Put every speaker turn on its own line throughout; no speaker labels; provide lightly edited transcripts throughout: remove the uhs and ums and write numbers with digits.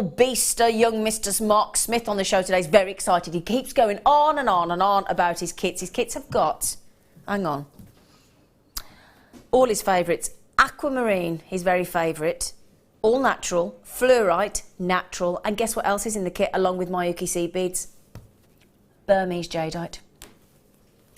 Beaster, young Mr. MarkSmith on the show today. He's very excited. He keeps going on and on and on about his kits. His kits have got, hang on, all his favourites. Aquamarine, his very favourite. All natural, fluorite, natural. And guess what else is in the kit along with Miyuki seed beads? Burmese jadeite.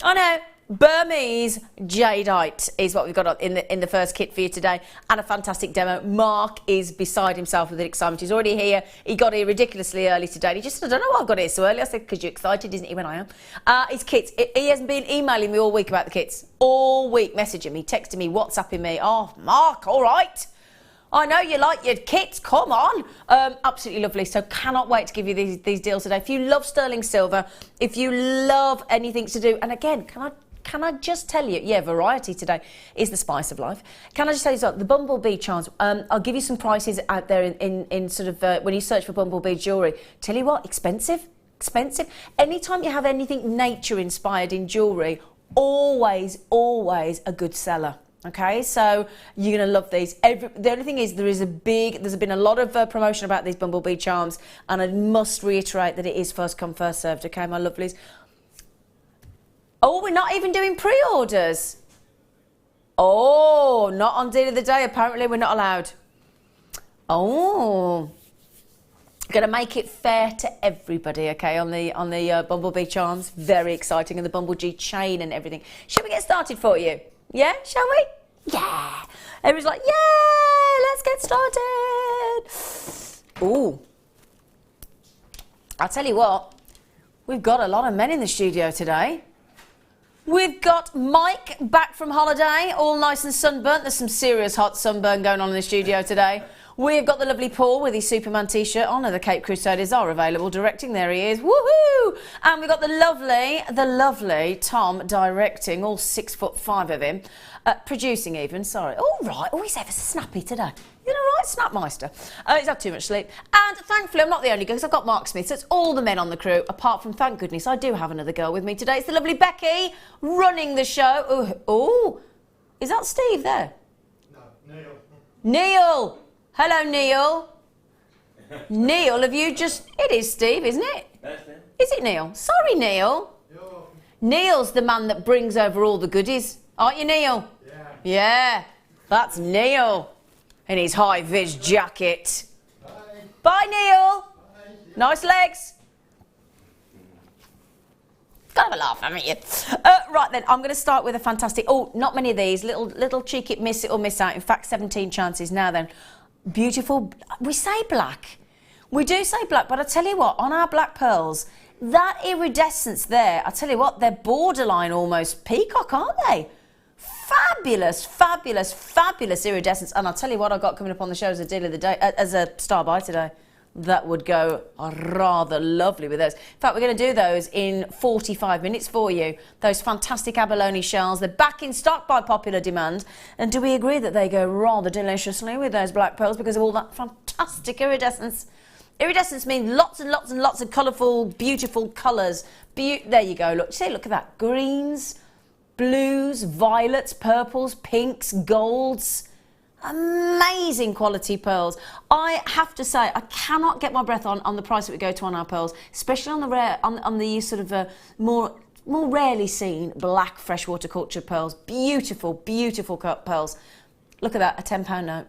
I know. Burmese jadeite is what we've got in the first kit for you today, and a fantastic demo. Mark is beside himself with excitement. He's already here. He got here ridiculously early today. He just said, I don't know why I got here so early. I said, because you're excited, isn't he, when I am? His kits. He hasn't been emailing me all week about the kits. All week, messaging me, texting me, WhatsApping me. Oh, Mark, all right. I know you like your kits, come on. Absolutely lovely. So cannot wait to give you these deals today. If you love sterling silver, if you love anything to do, and again, can I just tell you, yeah, variety today is the spice of life. Can I just tell you something? The bumblebee charms, I'll give you some prices out there in sort of, when you search for bumblebee jewellery. Tell you what, expensive. Anytime you have anything nature inspired in jewellery, always a good seller. Okay, so you're going to love these. The only thing is there's been a lot of promotion about these bumblebee charms, and I must reiterate that it is first come, first served, okay, my lovelies. Oh, we're not even doing pre-orders. Oh, not on deal of the day. Apparently we're not allowed. Oh. Going to make it fair to everybody, okay, on the bumblebee charms. Very exciting, and the bumblebee chain and everything. Shall we get started for you? Yeah, shall we? Yeah. Everyone's like, yeah, let's get started. Ooh. I'll tell you what, we've got a lot of men in the studio today. We've got Mike back from holiday, all nice and sunburnt. There's some serious hot sunburn going on in the studio today. We've got the lovely Paul with his Superman t-shirt on, and the Cape Crusaders are available directing. There he is. Woohoo! And we've got the lovely Tom directing, all 6'5" of him. Producing even, sorry. All right. Oh, he's ever so snappy today. You know, right, Snapmeister. He's had too much sleep. And thankfully, I'm not the only girl, because I've got MarkSmith, so it's all the men on the crew, apart from, thank goodness, I do have another girl with me today. It's the lovely Becky, running the show. Oh, is that Steve there?
No, Neil.
Neil! Hello, Neil. Neil, have you just... It is Steve, isn't it?
That's it.
Is it Neil? Sorry, Neil.
Yo.
Neil's the man that brings over all the goodies. Aren't you, Neil?
Yeah.
Yeah, that's Neil in his high-vis jacket.
Bye.
Bye, Neil.
Bye.
Nice legs. Gotta have a laugh, haven't you? Right then, I'm going to start with a fantastic... Oh, not many of these. Little cheeky miss it or miss out. In fact, 17 chances. Now then, beautiful... We say black. We do say black, but I tell you what, on our black pearls, that iridescence there, I tell you what, they're borderline almost peacock, aren't they? Fabulous, fabulous, fabulous iridescence. And I'll tell you what I've got coming up on the show as a deal of the day, as a star buy today. That would go rather lovely with those. In fact, we're going to do those in 45 minutes for you. Those fantastic abalone shells. They're back in stock by popular demand. And do we agree that they go rather deliciously with those black pearls because of all that fantastic iridescence? Iridescence means lots and lots and lots of colourful, beautiful colours. There you go. Look, see, look at that. Greens, blues, violets, purples, pinks, golds. Amazing quality pearls. I have to say, I cannot get my breath on the price that we go to on our pearls, especially on the rare, on the sort of more rarely seen black freshwater cultured pearls. Beautiful, beautiful cut pearls. Look at that, a £10 note.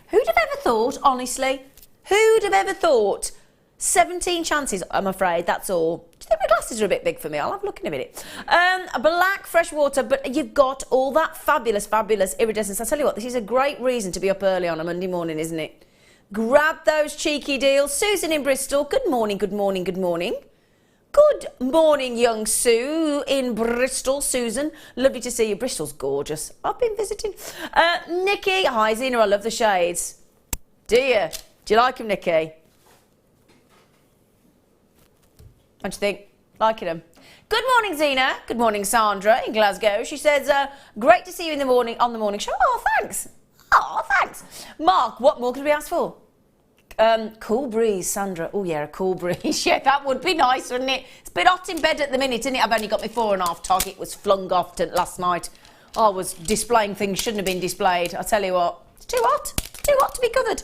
Who'd have ever thought, honestly? Who'd have ever thought? 17 chances, I'm afraid, that's all. Do you think my glasses are a bit big for me? I'll have a look in a minute. A black freshwater, but you've got all that fabulous, fabulous iridescence. I'll tell you what, this is a great reason to be up early on a Monday morning, isn't it? Grab those cheeky deals. Susan in Bristol, good morning, good morning, good morning. Good morning, young Sue in Bristol. Susan, lovely to see you. Bristol's gorgeous. I've been visiting. Nikki, hi Zena, I love the shades. Do you? Do you like them, Nikki? What do you think? Liking them? Good morning, Zena. Good morning, Sandra in Glasgow. She says, great to see you in the morning on the morning show. Oh, thanks. Oh, thanks. Mark, what more could we ask for? Cool breeze, Sandra. Oh, yeah, a cool breeze. Yeah, that would be nice, wouldn't it? It's a bit hot in bed at the minute, isn't it? I've only got my 4.5 tog. It was flung off last night. I was displaying things shouldn't have been displayed. I tell you what, it's too hot. Too hot to be covered.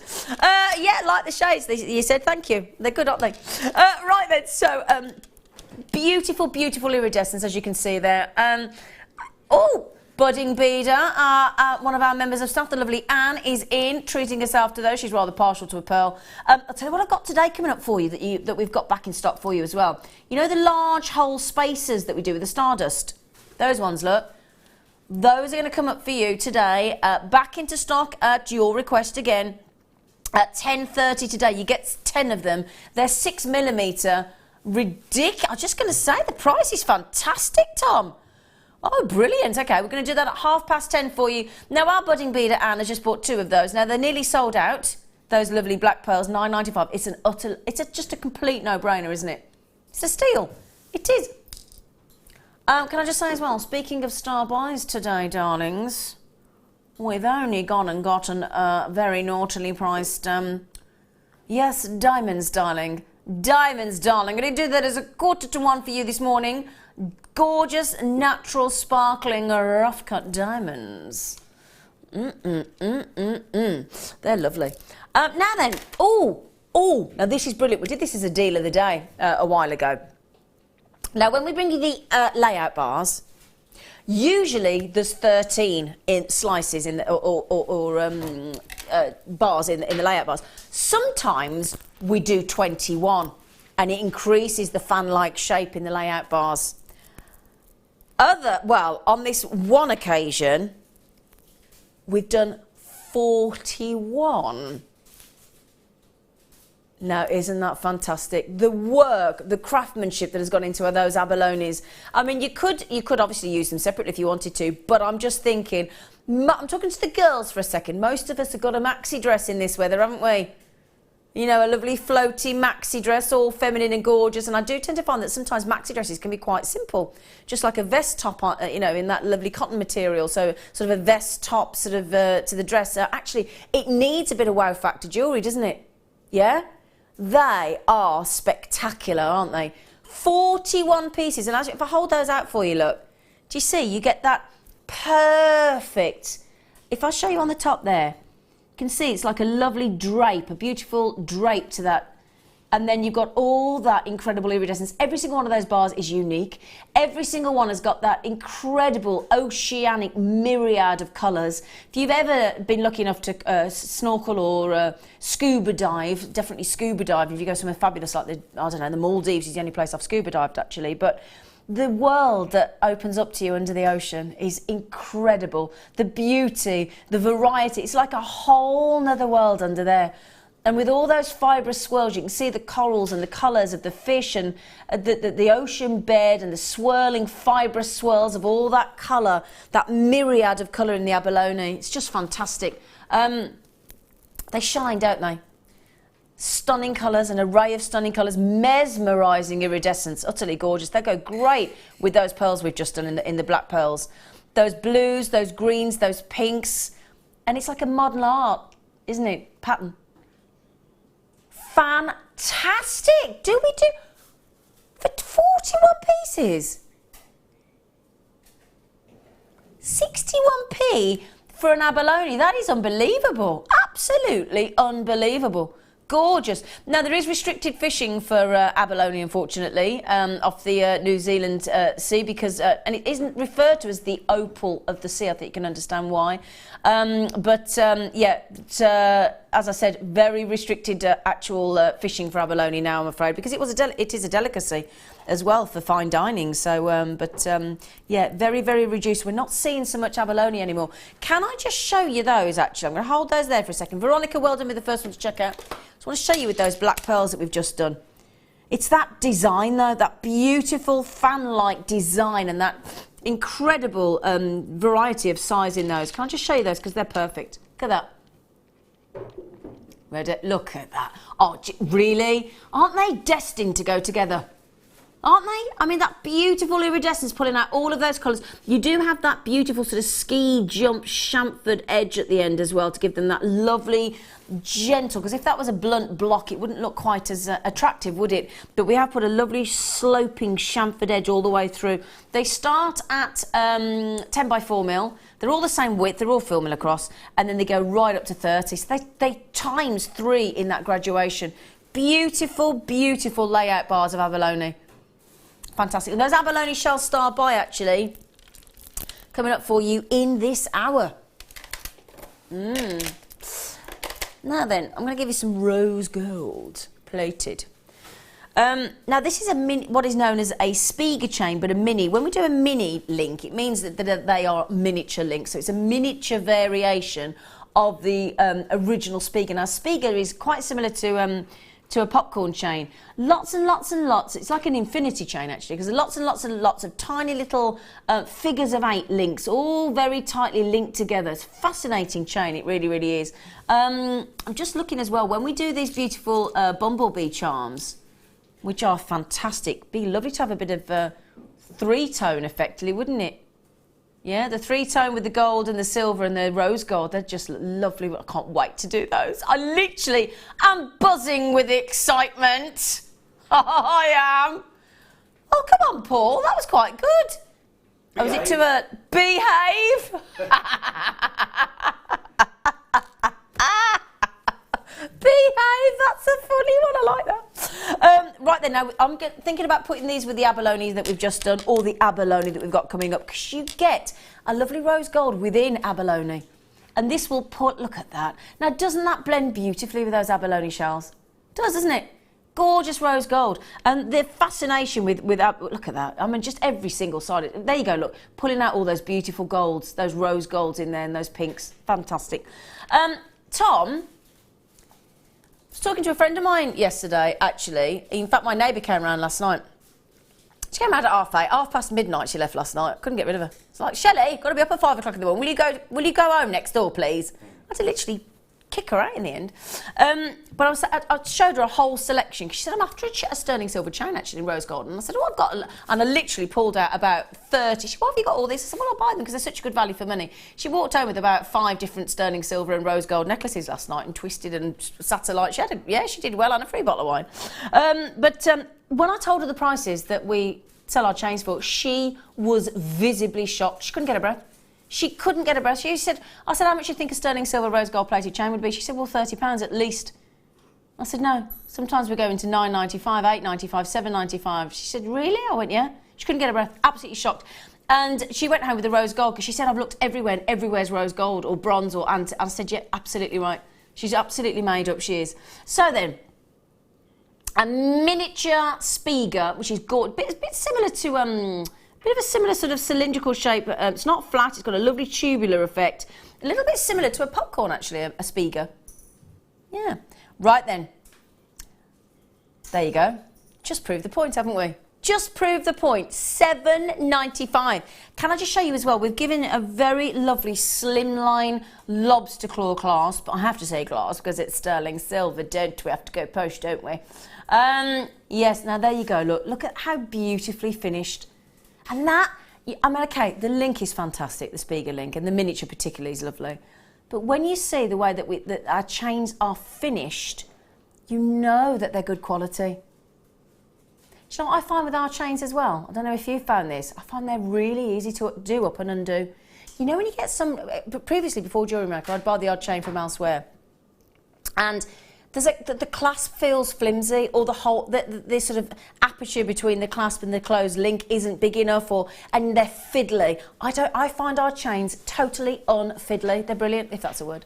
Yeah, like the shades. You said thank you. They're good, aren't they? Right then, so beautiful, beautiful iridescence, as you can see there. Oh, budding beader. One of our members of staff, the lovely Anne, is in, treating herself to those. She's rather partial to a pearl. I'll tell you what I've got today coming up for you that we've got back in stock for you as well. You know the large hole spacers that we do with the stardust? Those ones, look. Those are going to come up for you today, back into stock at your request again at 10:30 today. You get 10 of them. They're 6mm. Ridiculous. I'm just going to say the price is fantastic, Tom. Oh, brilliant. Okay, we're going to do that at 10:30 for you. Now, our budding beader, Anne, has just bought 2 of those. Now, they're nearly sold out. Those lovely black pearls, £9.95. It's just a complete no-brainer, isn't it? It's a steal. It is. Can I just say as well, speaking of star buys today, darlings, we've only gone and gotten very naughtily priced, yes, diamonds, darling. Diamonds, darling. I'm going to do that as a 1:45 for you this morning. Gorgeous, natural, sparkling, rough-cut diamonds. They're lovely. Now then, now this is brilliant. We did this as a deal of the day a while ago. Now, when we bring you the layout bars, usually there's 13 in slices in the, bars in the layout bars. Sometimes we do 21, and it increases the fan-like shape in the layout bars. On this one occasion, we've done 41. Now, isn't that fantastic? The work, the craftsmanship that has gone into those abalones. I mean, you could obviously use them separately if you wanted to, but I'm just thinking, I'm talking to the girls for a second. Most of us have got a maxi dress in this weather, haven't we? You know, a lovely floaty maxi dress, all feminine and gorgeous. And I do tend to find that sometimes maxi dresses can be quite simple, just like a vest top, you know, in that lovely cotton material. So sort of a vest top sort of to the dress. Actually, it needs a bit of wow factor jewellery, doesn't it? Yeah? They are spectacular, aren't they? 41 pieces. And as if I hold those out for you, look. Do you see? You get that perfect. If I show you on the top there, you can see it's like a lovely drape, a beautiful drape to that. And then you've got all that incredible iridescence. Every single one of those bars is unique. Every single one has got that incredible oceanic myriad of colours. If you've ever been lucky enough to snorkel or scuba dive, definitely scuba dive. If you go somewhere fabulous like the Maldives is the only place I've scuba dived actually. But the world that opens up to you under the ocean is incredible. The beauty, the variety. It's like a whole nother world under there. And with all those fibrous swirls, you can see the corals and the colours of the fish and the ocean bed and the swirling fibrous swirls of all that colour, that myriad of colour in the abalone. It's just fantastic. They shine, don't they? Stunning colours, an array of stunning colours, mesmerising iridescence, utterly gorgeous. They go great with those pearls we've just done in the black pearls. Those blues, those greens, those pinks. And it's like a modern art, isn't it? Pattern. Fantastic! Do we do for 41 pieces? 61p for an abalone. That is unbelievable. Absolutely unbelievable. Gorgeous. Now, there is restricted fishing for abalone, unfortunately, off the New Zealand sea, because, and it isn't referred to as the opal of the sea. I think you can understand why. As I said, very restricted actual fishing for abalone now, I'm afraid, because it is a delicacy as well for fine dining. So, yeah, very, very reduced. We're not seeing so much abalone anymore. Can I just show you those, actually? I'm going to hold those there for a second. Veronica, well done with the first one to check out. I just want to show you with those black pearls that we've just done. It's that design, though, that beautiful fan-like design and that incredible variety of size in those. Can I just show you those, because they're perfect. Look at that. Ready? Look at that. Oh, really? Aren't they destined to go together? Aren't they? I mean, that beautiful iridescence pulling out all of those colours. You do have that beautiful sort of ski jump chamfered edge at the end as well to give them that lovely, gentle, because if that was a blunt block, it wouldn't look quite as attractive, would it? But we have put a lovely sloping chamfered edge all the way through. They start at 10 by 4 mil. They're all the same width, they're all full mil across, and then they go right up to 30. So they times 3 in that graduation. Beautiful, beautiful layout bars of abalone. Fantastic. And those abalone shells star by actually coming up for you in this hour. Now then, I'm going to give you some rose gold plated. Now this is a mini, what is known as a Spiga chain, but a mini. When we do a mini link, it means that they are miniature links. So it's a miniature variation of the original Spiga. Now Spiga is quite similar to a popcorn chain. Lots and lots and lots. It's like an infinity chain actually, because lots and lots and lots of tiny little figures of 8 links, all very tightly linked together. It's a fascinating chain, it really, really is. I'm just looking as well, when we do these beautiful bumblebee charms, which are fantastic, be lovely to have a bit of 3-tone effectively, wouldn't it? Yeah, the 3-tone with the gold and the silver and the rose gold, they're just lovely. I can't wait to do those. I literally am buzzing with excitement. I am. Oh, come on, Paul, that was quite good. Oh, was it to a behave? Behave, that's a funny one, I like that. Right then, now I'm thinking about putting these with the abalone that we've just done, or the abalone that we've got coming up, because you get a lovely rose gold within abalone. And this will put, look at that. Now, doesn't that blend beautifully with those abalone shells? It does, doesn't it? Gorgeous rose gold. And the fascination with look at that. I mean, just every single side. There you go, look. Pulling out all those beautiful golds, those rose golds in there and those pinks. Fantastic. Tom, I was talking to a friend of mine yesterday, actually. In fact, my neighbour came round last night. She came round at 8:30, midnight she left last night. Couldn't get rid of her. It's like, Shelley, got to be up at 5 o'clock in the morning. Will you go home next door, please? I had to literally kick her out in the end. But I showed her a whole selection. She said, I'm after a sterling silver chain, actually, in rose gold. And I said, oh, I've got and I literally pulled out about 30. She said, well, have you got all these? I said, well, I'll buy them because they're such a good value for money. She walked home with about 5 different sterling silver and rose gold necklaces last night and twisted and satellite. She did well on a free bottle of wine. When I told her the prices that we sell our chains for, she was visibly shocked. She couldn't get her breath. She couldn't get her breath. I said, how much do you think a sterling silver rose gold plated chain would be? She said, well, £30 at least. I said, no. Sometimes we go into £9.95, £8.95, £7.95. She said, really? I went, yeah. She couldn't get her breath. Absolutely shocked. And she went home with the rose gold because she said, I've looked everywhere and everywhere's rose gold or bronze or ant. I said, yeah, absolutely right. She's absolutely made up, she is. So then, a miniature Spiga, which is gorgeous, bit similar to bit of a similar sort of cylindrical shape. It's not flat, it's got a lovely tubular effect. A little bit similar to a popcorn, actually, a Spiga. Yeah. Right then. There you go. Just proved the point, haven't we? Just proved the point. £7.95. Can I just show you as well, we've given a very lovely slimline lobster claw clasp. I have to say clasp because it's sterling silver, don't we? Have to go posh, don't we? Yes, now there you go. Look at how beautifully finished. And that, I mean, okay, the link is fantastic, the Spiga link, and the miniature particularly is lovely. But when you see the way that our chains are finished, you know that they're good quality. Do you know what I find with our chains as well? I don't know if you found this. I find they're really easy to do up and undo. You know when you get some, previously before Jewellery Maker, I'd buy the odd chain from elsewhere. And there's like the clasp feels flimsy, or the sort of aperture between the clasp and the closed link isn't big enough, and they're fiddly. I find our chains totally unfiddly. They're brilliant, if that's a word.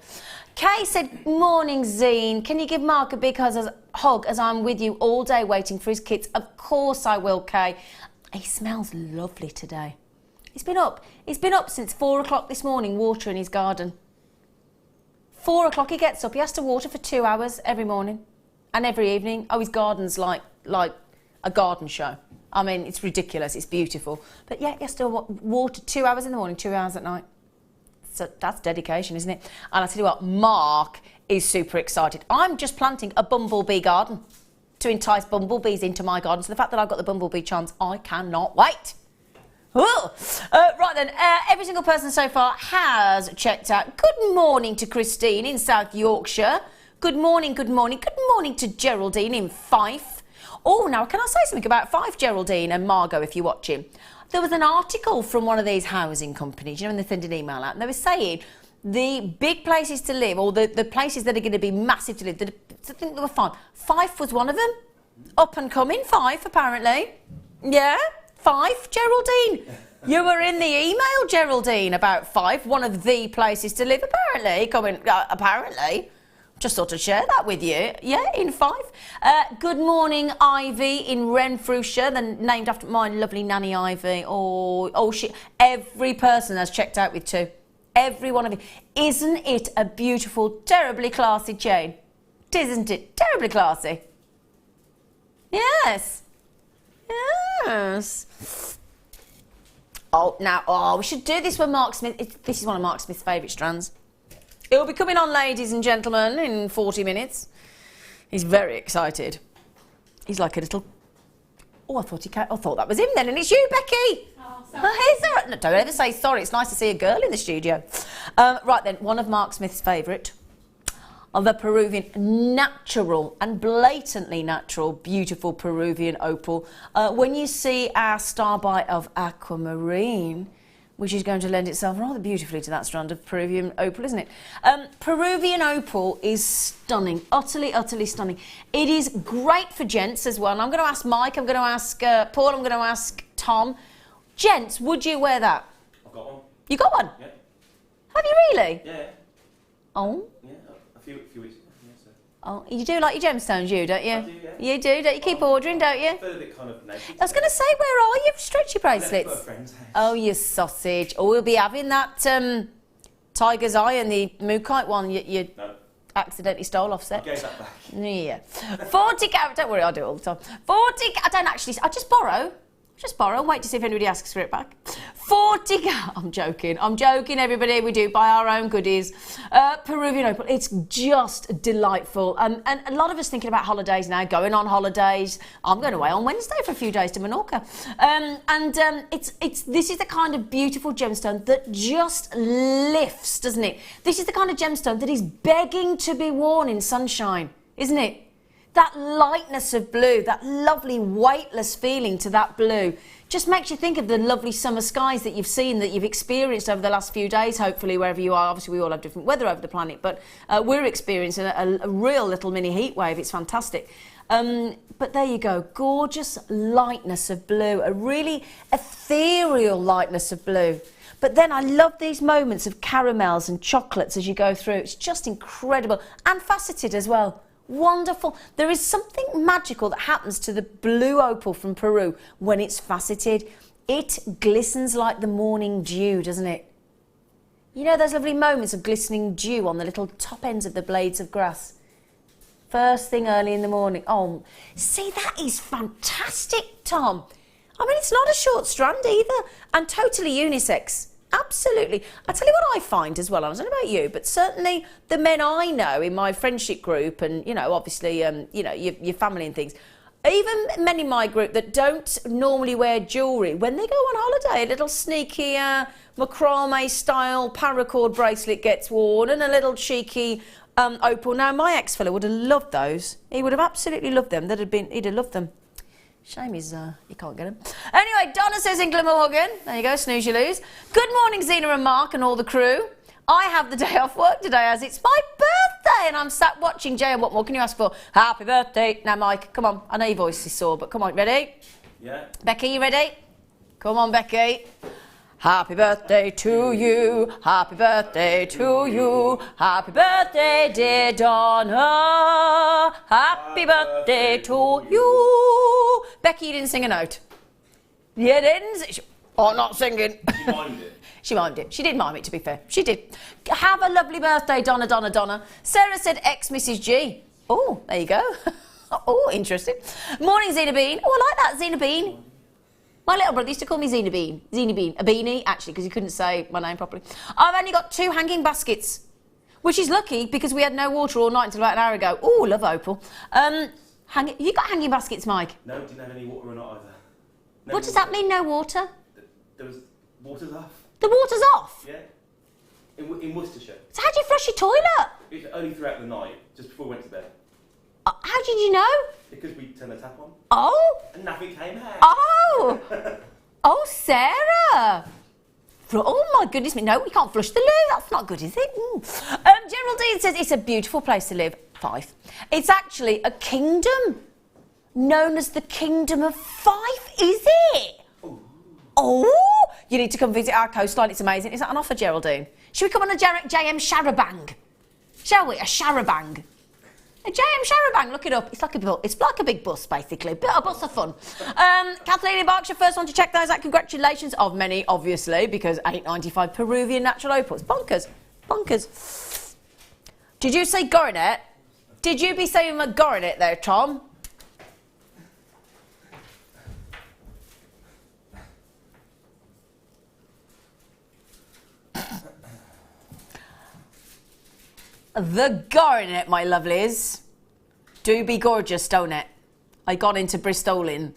Kay said, morning Zine, can you give Mark a big hug as I'm with you all day waiting for his kits? Of course I will, Kay. He smells lovely today. He's been up since 4 o'clock this morning watering his garden. 4 o'clock he gets up. He has to water for 2 hours every morning and every evening. Oh, his garden's like a garden show. I mean, it's ridiculous. It's beautiful. But yeah, he has to water 2 hours in the morning, 2 hours at night. So that's dedication, isn't it? And I tell you what, Mark is super excited. I'm just planting a bumblebee garden. to entice bumblebees into my garden. So the fact that I've got the bumblebee charms, I cannot wait. Right then, every single person so far has checked out. Good morning to Christine in South Yorkshire. Good morning, good morning. Good morning to Geraldine in Fife. Oh, now can I say something about Fife, Geraldine and Margot, if you're watching? There was an article from one of these housing companies, you know, when they send an email out, and they were saying the big places to live, or the places that are going to be massive to live, I think they were fine. Fife was one of them. Up and coming, Fife, apparently. Yeah? Fife, Geraldine. You were in the email, Geraldine, about Fife, one of the places to live, apparently. Apparently. Just thought I'd share that with you. Yeah, in Fife. Good morning, Ivy in Renfrewshire, then named after my lovely nanny Ivy. Oh, shit. Every person has checked out with 2. Every one of you. Isn't it a beautiful, terribly classy chain? Isn't it? Terribly classy. Yes. Yes. Oh, we should do this with MarkSmith. This is one of MarkSmith's favourite strands. It will be coming on, ladies and gentlemen, in 40 minutes. He's very excited. He's like a little... Oh, I thought that was him then, and it's you, Becky. Oh, sorry. No, don't ever say sorry. It's nice to see a girl in the studio. Right then, one of MarkSmith's favourite. The Peruvian natural and blatantly natural, beautiful Peruvian opal. When you see our Starbite of aquamarine, which is going to lend itself rather beautifully to that strand of Peruvian opal, isn't it? Peruvian opal is stunning, utterly, utterly stunning. It is great for gents as well. And I'm going to ask Mike, I'm going to ask Paul, I'm going to ask Tom. Gents, would you wear that?
I've got one.
You got one?
Yeah.
Have you really?
Yeah.
Oh.
Yeah, a few weeks ago. Yeah, so.
Oh, you do like your gemstones, you, don't you?
I do, yeah.
You do, don't you? Keep ordering, don't you?
I feel a bit kind of naked.
I was going to say, where are your stretchy bracelets?
I've got a friend's house.
Oh, you sausage. Oh, we'll be having that tiger's eye and the moonkite one you
No.
accidentally stole off set.
I gave that back.
Yeah. 40 carat, don't worry, I do it all the time. 40, I don't actually, I just borrow. Wait to see if anybody asks for it back. 40, I'm joking, everybody. We do buy our own goodies. Peruvian opal, it's just delightful. And a lot of us thinking about holidays now, going on holidays. I'm going away on Wednesday for a few days to Menorca. This is the kind of beautiful gemstone that just lifts, doesn't it? This is the kind of gemstone that is begging to be worn in sunshine, isn't it? That lightness of blue, that lovely weightless feeling to that blue, just makes you think of the lovely summer skies that you've seen, that you've experienced over the last few days, hopefully, wherever you are. Obviously, we all have different weather over the planet, but we're experiencing a real little mini heat wave. It's fantastic. But there you go, gorgeous lightness of blue, a really ethereal lightness of blue. But then I love these moments of caramels and chocolates as you go through. It's just incredible, and faceted as well. Wonderful. There is something magical that happens to the blue opal from Peru when it's faceted. It glistens like the morning dew, doesn't it? You know those lovely moments of glistening dew on the little top ends of the blades of grass? First thing early in the morning. Oh, see, that is fantastic, Tom. I mean, it's not a short strand either, and totally unisex. Absolutely. I tell you what I find as well, I don't know about you, but certainly the men I know in my friendship group and, you know, obviously, you know, your family and things, even men in my group that don't normally wear jewellery, when they go on holiday, a little sneaky macrame style paracord bracelet gets worn and a little cheeky opal. Now, my ex-fella would have loved those. He would have absolutely loved them. He'd have loved them. Shame is you can't get him. Anyway, Donna says in Glamorgan, there you go, snooze you lose. Good morning, Zena and Mark and all the crew. I have the day off work today as it's my birthday and I'm sat watching Jay, and what more can you ask for? Happy birthday. Now, Mike, come on. I know your voice is sore, but come on, ready?
Yeah.
Becky, you ready? Come on, Becky. Happy birthday to you, happy birthday to you, happy birthday, dear Donna, happy birthday to you. Becky, you didn't sing a note. You didn't? Oh, not singing.
She mimed it.
She mimed it. She did mime it, to be fair. She did. Have a lovely birthday, Donna, Donna, Donna. Sarah said ex-Mrs. G. Oh, there you go. Oh, interesting. Morning, Zena Bean. Oh, I like that, Zena Bean. My little brother used to call me Zena Bean. Zena Bean. A beanie, actually, because he couldn't say my name properly. I've only got 2 hanging baskets, which is lucky because we had no water all night until about an hour ago. Oh, love opal. You got hanging baskets, Mike?
No, didn't have any water or not either. No
What does that mean, no water?
There was water's off.
The water's off?
Yeah. In Worcestershire.
So how do you flush your toilet?
It was only throughout the night, just before we went to bed.
How did you know?
Because we turned the tap on.
Oh!
And nothing came out.
Oh! Oh, Sarah! Oh my goodness me, no, we can't flush the loo. That's not good, is it? Geraldine says it's a beautiful place to live. Fife. It's actually a kingdom known as the Kingdom of Fife, is it? Ooh. Oh! You need to come visit our coastline, it's amazing. Is that an offer, Geraldine? Should we come on a JM Charabang? Shall we? A Charabang. A JM Charabang, look it up. It's like a big bus, basically. A bus of fun. Kathleen in Berkshire, first one to check those out. Congratulations, of many, obviously, because $8.95 Peruvian natural opals. Bonkers. Bonkers. Did you say coronet? Did you be saying a coronet there, Tom? The garnet, my lovelies. Do be gorgeous, don't it? I got into Bristol in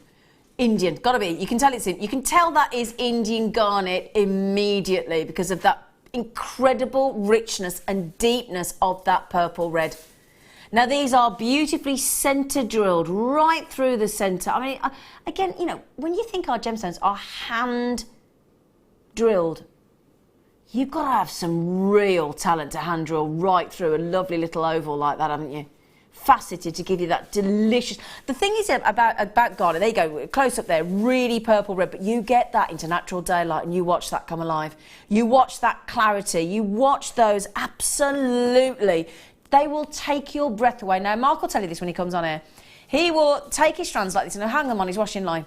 Indian. Gotta be. You can tell you can tell that is Indian garnet immediately because of that incredible richness and deepness of that purple red. Now these are beautifully centre drilled right through the centre. I mean, again, you know, when you think our gemstones are hand drilled, you've got to have some real talent to hand drill right through a lovely little oval like that, haven't you? Faceted to give you that delicious... The thing is about garnet, there you go, close up there, really purple red, but you get that into natural daylight and you watch that come alive. You watch that clarity, you watch those, absolutely. They will take your breath away. Now, Mark will tell you this when he comes on air. He will take his strands like this and he'll hang them on his washing line.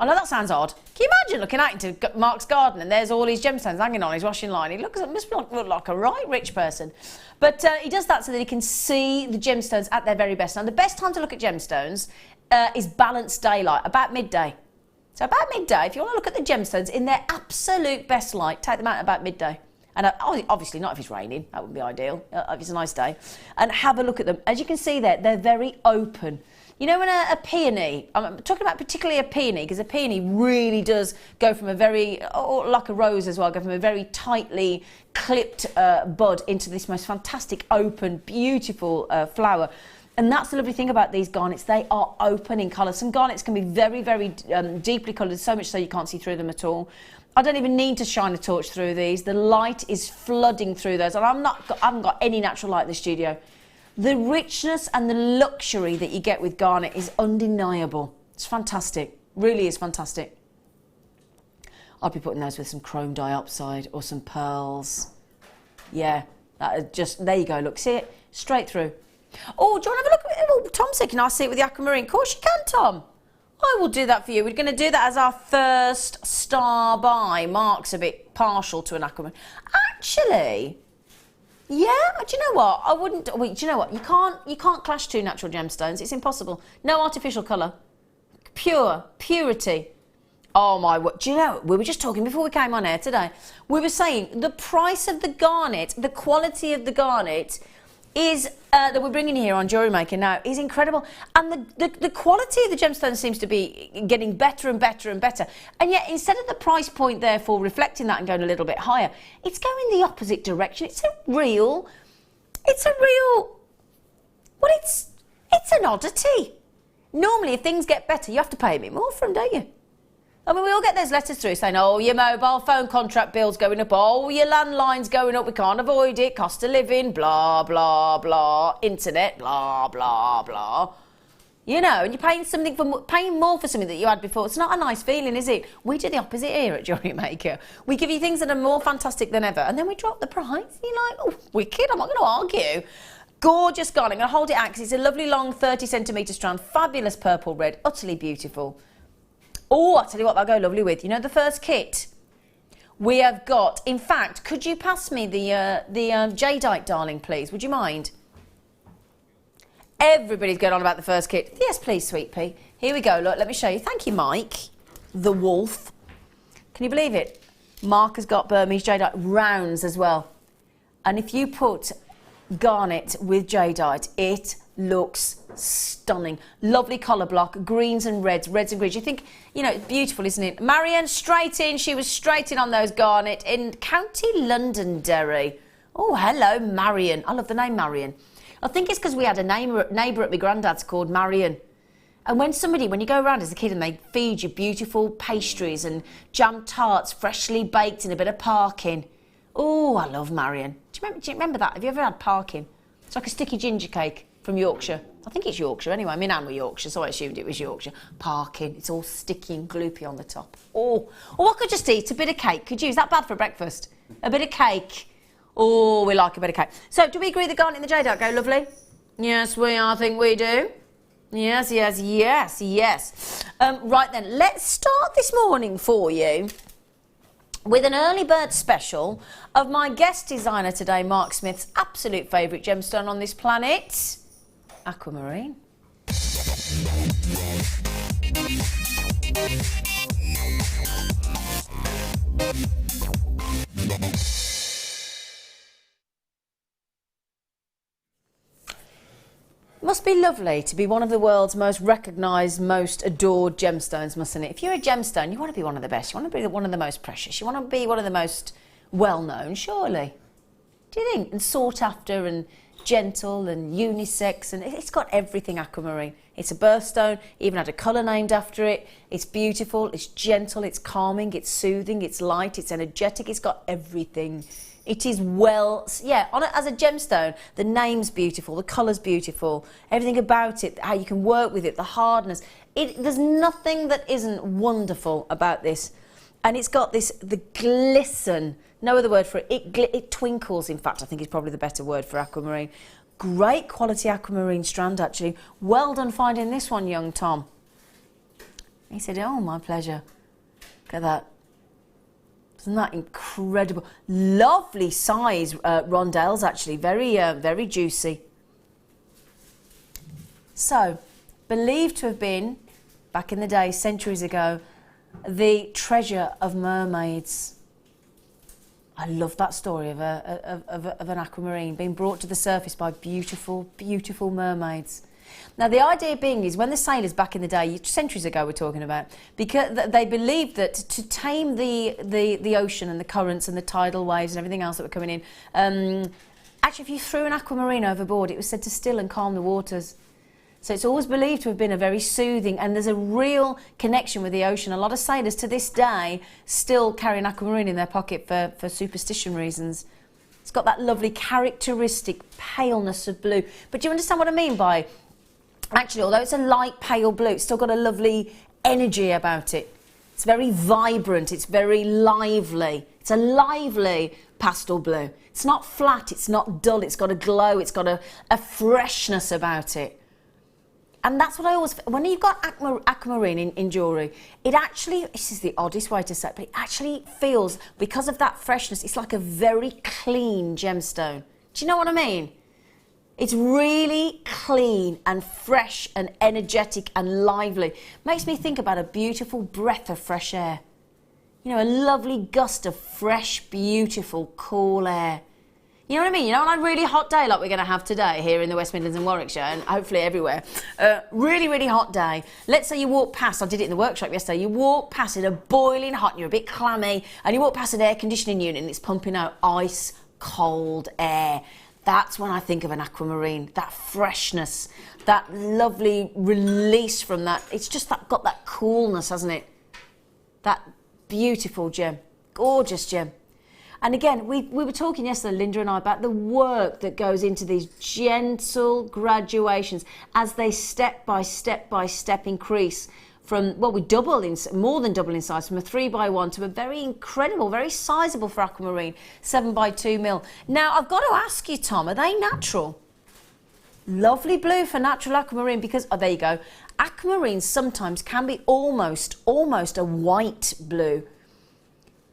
I know that sounds odd. Can you imagine looking out into Mark's garden and there's all his gemstones hanging on his washing line? He must look like a right rich person. But he does that so that he can see the gemstones at their very best. Now, the best time to look at gemstones is balanced daylight, about midday. So about midday, if you want to look at the gemstones in their absolute best light, take them out about midday. And obviously not if it's raining, that wouldn't be ideal, if it's a nice day. And have a look at them. As you can see there, they're very open. You know, when a peony, I'm talking about particularly a peony, because a peony really does go from a very, like a rose as well, go from a very tightly clipped bud into this most fantastic, open, beautiful flower. And that's the lovely thing about these garnets. They are open in colour. Some garnets can be very, very deeply coloured, so much so you can't see through them at all. I don't even need to shine a torch through these. The light is flooding through those. And I haven't got any natural light in the studio. The richness and the luxury that you get with garnet is undeniable. It's fantastic. Really is fantastic. I'll be putting those with some chrome dioxide or some pearls. Yeah, there you go. Look, see it? Straight through. Oh, do you want to have a look at it? Oh, Tom said, can I see it with the aquamarine? Of course you can, Tom. I will do that for you. We're going to do that as our first star buy. Mark's a bit partial to an aquamarine. Actually... yeah, do you know what? I wouldn't. Wait, do you know what? You can't clash two natural gemstones. It's impossible. No artificial colour. Purity. Oh my word! Do you know? We were just talking before we came on air today. We were saying the price of the garnet, the quality of the garnet, is that we're bringing here on Jewellery Maker now is incredible, and the quality of the gemstones seems to be getting better and better and better. And yet, instead of the price point therefore reflecting that and going a little bit higher, it's going the opposite direction. It's an oddity. Normally, if things get better, you have to pay a bit more for them, don't you? I mean, we all get those letters through saying, oh, your mobile phone contract bill's going up, oh, your landline's going up, we can't avoid it, cost of living, blah, blah, blah, internet, blah, blah, blah. You know, and you're paying more for something that you had before. It's not a nice feeling, is it? We do the opposite here at Jewellery Maker. We give you things that are more fantastic than ever, and then we drop the price. You're like, oh, wicked, I'm not going to argue. Gorgeous garnet. I'm going to hold it out because it's a lovely long 30cm strand, fabulous purple red, utterly beautiful. Oh, I'll tell you what, that'll go lovely with. You know the first kit? We have got, in fact, could you pass me the jadeite, darling, please? Would you mind? Everybody's going on about the first kit. Yes, please, sweet pea. Here we go, look, let me show you. Thank you, Mike, the wolf. Can you believe it? Mark has got Burmese jadeite rounds as well. And if you put garnet with jadeite, it looks stunning. Lovely colour block, greens and reds and greens. You think, you know, it's beautiful, isn't it? Marianne, straight in. She was straight in on those garnet in County Londonderry. Oh, hello, Marion. I love the name Marion. I think it's because we had a neighbour at my granddad's called Marion. And when you go around as a kid and they feed you beautiful pastries and jam tarts freshly baked in a bit of parkin. Oh, I love Marion. Do you remember that? Have you ever had parkin? It's like a sticky ginger cake from Yorkshire. I think it's Yorkshire anyway. My nan were Yorkshire, so I assumed it was Yorkshire. Parkin. It's all sticky and gloopy on the top. Oh, or I could just eat a bit of cake. Could you? Is that bad for breakfast? A bit of cake. Oh, we like a bit of cake. So, do we agree the garnet and the jade out go lovely? Yes, I think we do. Yes. Right then, let's start this morning for you with an early bird special of my guest designer today, MarkSmith's absolute favourite gemstone on this planet, aquamarine. Must be lovely to be one of the world's most recognised, most adored gemstones, mustn't it? If you're a gemstone, you want to be one of the best. You want to be one of the most precious. You want to be one of the most well-known, surely. Do you think? And sought after and gentle and unisex. And it's got everything, aquamarine. It's a birthstone, even had a colour named after it. It's beautiful, it's gentle, it's calming, it's soothing, it's light, it's energetic. It's got everything. It is as a gemstone, the name's beautiful, the colour's beautiful, everything about it, how you can work with it, the hardness. There's nothing that isn't wonderful about this. And it's got the glisten, no other word for it. It twinkles, in fact, I think is probably the better word for aquamarine. Great quality aquamarine strand, actually. Well done finding this one, young Tom. He said, oh, my pleasure. Look at that. Isn't that incredible? Lovely size rondelles, actually. Very juicy. So, believed to have been, back in the day, centuries ago, the treasure of mermaids. I love that story of an aquamarine being brought to the surface by beautiful, beautiful mermaids. Now, the idea being is when the sailors back in the day, centuries ago we're talking about, because they believed that to tame the ocean and the currents and the tidal waves and everything else that were coming in, actually if you threw an aquamarine overboard, it was said to still and calm the waters. So it's always believed to have been a very soothing, and there's a real connection with the ocean. A lot of sailors to this day still carry an aquamarine in their pocket for superstition reasons. It's got that lovely characteristic paleness of blue. But do you understand what I mean by, actually, although it's a light pale blue, it's still got a lovely energy about it. It's very vibrant, it's very lively. It's a lively pastel blue. It's not flat, it's not dull, it's got a glow, it's got a freshness about it. And that's what I always, when you've got aquamarine in jewellery, it actually, this is the oddest way to say it, but it actually feels, because of that freshness, it's like a very clean gemstone. Do you know what I mean? It's really clean and fresh and energetic and lively. Makes me think about a beautiful breath of fresh air. You know, a lovely gust of fresh, beautiful, cool air. You know what I mean? You know, on a really hot day like we're going to have today here in the West Midlands and Warwickshire and hopefully everywhere. Really, really hot day. Let's say you walk past, I did it in the workshop yesterday, you walk past in a boiling hot and you're a bit clammy and you walk past an air conditioning unit and it's pumping out ice cold air. That's when I think of an aquamarine, that freshness, that lovely release from that. It's just got that coolness, hasn't it? That beautiful gem, gorgeous gem. And again, we were talking yesterday, Linda and I, about the work that goes into these gentle graduations as they step by step increase from, well, more than double in size, from a 3x1 to a very incredible, very sizable for aquamarine, 7x2 mil. Now, I've got to ask you, Tom, are they natural? Lovely blue for natural aquamarine because, oh, there you go. Aquamarine sometimes can be almost a white blue.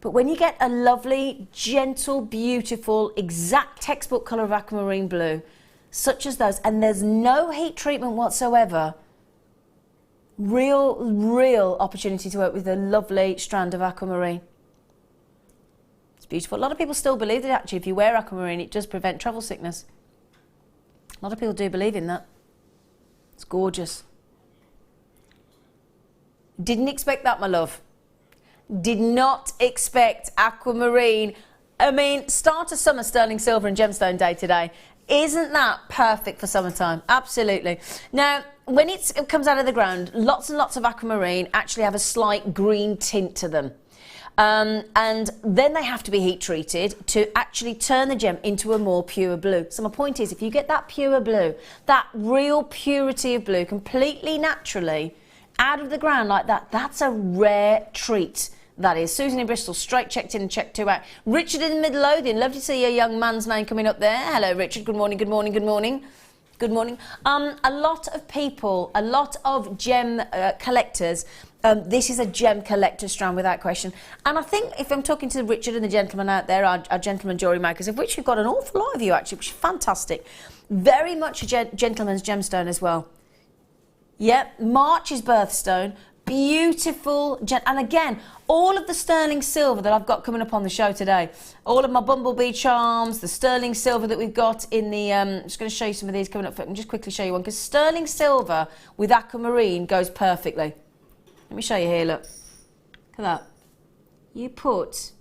But when you get a lovely, gentle, beautiful, exact textbook colour of aquamarine blue, such as those, and there's no heat treatment whatsoever, real opportunity to work with a lovely strand of aquamarine. It's beautiful. A lot of people still believe that actually if you wear aquamarine it does prevent travel sickness. A lot of people do believe in that. It's gorgeous. Didn't expect that, my love. Did not expect aquamarine. I mean, start of summer sterling silver and gemstone day today. Isn't that perfect for summertime? Absolutely. Now, when it comes out of the ground, lots and lots of aquamarine actually have a slight green tint to them. And then they have to be heat treated to actually turn the gem into a more pure blue. So my point is, if you get that pure blue, that real purity of blue completely naturally out of the ground like that, that's a rare treat. That is. Susan in Bristol, straight checked in and checked 2 out. Richard in Midlothian, lovely to see your young man's name coming up there. Hello, Richard. Good morning, good morning, good morning. Good morning. A lot of people, a lot of gem collectors, this is a gem collector strand without question. And I think if I'm talking to Richard and the gentlemen out there, our gentlemen jewellery makers, of which we've got an awful lot of you actually, which is fantastic. Very much a gentleman's gemstone as well. Yep, March's birthstone. Beautiful, and again, all of the sterling silver that I've got coming up on the show today, all of my bumblebee charms, the sterling silver that we've got in the, I'm just going to show you some of these coming up. Let me just quickly show you one, because sterling silver with aquamarine goes perfectly. Let me show you here, look. Look at that. You put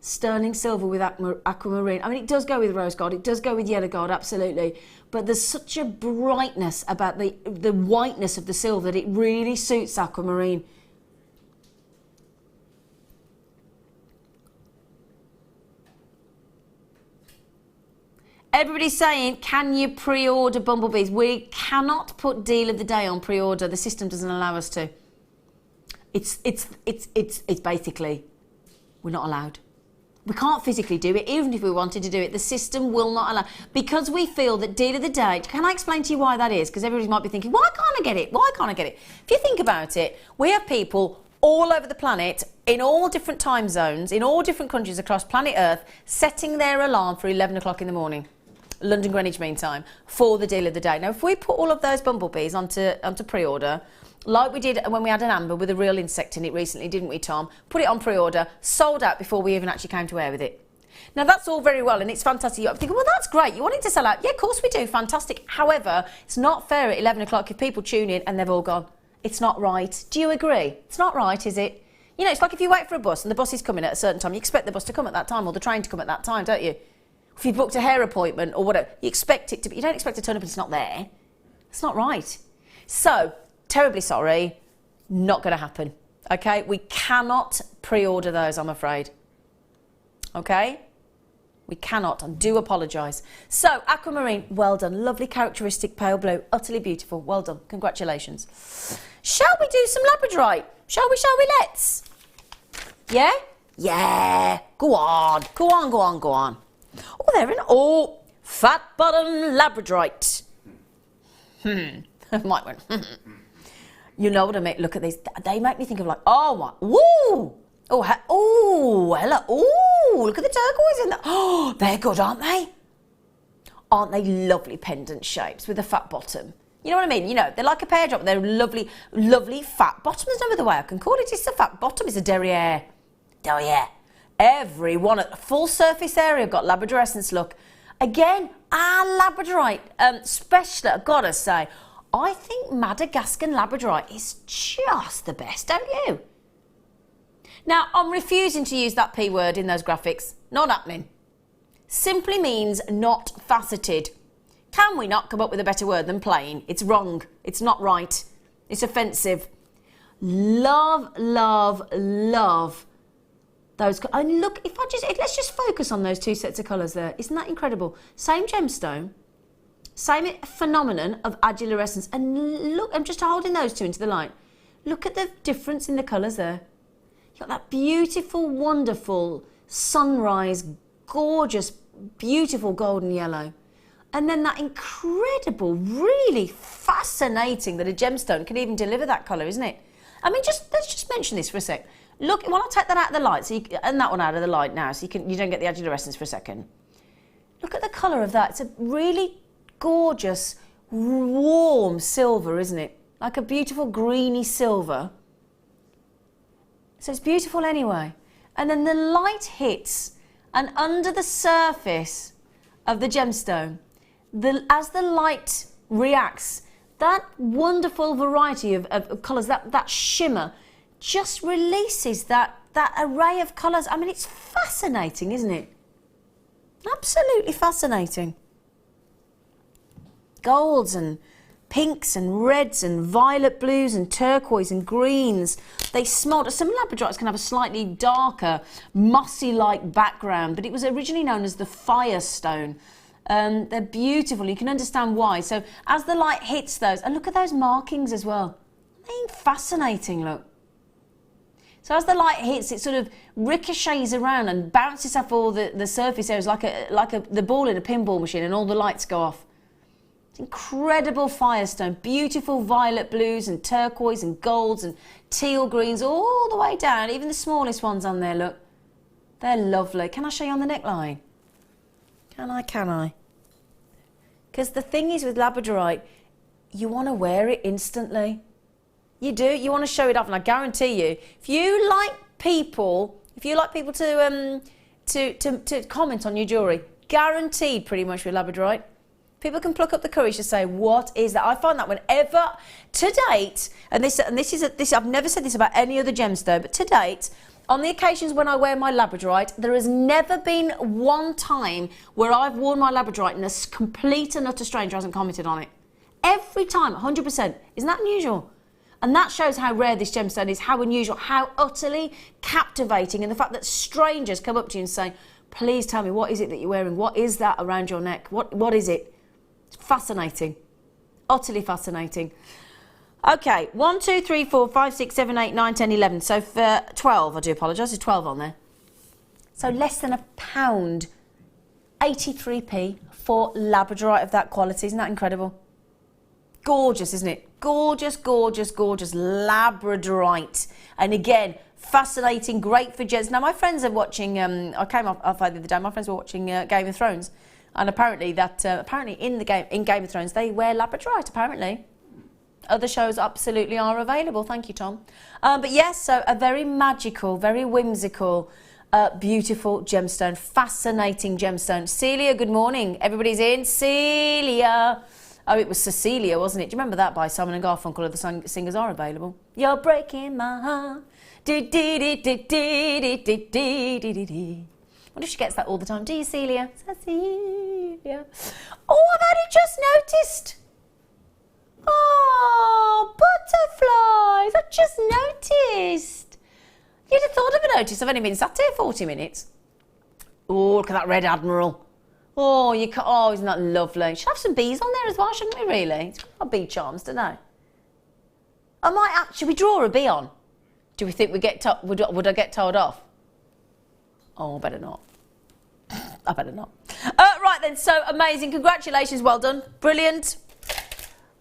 sterling silver with aquamarine. I mean, it does go with rose gold, it does go with yellow gold, absolutely. But there's such a brightness about the whiteness of the silver that it really suits aquamarine. Everybody's saying, can you pre-order bumblebees? We cannot put deal of the day on pre-order. The system doesn't allow us to. It's basically, we're not allowed. We can't physically do it, even if we wanted to do it. The system will not allow, because we feel that deal of the day. Can I explain to you why that is? Because everybody might be thinking, why can't I get it? Why can't I get it? If you think about it, we have people all over the planet, in all different time zones, in all different countries across planet Earth, setting their alarm for 11 o'clock in the morning, London Greenwich Mean Time, for the deal of the day. Now, if we put all of those bumblebees onto pre-order, like we did when we had an amber with a real insect in it recently, didn't we, Tom? Put it on pre-order, sold out before we even actually came to air with it. Now, that's all very well, and it's fantastic. You're thinking, well, that's great. You want it to sell out? Yeah, of course we do. Fantastic. However, it's not fair at 11 o'clock if people tune in and they've all gone. It's not right. Do you agree? It's not right, is it? You know, it's like if you wait for a bus and the bus is coming at a certain time, you expect the bus to come at that time or the train to come at that time, don't you? If you booked a hair appointment or whatever, you expect it to be. You don't expect to turn up and it's not there. It's not right. So, terribly sorry, not going to happen. Okay, we cannot pre-order those, I'm afraid. Okay, we cannot. I do apologise. So, aquamarine, well done. Lovely, characteristic pale blue, utterly beautiful. Well done. Congratulations. Shall we do some labradorite? Shall we? Let's. Yeah? Yeah. Go on. Go on, go on, go on. Oh, they're in. Oh, fat bottom labradorite. Might win. You know what I mean? Look at these. They make me think of like, oh my, woo! Oh, hello. Oh, look at the turquoise in there. Oh, they're good, aren't they? Aren't they lovely pendant shapes with a fat bottom? You know what I mean? You know, they're like a pear drop. They're lovely, lovely fat bottom. There's no other way I can call it. It's a fat bottom. It's a derriere. Derriere. Every one at the full surface area got labradorescence look. Again, our labradorite, special, I've got to say, I think Madagascar labradorite is just the best, don't you? Now, I'm refusing to use that P word in those graphics. Not happening. Simply means not faceted. Can we not come up with a better word than plain? It's wrong. It's not right. It's offensive. Love, love, love those. And look, let's just focus on those two sets of colours there. Isn't that incredible? Same gemstone, same phenomenon of adulorescence. And look, I'm just holding those two into the light. Look at the difference in the colours there. You've got that beautiful, wonderful sunrise, gorgeous, beautiful golden yellow. And then that incredible, really fascinating that a gemstone can even deliver that colour, isn't it? I mean, let's just mention this for a sec. Look, well, I'll take that out of the light, and that one out of the light now, so you don't get the adulorescence for a second. Look at the colour of that. It's a really gorgeous, warm silver, isn't it? Like a beautiful greeny silver. So it's beautiful anyway. And then the light hits, and under the surface of the gemstone, as the light reacts, that wonderful variety of colours, that shimmer, just releases that array of colours. I mean, it's fascinating, isn't it? Absolutely fascinating. Golds and pinks and reds and violet blues and turquoise and greens. They smolder. Some labradorites can have a slightly darker, mossy-like background, but it was originally known as the firestone. They're beautiful. You can understand why. So as the light hits those, and look at those markings as well. Ain't fascinating, look. So as the light hits, it sort of ricochets around and bounces off all the surface areas like the ball in a pinball machine, and all the lights go off. It's incredible firestone, beautiful violet blues and turquoise and golds and teal greens all the way down. Even the smallest ones on there, look. They're lovely. Can I show you on the neckline? Can I? Because the thing is with labradorite, you want to wear it instantly. You do. You want to show it off, and I guarantee you, if you like people to comment on your jewellery, guaranteed pretty much with labradorite, people can pluck up the courage to say, what is that? I find that whenever, to date, and this I've never said this about any other gemstone, but to date, on the occasions when I wear my labradorite, there has never been one time where I've worn my labradorite and a complete and utter stranger hasn't commented on it. Every time, 100%. Isn't that unusual? And that shows how rare this gemstone is, how unusual, how utterly captivating, and the fact that strangers come up to you and say, please tell me, what is it that you're wearing? What is that around your neck? What is it? It's fascinating. Utterly fascinating. Okay, 1, 2, 3, 4, 5, 6, 7, 8, 9, 10, 11. So for 12, I do apologise, there's 12 on there. So less than £1, 83p for labradorite of that quality. Isn't that incredible? Gorgeous, isn't it? Gorgeous, gorgeous, gorgeous labradorite. And again, fascinating, great for gents. Now, my friends are watching, I came off the other day, my friends were watching Game of Thrones. And apparently in Game of Thrones, they wear labradorite, apparently. Other shows absolutely are available. Thank you, Tom. But yes, so a very magical, very whimsical, beautiful gemstone. Fascinating gemstone. Celia, good morning. Everybody's in. Celia. Oh, it was Cecilia, wasn't it? Do you remember that by Simon and Garfunkel? The singers are available. You're breaking my heart. Wonder if she gets that all the time. Do you, Celia? Cecilia. Oh, I've only just noticed. Oh, butterflies. I just noticed. You'd have thought of a notice. I've only been sat here 40 minutes. Oh, look at that red admiral. Oh, isn't that lovely? Should have some bees on there as well, shouldn't we, really? It's got bee charms, don't know. Should we draw a bee on? Do we think would I get told off? Oh, I better not. I better not. Right then, so amazing. Congratulations, well done. Brilliant.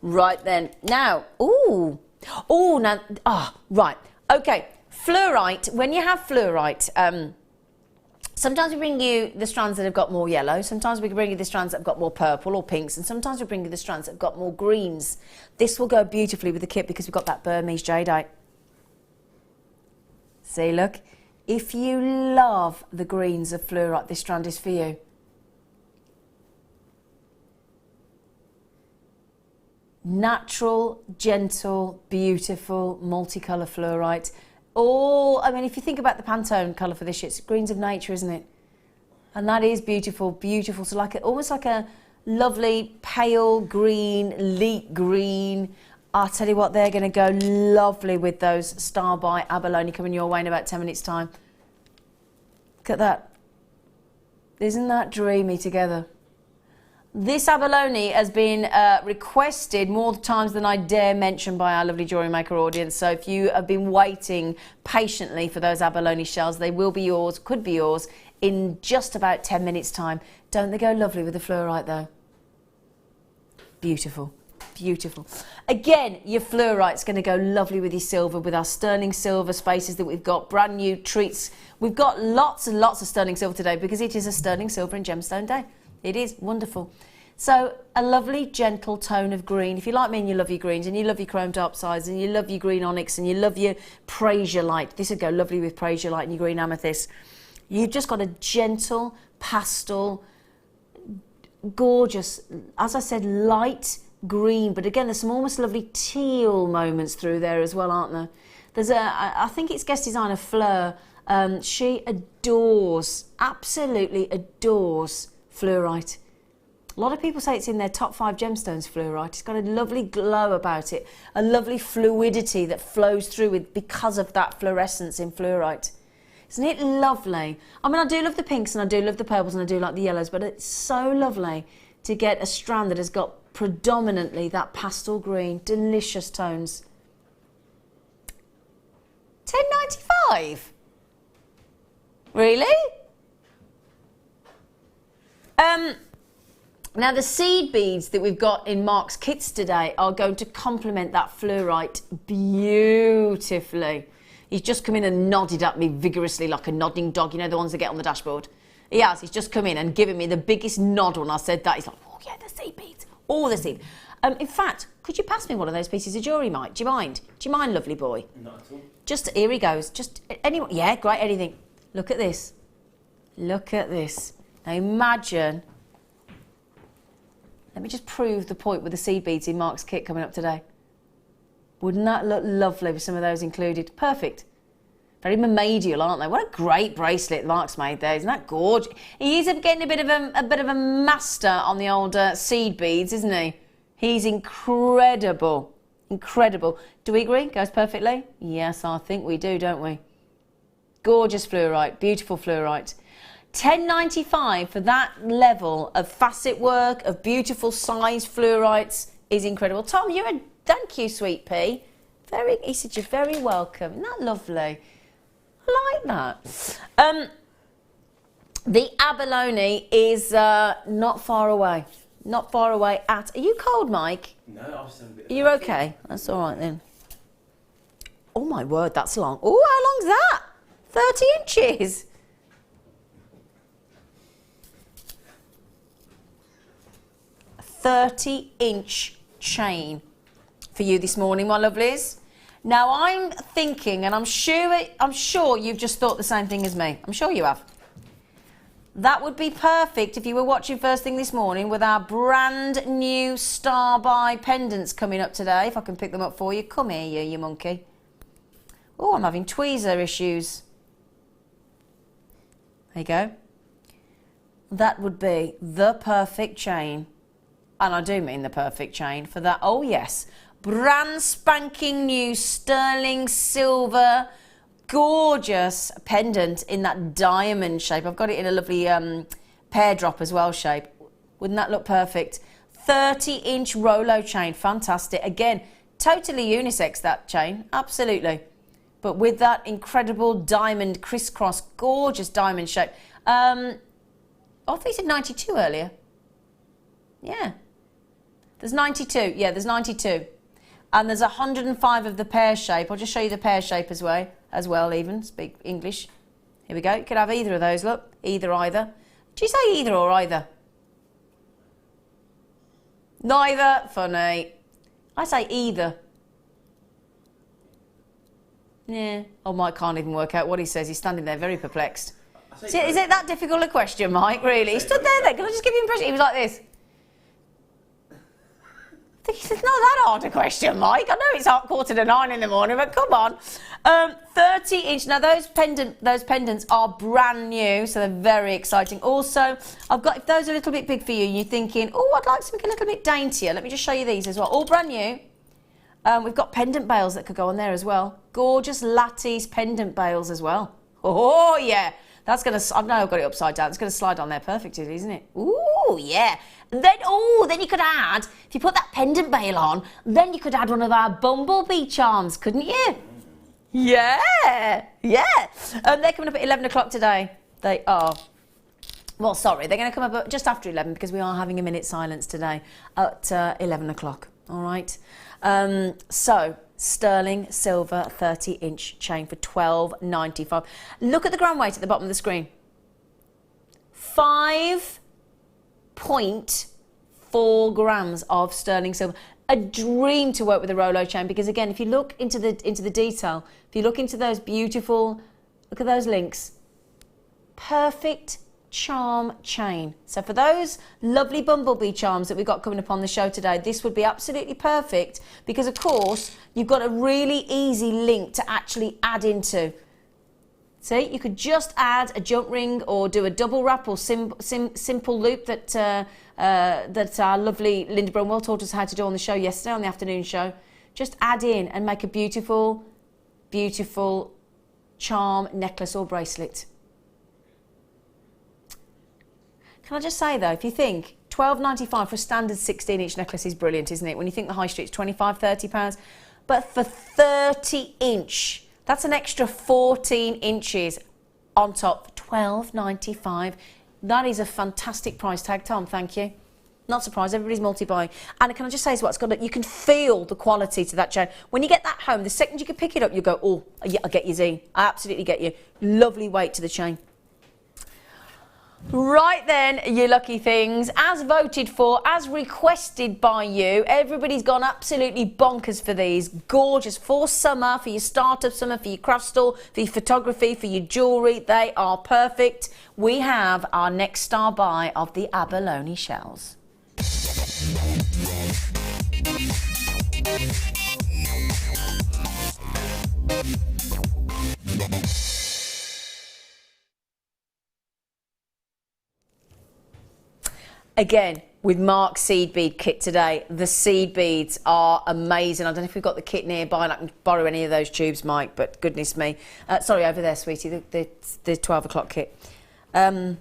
Right then, now, right. Okay, fluorite, when you have fluorite, sometimes we bring you the strands that have got more yellow, sometimes we can bring you the strands that have got more purple or pinks, and sometimes we bring you the strands that have got more greens. This will go beautifully with the kit because we've got that Burmese jadeite. See, look, if you love the greens of fluorite, this strand is for you. Natural, gentle, beautiful, multicolour fluorite. I mean, if you think about the Pantone colour for this, it's greens of nature, isn't it? And that is beautiful, beautiful. So almost like a lovely pale green, leek green. I'll tell you what, they're going to go lovely with those Star by Abalone coming your way in about 10 minutes' time. Look at that. Isn't that dreamy together? This abalone has been requested more times than I dare mention by our lovely Jewellery Maker audience. So if you have been waiting patiently for those abalone shells, they will be yours, could be yours, in just about 10 minutes' time. Don't they go lovely with the fluorite, though? Beautiful. Beautiful. Again, your fluorite's going to go lovely with your silver, with our sterling silver spaces that we've got, brand new treats. We've got lots and lots of sterling silver today because it is a sterling silver and gemstone day. It is wonderful. So a lovely gentle tone of green. If you're like me and you love your greens and you love your chrome darksides and you love your green onyx and you love your prasiolite, this would go lovely with prasiolite and your green amethyst. You've just got a gentle pastel, gorgeous, as I said, light green, but again, there's some almost lovely teal moments through there as well, aren't there? There's I think it's guest designer Fleur. She adores, absolutely adores fluorite. A lot of people say it's in their top 5 gemstones, fluorite. It's got a lovely glow about it, a lovely fluidity that flows through with because of that fluorescence in fluorite. Isn't it lovely? I mean, I do love the pinks and I do love the purples and I do like the yellows, but it's so lovely to get a strand that has got predominantly that pastel green, delicious tones. $10.95? Really? Now the seed beads that we've got in Mark's kits today are going to complement that fluorite beautifully. He's just come in and nodded at me vigorously like a nodding dog, you know, the ones that get on the dashboard. He has, he's just come in and given me the biggest nod when I said that. He's like, oh yeah, the seed beads, all the seed. In fact, could you pass me one of those pieces of jewellery, Mike? Do you mind? Do you mind, lovely boy?
Not at all.
Just, here he goes. Just, anyone, yeah, great, anything. Look at this. Look at this. Now imagine, let me just prove the point with the seed beads in Mark's kit coming up today. Wouldn't that look lovely with some of those included? Perfect. Very mermaidial, aren't they? What a great bracelet Mark's made there. Isn't that gorgeous? He is getting a bit of a master on the old seed beads, isn't he? He's incredible. Incredible. Do we agree? Goes perfectly? Yes, I think we do, don't we? Gorgeous fluorite. Beautiful fluorite. $10.95 for that level of facet work, of beautiful size fluorites is incredible. Tom, thank you, sweet pea. He said you're very welcome. Isn't that lovely? I like that. The abalone is not far away. Not far away at. Are you cold, Mike?
No, I was having a bit of.
Are you okay? That's all right then. Oh my word, that's long. Oh, how long's that? 30 inches. A 30-inch chain for you this morning, my lovelies. Now I'm thinking, and I'm sure you've just thought the same thing as me. I'm sure you have. That would be perfect if you were watching first thing this morning with our brand new Star By pendants coming up today. If I can pick them up for you. Come here, you monkey. Oh, I'm having tweezer issues. There you go. That would be the perfect chain. And I do mean the perfect chain for that. Oh, yes. Brand spanking new sterling silver, gorgeous pendant in that diamond shape. I've got it in a lovely pear drop as well shape. Wouldn't that look perfect? 30-inch Rolo chain. Fantastic. Again, totally unisex, that chain. Absolutely. But with that incredible diamond crisscross, gorgeous diamond shape. I thought you said 92 earlier. Yeah. There's 92. Yeah, there's 92. And there's 105 of the pear shape. I'll just show you the pear shape as well, even. Speak English. Here we go. You could have either of those, look. Either. Do you say either or either? Neither. Funny. I say either. Yeah. Oh, Mike can't even work out what he says. He's standing there very perplexed. Is it that difficult a question, Mike, really? He stood there then. Can I just give you an impression? He was like this. It's not that hard a question, Mike. I know it's 8:45 in the morning, but come on. 30-inch. Now, those pendants are brand new, so they're very exciting. Also, I've got, if those are a little bit big for you, and you're thinking, oh, I'd like something a little bit daintier. Let me just show you these as well. All brand new. We've got pendant bails that could go on there as well. Gorgeous lattice pendant bails as well. Oh, yeah. That's going to, I know I've got it upside down. It's going to slide on there perfectly, isn't it? Ooh, yeah. And then, then you could add, if you put that pendant bail on, then you could add one of our bumblebee charms, couldn't you? Yeah. They're coming up at 11 o'clock today. They are. Well, sorry, they're going to come up just after 11 because we are having a minute silence today at 11 o'clock. All right. So, sterling silver 30-inch chain for $12.95. Look at the gram weight at the bottom of the screen. 5.4 grams of sterling silver. A dream to work with a Rolo chain because, again, if you look into the detail, if you look into those beautiful, look at those links. Perfect charm chain. So for those lovely bumblebee charms that we've got coming up on the show today, this would be absolutely perfect because, of course, you've got a really easy link to actually add into. See, you could just add a jump ring or do a double wrap or simple loop that our lovely Linda Brunwell taught us how to do on the show yesterday, on the afternoon show. Just add in and make a beautiful, beautiful charm necklace or bracelet. Can I just say though, if you think £12.95 for a standard 16-inch necklace is brilliant, isn't it? When you think the high street's £25–30, but for 30-inch, that's an extra 14 inches on top, £12.95. That is a fantastic price tag, Tom. Thank you. Not surprised, everybody's multi-buying. And can I just say as well, you can feel the quality to that chain. When you get that home, the second you can pick it up, you go, oh, yeah, I get you, Zena. I absolutely get you. Lovely weight to the chain. Right then, you lucky things, as voted for, as requested by you, everybody's gone absolutely bonkers for these. Gorgeous for summer, for your startup summer, for your craft store, for your photography, for your jewellery. They are perfect. We have our next star buy of the abalone shells. Again, with Mark's seed bead kit today, the seed beads are amazing. I don't know if we've got the kit nearby and I can borrow any of those tubes, Mike, but goodness me. Sorry, over there, sweetie, the 12 o'clock kit. Right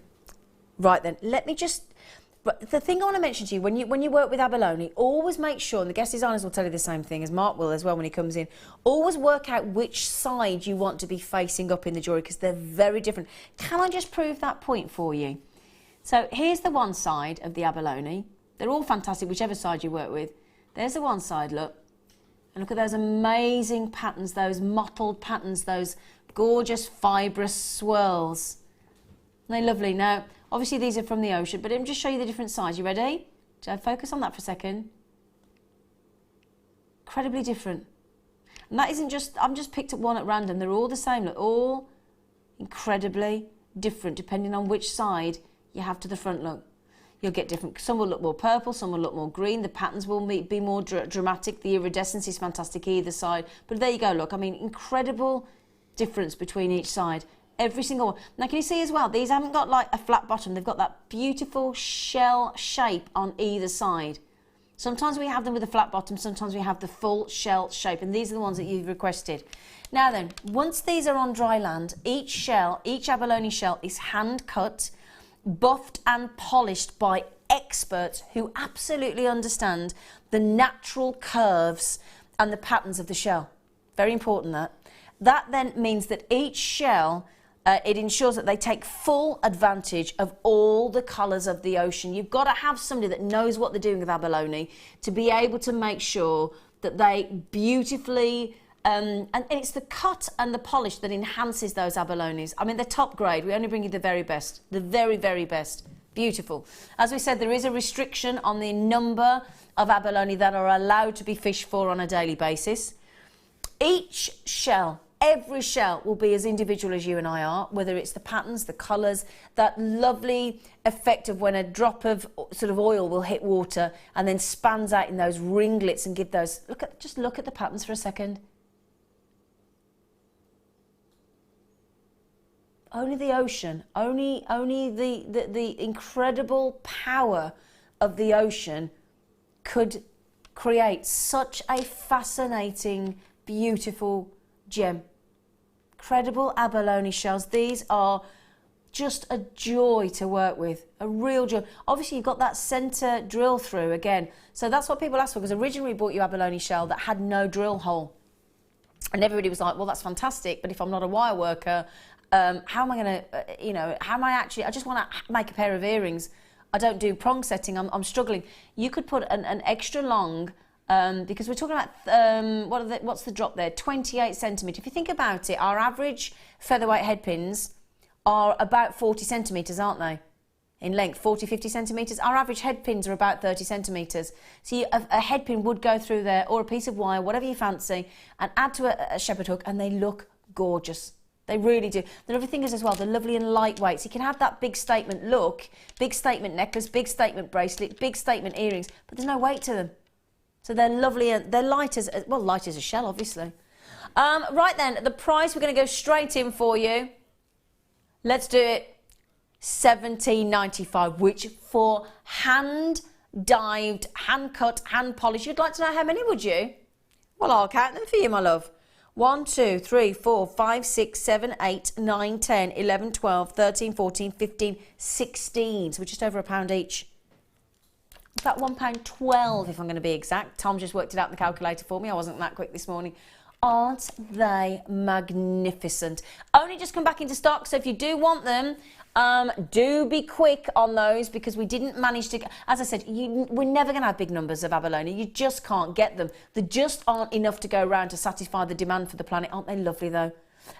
then, let me just... But the thing I want to mention to you, when you work with abalone, always make sure, and the guest designers will tell you the same thing, as Mark will as well when he comes in, always work out which side you want to be facing up in the jewellery because they're very different. Can I just prove that point for you? So here's the one side of the abalone. They're all fantastic, whichever side you work with. There's the one side, look. And look at those amazing patterns, those mottled patterns, those gorgeous fibrous swirls. They're lovely. Now, obviously these are from the ocean, but let me just show you the different sides. You ready? So focus on that for a second. Incredibly different. And that isn't just, I've just picked up one at random. They're all the same, look, all incredibly different depending on which side you have to the front look. You'll get different, some will look more purple, some will look more green, the patterns will be more dramatic, the iridescence is fantastic either side, but there you go, look, I mean, incredible difference between each side, every single one. Now can you see as well, these haven't got like a flat bottom, they've got that beautiful shell shape on either side. Sometimes we have them with a flat bottom, sometimes we have the full shell shape, and these are the ones that you've requested. Now then, once these are on dry land, each shell, each abalone shell is hand cut, buffed and polished by experts who absolutely understand the natural curves and the patterns of the shell. Very important that. That then means that each shell, it ensures that they take full advantage of all the colours of the ocean. You've got to have somebody that knows what they're doing with abalone to be able to make sure that they beautifully... and it's the cut and the polish that enhances those abalones. I mean, they're top grade. We only bring you the very best. The very, very best. Beautiful. As we said, there is a restriction on the number of abalone that are allowed to be fished for on a daily basis. Each shell, every shell will be as individual as you and I are, whether it's the patterns, the colours, that lovely effect of when a drop of sort of oil will hit water and then spans out in those ringlets and give those... Just look at the patterns for a second. Only the ocean, only the incredible power of the ocean could create such a fascinating, beautiful gem. Incredible abalone shells. These are just a joy to work with, a real joy. Obviously, you've got that centre drill through again. So that's what people ask for, because originally we bought you abalone shell that had no drill hole. And everybody was like, well, that's fantastic, but if I'm not a wire worker, how am I going to, how am I actually, I just want to make a pair of earrings. I don't do prong setting, I'm struggling. You could put an extra long, because we're talking about, what's the drop there? 28 centimetres. If you think about it, our average featherweight head pins are about 40 centimetres, aren't they? In length, 40, 50 centimetres. Our average head pins are about 30 centimetres. So a head pin would go through there, or a piece of wire, whatever you fancy, and add to a shepherd hook, and they look gorgeous. They really do. The lovely thing is as well, they're lovely and lightweight. So you can have that big statement look, big statement necklace, big statement bracelet, big statement earrings, but there's no weight to them. So they're lovely and they're light as, well, light as a shell, obviously. Right then, the price, we're going to go straight in for you. Let's do it. $17.95, which for hand-dived, hand-cut, hand-polished, you'd like to know how many, would you? Well, I'll count them for you, my love. 1, 2, 3, 4, 5, 6, 7, 8, 9, 10, 11, 12, 13, 14, 15, 16. So we're just over £1 each. In fact, £1.12 if I'm going to be exact. Tom just worked it out in the calculator for me. I wasn't that quick this morning. Aren't they magnificent? Only just come back into stock, so if you do want them, do be quick on those, because we didn't manage to, as I said, we're never going to have big numbers of abalone. You just can't get them. There just aren't enough to go around to satisfy the demand for the planet. Aren't they lovely though?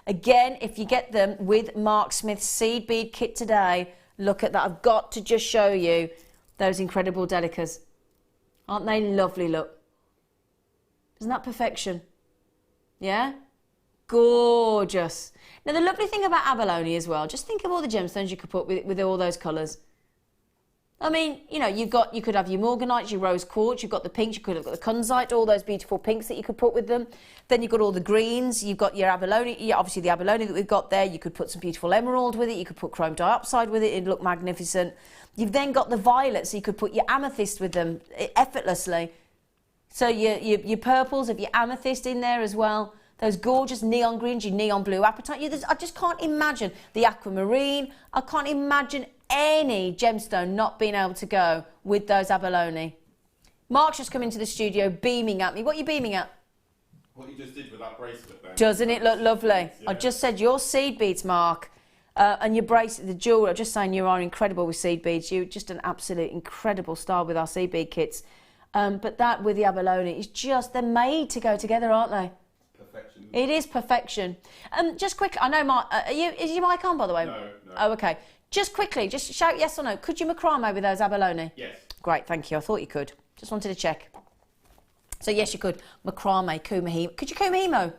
Again, if you get them with MarkSmith's seed bead kit today, look at that. I've got to just show you those incredible delicas. Aren't they lovely? Look. Isn't that perfection? Yeah? Gorgeous. Now, the lovely thing about abalone as well, just think of all the gemstones you could put with all those colours. I mean, you know, you could have your morganite, your rose quartz, you've got the pinks, you could have got the kunzite, all those beautiful pinks that you could put with them. Then you've got all the greens, you've got your abalone, obviously the abalone that we've got there. You could put some beautiful emerald with it, you could put chrome dioxide with it, it'd look magnificent. You've then got the violets, so you could put your amethyst with them effortlessly. So your purples have your amethyst in there as well. Those gorgeous neon greens, your neon blue apatite. I just can't imagine the aquamarine. I can't imagine any gemstone not being able to go with those abalone. Mark's just come into the studio beaming at me. What are you beaming at?
What you just did with that bracelet then.
Doesn't it look lovely? Yeah. I just said your seed beads, Mark, and your bracelet, the jewellery. I'm just saying you are incredible with seed beads. You're just an absolute incredible star with our seed bead kits. But that with the abalone, it's just, they're made to go together, aren't they?
Perfection.
It is perfection. Just quickly, I know, Mark, is your mic on, by the way?
No.
Oh, okay. Just quickly, just shout yes or no. Could you macrame with those abalone?
Yes.
Great, thank you. I thought you could. Just wanted to check. So, yes, you could. Macrame, kumahimo. Could you kumahimo?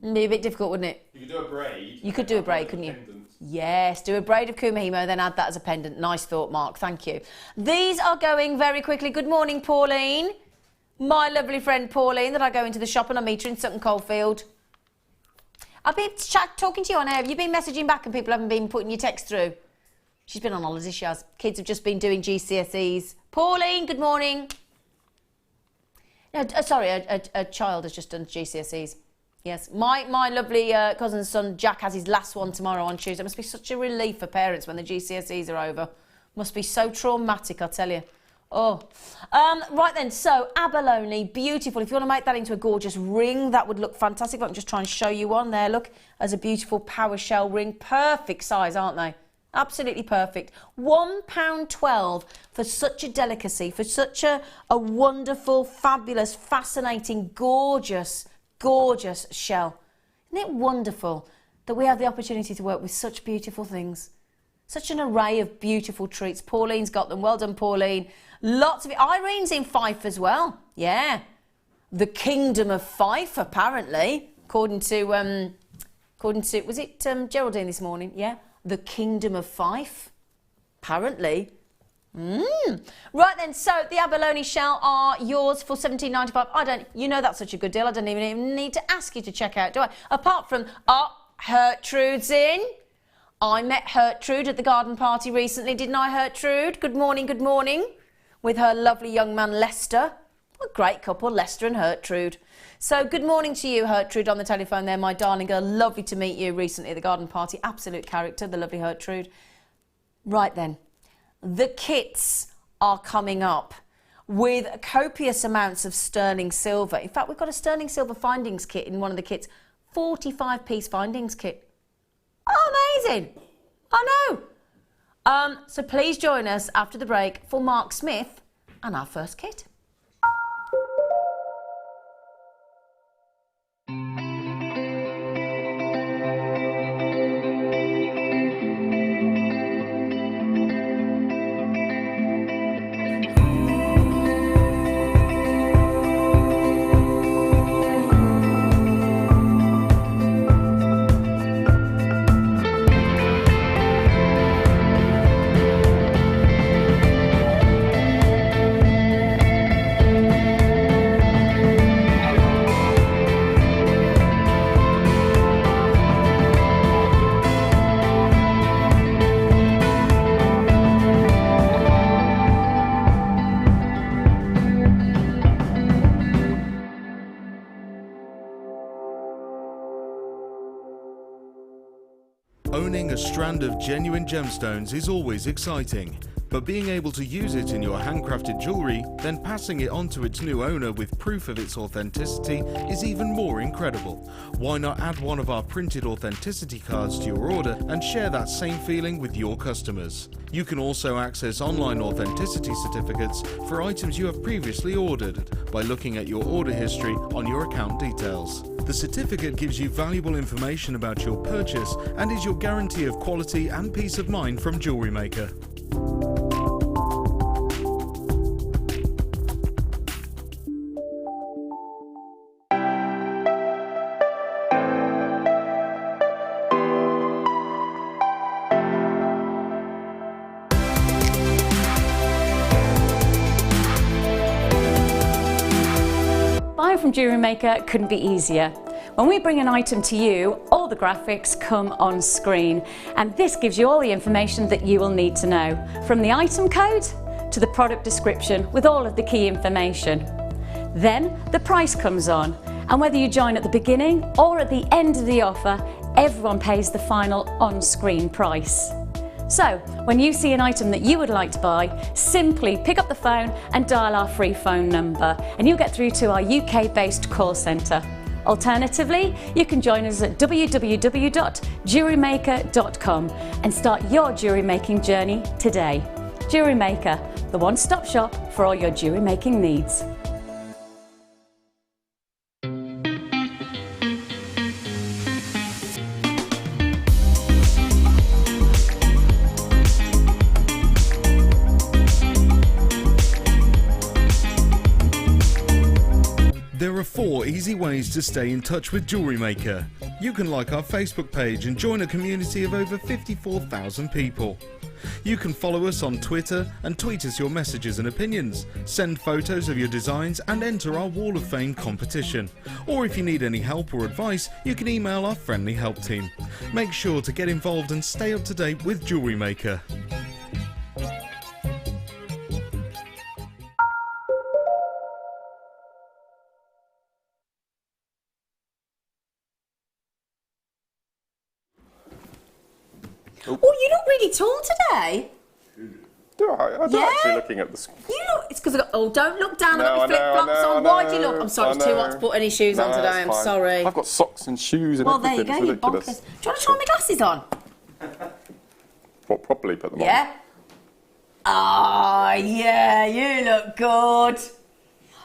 It'd be a bit difficult, wouldn't it?
You could do a braid.
You could do a braid, couldn't you? Yes, do a braid of kumahimo, then add that as a pendant. Nice thought, Mark. Thank you. These are going very quickly. Good morning, Pauline. My lovely friend Pauline, that I go into the shop and I meet her in Sutton Coldfield. I've been talking to you on air. Have you been messaging back and people haven't been putting your text through? She's been on holiday, she has. Kids have just been doing GCSEs. Pauline, good morning. No, sorry, a child has just done GCSEs. Yes, my lovely cousin's son Jack has his last one tomorrow on Tuesday. It must be such a relief for parents when the GCSEs are over. Must be so traumatic, I tell you. Oh, right then, so abalone, beautiful. If you want to make that into a gorgeous ring, that would look fantastic. I can just try and show you one there, look, as a beautiful power shell ring. Perfect size, aren't they? Absolutely perfect. £1.12 for such a delicacy, for such a wonderful, fabulous, fascinating, gorgeous shell. Isn't it wonderful that we have the opportunity to work with such beautiful things? Such an array of beautiful treats. Pauline's got them. Well done, Pauline. Lots of it. Irene's in Fife as well. Yeah. The Kingdom of Fife, apparently. According to was it Geraldine this morning? Yeah. The Kingdom of Fife. Apparently. Right then, so the abalone shell are yours for $17.95. You know that's such a good deal. I don't even need to ask you to check out, do I? Apart from, Hertrude's in. I met Hertrude at the garden party recently, didn't I, Hertrude? Good morning, with her lovely young man, Lester. What a great couple, Lester and Hertrude. So good morning to you, Hertrude, on the telephone there, my darling girl. Lovely to meet you recently at the garden party. Absolute character, the lovely Hertrude. Right then, the kits are coming up with copious amounts of sterling silver. In fact, we've got a sterling silver findings kit in one of the kits. 45-piece findings kit. Oh, amazing. I know. So please join us after the break for MarkSmith and our first kit.
Owning a strand of genuine gemstones is always exciting, but being able to use it in your handcrafted jewellery, then passing it on to its new owner with proof of its authenticity is even more incredible. Why not add one of our printed authenticity cards to your order and share that same feeling with your customers? You can also access online authenticity certificates for items you have previously ordered by looking at your order history on your account details. The certificate gives you valuable information about your purchase and is your guarantee of quality and peace of mind from Jewellery Maker.
Buying from Jewellery Maker couldn't be easier. When we bring an item to you, all the graphics come on screen, and this gives you all the information that you will need to know, from the item code to the product description with all of the key information. Then the price comes on, and whether you join at the beginning or at the end of the offer, everyone pays the final on-screen price. So, when you see an item that you would like to buy, simply pick up the phone and dial our free phone number, and you'll get through to our UK-based call centre. Alternatively, you can join us at www.jewellerymaker.com and start your jewellery making journey today. Jewellery Maker, the one-stop shop for all your jewellery making needs.
There are 4 easy ways to stay in touch with Jewellery Maker. You can like our Facebook page and join a community of over 54,000 people. You can follow us on Twitter and tweet us your messages and opinions, send photos of your designs and enter our Wall of Fame competition. Or if you need any help or advice, you can email our friendly help team. Make sure to get involved and stay up to date with Jewellery Maker.
Oh, you look really tall today.
Do I? I'm
Yeah.
actually looking at the screen.
You look, it's because I got, oh, don't look down, I've
No,
got my
I know,
flip-flops
I know,
on.
I
Why do you
know,
look? I'm sorry,
I
it's too hot
know.
to put any shoes on
No,
today,
that's
I'm
fine.
sorry.
I've got socks and shoes and
Well, there you
everything.
go,
It's
you
ridiculous.
bonkers. Do you want to try my glasses on?
What, properly put them on?
Yeah? Ah, yeah, you look good.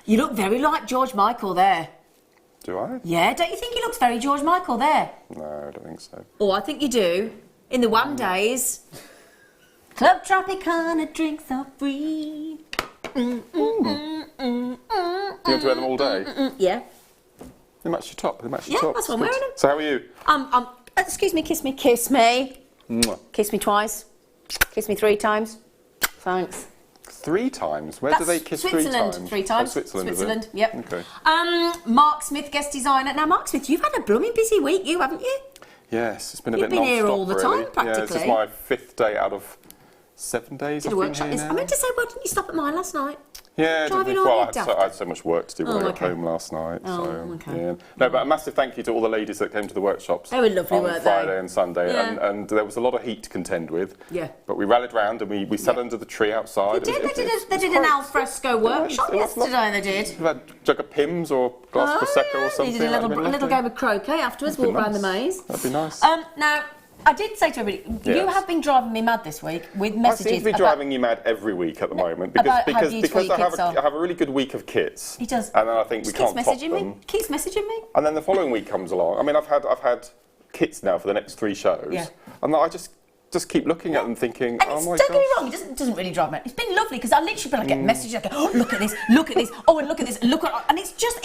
You look very like George Michael there.
Do I?
Yeah, don't you think he looks very George Michael there?
No, I don't think so.
Oh, I think you do. In the One days. Club Tropicana drinks are free.
You want to wear them all day?
Yeah.
They match your top. They match
Yeah,
your top.
that's what I'm
Good.
wearing them.
So how are you?
Excuse me, kiss me, kiss me.
Mwah.
Kiss me twice. Kiss me 3 times. Thanks.
3 times? Where do they kiss 3
Switzerland,
times?
3 times.
Oh, Switzerland, is it?
Yep.
Okay.
MarkSmith, guest designer. Now, MarkSmith, you've had a blooming busy week, you haven't you?
Yes, it's been a
You've
bit
been here
non-stop,
all the
really.
time,
Yeah, this is
practically.
my 5th day out of 7 days.
Did a
I've been
workshop.
here
I
now.
meant to say, why didn't you stop at mine last night?
Yeah,
Driving
well,
all
I
your
had so much work to do when I got
okay.
home last night.
Oh,
so,
okay.
yeah. No, but a massive thank you to all the ladies that came to the workshops.
They were lovely,
on
weren't they?
Friday and Sunday,
Yeah.
and there was a lot of heat to contend with.
Yeah.
But we rallied round and we sat under the tree outside.
They did an al fresco workshop
it was
yesterday, they did.
We've had a jug of Pimm's or glass Prosecco or something.
They did a
That'd
little,
been
little
lovely.
game of croquet afterwards,
That'd be
walk around the
nice.
maze.
That'd be nice.
Now, I did say to everybody, you
Yes.
have been driving me mad this week with
I
messages
seem to be
about-
driving you mad every week at the moment
about how
because
beautiful your
I have,
kits are.
I have a really good week of kits.
He does.
And then I think we
Keeps
can't top
messaging
them.
me. Keeps messaging me.
And then the following week comes along. I mean, I've had kits now for the next 3 shows.
Yeah.
And I just keep looking at them thinking,
And
oh
it's,
my
don't get me
gosh.
wrong, it doesn't really drive me mad. It's been lovely because I literally like, get messages like, oh, look at this, oh, and look at this, look at, and it's just,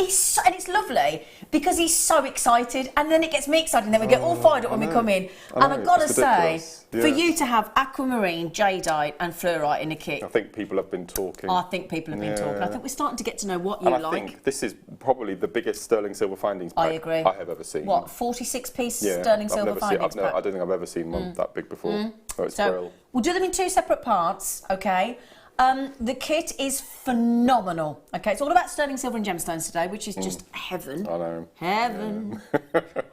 and it's lovely because he's so excited, and then it gets me excited, and then we get all fired up when we come in.
I
And
know,
I've got to
it's
say,
ridiculous.
for
Yeah.
you to have aquamarine, jadeite, and fluorite in a kit,
I think people have been talking.
I think people have been talking. I think we're starting to get to know what you
and I
like.
think this is probably the biggest sterling silver findings pack
I agree.
I have ever seen.
What, 46-piece
Yeah,
sterling
I've
silver
never seen-
findings pack?
I don't think I've ever seen one that big before. Oh, it's
So
brilliant.
we'll do them in 2 separate parts, okay? The kit is phenomenal. Okay, it's all about sterling silver and gemstones today, which is just heaven.
I know.
Heaven.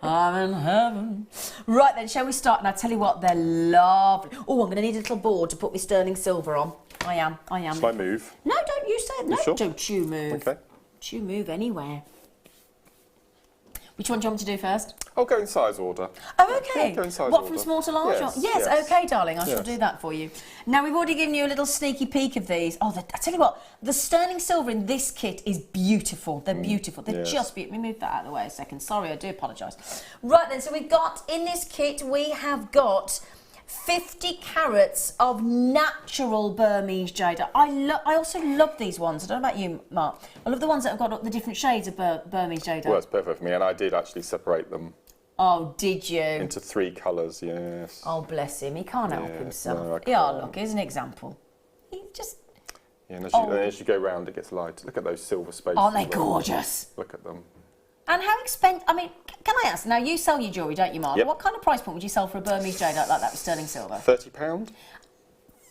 Heaven. Right then, shall we start? And I tell you what, they're lovely. Oh, I'm going to need a little board to put my sterling silver on. I am.
Shall I move?
No, don't you say it. No,
sure?
don't you move.
Okay.
Don't you move anywhere. Which one do you want me to do first?
I'll go in size order.
Oh, okay.
Yeah, go in size
What,
order.
from small to large?
Yes,
Yes,
yes.
okay, darling. I shall
Yes.
do that for you. Now, we've already given you a little sneaky peek of these. Oh, I tell you what, the sterling silver in this kit is beautiful. They're beautiful. They're
yes.
just beautiful. Let me move that out of the way a second. Sorry, I do apologise. Right then, so we've got, in this kit, we have got 50 carats of natural Burmese jade. I also love these ones. I don't know about you, Mark. I love the ones that have got the different shades of Burmese jade.
Well, it's perfect for me, and I did actually separate them
Oh, did you?
into 3 colours, yes.
Oh, bless him. He can't help
Yeah,
himself.
no, I
Yeah,
can't.
look, here's an example. He just...
Yeah, and
Oh.
as you go round, it gets light. Look at those silver spaces.
Aren't they
there.
gorgeous?
Look at them.
And how expensive... I mean, can I ask? Now, you sell your jewellery, don't you, Mark?
Yep.
What kind of price point would you sell for a Burmese jade like that with sterling silver?
£30?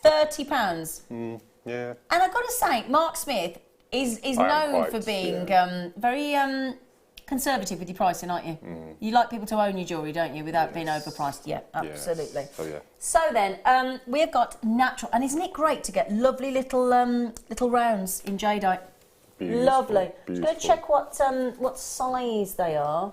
£30.
Yeah.
And I've got to say, MarkSmith is
I am
known
quite,
for being
yeah.
very conservative with your pricing, aren't you? You like people to own your jewellery, don't you, without being overpriced? Yeah, absolutely.
Yes. Oh, yeah.
So then, we've got natural, and isn't it great to get lovely little rounds in jadeite?
Beautiful,
Lovely. Just going to
beautiful.
check what size they are.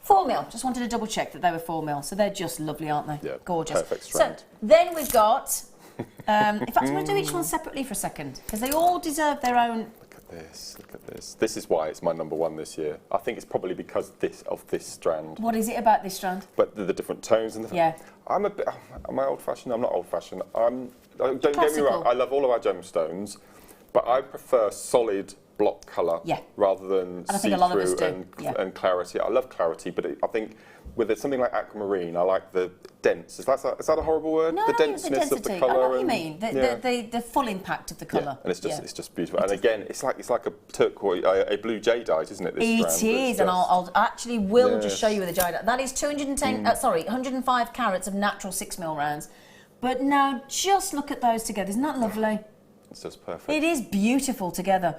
4mm. Just wanted to double check that they were 4mm. So they're just lovely, aren't they?
Yeah,
Gorgeous.
perfect
So
strand.
then we've got. In fact, I'm going to do each one separately for a second because they all deserve their own.
Look at this. Look at this. This is why it's my #1 this year. I think it's probably because of this strand.
What is it about this strand?
But the different tones and the.
Yeah.
I'm a bit. Am I old-fashioned? I'm not old-fashioned. Don't get me
Classical.
wrong. I love all of our gemstones, but I prefer solid block colour
Yeah.
rather than
And I think a lot of us
see-through
do, yeah.
and clarity. I love clarity, but I think with something like aquamarine, I like the dense. Is that a horrible word?
No,
the
it's the
denseness
density.
of the
I know
colour.
what you
and-
mean.
yeah.
The full impact of the
Yeah,
colour.
and it's just
Yeah.
it's just beautiful. And again, it's like a turquoise, a blue jadeite, isn't it? This
It
strand?
is,
It's
and
just-
I'll actually will just
Yes.
show you with the jadeite. That is 105 carats of natural 6mm rounds. But now just look at those together. Isn't that lovely?
It's just perfect.
It is beautiful together.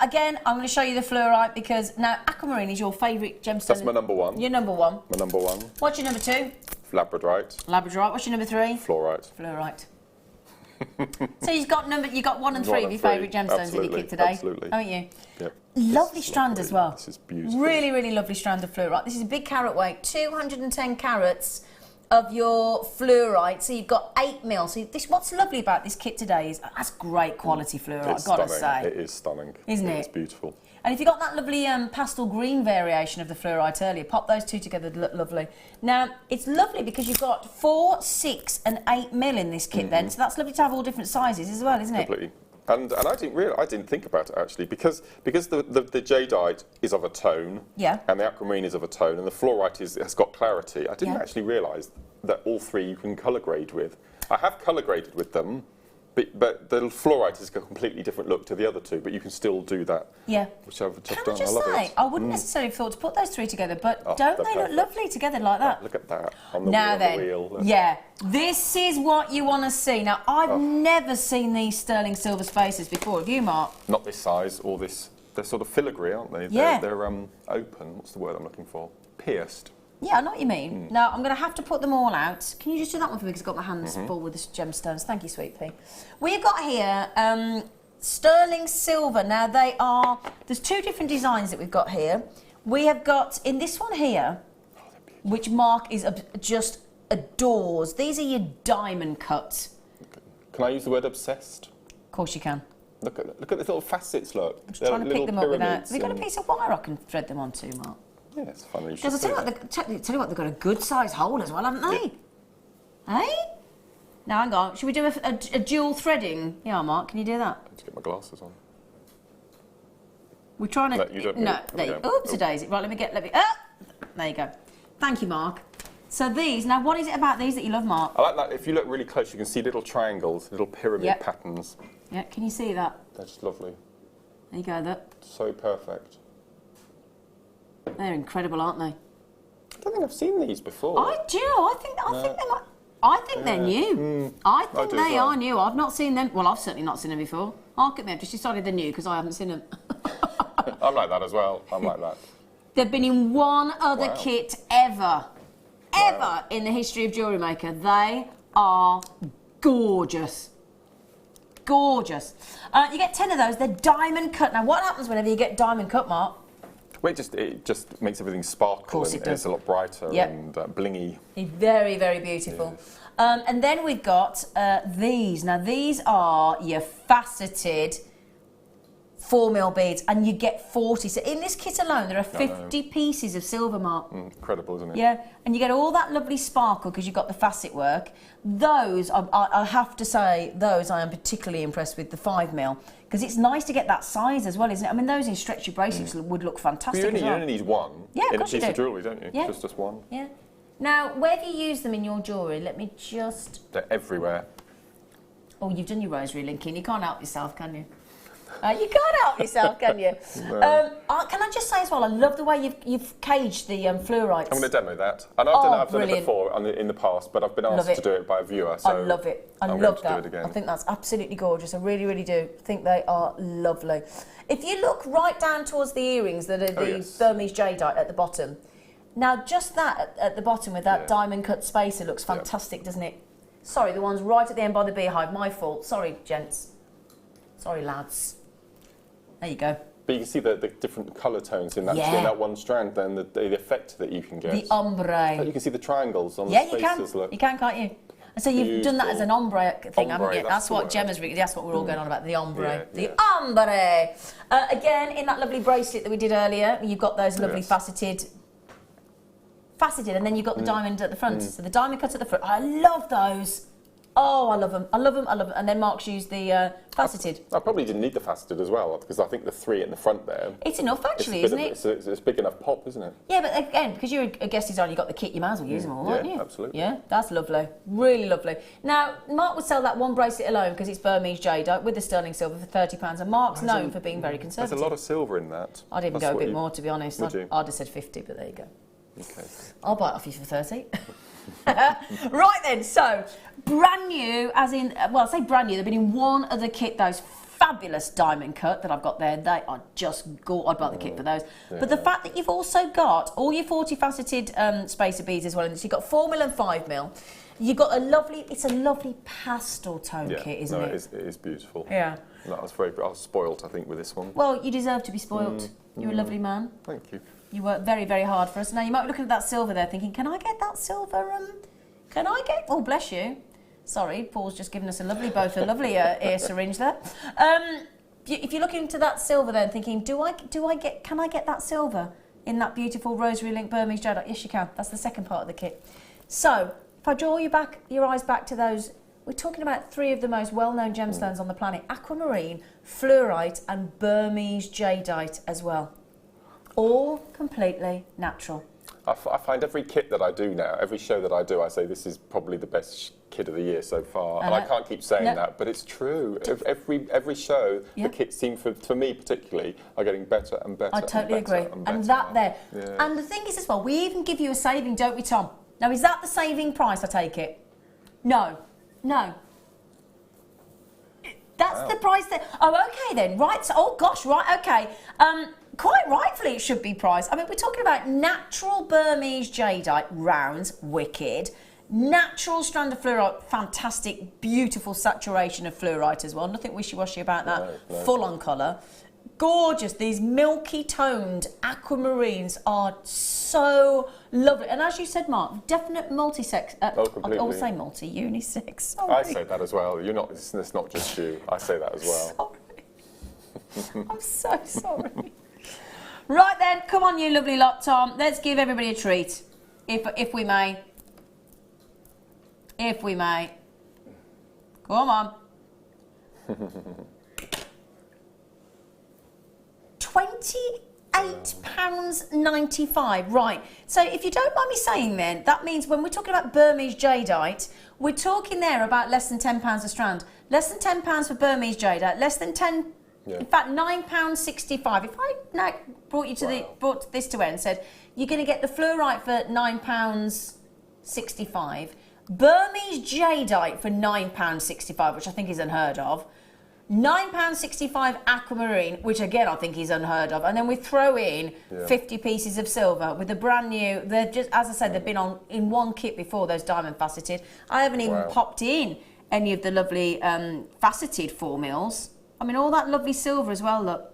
Again, I'm going to show you the fluorite because now aquamarine is your favourite gemstone.
That's my #1.
Your #1.
My #1,
What's your #2?
labradorite,
Labradorite. What's your #3?
fluorite.
Fluorite. So you've got 1 and 3
One
of
and
your
three,
favourite gemstones in your
absolutely,
kit today,
absolutely.
haven't you?
Yep.
Lovely
This is
strand
lovely.
as well.
This is beautiful.
Really, really lovely strand of fluorite. This is a big carat weight, 210 carats of your fluorite. So you've got 8mm. So what's lovely about this kit today is that's great quality fluorite,
It's
I've got to
stunning.
say.
It is stunning.
Isn't it?
It's beautiful.
And if you got that lovely pastel green variation of the fluorite earlier, pop those two together, they look lovely. Now, it's lovely because you've got 4, 6 and 8mm in this kit then, so that's lovely to have all different sizes as well, isn't it?
Completely. And I didn't think about it actually because the jadeite is of a tone,
Yeah.
and the aquamarine is of a tone, and the fluorite has got clarity. I didn't
Yeah.
actually realise that all 3 you can colour grade with. I have colour graded with them, but the fluorite has got a completely different look to the other 2. But you can still do that.
Yeah.
Which I've
Can I
done.
just
love
say,
it.
I wouldn't necessarily have thought to put those 3 together, but
Oh,
don't
they're
they look
perfect.
lovely together like that?
Look at that on the
Now
wheel.
then,
The wheel. Look.
yeah, this is what you want to see. Now, I've
Oh.
never seen these sterling silver spaces before. Have you, Mark?
Not this size or this. They're sort of filigree, aren't they?
Yeah.
They're open. What's the word I'm looking for? Pierced.
Yeah, I know what you mean.
Hmm.
Now, I'm going to have to put them all out. Can you just do that one for me because I've got my hands
Mm-hmm.
full with the gemstones. Thank you, sweet pea. We've got here sterling silver. Now, there's 2 different designs that we've got here. We have got, in this one here, which Mark just adores. These are your diamond cuts.
Can I use the word obsessed?
Of course you can.
Look at these little facets. Look.
I'm just trying to pick them up without... Have you got a piece of wire I can thread them onto, Mark?
Yeah, it's funny.
Because I'll tell you what, they've got a good size hole as well, haven't they? Hey? Now, hang on. Should we do a dual threading? Yeah, Mark, can you do that?
Let's get my glasses on.
We're trying to...
No, you don't
No,
move.
there you
Okay.
go. Oops, a daisy. Right, there you go. Thank you, Mark. So these, now what is it about these that you love, Mark?
I like that. If you look really close, you can see little triangles, little pyramid
Yep.
patterns.
Yeah, can you see that?
They're just lovely.
There you go,
So perfect.
they're incredible, aren't they?
I don't think I've seen these before.
I do. I think they might... I think they're new. I think
do as
they
well.
are new. I've not seen them. Well, I've certainly not seen them before. Mark at me. I've just decided they're new because I haven't seen them.
I'm like that as well. I'm like that.
They've been in one other
Wow.
kit ever. ever in the history of Jewellery Maker. They are gorgeous. Gorgeous. You get 10 of those. They're diamond cut. Now, what happens whenever you get diamond cut, Mark?
Well, it just makes everything sparkle.
Of course
and
it does.
it's a lot brighter and blingy.
Very, very beautiful. And then we've got these. Now, these are your faceted 4mm beads, and you get 40. So in this kit alone, there are 50 pieces of silver, Mark.
Incredible, isn't it?
Yeah, and you get all that lovely sparkle because you've got the facet work. Those, I have to say, those I am particularly impressed with, the 5mm, because it's nice to get that size as well, isn't it? I mean, those in stretchy bracelets would look fantastic
You
as well.
only need one in a piece of jewellery, don't you?
Yeah.
Just one.
Yeah. Now, where do you use them in your jewellery? Let me just...
They're everywhere.
Oh, you've done your rosary linking. You can't help yourself, can you? You can't help yourself, can you?
No.
Can I just say as well, I love the way you've caged the fluorites.
I'm going to demo that. And I've done it before in the past, but I've been asked to do it by a viewer. So
I love it. I love that. I think that's absolutely gorgeous. I really, really do. I think they are lovely. If you look right down towards the earrings that are the Burmese jadeite at the bottom, now just that at the bottom with that diamond cut spacer looks fantastic, doesn't it? Sorry, the ones right at the end by the beehive. My fault. Sorry, gents. Sorry, lads. There you go.
But you can see the different colour tones in that one strand, then the effect that you can get.
The ombre.
You can see the triangles on the spacers.
You can, can't you? And so you've done that as an ombre thing, haven't you? That's what Gemma's really, that's what we're all going on about, the ombre. Ombre! Again, in that lovely bracelet that we did earlier, you've got those lovely faceted, and then you've got the diamond at the front. So the diamond cut at the front. I love those. Oh, I love them. I love them. I love them. And then Mark's used the faceted.
I probably didn't need the faceted as well, because I think the 3 in the front there...
It's enough, actually, isn't it?
It's big enough pop, isn't it?
Yeah, but again, because you're a guest designer, you've got the kit, you might as well use them all, aren't you?
Yeah, absolutely.
Yeah, that's lovely. Really lovely. Now, Mark would sell that one bracelet alone because it's Burmese jadeite with the sterling silver for £30, and Mark's known for being very conservative.
There's a lot of silver in that.
I'd even go a bit more, to be honest.
Would you?
I'd have said 50, but there you go.
Okay.
I'll buy it off you for 30. Right then, so brand new, as in, well, I say brand new, they've been in one other kit, those fabulous diamond cut that I've got there. They are just gorgeous. I'd buy the kit for those. Yeah. But the fact that you've also got all your 40 faceted spacer beads as well, and so you've got 4mm and 5mm. You've got it's a lovely pastel tone kit, isn't it?
It is beautiful.
Yeah.
No, I was spoilt, I think, with this one.
Well, you deserve to be spoilt. You're a lovely man.
Thank you.
You work very, very hard for us. Now, you might be looking at that silver there thinking, can I get that silver? Can I get... Oh, bless you. Sorry, Paul's just given us a lovely ear syringe there. If you're looking into that silver there and thinking, can I get that silver in that beautiful rosary link Burmese jadeite? Yes, you can. That's the second part of the kit. So, if I draw your eyes back to those, we're talking about 3 of the most well-known gemstones on the planet: aquamarine, fluorite, and Burmese jadeite as well. All completely natural.
I find every kit that I do now, every show that I do, I say this is probably the best kit of the year so far. And I can't keep saying that, but it's true. Every show, the kits seem, for me particularly, are getting better and better.
I totally agree. And that there. Yeah. And the thing is as well, we even give you a saving, don't we, Tom? Now, is that the saving price, I take it? No. No. That's the price that... Oh, okay then. Right. So, oh, gosh, right, okay. Quite rightfully, it should be priced. I mean, we're talking about natural Burmese jadeite, rounds, wicked. Natural strand of fluorite, fantastic, beautiful saturation of fluorite as well. Nothing wishy-washy about that. No. Full-on colour. Gorgeous. These milky toned aquamarines are so lovely. And as you said, Mark, definite multi-sex. I always say multi-unisex. Sorry.
I say that as well. It's not just you. I say that as well.
Sorry. I'm so sorry. Right then, come on, you lovely lot, Tom. Let's give everybody a treat, if we may. If we may. Come on. £28.95. Right. So if you don't mind me saying then, that means when we're talking about Burmese jadeite, we're talking there about less than £10 a strand. Less than £10 for Burmese jadeite, less than 10... Yeah. In fact, £9.65. If I now brought this to end and said, you're going to get the fluorite for £9.65, Burmese jadeite for £9.65, which I think is unheard of, £9.65 aquamarine, which again I think is unheard of, and then we throw in 50 pieces of silver with the brand new. They're just, as I said, they've been on in one kit before, those diamond faceted. I haven't even popped in any of the lovely faceted 4 mils. I mean, all that lovely silver as well. Look,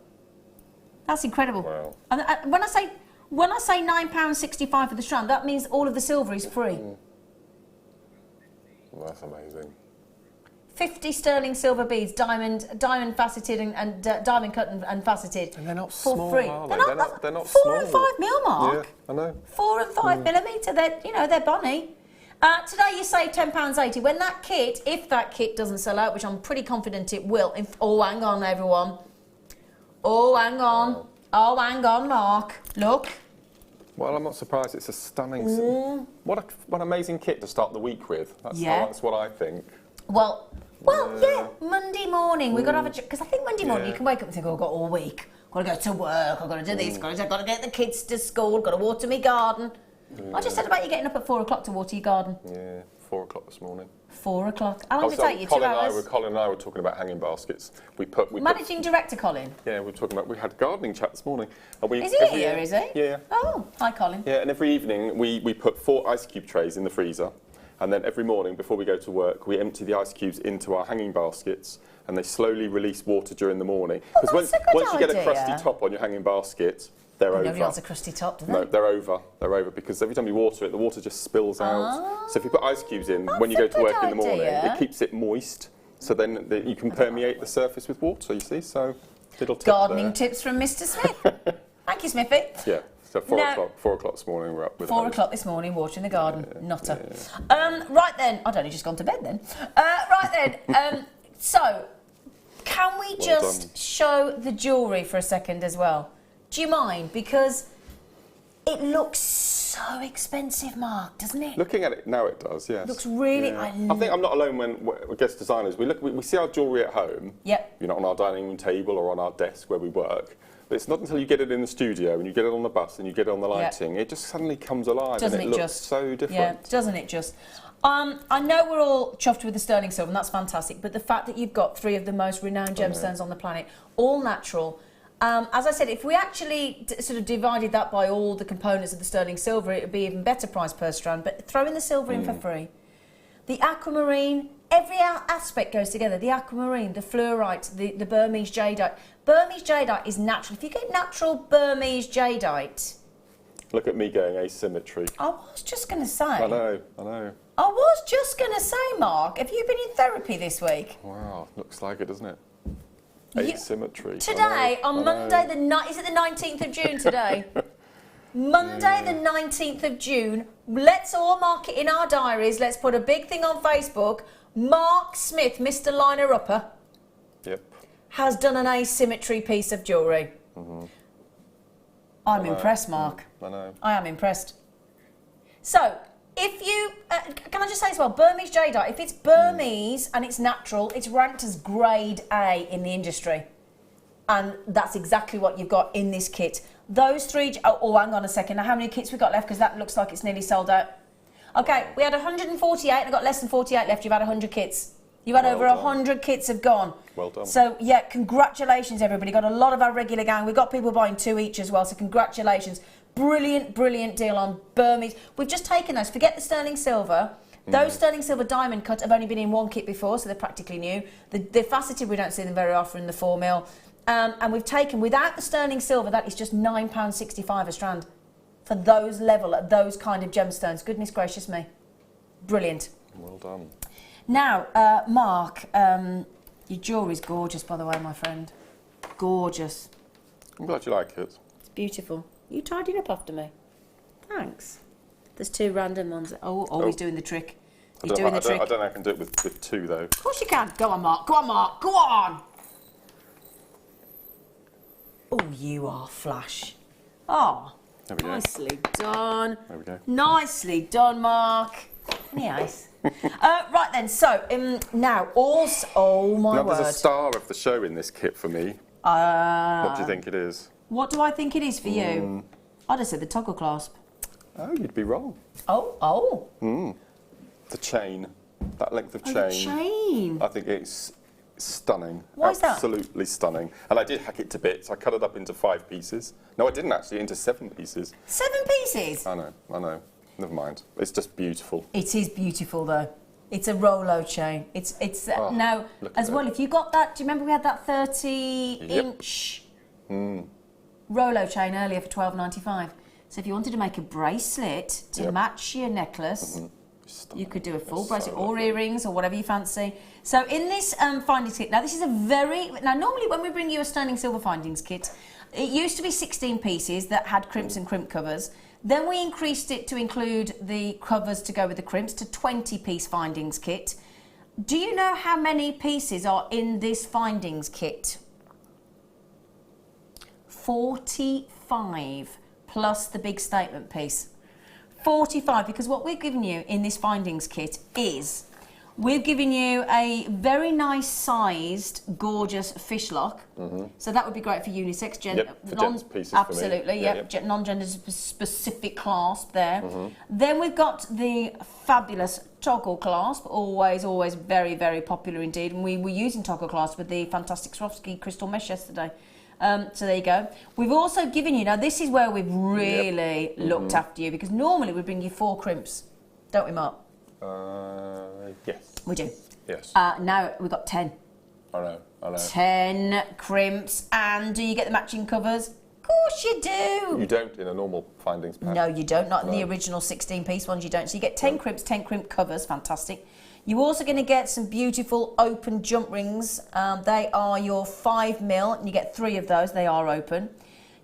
that's incredible.
Wow.
And when I say £9.65 for the strand, that means all of the silver is free.
Well, that's amazing.
50 sterling silver beads, diamond faceted and diamond cut and faceted.
And they're not
for
small,
free.
are they? They're not
4
small.
and 5 mil, Mark.
Yeah, I know.
4 and 5 millimetre. They're bonny. Today you save £10.80. When that kit, if that kit doesn't sell out, which I'm pretty confident it will. Oh, hang on, everyone. Oh, hang on. Oh, hang on, Mark. Look.
Well, I'm not surprised. It's a stunning. What an amazing kit to start the week with. That's what I think.
Well, yeah. Monday morning we've got to have a because I think Monday morning you can wake up and think, oh, I've got all week. Got to go to work. I've got to do this. Got to get the kids to school. Got to water my garden. I just said about you getting up at 4 o'clock to water your garden.
Yeah, 4 o'clock this morning.
4 o'clock. How long did it take you? 2 hours?
Colin and I were talking about hanging baskets.
Managing director Colin?
Yeah, we had a gardening chat this morning.
Is he here, is he?
Yeah.
Oh, hi Colin.
Yeah, and every evening we put 4 ice cube trays in the freezer. And then every morning before we go to work, we empty the ice cubes into our hanging baskets and they slowly release water during the morning. Because once you get a crusty top on your hanging basket, they're over.
Nobody wants a crusty top, do they?
No, they're over. They're over because every time you water it, the water just spills out. So if you put ice cubes in when you go to work in the morning, it keeps it moist. So then you can permeate the surface with water, you see. So little tip
Gardening tips from Mr. Smith. Thank you, Smithy.
Yeah. So 4 o'clock this morning we're up with
4 o'clock this morning watering the garden. Nutter. Right then, I'd only just gone to bed then. Right then, so can we just show the jewellery for a second as well? Do you mind? Because it looks so expensive, Mark, doesn't it?
Looking at it now, it does. Yes.
It looks really.
Yeah. I think I'm not alone when guest designers we see our jewellery at home.
Yep.
You know, on our dining room table or on our desk where we work. But it's not until you get it in the studio and you get it on the bus and you get it on the lighting, it just suddenly comes alive.
Doesn't
and it looks so different.
Yeah, doesn't it just? I know we're all chuffed with the sterling silver, and that's fantastic. But the fact that you've got 3 of the most renowned gemstones on the planet, all natural. As I said, if we actually sort of divided that by all the components of the sterling silver, it would be even better price per strand. But throwing the silver in for free, the aquamarine, every aspect goes together. The aquamarine, the fluorite, the Burmese jadeite. Burmese jadeite is natural. If you get natural Burmese jadeite...
Look at me going asymmetry.
I was just going to say...
I know.
I was just going to say, Mark, have you been in therapy this week?
Wow, looks like it, doesn't it? Asymmetry.
Today, on Monday, is it the 19th of June today? Monday the 19th of June, let's all mark it in our diaries. Let's put a big thing on Facebook. MarkSmith, Mr. Liner Upper, has done an asymmetry piece of jewellery. I'm impressed, Mark.
I know.
I am impressed. So, if you, can I just say as well, Burmese jadeite, if it's Burmese and it's natural, it's ranked as grade A in the industry. And that's exactly what you've got in this kit. Those 3, oh, hang on a second. Now, how many kits we got left? Because that looks like it's nearly sold out. Okay, we had 148, I've got less than 48 left. You've had 100 kits. You've had over 100 kits have gone.
Well done.
So, yeah, congratulations, everybody. Got a lot of our regular gang. We've got people buying 2 each as well, so congratulations. Brilliant, brilliant deal on Burmese. We've just taken those. Forget the sterling silver. Those sterling silver diamond cut have only been in 1 kit before, so they're practically new. The faceted, we don't see them very often in the 4 mil. And we've taken, without the sterling silver, that is just £9.65 a strand. For those level, at those kind of gemstones. Goodness gracious me. Brilliant.
Well done.
Now, Mark, your jewellery's gorgeous, by the way, my friend. Gorgeous.
I'm glad you like it.
It's beautiful. You tidied up after me. Thanks. There's 2 random ones. Oh, he's doing the trick. He's doing the trick.
I don't know if I can do it with 2, though.
Of course you can. Go on, Mark. Go on, Mark. Go on. Oh, you are flash. Oh, nicely done.
There we go.
Nicely done, Mark. Any ice? Right then, so now also, oh my word.
There's a star of the show in this kit for me. What do you think it is?
What do I think it is for you? I'd have said the toggle clasp.
Oh, you'd be wrong.
Oh.
The chain, that length of chain.
The chain.
I think it's Stunning.
Why is that?
Absolutely stunning. And I did hack it to bits. I cut it up into 5 pieces. No, I didn't actually, into 7 pieces.
7 pieces?
I know. Never mind. It's just beautiful.
It is beautiful though. It's a Rolo chain. It's now as well. If you got that, do you remember we had that 30-inch Rolo chain earlier for $12.95? So if you wanted to make a bracelet to match your necklace, you could do a full bracelet or earrings or whatever you fancy. So in this findings kit, now this is now normally when we bring you a sterling silver findings kit, it used to be 16 pieces that had crimps and crimp covers. Then we increased it to include the covers to go with the crimps to 20-piece findings kit. Do you know how many pieces are in this findings kit? 45 plus the big statement piece. 45, because what we've given you in this findings kit is we've given you a very nice sized, gorgeous fish lock. So that would be great for unisex,
for gents pieces.
Absolutely, non-gender specific clasp there. Then we've got the fabulous toggle clasp, always very, very popular indeed. And we were using toggle clasp with the fantastic Swarovski crystal mesh yesterday. So there you go. We've also given you, now this is where we've really looked after you, because normally we bring you 4 crimps, don't we, Mark?
Yes.
We do.
Yes.
Now we've got 10.
I know.
10 crimps, and do you get the matching covers? Of course you do.
You don't in a normal findings pack.
No, you don't. Not in the original 16-piece ones, you don't. So you get 10 crimps, 10 crimp covers. Fantastic. You're also going to get some beautiful open jump rings. They are your 5mm, and you get 3 of those. They are open.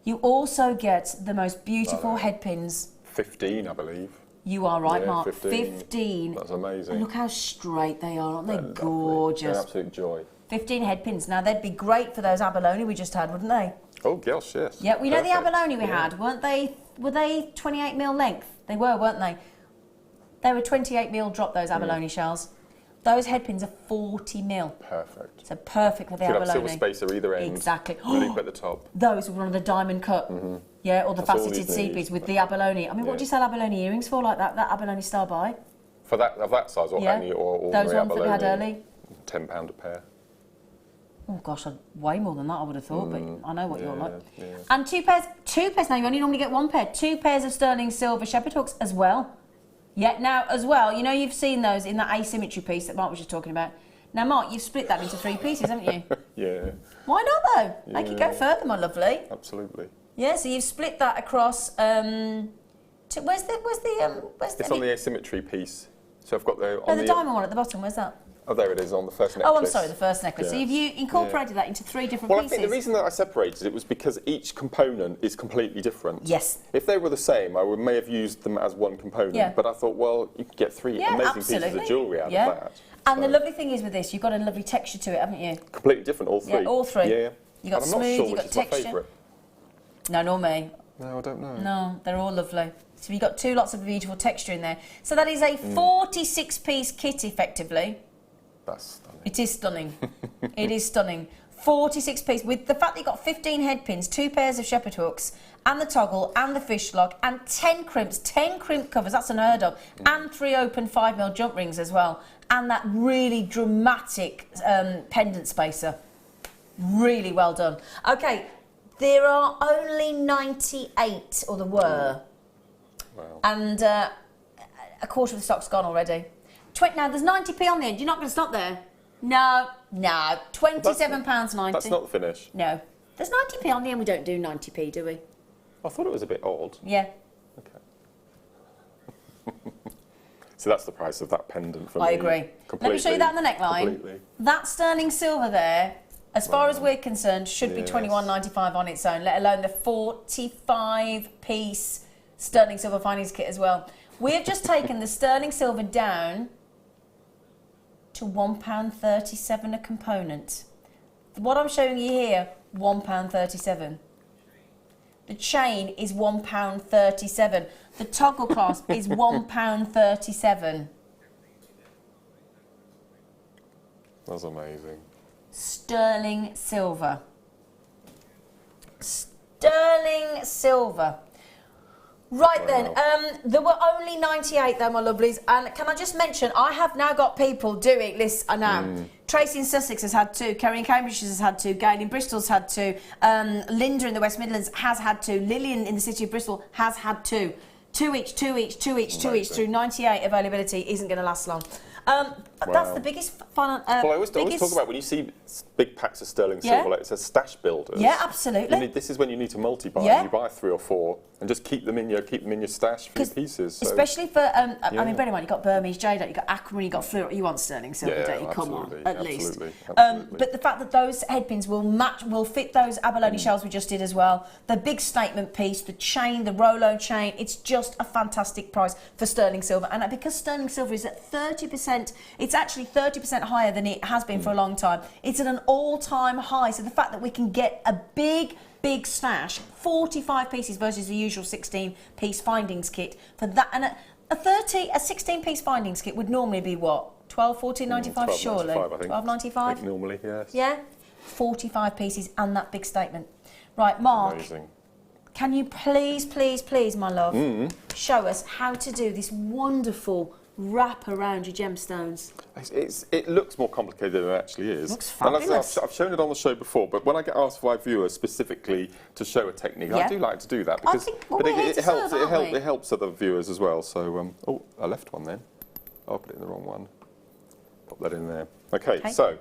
You also get the most beautiful head pins.
15, I believe.
You are right, Mark. 15.
That's amazing.
And look how straight they are. Aren't they gorgeous?
They're an absolute joy.
15 head pins. Now, they'd be great for those abalone we just had, wouldn't they?
Oh, gosh, yes.
Yeah, we know the abalone we had, weren't they? Were they 28mm length? They were, weren't they? They were 28mm drop, those abalone shells. Those head pins are 40mm.
Perfect.
So perfect for the abalone.
Silver spacer either end.
Exactly.
Loop at the top.
Those were one of the diamond cut. Yeah, or the faceted seed with the abalone. I mean, what do you sell abalone earrings for like that? That abalone star buy?
For that, of that size, or any, or
those ones that we had early?
£10 a pair.
Oh gosh, way more than that I would have thought, but I know what you're like.
Yeah.
And 2 pairs, now you only normally get 1 pair. 2 pairs of sterling silver shepherd hooks as well. Yeah, now as well, you know you've seen those in that asymmetry piece that Mark was just talking about. Now Mark, you've split that into 3 pieces, haven't you?
Yeah.
Why not though? Make it go further, my lovely.
Absolutely.
Yeah, so you've split that across, where's the
It's on the asymmetry piece. So I've got the...
the diamond one at the bottom, where's that?
Oh, there it is, on the first necklace.
Oh, I'm sorry, the first necklace. So you incorporated that into 3 different
pieces.
pieces.
I think the reason that I separated it was because each component is completely different.
Yes.
If they were the same, I may have used them as one component, but I thought, well, you could get 3 amazing pieces of jewellery out of that.
And the lovely thing is with this, you've got a lovely texture to it, haven't you?
Completely different, all 3.
Yeah, all 3.
Yeah.
You got smooth, you got texture. No, nor me.
No, I don't know.
No, they're all lovely. So you've got 2 lots of beautiful texture in there. So that is a 46-piece kit, effectively.
That's stunning.
It is stunning. It is stunning. 46 piece with the fact that you've got 15 head pins, 2 pairs of shepherd hooks, and the toggle, and the fish lock, and 10 crimps, 10 crimp covers, that's unheard of, and 3 open 5mm jump rings as well, and that really dramatic pendant spacer. Really well done. Okay, there are only 98, or there were, and a quarter of the stock's gone already. Now, there's 90p on the end. You're not going to stop there? No. £27.90.
That's not the finish.
No. There's 90p on the end. We don't do 90p, do we?
I thought it was a bit odd.
Yeah.
Okay. So that's the price of that pendant for me.
I agree. Let me show you that on the neckline.
Completely.
That sterling silver there, as far as we're concerned, should be $21.95 on its own, let alone the 45-piece sterling silver findings kit as well. We've just taken the sterling silver down to £1.37 a component. What I'm showing you here, £1.37. The chain is £1.37. The toggle clasp is £1.37.
That's amazing.
Sterling silver. Sterling silver. Right then, there were only 98 though, my lovelies, and can I just mention, I have now got people doing this, I know, Tracy in Sussex has had 2, Kerry in Cambridge has had 2, Gail in Bristol's had 2, Linda in the West Midlands has had 2, Lillian in the city of Bristol has had 2. 2 each, 2 each, 2 each, 2 each through 98 availability isn't going to last long. That's the biggest fun.
Well, I always talk about when you see big packs of sterling silver, like it says stash builders.
Yeah, absolutely.
This is when you need to multi-buy.
Yeah.
You buy 3 or 4 and just keep them in your stash for your pieces. So.
Especially for, I mean, bear in mind, you've got Burmese jade, you've got aquamarine, you've got fluorite. You want sterling silver, don't you? Come on, at least.
Absolutely.
But the fact that those headpins will fit those abalone shells we just did as well. The big statement piece, the chain, the Rolo chain. It's just a fantastic price for sterling silver, and because sterling silver is at 30%, it's actually 30% higher than it has been for a long time. It's at an all-time high. So the fact that we can get a big stash, 45 pieces versus the usual 16-piece findings kit for that, and a 16-piece findings kit would normally be what? 12, 14.95 surely. 12.95
normally, yes.
Yeah, 45 pieces and that big statement. Right, Mark.
Amazing.
Can you please, my love, show us how to do this wonderful wrap around your gemstones?
It looks more complicated than it actually is.
Looks fabulous.
And I've shown it on the show before, but when I get asked by viewers specifically to show a technique, I do like to do that because it helps other viewers as well. So, I left one then. I'll put it in the wrong one. Pop that in there. Okay. So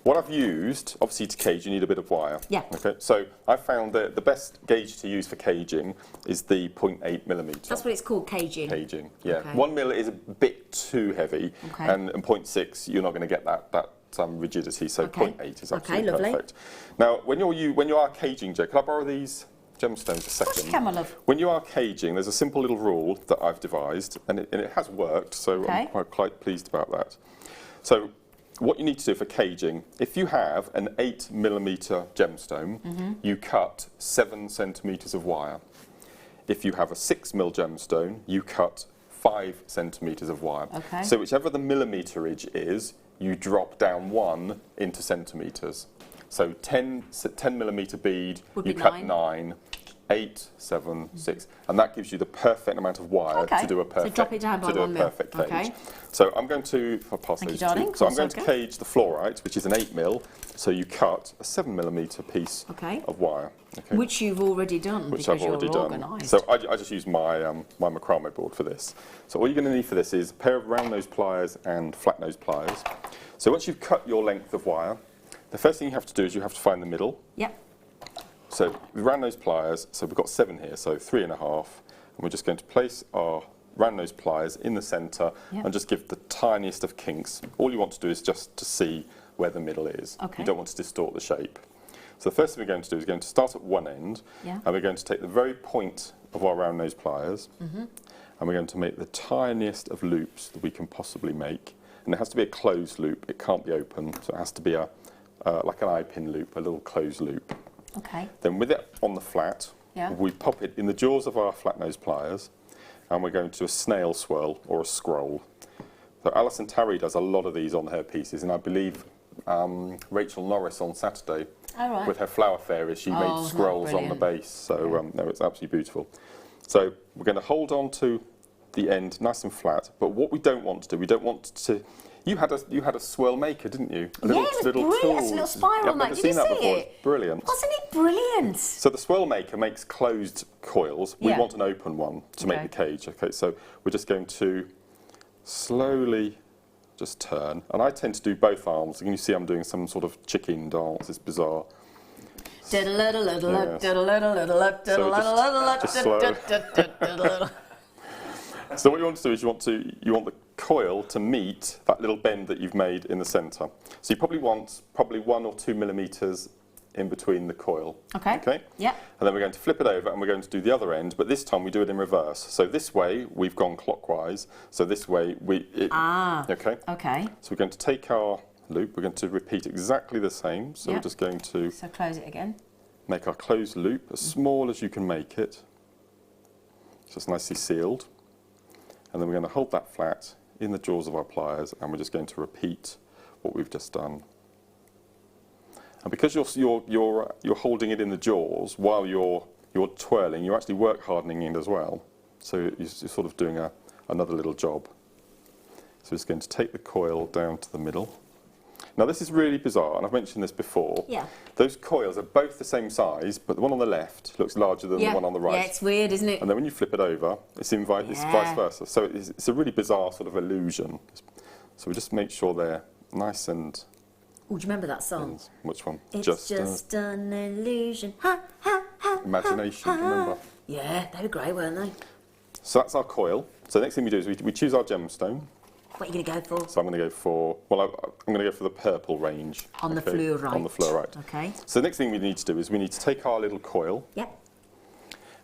what I've used, obviously to cage, you need a bit of wire.
Yeah.
Okay. So I found that the best gauge to use for caging is the 0.8mm.
That's what it's called, caging.
Caging, yeah.
Okay.
1 mil is a bit too heavy, and 0.6 you're not going to get that rigidity. So 0.8 is absolutely perfect. Now, when you are caging, Joe, can I borrow these gemstones a second?
Of course you can, my love.
When you are caging, there's a simple little rule that I've devised, and it has worked. So I'm quite pleased about that. So what you need to do for caging, if you have an 8mm gemstone, you cut 7 centimetres of wire. If you have a 6mm gemstone, you cut 5 centimetres of wire.
Okay.
So whichever the millimeterage is, you drop down 1 into centimetres. So 10mm bead, you cut 9. 8, 7, 6, and that gives you the perfect amount of wire to do a perfect,
so drop it down by 1 mil.
Perfect cage. So I'm going to, if I pass those two, so I'm going to cage the fluorite, which is an 8mm. So you cut a 7mm piece of wire,
which you've already done.
Which I've already done.
Organised.
So I just use my my macrame board for this. So all you're going to need for this is a pair of round nose pliers and flat nose pliers. So once you've cut your length of wire, the first thing you have to do is you have to find the middle.
Yep.
So with round nose pliers, so we've got 7 here, so 3.5, and we're just going to place our round nose pliers in the centre and just give the tiniest of kinks. All you want to do is just to see where the middle is. You don't want to distort the shape. So the first thing we're going to do is going to start at one end, and we're going to take the very point of our round nose pliers, and we're going to make the tiniest of loops that we can possibly make. And it has to be a closed loop, it can't be open, so it has to be like an eye-pin loop, a little closed loop.
Okay.
Then with it on the flat, we pop it in the jaws of our flat nose pliers, and we're going to a snail swirl or a scroll. So Alison Tarry does a lot of these on her pieces, and I believe Rachel Norris on Saturday with her flower fairies, she made scrolls on the base. So no, it's absolutely beautiful. So we're going to hold on to the end nice and flat, but what we don't want to do, we don't want to. You had a swirl maker, didn't you?
It was brilliant. It's a little spiral maker. Did you see it?
It's brilliant.
Wasn't it brilliant?
So the swirl maker makes closed coils. We want an open one to make the cage. Okay, so we're just going to slowly just turn, and I tend to do both arms. Can you see I'm doing some sort of chicken dance? It's bizarre. Just slow. So what you want to do is you want the coil to meet that little bend that you've made in the centre. So you probably want 1 or 2 millimetres in between the coil. Okay.
Yeah.
And then we're going to flip it over and we're going to do the other end, but this time we do it in reverse. So this way we've gone clockwise. So this way Okay.
Okay.
So we're going to take our loop. We're going to repeat exactly the same. So we're just going to.
So close it again.
Make our closed loop as small as you can make it. So it's nicely sealed. And then we're going to hold that flat in the jaws of our pliers, and we're just going to repeat what we've just done. And because you're holding it in the jaws while you're you're twirling, you're actually work hardening it as well. So you're sort of doing another little job. So it's going to take the coil down to the middle. Now this is really bizarre, and I've mentioned this before.
Yeah.
Those coils are both the same size, but the one on the left looks larger than the one on the right.
Yeah, it's weird, isn't it?
And then when you flip it over, it's vice versa. So it's a really bizarre sort of illusion. So we just make sure they're nice and...
Oh, do you remember that song?
Which one?
It's just an illusion. Ha, ha, ha,
Imagination,
ha,
do you remember?
Yeah, they were great, weren't they?
So that's our coil. So the next thing we do is we choose our gemstone.
What are you going to go for?
So I'm going to go for, well, I'm going to go for the purple range.
On the fluorite.
On the fluorite.
Okay.
So the next thing we need to do is we need to take our little coil.
Yep.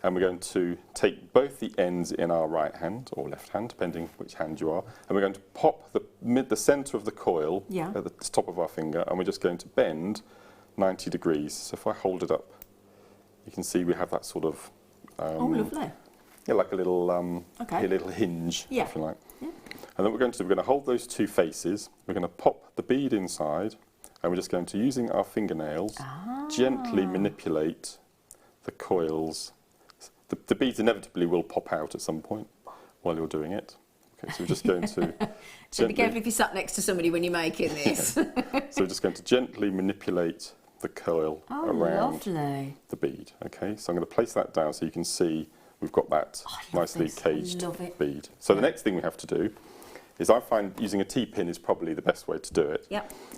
And we're going to take both the ends in our right hand, or left hand, depending which hand you are, and we're going to pop the centre of the coil at the top of our finger, and we're just going to bend 90 degrees. So if I hold it up, you can see we have that sort of...
oh, lovely.
Yeah, like a little, a little hinge, if you like. Yeah. And then what we're going to hold those two faces, we're going to pop the bead inside, and we're just going to, using our fingernails, gently manipulate the coils. The beads inevitably will pop out at some point while you're doing it. Okay, so we're just going to...
So be careful if you sat next to somebody when you're making this.
So we're just going to gently manipulate the coil around the bead. Okay, so I'm going to place that down so you can see we've got that nicely caged bead. So the next thing we have to do is, I find using a T-pin is probably the best way to do it,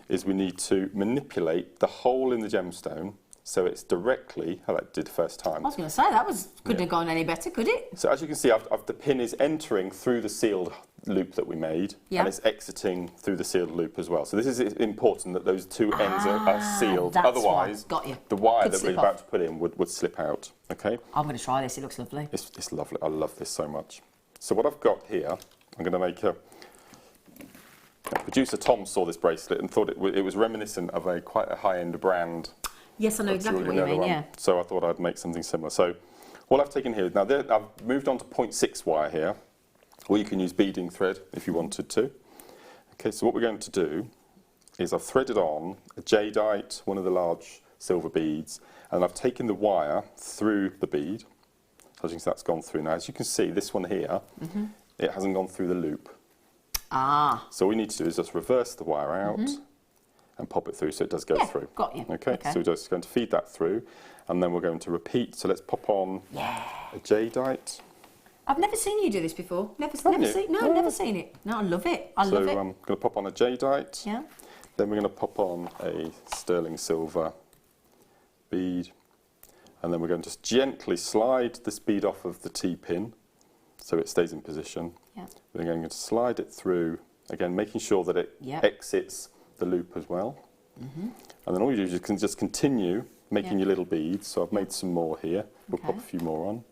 is we need to manipulate the hole in the gemstone so it's directly, how that did the first time.
I was going to say, that couldn't have gone any better, could it?
So as you can see, the pin is entering through the sealed loop that we made, and it's exiting through the sealed loop as well. So this is important that those two ends are sealed. Otherwise, the wire that we're about to put in would slip out. Okay.
I'm going to try this. It looks lovely.
It's lovely. I love this so much. So what I've got here, I'm going to make a... Producer Tom saw this bracelet and thought it was reminiscent of quite a high-end brand.
Yes, I know exactly what you mean, yeah.
So I thought I'd make something similar. So what I've taken here, now I've moved on to 0.6 wire here, or you can use beading thread if you wanted to. Okay, so what we're going to do is I've threaded on a jadeite, one of the large silver beads, and I've taken the wire through the bead. As you can see, that's gone through. Now, as you can see, this one here, it hasn't gone through the loop. So all we need to do is just reverse the wire out and pop it through so it does go through. Got you. Okay, so we're just going to feed that through, and then we're going to repeat. So let's pop on a jadeite.
I've never seen you do this before. Never seen it. No, I love it. I love it.
So I'm going to pop on a jadeite.
Yeah.
Then we're going to pop on a sterling silver bead, and then we're going to just gently slide this bead off of the T-pin so it stays in position. Yeah. We're going to slide it through, again making sure that it exits the loop as well. And then all you do is you can just continue making your little beads. So I've made some more here. We'll pop a few more on.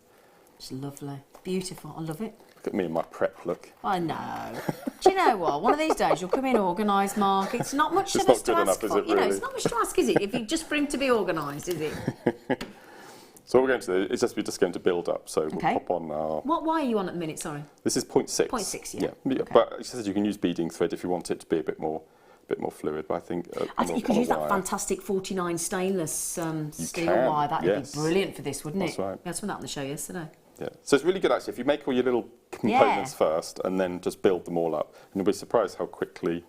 It's lovely. Beautiful. I love it.
Look at me and my prep look.
I know. Do you know what? One of these days you'll come in organised, Mark. It's not much of us to ask for. You know, it's not much to ask, is it? If you just for him to be organised, is it?
So what we're going to do is we're just going to build up. So we'll pop on our...
What wire are you on at the minute, sorry?
This is 0.6.
0.6,
yeah. Okay. But it says you can use beading thread if you want it to be a bit more fluid, but I think
you could use that fantastic 49 stainless steel wire. That'd be brilliant for this, wouldn't it?
That's right.
We had some of that on the show yesterday.
Yeah, so it's really good actually if you make all your little components first and then just build them all up, and you'll be surprised how quickly...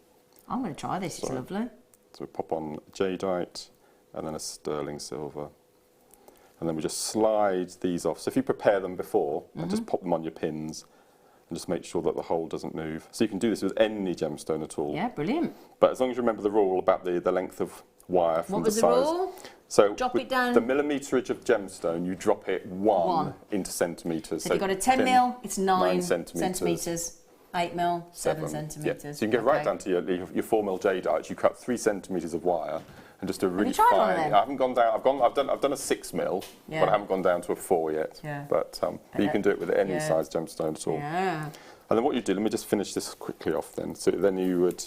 I'm going to try this, it's lovely.
So we pop on jadeite and then a sterling silver, and then we just slide these off. So if you prepare them before, and just pop them on your pins and just make sure that the hole doesn't move. So you can do this with any gemstone at all.
Yeah, brilliant.
But as long as you remember the rule about the length of wire from the size.
What was the rule?
So
drop it down.
The millimeterage of gemstone, you drop it one into centimetres.
So if you've got a 10 mil, it's 9
centimetres.
8 mil, 7 centimetres.
Yeah. So you can get right down to your 4 mil jadeite. You cut 3 centimetres of wire and just do a really
Have you tried one of them?
I haven't gone down. I've done a 6 mil, but I haven't gone down to a 4 yet. Yeah. But you can do it with any size gemstone at all. Yeah. And then what you do, let me just finish this quickly off then. So then you would,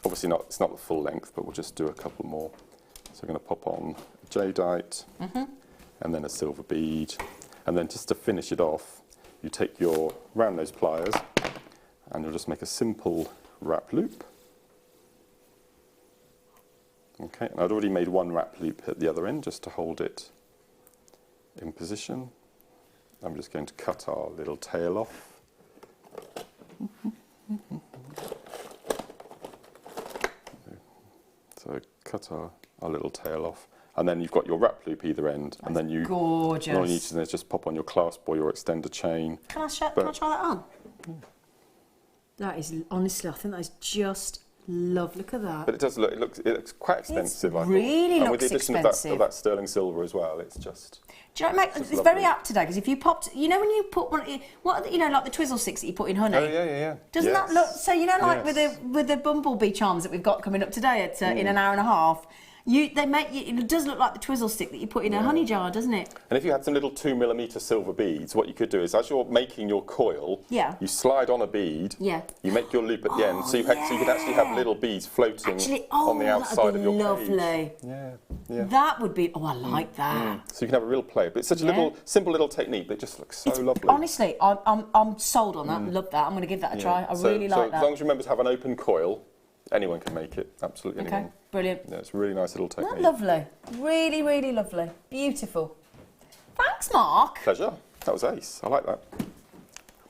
obviously it's not the full length, but we'll just do a couple more. So we're going to pop on jadeite and then a silver bead. And then just to finish it off, you take your round nose pliers and you'll just make a simple wrap loop. Okay, and I'd already made one wrap loop at the other end just to hold it in position. I'm just going to cut our little tail off. So cut our little tail off. And then you've got your wrap loop either end.
That's
and then you
gorgeous.
all you need to do is just pop on your clasp or your extender chain.
Can I try that on? Yeah. That is, honestly, I think that is just love. Look at that.
But it does look, it looks quite expensive, I thought.
Really
and with
looks
the addition
expensive.
of that sterling silver as well, it's just...
Do you know what, it's very apt today, because if you popped, you know when you put one, you know, like the twizzle sticks that you put in honey?
Oh, yeah.
Doesn't that look, so you know, like
Yes.
with the bumblebee charms that we've got coming up today at, in an hour and a half, it does look like the twizzle stick that you put in a honey jar, doesn't it?
And if you had some little 2mm silver beads, what you could do is, as you're making your coil, you slide on a bead, you make your loop at the end, so you could actually have little beads floating on the outside of your
lovely.
cage. Yeah.
That would be, I like that.
So you can have a real play. But it's such a simple little technique that just looks so lovely.
Honestly, I'm sold on that. Love that. I'm going to give that a try. I really like that.
As long as you remember to have an open coil, anyone can make it. Absolutely anyone.
Okay, brilliant.
Yeah, it's a really nice little technique.
Isn't that lovely? Really, really lovely. Beautiful. Thanks, Mark.
Pleasure. That was ace. I like that.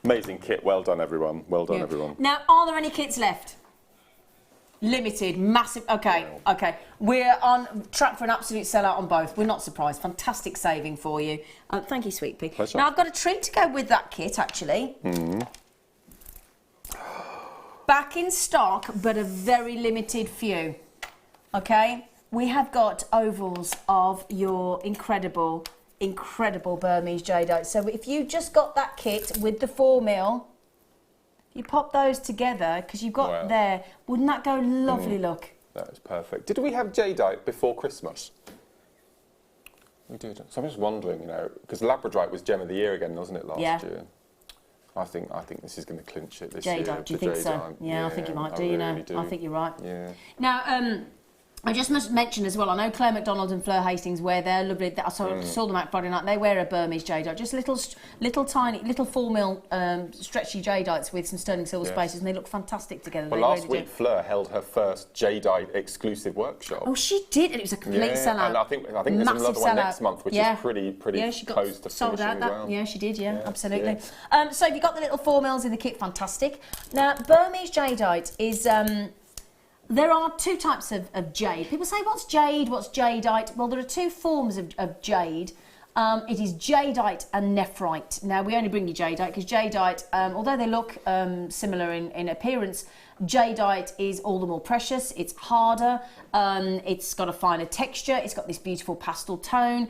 Amazing kit. Well done, everyone. Well done, everyone.
Now, are there any kits left? Limited, massive. Okay. We're on track for an absolute sellout on both. We're not surprised. Fantastic saving for you. Thank you, Sweet Pea.
Pleasure.
Now, I've got a treat to go with that kit, actually. Back in stock, but a very limited few. Okay? We have got ovals of your incredible Burmese jadeite. So if you just got that kit with the 4mm, you pop those together, because you've got there, wouldn't that go lovely look?
That is perfect. Did we have jadeite before Christmas? We did. So I'm just wondering, you know, because labradorite was gem of the year again, wasn't it, last year? I think this is going to clinch it this year.
Jadeite, do you think so? Yeah, I think it might do, you know. I think you're right.
Yeah.
Now, I just must mention as well, I know Claire McDonald and Fleur Hastings wear their lovely, I saw them out Friday night, they wear a Burmese jadeite, just little tiny 4mm stretchy jadeites with some sterling silver spaces, and they look fantastic together.
Well, last week Fleur held her first jadeite exclusive workshop.
Oh, she did, and it was a complete sellout.
And I think there's another one next month, which is pretty
she
close to
sold out
finishing
that.
as well.
Yeah, she did, absolutely. So if you've got the little 4mm in the kit, fantastic. Now, Burmese jadeite is... there are two types of jade. People say, what's jade, what's jadeite? Well, there are two forms of jade. It is jadeite and nephrite. Now, we only bring you jadeite because jadeite, although they look similar in appearance, jadeite is all the more precious. It's harder. It's got a finer texture. It's got this beautiful pastel tone.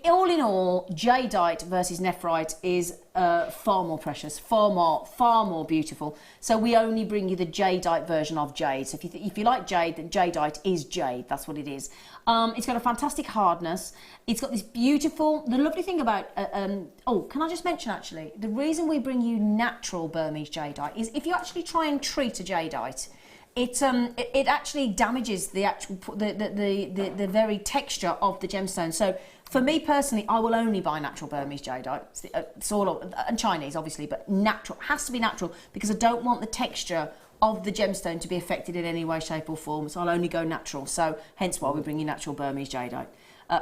All in all, jadeite versus nephrite is far more precious, far more beautiful. So we only bring you the jadeite version of jade. So if you like jade, then jadeite is jade. That's what it is. It's got a fantastic hardness. It's got this beautiful. The lovely thing about can I just mention actually, the reason we bring you natural Burmese jadeite is if you actually try and treat a jadeite, it actually damages the very texture of the gemstone. So for me personally, I will only buy natural Burmese jadeite. It's all and Chinese obviously, but natural. It has to be natural because I don't want the texture of the gemstone to be affected in any way, shape or form. So I'll only go natural. So hence why we bring you natural Burmese jadeite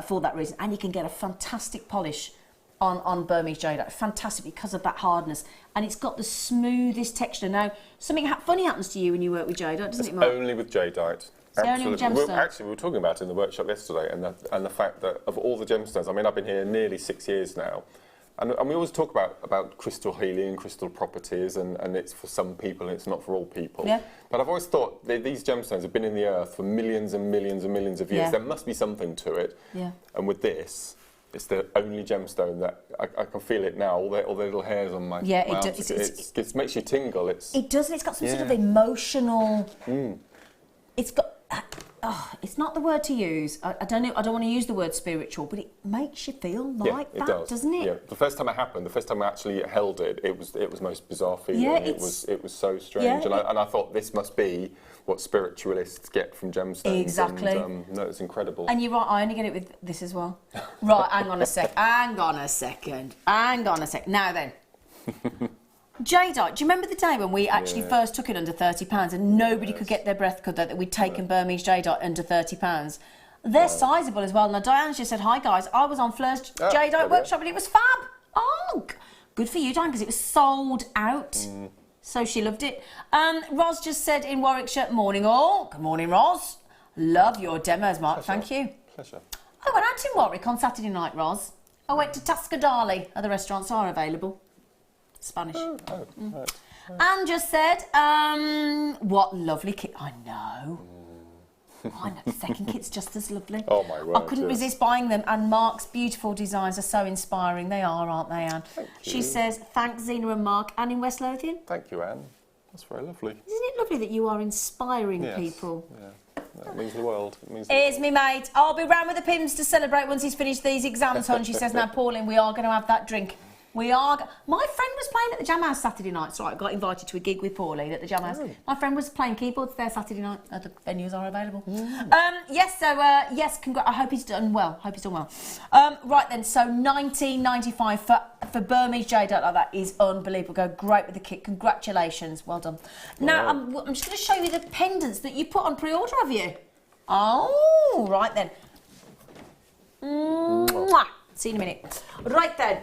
for that reason. And you can get a fantastic polish on Burmese jadeite, fantastic because of that hardness, and it's got the smoothest texture. Now, something funny happens to you when you work with jadeite, doesn't it, Mark?
Only with jadeite.
Only with gemstones.
We were talking about it in the workshop yesterday, and the fact that of all the gemstones, I mean, I've been here nearly 6 years now, and we always talk about crystal healing and crystal properties, and it's for some people and it's not for all people.
Yeah.
But I've always thought these gemstones have been in the earth for millions and millions and millions of years.
Yeah.
There must be something to it.
Yeah.
And with this, it's the only gemstone that I can feel it now. All the little hairs on my arms. It makes you tingle. It
does. It's got some sort of emotional. It's got. It's not the word to use. I don't know. I don't want to use the word spiritual, but it makes you feel like that, doesn't it?
Yeah. The first time it happened, the first time I actually held it, it was the most bizarre feeling.
Yeah,
it was so strange, and I thought this must be what spiritualists get from gemstones.
Exactly.
And, no, it's incredible.
And you're right. I only get it with this as well. Right. Hang on a second. Now then. Jadeite, do you remember the day when we actually first took it under £30 and nobody could get their breath, could they, that we'd taken Burmese jadeite under £30? They're sizable as well. Now, Diane just said, hi, guys. I was on Fleur's Jadeite workshop and it was fab. Oh, good for you, Diane, because it was sold out. So she loved it. Ros just said in Warwickshire, morning all. Good morning, Ros. Love your demos, Mark.
Pleasure.
Thank you.
Pleasure.
I went out in Warwick on Saturday night, Ros. I went to Tascadali. Other restaurants are available. Spanish.
Right.
Anne just said, what lovely kit. I know. I know. The second kit's just as lovely.
Oh, my word.
I couldn't resist buying them. And Mark's beautiful designs are so inspiring. They are, aren't they, Anne?
Thank you.
She says, thanks, Zena and Mark. Anne in West Lothian.
Thank you, Anne. That's very lovely.
Isn't it lovely that you are inspiring people?
Yeah. That means the world. It means
Here's me mate. I'll be round with the Pims to celebrate once he's finished these exams, hon. She says, now, Pauline, we are going to have that drink. We are. My friend was playing at the Jam House Saturday night. So I got invited to a gig with Pauline at the Jam House. My friend was playing keyboards there Saturday night. The venues are available. Yes, so yes, I hope he's done well. Right then, so 1995 for Burmese jadeite like that is unbelievable. Go great with the kit. Congratulations, well done. Now I'm just going to show you the pendants that you put on pre-order, have you? Oh, right then. Mwah. See you in a minute. Right then.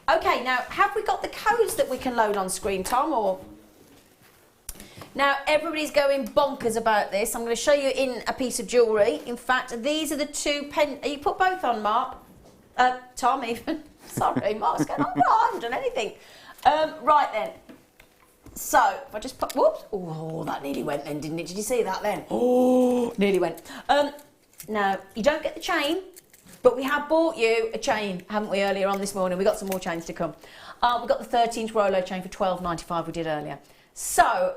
Okay, now, have we got the codes that we can load on screen, Tom? Or now, everybody's going bonkers about this. I'm going to show you in a piece of jewellery. In fact, these are the two you put both on, Mark? Tom, even. Sorry, Mark's going, oh, no, I haven't done anything. Right then. So, if I just put... Whoops. Oh, that nearly went then, didn't it? Did you see that then? Oh, nearly went. Now, you don't get the chain. But we have bought you a chain, haven't we, earlier on this morning? We've got some more chains to come. We've got the 13-inch Rolo chain for $12.95 we did earlier. So,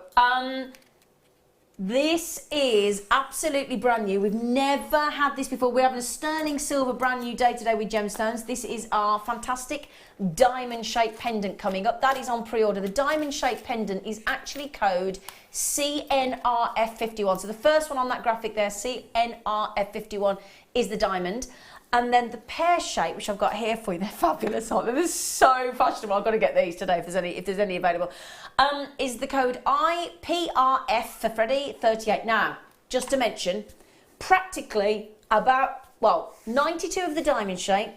this is absolutely brand new. We've never had this before. We're having a sterling silver brand new day-to-day with gemstones. This is our fantastic diamond-shaped pendant coming up. That is on pre-order. The diamond-shaped pendant is actually code CNRF51. So the first one on that graphic there, CNRF51, is the diamond. And then the pear shape, which I've got here for you, they're fabulous, aren't they? They're so fashionable. I've got to get these today if there's any available. Is the code IPRF for Freddie 38. Now, just to mention, practically about, 92 of the diamond shape,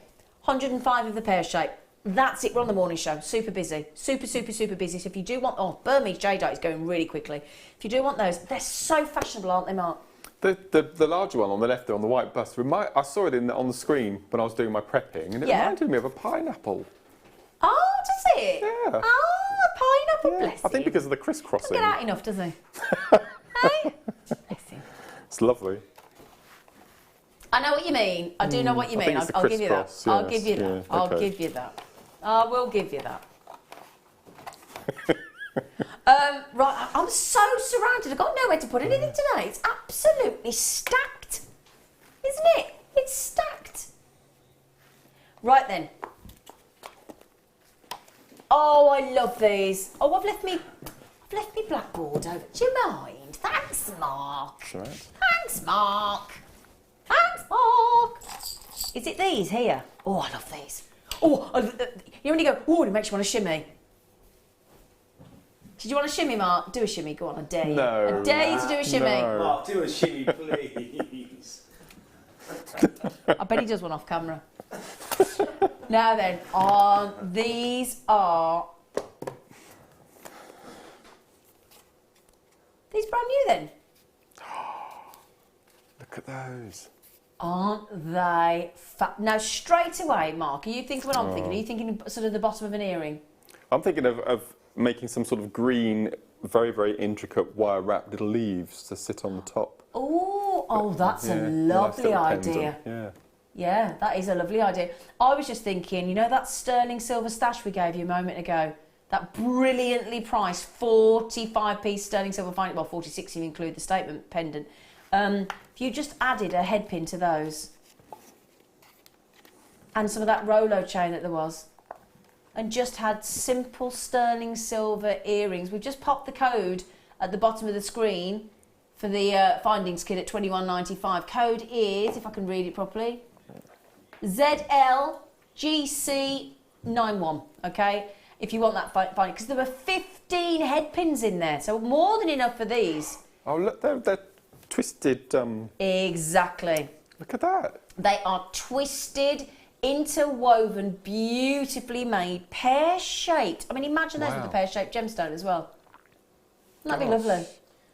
105 of the pear shape. That's it. We're on the morning show. Super busy. Super busy. So if you do want, Burmese jadeite is going really quickly. If you do want those, they're so fashionable, aren't they, Mark?
The larger one on the left there on the white bust, I saw it on the screen when I was doing my prepping, and it reminded me of a pineapple.
Oh, does it?
Yeah.
Oh, a pineapple, bless him.
I think because of the crisscrossing.
Doesn't get out enough, does he? Hey? Bless him.
It's lovely.
I know what you mean. I do know what you mean. I'll give you that.
Yes.
I'll give you that.
Yeah,
I'll
okay.
give you that. I will give you that. Right, I'm so surrounded. I've got nowhere to put anything today. It's absolutely stacked, isn't it? It's stacked. Right then. Oh, I love these. Oh, I've left me blackboard over. Do you mind? Thanks, Mark.
That's right.
Thanks, Mark. Thanks, Mark. Is it these here? Oh, I love these. Oh, you know when you go, oh, it makes you want to shimmy. Did you want a shimmy, Mark? Do a shimmy. Go on, I dare you.
No.
I dare you to do a shimmy.
No.
Mark, do a shimmy, please.
I bet he does one off camera. Now then, these are... These brand new then?
Look at those.
Aren't they now, straight away, Mark, are you thinking what I'm thinking? Are you thinking sort of the bottom of an earring?
I'm thinking of making some sort of green, very, very intricate wire-wrapped little leaves to sit on the top.
Oh, that's a lovely idea. Yeah, that is a lovely idea. I was just thinking, you know that sterling silver stash we gave you a moment ago? That brilliantly priced 45-piece sterling silver finding, well, 46 if you include the statement pendant. If you just added a head pin to those and some of that Rolo chain that there was, and just had simple sterling silver earrings. We've just popped the code at the bottom of the screen for the findings kit at $21.95. Code is, if I can read it properly, ZLGC91, okay? If you want that finding, because there were 15 head pins in there, so more than enough for these.
Oh, look, they're twisted.
Exactly.
Look at that.
They are twisted, interwoven, beautifully made, pear-shaped. I mean, imagine those with a pear-shaped gemstone as well. Wouldn't that be lovely?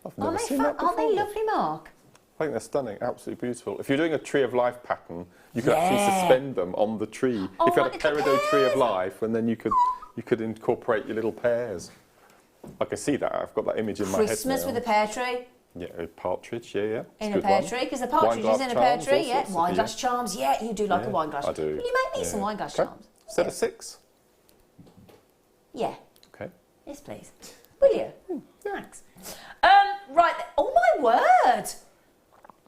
I've never seen that before.
Aren't they lovely, Mark?
I think they're stunning, absolutely beautiful. If you're doing a tree of life pattern, you could actually suspend them on the tree.
Oh,
if you had a
like little
peridot tree of
pears.
life, and then you could incorporate your little pears. I can see that. I've got that image in my head
Christmas
now.
with a pear tree.
Yeah, a partridge, yeah. It's
In
a
a
good
pear
one.
tree, because the partridge is in a pear
Wineglass
tree,
charms, all
yeah.
sorts of-
Wine glass charms, yeah, you do like a wine glass.
I do.
Will you make me some wine glass charms?
Set of 6.
Yeah.
Okay.
Yes, please. Will you? Thanks. Right. Oh my word.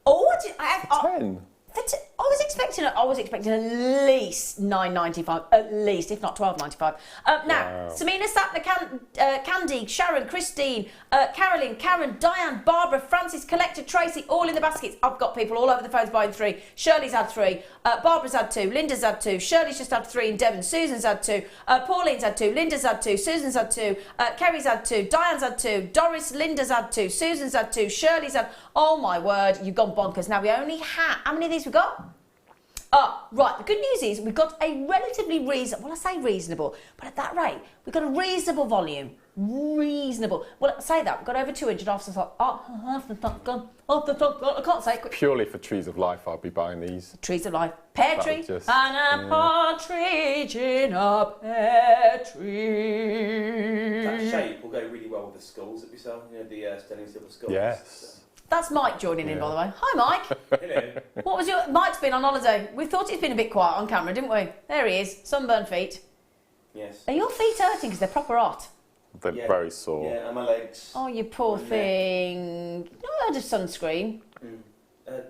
Oh, I
10.
I was expecting at least $9.95, at least, if not $12.95. Now, Samina, Satna, Candy, Sharon, Christine, Carolyn, Karen, Diane, Barbara, Francis, Collector, Tracy, all in the baskets. I've got people all over the phones buying 3. Shirley's had 3. Barbara's had 2. Linda's had 2. Shirley's just had 3 in Devon. Susan's had 2. Pauline's had 2. Linda's had 2. Susan's had 2. Kerry's had 2. Diane's had 2. Doris, Linda's had 2. Susan's had 2. Shirley's had... Oh, my word, you've gone bonkers. Now, we only have... How many of these we got? Right, the good news is we've got a relatively reasonable, well, I say reasonable, but at that rate, we've got a reasonable volume. Reasonable. Well, I say that, we've got over 200 off, so I thought, half the top gone, I can't say it quick.
Purely for trees of life, I'll be buying these.
Trees of life. Pear
That
tree
was just-
and a partridge in a pear tree.
That shape will go really well with the skulls that we sell, you know, the sterling silver skulls.
Yes.
That's Mike joining in, by the way. Hi, Mike.
Hello.
What was your... Mike's been on holiday. We thought he's been a bit quiet on camera, didn't we? There he is. Sunburned feet.
Yes.
Are your feet hurting because they're proper hot?
They're very sore.
Yeah, and my legs.
Oh, you poor
My neck.
thing. No, heard of sunscreen.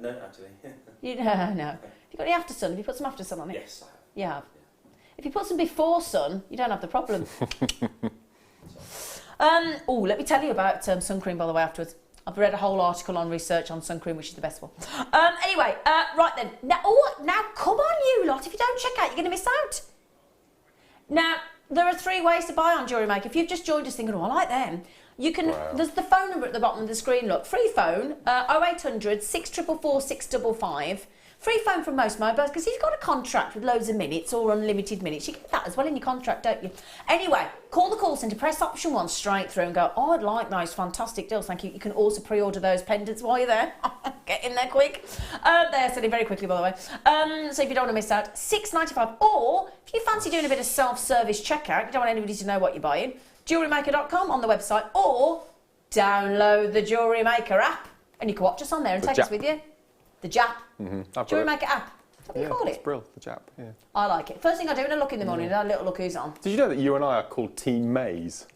No, actually.
You no. Have you got any after sun? Have you put some after sun on it?
Yes, I have.
You have. If you put some before sun, you don't have the problem. Let me tell you about sun cream, by the way, afterwards. I've read a whole article on research on sun cream, which is the best one. Anyway, right then. Now, come on, you lot. If you don't check out, you're going to miss out. Now, there are 3 ways to buy on Jewellery Maker. If you've just joined us thinking, oh, I like them, you can.
Wow.
There's the phone number at the bottom of the screen. Look, free phone 0800 644 655. Free phone from most mobiles, because if you've got a contract with loads of minutes or unlimited minutes, you get that as well in your contract, don't you? Anyway, call the call centre, press option 1 straight through and go, oh, I'd like those fantastic deals, thank you. You can also pre-order those pendants while you're there. Get in there quick. They're selling very quickly, by the way. So if you don't want to miss out, $6.95. Or if you fancy doing a bit of self-service checkout, you don't want anybody to know what you're buying, JewelleryMaker.com on the website, or download the Jewellery Maker app and you can watch us on there and take us with you. The Jap. Jewellery Maker app. Is that what you call
it's
it?
brilliant, the Jap, yeah.
I like it. First thing I do when I look in the morning is I little look who's on.
Did you know that you and I are called Team Maze?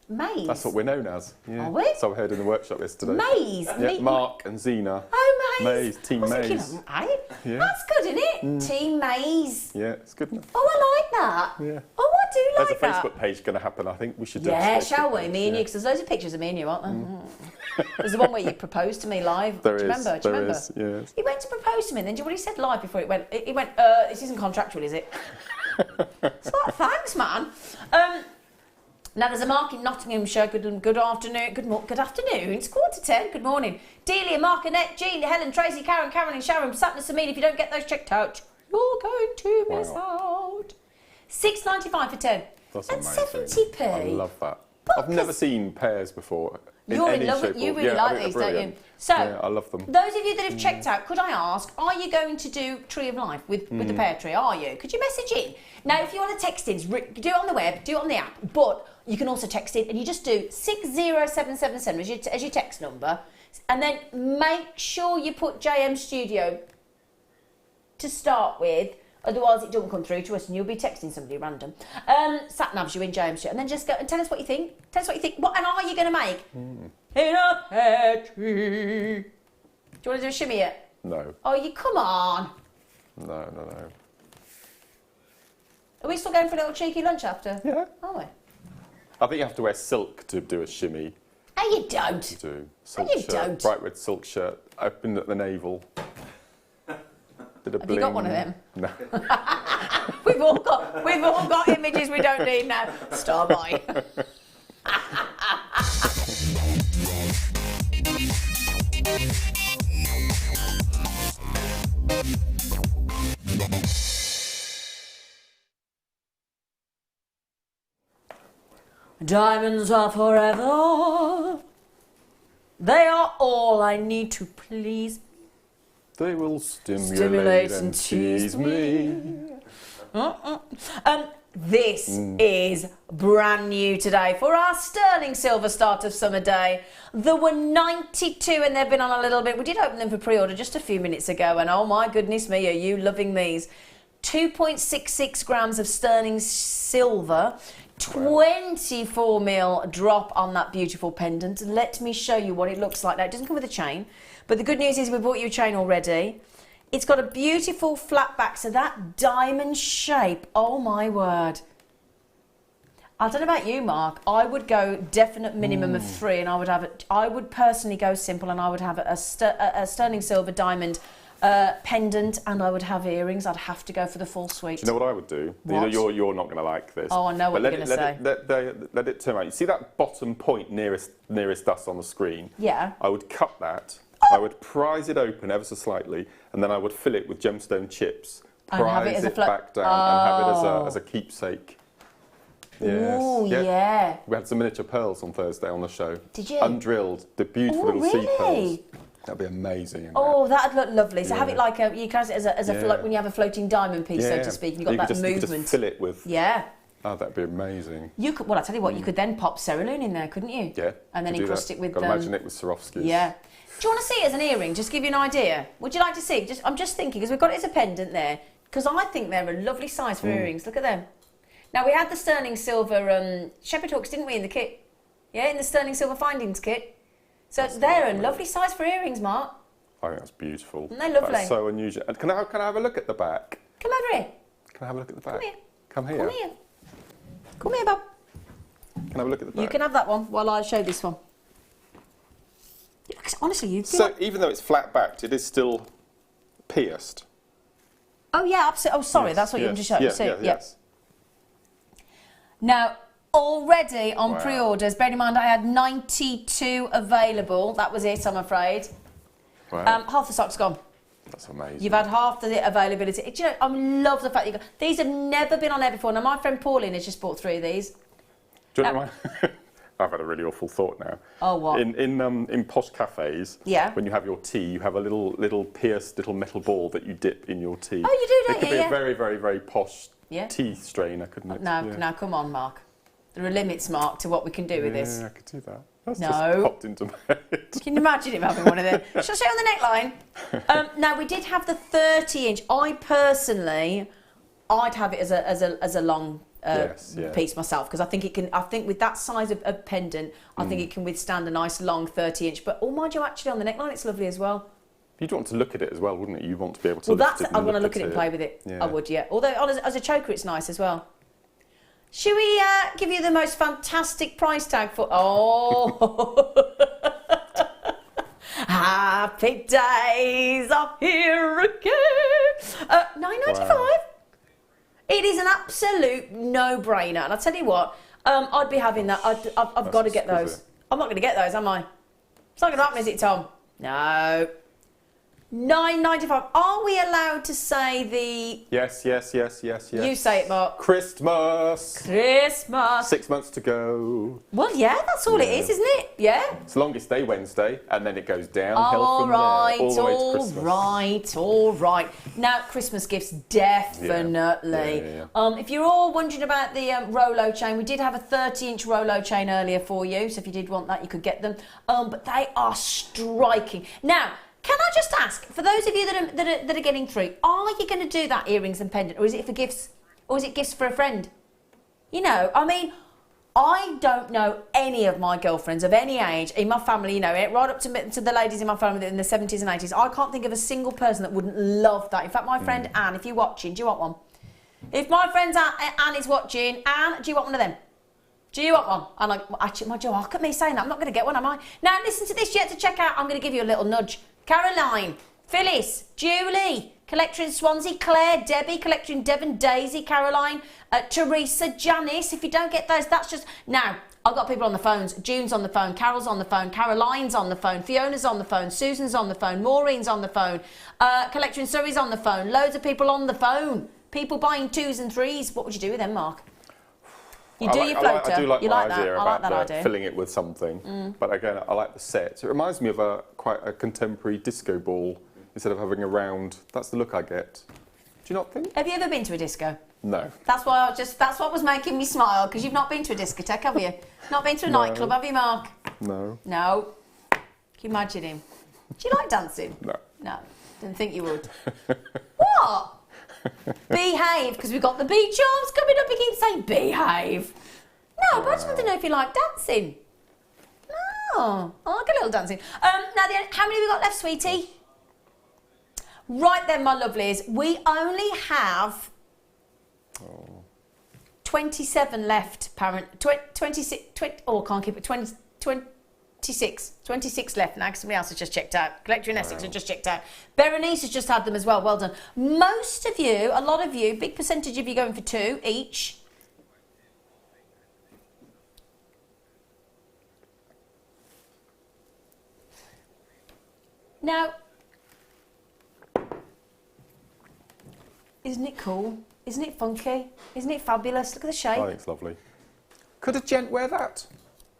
Maze?
That's what we're known as. Yeah.
Are we?
So I heard in the workshop yesterday.
Maze?
Yeah, Mark and Zena.
Oh, Maze.
Maze, Team
I was thinking,
Maze.
hey,
Yeah.
that's good, isn't it? Team Maze.
Yeah, it's good enough.
Oh, I like that.
Yeah.
Oh, I do
There's
like
a
that.
Facebook page going to happen, I think. We should do a
Yeah,
Facebook
shall we?
page,
Me and you, because there's loads of pictures of me and you, aren't there? There's the one where you proposed to me live.
There
do you
is,
remember? Do you
there
remember?
is, yes.
He went to propose to me, and then do you know what he said live before it went? He went, this isn't contractual, is it? It's like, thanks, man. Now, there's a Mark in Nottinghamshire. Good afternoon. Good afternoon. It's 9:45. Good morning. Delia, Mark, Annette, Jean, Helen, Tracy, Karen, Caroline, Sharon, Satna, Samina. If you don't get those checked out, you're going to miss out. $6.95 for 10.
That's
and
amazing.
70p.
I love that.
But
I've never seen pears before.
You're in
any
love
shape
with. You
or-
really
yeah, I
like
think
these,
they're
don't you?
brilliant.
So,
Yeah, I love them.
those of you that have checked out, could I ask, are you going to do Tree of Life with the pear tree? Are you? Could you message in? Now, if you want to text in, do it on the web, do it on the app, but you can also text in, and you just do 60777 as your text number, and then make sure you put JM Studio to start with. Otherwise, it doesn't come through to us, and you'll be texting somebody random. Sat navs you in James Street, and then just go and tell us what you think. Tell us what you think. What and are you going to make? In a pear tree. Do you want to do a shimmy yet?
No,
Oh, you come on.
no.
Are we still going for a little cheeky lunch after?
Yeah.
Are we?
I think you have to wear silk to do a shimmy.
No, you don't.
You do. Silk
you
shirt,
don't.
bright red silk shirt, open at the navel. Bit of
Have you got one of
bling.
them?
No.
We've all got images we don't need now. Star by. Diamonds are forever. They are all I need to please.
They will stimulate and tease me.
This is brand new today for our sterling silver start of summer day. There were 92 and they've been on a little bit. We did open them for pre-order just a few minutes ago and oh my goodness me, are you loving these? 2.66 grams of sterling silver, 24 mil drop on that beautiful pendant. Let me show you what it looks like now. It doesn't come with a chain, but the good news is we bought you a chain already. It's got a beautiful flat back, so that diamond shape, oh my word. I don't know about you, Mark. I would go definite minimum of 3, and I would have it. I would personally go simple, and I would have a sterling silver diamond pendant, and I would have earrings. I'd have to go for the full suite.
Do you know what I would do?
What?
You're not going to like this.
Oh, I know what you're going to say.
Let it turn around. You see that bottom point nearest us on the screen?
Yeah.
I would cut that. I would prise it open ever so slightly, and then I would fill it with gemstone chips. Prise it back down and have it as a keepsake. Yes.
Oh, yeah.
We had some miniature pearls on Thursday on the show.
Did you?
Undrilled, the beautiful little sea pearls. That'd be amazing.
Oh, that'd look lovely. So have it like you can have it as a when you have a floating diamond piece, so to speak. And you've got that movement.
You could just fill it with.
Yeah.
Oh, that'd be amazing.
You could. Well, I tell you what, you could then pop cerulean in there, couldn't you?
Yeah.
And then encrust it with.
Got to imagine it with Swarovskis.
Yeah. Do you want to see it as an earring? Just give you an idea. Would you like to see? I'm just thinking because we've got it as a pendant there because I think they're a lovely size for earrings. Look at them. Now we had the sterling silver shepherd hooks, didn't we, in the kit? Yeah, in the sterling silver findings kit. So they're a lovely size for earrings, Mark.
I think that's beautiful.
Isn't they lovely?
That's so unusual. And can I have a look at the back?
Come over here.
Can I have a look at the back?
Come here.
Come here.
Come here. Come here, Bob.
Can I have a look at the back?
You can have that one while I show this one. Honestly, you.
So even though it's flat backed, it is still pierced.
Oh yeah, absolutely. Oh, sorry, that's what you want to show.
Yes.
Now, already on pre-orders, bear in mind I had 92 available. That was it, I'm afraid.
Wow.
Half the stock's gone.
That's amazing.
You've had half the availability. Do you know, I love the fact that these have never been on air before. Now, my friend Pauline has just bought 3 of these.
Do you know I've had a really awful thought now.
Oh, what?
In posh cafes, when you have your tea, you have a little pierced little metal ball that you dip in your tea.
Oh, you do, don't
you? It could be a very, very, very posh tea strainer, couldn't it?
Now, come on, Mark. There are limits, Mark, to what we can do with this.
Yeah, I could do that. That's
no.
just popped into my head.
Can you imagine him having one of them? Shall I show you on the neckline? Now, we did have the 30-inch. I personally, I'd have it as a long piece myself because I think it can. I think with that size of pendant, I think it can withstand a nice long 30-inch. But mind you, actually on the neckline, it's lovely as well.
You'd want to look at it as well, wouldn't it? You want to be able to.
Well, I want to look at it and play with it. Yeah. I would, yeah. Although as a choker, it's nice as well. Should we give you the most fantastic price tag for? Oh, happy days are here again. $9.95. Wow. It is an absolute no-brainer, and I tell you what, I'd be having that. I've got to get those. I'm not going to get those, am I? It's not going to happen, is it, Tom? No. $9.95. Are we allowed to say the...
Yes.
You say it, Mark.
Christmas. 6 months to go.
Well, yeah, that's all it is, isn't it? Yeah.
It's longest day Wednesday, and then it goes downhill from there, all the way to Christmas.
All right. Now, Christmas gifts, definitely.
Yeah.
If you're all wondering about the Rolo chain, we did have a 30-inch Rolo chain earlier for you, so if you did want that, you could get them. But they are striking. Now, can I just ask, for those of you that are getting through, are you going to do that earrings and pendant, or is it for gifts, or is it gifts for a friend? You know, I mean, I don't know any of my girlfriends of any age in my family, you know, right up to the ladies in my family in the 70s and 80s. I can't think of a single person that wouldn't love that. In fact, my friend Anne, if you're watching, do you want one? If my friend Anne is watching, Anne, do you want one of them? Do you want one? And actually, my Joe, look at me saying that. I'm not going to get one, am I? Now, listen to this. Yet to check out, I'm going to give you a little nudge. Caroline, Phyllis, Julie, collector in Swansea, Claire, Debbie, collector in Devon, Daisy, Caroline, Teresa, Janice. If you don't get those, that's just... Now, I've got people on the phones. June's on the phone, Carol's on the phone, Caroline's on the phone, Fiona's on the phone, Susan's on the phone, Maureen's on the phone, collector in Surrey's on the phone, loads of people on the phone. People buying 2s and 3s. What would you do with them, Mark? You do your floater.
I do like
you
my
like that.
idea
I like
about
that idea.
filling it with something. But again, I like the set. It reminds me of quite a contemporary disco ball instead of having a round. That's the look I get. Do you not think?
Have you ever been to a disco?
No.
That's what was making me smile, because you've not been to a discotheque, have you? Not been to a nightclub, have you, Mark?
No.
No. Can you imagine him? Do you like dancing?
No.
No. Didn't think you would. What? Behave, because we've got the beach arms coming up. You keep saying behave. No, but I just want to know if you like dancing. No, I like a little dancing. How many have we got left, sweetie? Right then, my lovelies, we only have 27 left, parent. 26, 20, oh, I can't keep it. 26 left now, because somebody else has just checked out. Collector in Essex has just checked out. Berenice has just had them as well. Well done. Most of you, a lot of you, big percentage of you going for 2 each. Now, isn't it cool? Isn't it funky? Isn't it fabulous? Look at the shape.
I think it's lovely. Could a gent wear that?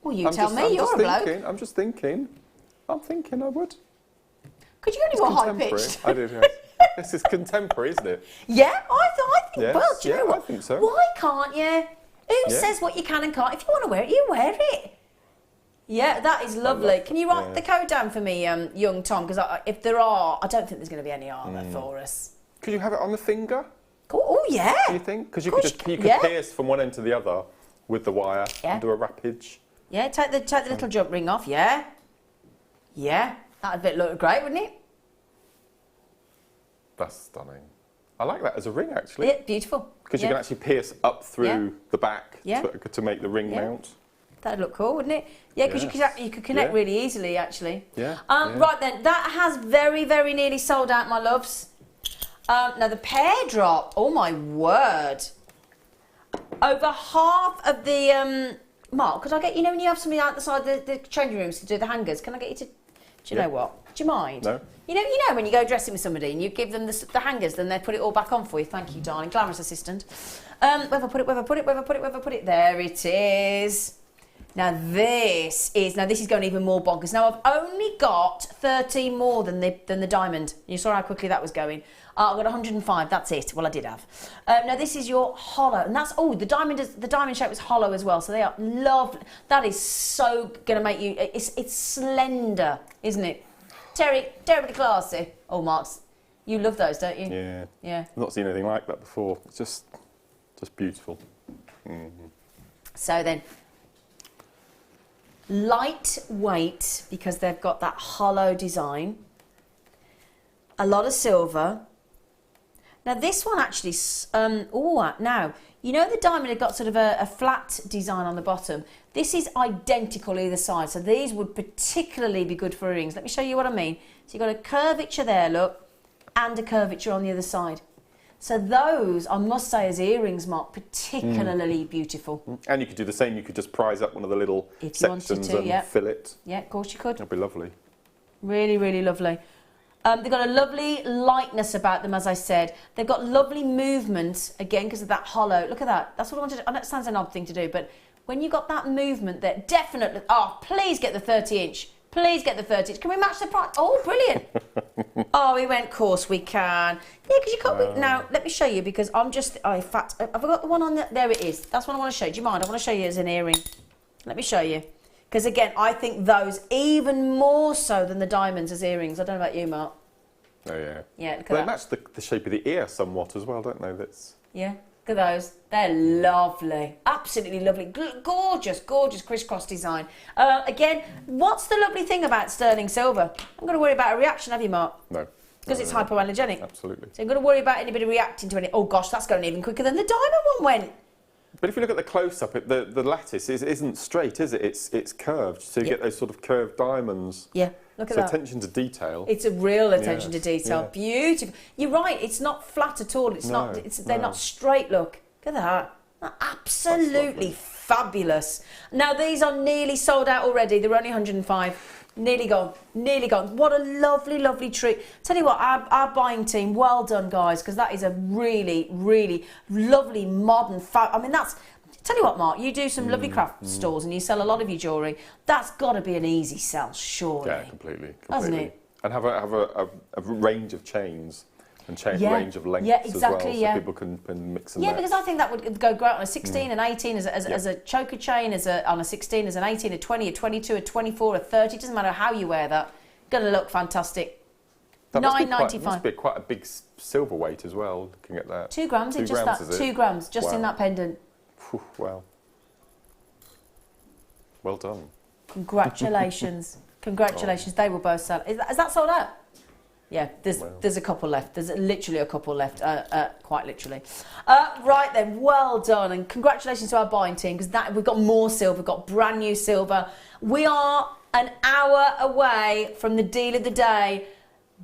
Well, you tell me. You're a bloke.
I'm just thinking. I'm thinking I would.
Could you go any more high pitched?
I did, yes. This is contemporary, isn't it?
Yeah, I think.
Yes,
Well, do you know what?
I think so.
Why can't you? Who
Yeah.
says what you can and can't? If you want to wear it, you wear it. Yeah, that is lovely. Can you write the code down for me, young Tom? Because if there are, I don't think there's going to be any armour for us.
Could you have it on the finger?
Cool. Oh, yeah.
Do you think? Because you
Of
could
course
just
you
you
can.
could pierce from one end to the other with the wire and do a wrappage.
Yeah, take the little jump ring off. Yeah. Yeah, that'd look great, wouldn't it?
That's stunning. I like that as a ring, actually.
Yeah, beautiful.
Because you can actually pierce up through the back
Yeah.
to make the ring mount.
That'd look cool, wouldn't it? Yeah, because you could connect really easily, actually.
Yeah.
Right then, that has very, very nearly sold out, my loves. Now the pear drop, oh my word. Over half of the, Mark, could I get, when you have somebody outside the changing rooms to do the hangers, can I get you to, do you know what? Do you mind?
No.
You know when you go dressing with somebody and you give them the hangers, then they put it all back on for you. Thank you, darling. Glamorous assistant. Where have I put it? There it is. Now this is going even more bonkers. Now I've only got 13 more than the diamond. You saw how quickly that was going. I've got 105. That's it. Well, I did have. Now this is your hollow, and that's the diamond shape was hollow as well. So they are lovely. That is so going to make you. It's slender, isn't it? Terribly classy. Oh, Marks, you love those, don't you?
Yeah.
Yeah.
I've not seen anything like that before. It's just beautiful. Mm-hmm.
So then, lightweight, because they've got that hollow design. A lot of silver. Now this one actually, now, you know the diamond had got sort of a flat design on the bottom. This is identical either side, so these would particularly be good for earrings. Let me show you what I mean. So you've got a curvature there, look, and a curvature on the other side. So those, I must say, as earrings, Mark, particularly beautiful.
And you could do the same. You could just prise up one of the little sections and fill it.
Yeah, of course you could.
That'd be lovely.
Really, really lovely. They've got a lovely lightness about them, as I said. They've got lovely movement, again, because of that hollow. Look at that. That's what I wanted to do. I know it sounds an odd thing to do, but when you got that movement there, definitely... Oh, please get the 30-inch. Please get the 30-inch. Can we match the price? Oh, brilliant. Oh, we went, of course we can. Yeah, because you can't... Now, let me show you, because I'm just... Oh, in fact, have I got the one on there? There it is. That's what I want to show you. Do you mind? I want to show you as an earring. Let me show you. Because, again, I think those even more so than the diamonds as earrings. I don't know about you, Mark.
Oh, yeah.
Yeah, look at
They
that.
match the shape of the ear somewhat as well, don't they? That's...
Yeah, look at those. They're lovely. Absolutely lovely. Gorgeous, gorgeous crisscross design. Again, what's the lovely thing about sterling silver? I'm going to worry about a reaction, have you, Mark?
No.
Because it's hypoallergenic.
Absolutely.
So you're going to worry about anybody reacting to any... Oh, gosh, that's going even quicker than the diamond one went.
But if you look at the close-up, the lattice isn't straight, is it? It's curved, so you get those sort of curved diamonds.
Yeah, look at
so
that.
attention to detail.
It's a real attention to detail.
Yeah.
Beautiful. You're right. It's not flat at all. It's not. They're not straight. Look at that. Absolutely fabulous. Now these are nearly sold out already. They're only 105. Nearly gone. Nearly gone. What a lovely, lovely treat. Tell you what, our buying team, well done, guys, because that is a really, really lovely modern I mean, Tell you what, Mark, you do some lovely craft stores and you sell a lot of your jewellery. That's got to be an easy sell, surely.
Yeah, completely.
Hasn't it?
And have a range of chains and range of lengths
exactly,
as well, so people can mix and match.
Yeah, because I think that would go great on a 16, an 18, as a choker chain, on a 16, as an 18, a 20, a 22, a 24, a 30. It doesn't matter how you wear that. Going to look fantastic.
$9.95. Must be quite a big silver weight as well, looking at that.
2 grams,
2 grams,
that. 2 grams, just in that pendant.
Whew, wow. Well done.
Congratulations. Congratulations. They will both sell. Is that sold out? Yeah, there's a couple left. There's literally a couple left, quite literally. Right then, well done, and congratulations to our buying team, because we've got more silver, we've got brand new silver. We are an hour away from the deal of the day.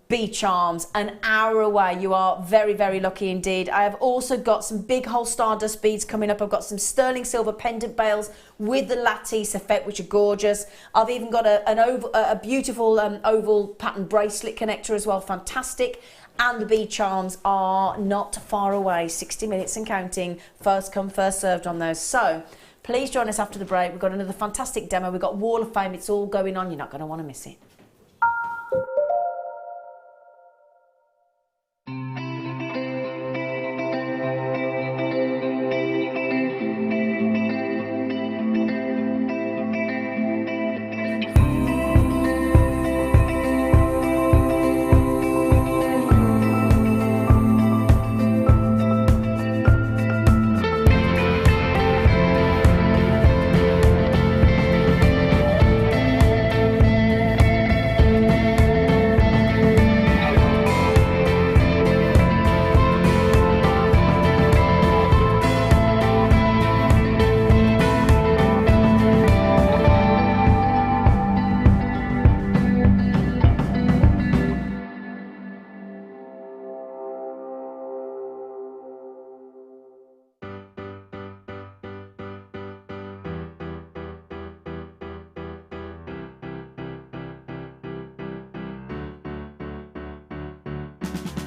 Beach Charms, an hour away. You are very, very lucky indeed. I have also got some big hole stardust beads coming up. I've got some sterling silver pendant bales with the lattice effect, which are gorgeous. I've even got a beautiful oval pattern bracelet connector as well, fantastic. And the bead charms are not far away, 60 minutes and counting. First come, first served on those. So please join us after the break. We've got another fantastic demo. We've got Wall of Fame. It's all going on. You're not going to want to miss it.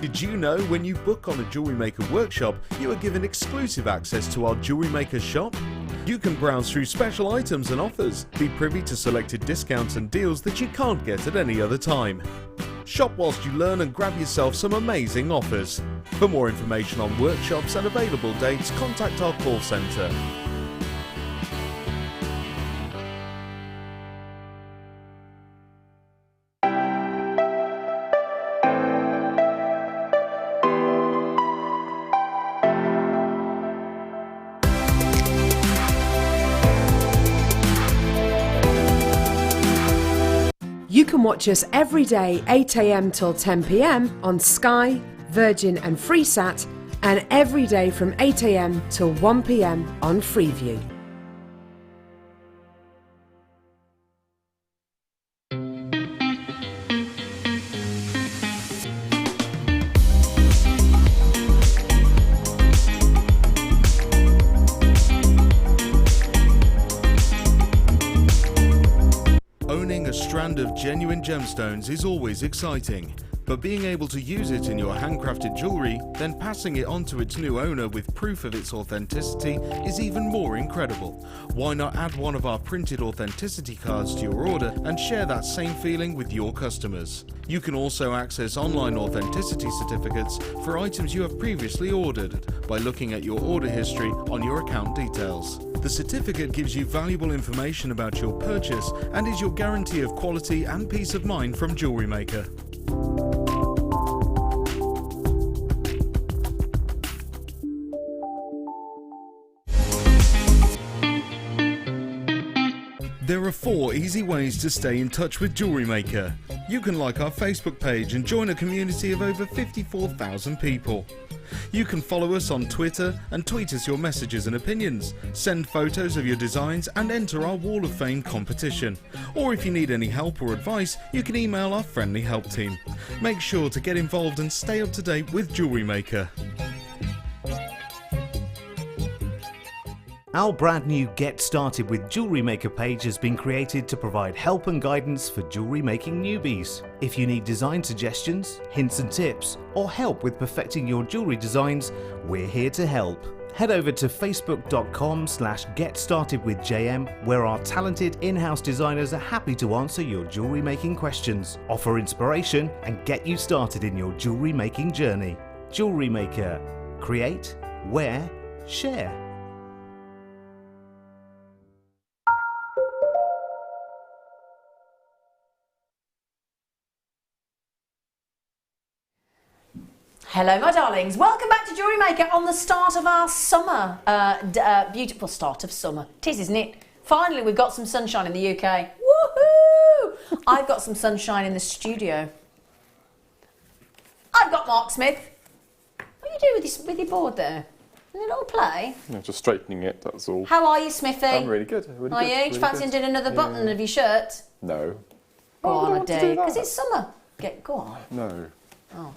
Did you know when you book on a Jewellery Maker workshop, you are given exclusive access to our Jewellery Maker shop? You can browse through special items and offers, be privy to selected discounts and deals that you can't get at any other time. Shop whilst you learn and grab yourself some amazing offers. For more information on workshops and available dates, contact our call centre.
You can watch us every day 8 AM till 10 PM on Sky, Virgin and Freesat, and every day from 8 AM till 1 PM on Freeview.
Owning a strand of genuine gemstones is always exciting, but being able to use it in your handcrafted jewellery, then passing it on to its new owner with proof of its authenticity is even more incredible. Why not add one of our printed authenticity cards to your order and share that same feeling with your customers? You can also access online authenticity certificates for items you have previously ordered by looking at your order history on your account details. The certificate gives you valuable information about your purchase and is your guarantee of quality and peace of mind from Jewellery Maker. There are 4 easy ways to stay in touch with Jewellery Maker. You can like our Facebook page and join a community of over 54,000 people. You can follow us on Twitter and tweet us your messages and opinions, send photos of your designs and enter our Wall of Fame competition. Or if you need any help or advice, you can email our friendly help team. Make sure to get involved and stay up to date with Jewellery Maker.
Our brand new Get Started with Jewellery Maker page has been created to provide help and guidance for jewellery making newbies. If you need design suggestions, hints and tips, or help with perfecting your jewellery designs, we're here to help. head over to facebook.com/getstartedwithjm, where our talented in-house designers are happy to answer your jewellery making questions, offer inspiration and get you started in your jewellery making journey. Jewellery Maker. Create, wear, share.
Hello, my darlings. Welcome back to Jewellery Maker on the start of our summer. Beautiful start of summer. It is, isn't it? Finally, we've got some sunshine in the UK. Woohoo! I've got some sunshine in the studio. I've got MarkSmith. What are you doing with your board there? A little play?
No, just straightening it, that's all.
How are you, Smithy?
I'm really good. Really
are
good,
you?
really
Do you fancy doing another button of your shirt?
No.
Go
I
on,
don't
a
want to
day.
do that.
Because it's summer. Go on.
No.
Oh.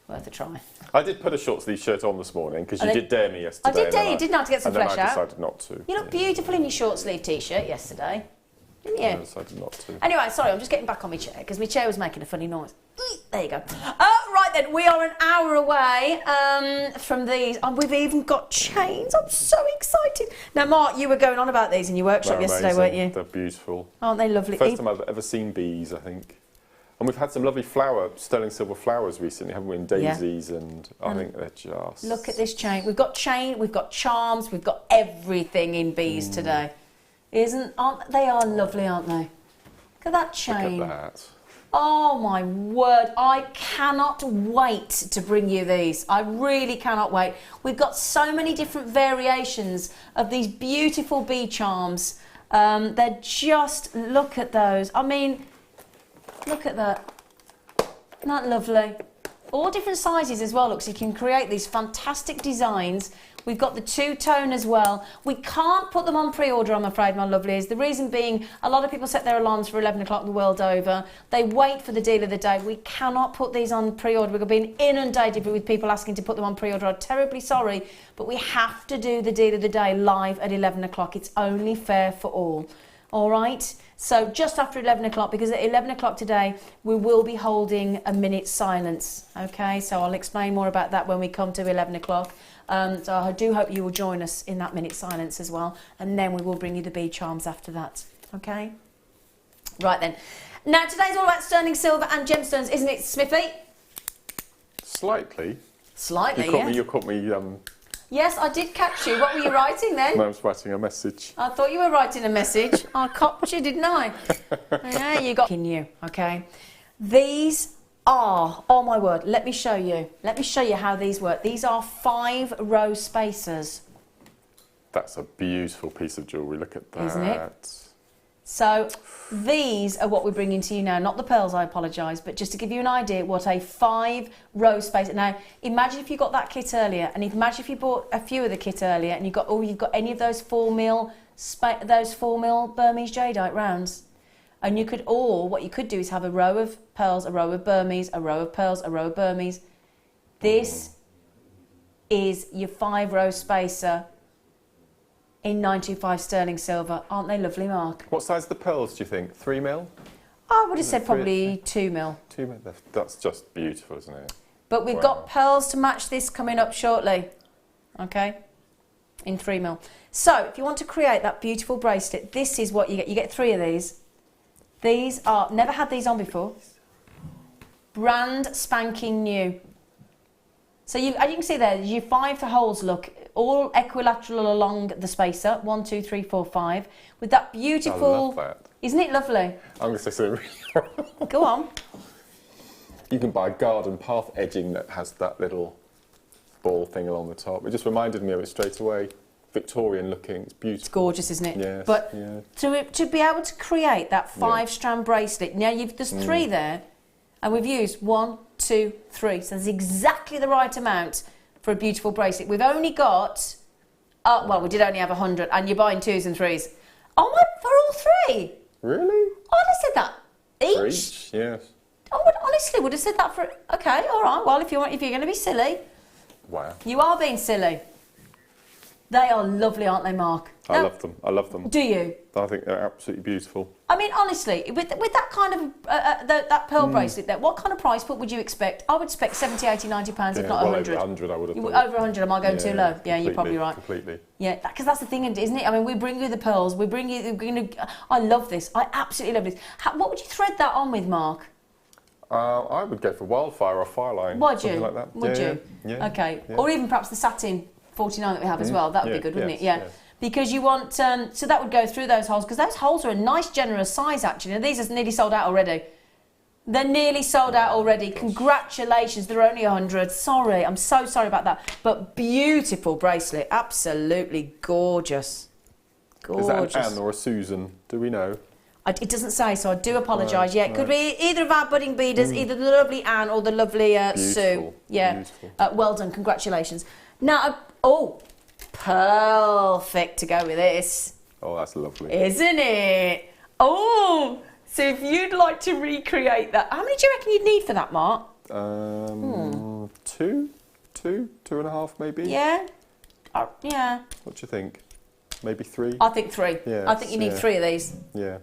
Worth a try.
I did put a short sleeve shirt on this morning because you did dare me yesterday.
I did dare you, didn't I, to get some flesh out?
And then I decided not to.
You look beautiful in your short sleeve t-shirt yesterday, didn't you?
I decided not to.
Anyway, sorry, I'm just getting back on my chair because my chair was making a funny noise. There you go. Right then, we are an hour away from these. We've even got chains. I'm so excited. Now, Mark, you were going on about these in your workshop yesterday,
amazing.
weren't you?
They're beautiful.
Aren't they lovely?
First time I've ever seen bees, I think. And we've had some lovely sterling silver flowers recently, haven't we? In daisies, and I think they're just...
Look at this chain. We've got charms, we've got everything in bees today. They are lovely, aren't they? Look at that chain.
Look at that.
Oh my word, I cannot wait to bring you these. I really cannot wait. We've got so many different variations of these beautiful bee charms. They're just, look at those. I mean, look at that. Isn't that lovely? All different sizes as well, look, so you can create these fantastic designs. We've got the two-tone as well. We can't put them on pre-order, I'm afraid, my lovelies. The reason being, a lot of people set their alarms for 11 o'clock the world over. They wait for the deal of the day. We cannot put these on pre-order. We're being inundated with people asking to put them on pre-order. I'm terribly sorry, but we have to do the deal of the day live at 11 o'clock. It's only fair for all. All right? So just after 11 o'clock, because at 11 o'clock today, we will be holding a minute's silence. Okay? So I'll explain more about that when we come to 11 o'clock. So I do hope you will join us in that minute's silence as well. And then we will bring you the bee charms after that. Okay? Right then. Now, today's all about sterling silver and gemstones, isn't it, Smithy?
Slightly.
Slightly,
You caught me...
Yes, I did catch you. What were you writing then?
I was writing a message.
I thought you were writing a message. I copped you, didn't I? Yeah, you got you, okay? These are, oh my word, let me show you. Let me show you how these work. These are 5-row spacers.
That's a beautiful piece of jewellery. Look at that.
Isn't it? So these are what we're bringing to you now. Not the pearls, I apologise, but just to give you an idea what a 5-row spacer. Now, imagine if you got that kit earlier, and imagine if you bought a few of the kit earlier, and you've got any of those 4mm Burmese jadeite rounds. And you could, or what you could do is have a row of pearls, a row of Burmese, a row of pearls, a row of Burmese. This is your 5-row spacer in 925 sterling silver. Aren't they lovely, Mark?
What size are the pearls, do you think? 3mm?
I would have said probably 2mm.
2mm? That's just beautiful, isn't it?
But we've got pearls to match this coming up shortly. Okay? In 3mm. So, if you want to create that beautiful bracelet, this is what you get. You get 3 of these. These are, never had these on before. Brand spanking new. So, as you can see there, your 5 holes look all equilateral along the spacer. 1, 2, 3, 4, 5. With that beautiful...
I love that.
Isn't it lovely?
I'm going to say something really
Go on.
You can buy garden path edging that has that little ball thing along the top. It just reminded me of it straight away. Victorian looking, it's beautiful.
It's gorgeous, isn't it?
Yes,
but
yeah.
to be able to create that 5-strand bracelet, now there's 3 there, and we've used 1, 2, 3, so there's exactly the right amount for a beautiful bracelet. We've only got, well, we did only have 100, and you're buying 2s and 3s. Oh my, for all 3?
Really?
Oh, I said that. Each?
For each, yes.
I honestly would have said that for, okay, all right, well, if you're going to be silly.
Wow.
You are being silly. They are lovely, aren't they, Mark?
I love them. I love them.
Do you?
I think they're absolutely beautiful.
I mean, honestly, with that kind of that pearl bracelet there, what kind of price point would you expect? I would expect 70, 80, 90 pounds, if not 100.
Over 100, I would have thought.
Over 100, am I going too low? Yeah, you're probably right.
Completely.
Yeah, because that's the thing, isn't it? I mean, we bring you the pearls, we bring you. I love this. I absolutely love this. What would you thread that on with, Mark?
I would go for wildfire or fireline.
Would
something
you?
Like that.
Would you?
Yeah.
Okay.
Yeah.
Or even perhaps the satin 49 that we have as well. That would be good, wouldn't it? Yeah.
Yes.
Because you want, so that would go through those holes, because those holes are a nice generous size actually. Now, these are nearly sold out already. They're nearly sold out already. Congratulations, they're only 100. Sorry, I'm so sorry about that. But beautiful bracelet, absolutely gorgeous. Gorgeous.
Is that an Anne or a Susan? Do we know?
It doesn't say, so I do apologise. Yeah, it could be either of our budding beaders, either the lovely Anne or the lovely Sue. Yeah,
beautiful.
Well done, congratulations. Now, oh, perfect to go with this.
Oh, that's lovely.
Isn't it? Oh, so if you'd like to recreate that, how many do you reckon you'd need for that, Mark?
2.5 maybe.
Yeah? Yeah.
What do you think? Maybe 3?
I think 3.
Yeah,
I think you need 3 of these.
Yeah.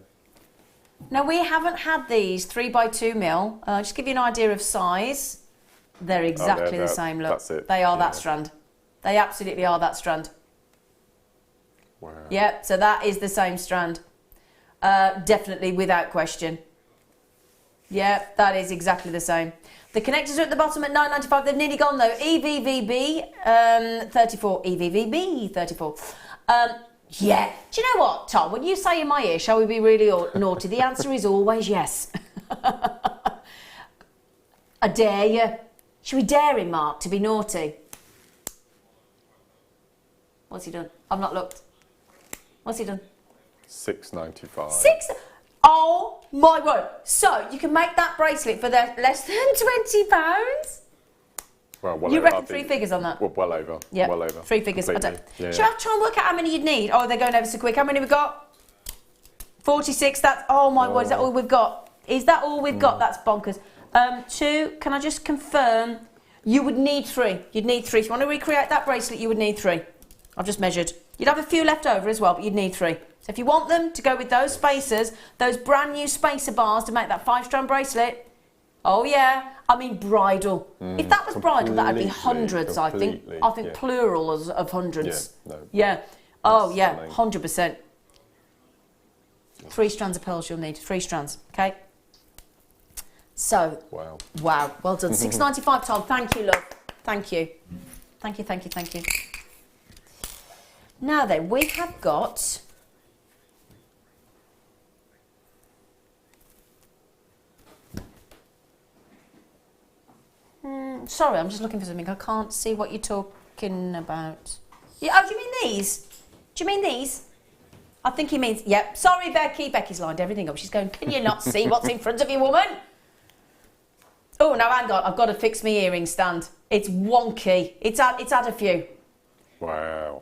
Now, we haven't had these 3x2 mil. Just give you an idea of size. They're exactly the same look.
That's it.
They are that strand. They absolutely are that strand.
Wow.
Yep, so that is the same strand. Definitely, without question. Yep, that is exactly the same. The connectors are at the bottom at £9.95. They've nearly gone though. EVVB 34. EVVB 34. Yeah. Do you know what, Tom? When you say in my ear, shall we be really naughty? The answer is always yes. I dare you. Should we dare him, Mark, to be naughty? What's he done? I've not looked. What's he done?
£6.95.
6? Oh my word! So you can make that bracelet for less than £20.
Well,
You
over.
reckon 3 figures on that?
Well over.
Yeah,
Well over.
3 figures. I
Completely.
don't.
Yeah.
Shall I try and work out how many you'd need? Oh, they're going over so quick. How many have we got? 46. That's, oh my word, is that all we've got? Is that all we've got? That's bonkers. 2, can I just confirm? You would need 3. You'd need 3. If you want to recreate that bracelet, you would need 3. I've just measured. You'd have a few left over as well, but you'd need 3. So if you want them to go with those spacers, those brand new spacer bars to make that 5-strand bracelet, oh yeah, I mean bridal. If that was bridal, that'd be hundreds, I think. I think plural of hundreds.
Yeah. No.
Yeah. Oh yeah,
Stunning.
100%. 3 strands of pearls you'll need. 3 strands, okay? So,
Wow.
wow, well done. £6.95, Tom. Thank you, love. Thank you. Thank you, thank you, thank you. Now then, we have got... sorry, I'm just looking for something. I can't see what you're talking about. Yeah, oh, do you mean these? Do you mean these? I think he means... Yep. Sorry, Becky. Becky's lined everything up. She's going, can you not see what's in front of you, woman? Oh, no, hang on. I've got to fix my earring stand. It's wonky. It's had a few.
Wow.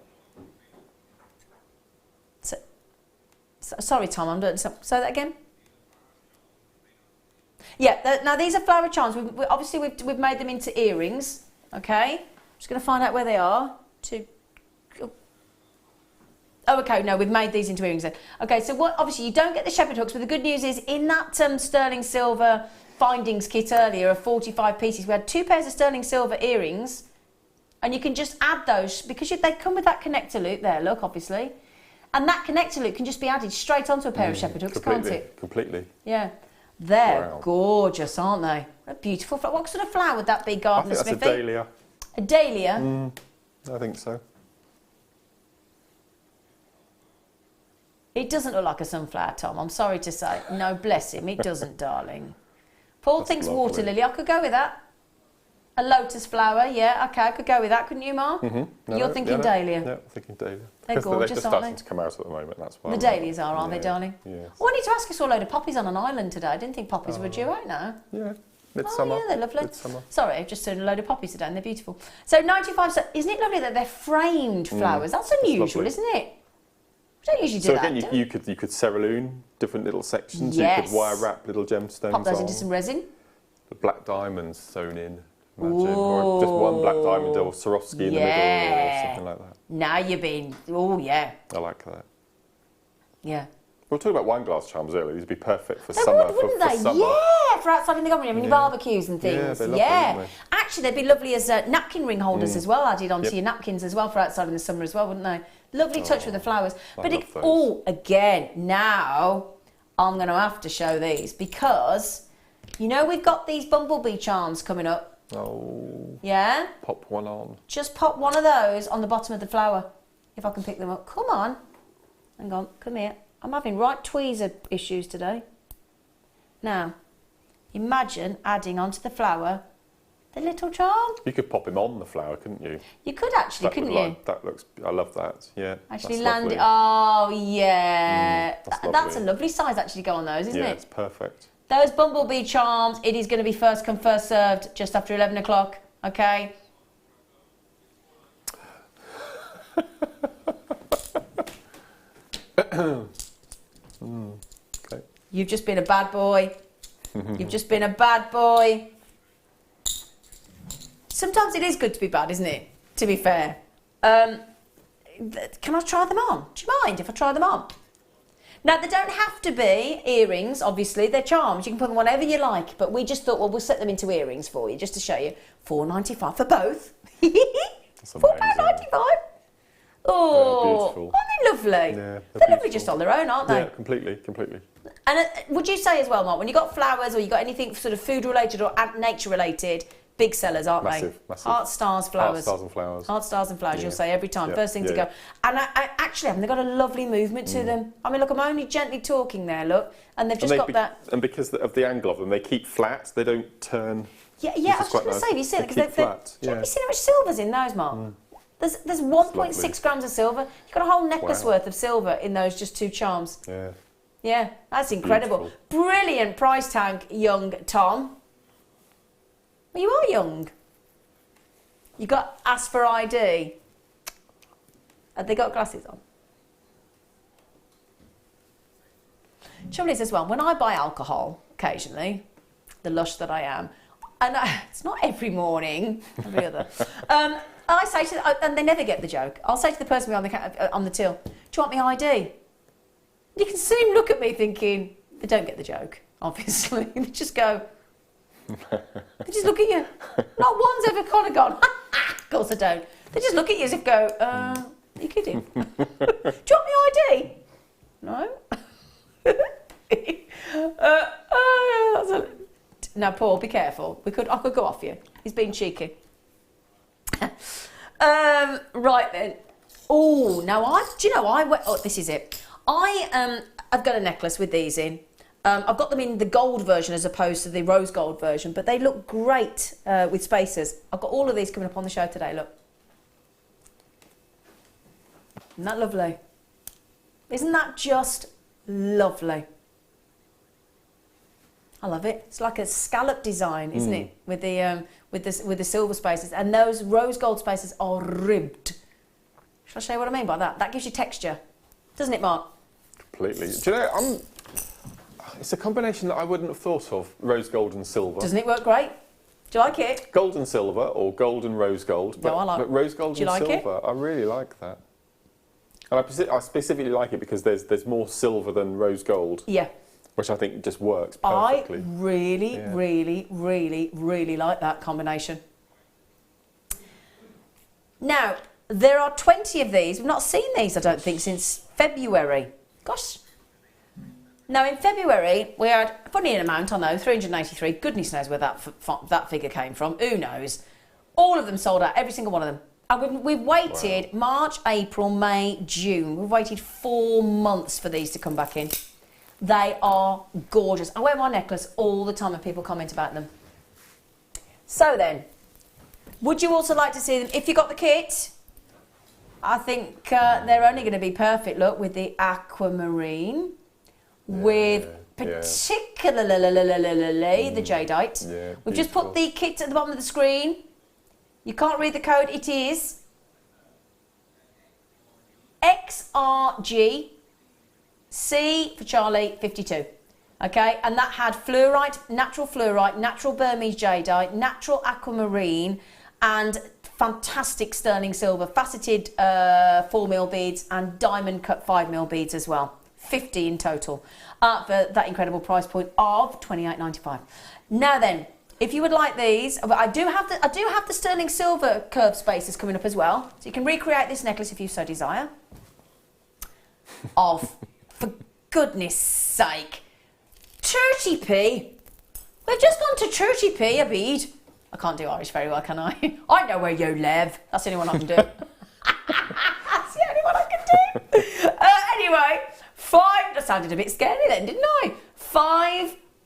Sorry, Tom, I'm doing something. Say that again. Yeah, now these are flower charms. Obviously, we've made them into earrings. Okay, I'm just going to find out where they are. Oh, okay, no, we've made these into earrings then. Okay, so obviously you don't get the shepherd hooks, but the good news is in that sterling silver findings kit earlier of 45 pieces, we had 2 pairs of sterling silver earrings, and you can just add those because they come with that connector loop there. Look, obviously. And that connector loop can just be added straight onto a pair of shepherd hooks, can't it?
Completely.
Yeah. They're gorgeous, aren't they? They're beautiful. What sort of flower would that be, Gardener Smithy?
I think that's a dahlia.
A dahlia?
I think so.
It doesn't look like a sunflower, Tom. I'm sorry to say. No, bless him. It doesn't, darling. Paul thinks
lovely.
water lily. I could go with that. A lotus flower, yeah, okay, I could go with that, couldn't you, Mark? You're thinking dahlia.
Yeah, I'm thinking dahlia.
They're gorgeous,
they're just
aren't
starting
they?
to come out at the moment, that's why.
The dahlias aren't they, darling?
Yes.
Oh, I need to ask you, saw a load of poppies on an island today. I didn't think poppies were due out now.
Yeah, midsummer.
Oh, yeah, they're lovely.
Midsummer.
Sorry, I've just seen a load of poppies today and they're beautiful. So 95, so isn't it lovely that they're framed flowers? That's unusual, isn't it? We don't usually do that.
So again, you could cerulean different little sections.
Yes.
You could wire wrap little gemstones
Pop those
on.
into some resin.
The black diamonds sewn in. Imagine. Or just one black diamond or Swarovski in the middle or something like that.
Now you've been, yeah.
I like that.
Yeah.
We were talking about wine glass charms earlier. These would be perfect for summer.
Wouldn't they?
Summer.
Yeah, for outside in the garden room, your barbecues and things.
Yeah, they're lovely, aren't they?
Actually, they'd be lovely as napkin ring holders as well, added onto your napkins as well for outside in the summer as well, wouldn't they? Lovely touch with the flowers. But again, now I'm going to have to show these because, you know, we've got these bumblebee charms coming up.
Oh.
Yeah?
Pop one on.
Just pop one of those on the bottom of the flower, if I can pick them up. Come on. Hang on, come here. I'm having right tweezer issues today. Now, imagine adding onto the flower the little charm.
You could pop him on the flower, couldn't you?
You could actually, couldn't you?
That looks, I love that, yeah.
Actually land it, oh yeah. That's a
lovely.
lovely size actually to go on those, isn't it?
Yeah, it's perfect.
Those bumblebee charms, it is going to be first come, first served, just after 11 o'clock, okay?
Okay.
You've just been a bad boy. You've just been a bad boy. Sometimes it is good to be bad, isn't it? To be fair. Can I try them on? Do you mind if I try them on? Now, they don't have to be earrings, obviously. They're charms. You can put them whatever you like. But we just thought, well, we'll set them into earrings for you, just to show you. $4.95 for both. £4.95. Oh,
beautiful.
aren't they lovely?
Yeah,
they're lovely just on their own, aren't they?
Yeah, completely.
And would you say as well, Mark, when you've got flowers or you've got anything sort of food related or nature related, big sellers, aren't they?
Massive.
Heart, stars, flowers.
Heart, stars and flowers.
Heart, stars and flowers,
Yeah.
you'll say every time.
Yeah.
First thing to go. And I actually haven't they got a lovely movement to them? I mean, look, I'm only gently talking there, look. And they've just got that.
And because of the angle of them, they keep flat. They don't turn.
Yeah, I was just going to say, have you seen it?
They keep flat.
Have you seen how much silver's in those, Mark? There's 1.6 grams of silver. You've got a whole necklace worth of silver in those just two charms.
Yeah.
Yeah, that's incredible.
Beautiful.
Brilliant price tag, young Tom. Well, you are young. You got asked for ID. Have they got glasses on? Trouble is as well, when I buy alcohol, occasionally, the lush that I am, and it's not every morning, every other, I say to them, and they never get the joke, I'll say to the person on the till, do you want my ID? You can see them look at me thinking, they don't get the joke, obviously. They just go, they just look at you. Not one's ever kind of gone, of course I don't. They just look at you as if go, are you kidding? Do you want my ID? No. Now, Paul, be careful. I could go off you. He's being cheeky. Right then. Oh, now this is it. I've got a necklace with these in. I've got them in the gold version as opposed to the rose gold version, but they look great with spacers. I've got all of these coming up on the show today, look. Isn't that lovely? Isn't that just lovely? I love it. It's like a scallop design, isn't it? With the silver spaces, and those rose gold spaces are ribbed. Shall I show you what I mean by that? That gives you texture, doesn't it, Mark?
Completely. Do you know, it's a combination that I wouldn't have thought of, rose gold and silver.
Doesn't it work great? Do you like it?
Gold and silver, or gold and rose gold. But,
No, I like it.
But rose gold
Do you
and
like it?
silver, I really like that. And I specifically like it because there's more silver than rose gold.
Yeah.
Which I think just works perfectly.
I really like that combination. Now, there are 20 of these. We've not seen these, I don't think, since February. Gosh. Now, in February, we had a funny amount, I know, 383. Goodness knows where that figure came from. Who knows? All of them sold out, every single one of them. And we've waited March, April, May, June. We've waited 4 months for these to come back in. They are gorgeous. I wear my necklace all the time and people comment about them. So then, would you also like to see them if you got the kit? I think they're only going to be perfect, look, with the aquamarine, with particularly the jadeite.
Yeah,
We've just put the kit at the bottom of the screen. You can't read the code. It is XRG C for Charlie 52. Okay, and that had fluorite, natural Burmese jadeite, natural aquamarine, and fantastic sterling silver, faceted 4mm beads, and diamond cut 5mm beads as well. 50 in total for that incredible price point of $28.95. Now then, if you would like these, I do have the sterling silver curved spacers coming up as well, so you can recreate this necklace if you so desire. Oh, for goodness sake. Churchy P. We've just gone to Churchy P, a bead. I can't do Irish very well, can I? I know where you live. That's the only one I can do. That's the only one I can do. Anyway, that sounded a bit scary then, didn't I?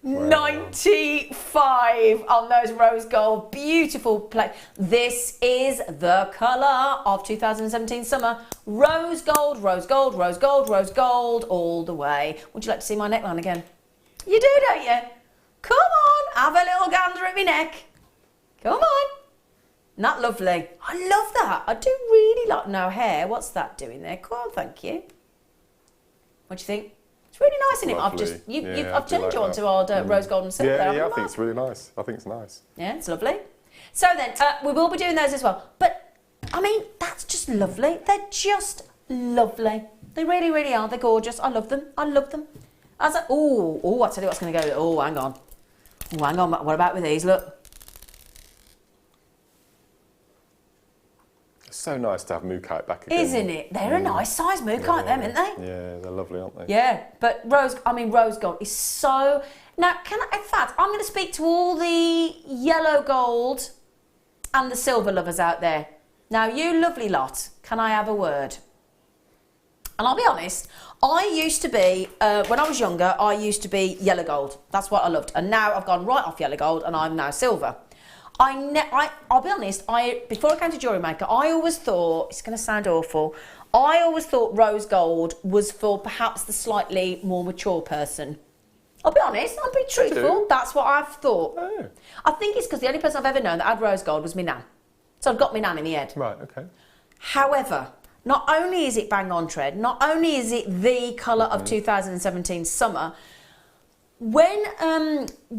$5.95 on those rose gold. Beautiful plate. This is the colour of 2017 summer. Rose gold, rose gold, rose gold, rose gold, all the way. Would you like to see my neckline again? You do, don't you? Come on, have a little gander at my neck. Come on. Isn't that lovely? I love that. I do really like no hair. What's that doing there? Come on, thank you. What do you think? It's really nice, isn't it? I've turned you on to old rose gold and silver.
Yeah, I think it's really nice. I think it's nice.
Yeah, it's lovely. So then, we will be doing those as well. But, I mean, that's just lovely. They're just lovely. They really, really are. They're gorgeous. I love them. I love them. I tell you what's going to go. Oh, hang on. Oh, hang on. What about with these? Look.
It's so nice to have mookaite back again.
Isn't it? They're a nice size mookaite, them, aren't they?
Yeah, they're lovely, aren't they?
Yeah, but rose gold is so... Now, in fact, I'm going to speak to all the yellow gold and the silver lovers out there. Now, you lovely lot, can I have a word? And I'll be honest, I used to be, when I was younger, I used to be yellow gold. That's what I loved. And now I've gone right off yellow gold and I'm now silver. I'll be honest, before I came to Jewellery Maker, I always thought, it's going to sound awful, I always thought rose gold was for perhaps the slightly more mature person. I'll be honest, I'll be truthful, that's what I've thought.
Oh.
I think it's because the only person I've ever known that had rose gold was my nan. So I've got my nan in my head.
Right, okay.
However, not only is it bang on trend, not only is it the colour of 2017 summer, when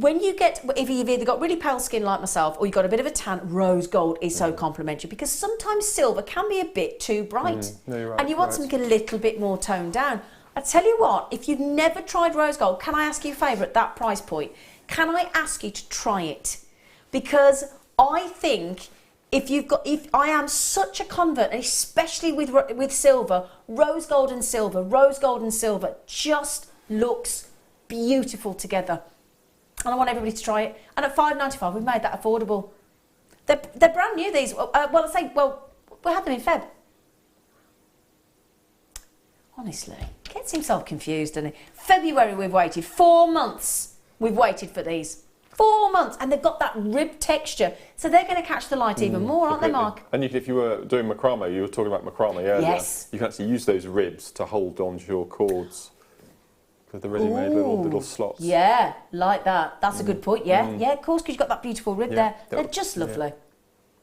you get, if you've either got really pale skin like myself or you've got a bit of a tan, rose gold is so complimentary, because sometimes silver can be a bit too bright.
No, you're right,
and you want something a little bit more toned down. I tell you what, if you've never tried rose gold, can I ask you a favour at that price point? Can I ask you to try it? Because I think if I am such a convert, and especially with silver, rose gold and silver just looks beautiful together. And I want everybody to try it. And at $5.95, we've made that affordable. They're brand new, these. We had them in Feb. Honestly, gets himself confused, doesn't he? February we've waited. 4 months we've waited for these. 4 months, and they've got that rib texture, so they're going to catch the light even more, aren't they, Mark?
And if you were doing macrame, you were talking about macrame earlier.
Yes.
You can actually use those ribs to hold onto your cords. Because they're really made little slots.
Yeah, like that. That's a good point, yeah. Yeah, of course, because you've got that beautiful rib there. They're just lovely. Yeah.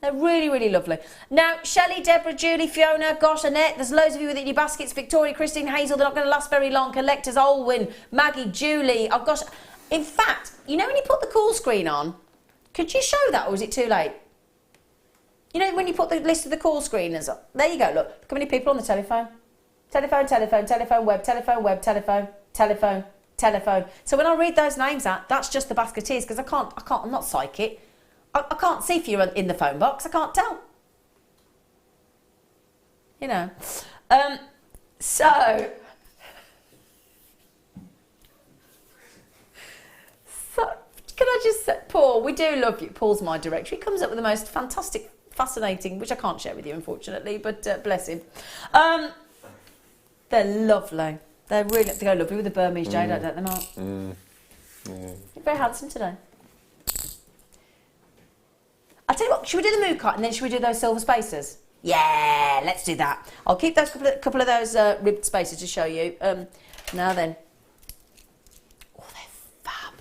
They're really, really lovely. Now, Shelley, Deborah, Julie, Fiona, gosh, Annette, there's loads of you with it in your baskets. Victoria, Christine, Hazel, they're not going to last very long. Collectors, Olwyn, Maggie, Julie. Oh, gosh. In fact, you know when you put the call screen on, could you show that, or is it too late? You know when you put the list of the call screeners on? There you go, look how many people on the telephone. Telephone, telephone, telephone, web, telephone, web, telephone, telephone, telephone. So when I read those names out, that's just the basketeers, because I'm not psychic. I can't see if you're in the phone box, I can't tell. You know. So, can I just say, Paul, we do love you. Paul's my director. He comes up with the most fantastic, fascinating, which I can't share with you, unfortunately, but bless him. They're lovely. They go lovely with the Burmese jade, don't they, Mark? You're very handsome today. I'll tell you what, should we do the mood cut and then should we do those silver spacers? Yeah, let's do that. I'll keep those couple of those ribbed spacers to show you. Now then. Oh, they're fab.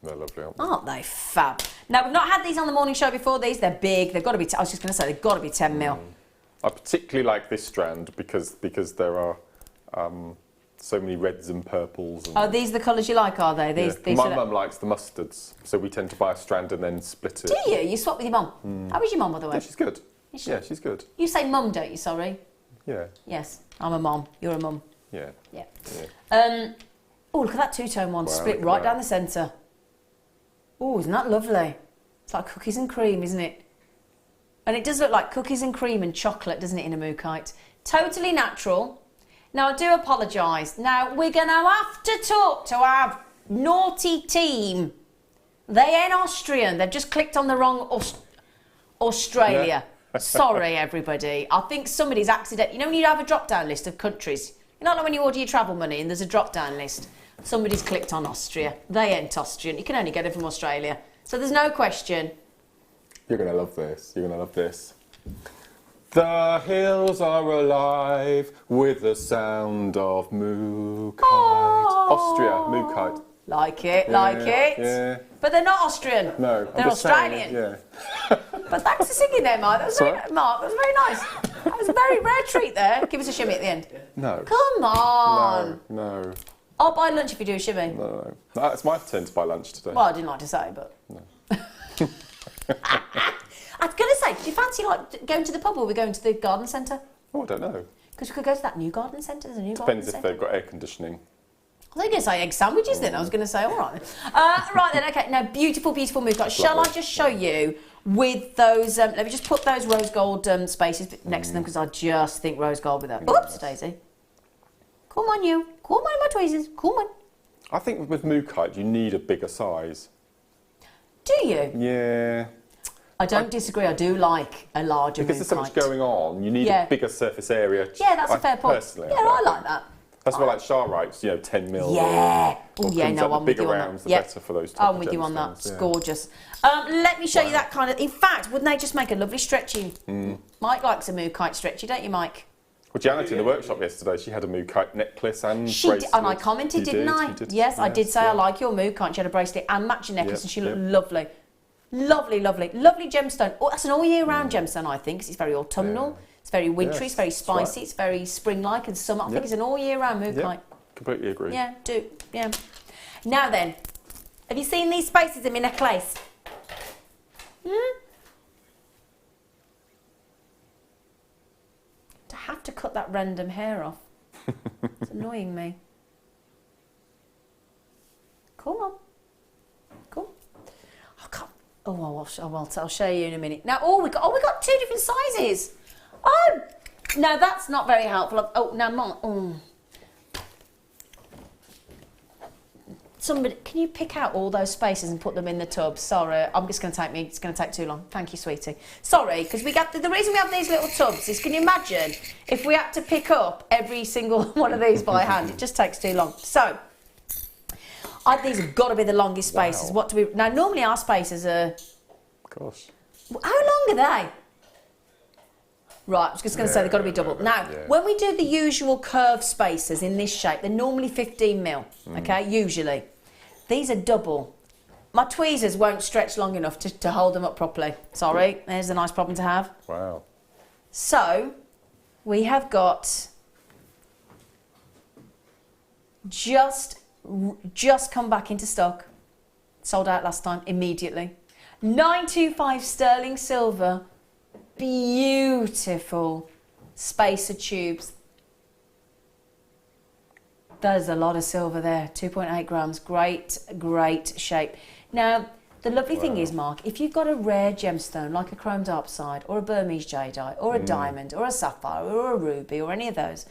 They're lovely, aren't they?
Aren't they fab? Now, we've not had these on the morning show before. These, they're big. They've got to be, I was just going to say, they've got to be 10 mil.
I particularly like this strand because there are so many reds and purples. And,
Oh, these are the colours you like, are they? These
My
are
mum likes the mustards, so we tend to buy a strand and then split it.
Do you? You swap with your mum? How is your mum, by the way?
Yeah, she's good.
Is she?
Yeah, she's good.
You say mum, don't you? Sorry.
Yeah.
Yes, I'm a mum. You're a mum.
Yeah.
Yeah.
Yeah.
Oh, look at that two-tone one,
Wow,
split
look at
right
that.
down the centre. Oh, isn't that lovely? It's like cookies and cream, isn't it? And it does look like cookies and cream and chocolate, doesn't it, in a mookaite? Totally natural. Now, I do apologise. Now, we're going to have to talk to our naughty team. They ain't Austrian. They've just clicked on the wrong Australia. Sorry, everybody. I think somebody's accident. You know when you have a drop-down list of countries? You know like when you order your travel money and there's a drop-down list? Somebody's clicked on Austria. They ain't Austrian. You can only get it from Australia. So there's no question.
You're going to love this. You're going to love this. The hills are alive with the sound of mookaite. Austria, mookaite.
Like it,
Yeah,
like it.
yeah.
But they're not Austrian.
No,
they're
I'm just saying,
Australian.
yeah.
But thanks for singing there, Mark. That was
Sorry?
very, Mark, that was very nice. That was a very rare treat there. Give us a shimmy at the end.
No.
Come on.
No.
I'll buy lunch if you do a shimmy.
No. It's my turn to buy lunch today.
Well, I didn't like to say, but. No. I was going to say, do you fancy like going to the pub or we're going to the garden centre?
Oh, I don't know.
Because we could go to that new garden centre. There's a new
Depends
garden
if
centre.
they've got air conditioning.
I was going to say egg sandwiches then. I was going to say, all right. Right then, okay. Now, beautiful, beautiful mookaite. Shall I just show you with those, let me just put those rose gold spaces next to them because I just think rose gold with that. Oops, Daisy. Come on, you. Come on, my tweezers. Come on.
I think with mookaite, you need a bigger size.
Do you?
Yeah.
I don't disagree. I do like a larger
Because there's so much
mookaite.
going on, you need
Yeah.
a bigger surface area.
Yeah, that's a fair point.
Personally,
Yeah, I like that.
That's why I like Charrites, 10 mil.
Yeah. Oh, yeah, no,
The
I'm with
bigger
you on that.
rounds, the
Yeah.
better for those type
I'm
of
with you on that.
gemstones,
It's
yeah.
gorgeous. Let me show you that kind of... In fact, wouldn't they just make a lovely stretchy... Mike likes a mookaite stretchy, don't you, Mike?
Well, Janet in the workshop yesterday, she had a mookaite necklace and
She did,
bracelet.
and I commented,
You
didn't I?
You did.
Yes, I did say
yeah.
I like your mookaite. She had a bracelet and matching necklace,
Yep,
and she looked
yep.
lovely. Lovely, lovely, lovely gemstone. Oh, that's an all-year-round gemstone, I think, 'cause it's very autumnal, it's very wintry,
Yes,
it's very
that's
spicy,
right.
it's very spring-like and summer. I think
Yep.
it's an all-year-round mookaite.
Yeah, completely agree.
Yeah, yeah. Now then, have you seen these spaces in my necklace? To have to cut that random hair off. It's annoying me. Come on. Cool. I can't. Oh, I'll show you in a minute. Now, we got two different sizes. Oh, no, that's not very helpful. Oh, now, Mom. Oh. Somebody, can you pick out all those spaces and put them in the tub? Sorry, it's going to take too long. Thank you, sweetie. Sorry, because the reason we have these little tubs is, can you imagine if we had to pick up every single one of these by hand? It just takes too long. So, these have got to be the longest spaces.
Wow.
Now, normally our spaces are...
Gosh.
How long are they? Right, I was just going to say they've got to be double. Now, when we do the usual curved spaces in this shape, they're normally 15 mil, okay, usually. These are double. My tweezers won't stretch long enough to hold them up properly. Sorry, there's a nice problem to have.
Wow.
So, we have got just come back into stock. Sold out last time, immediately. 925 sterling silver. Beautiful spacer tubes. There's a lot of silver there, 2.8 grams, great shape. Now, the lovely thing is, Mark, if you've got a rare gemstone like a chrome darpside or a Burmese jadeite or a diamond or a sapphire or a ruby or any of those,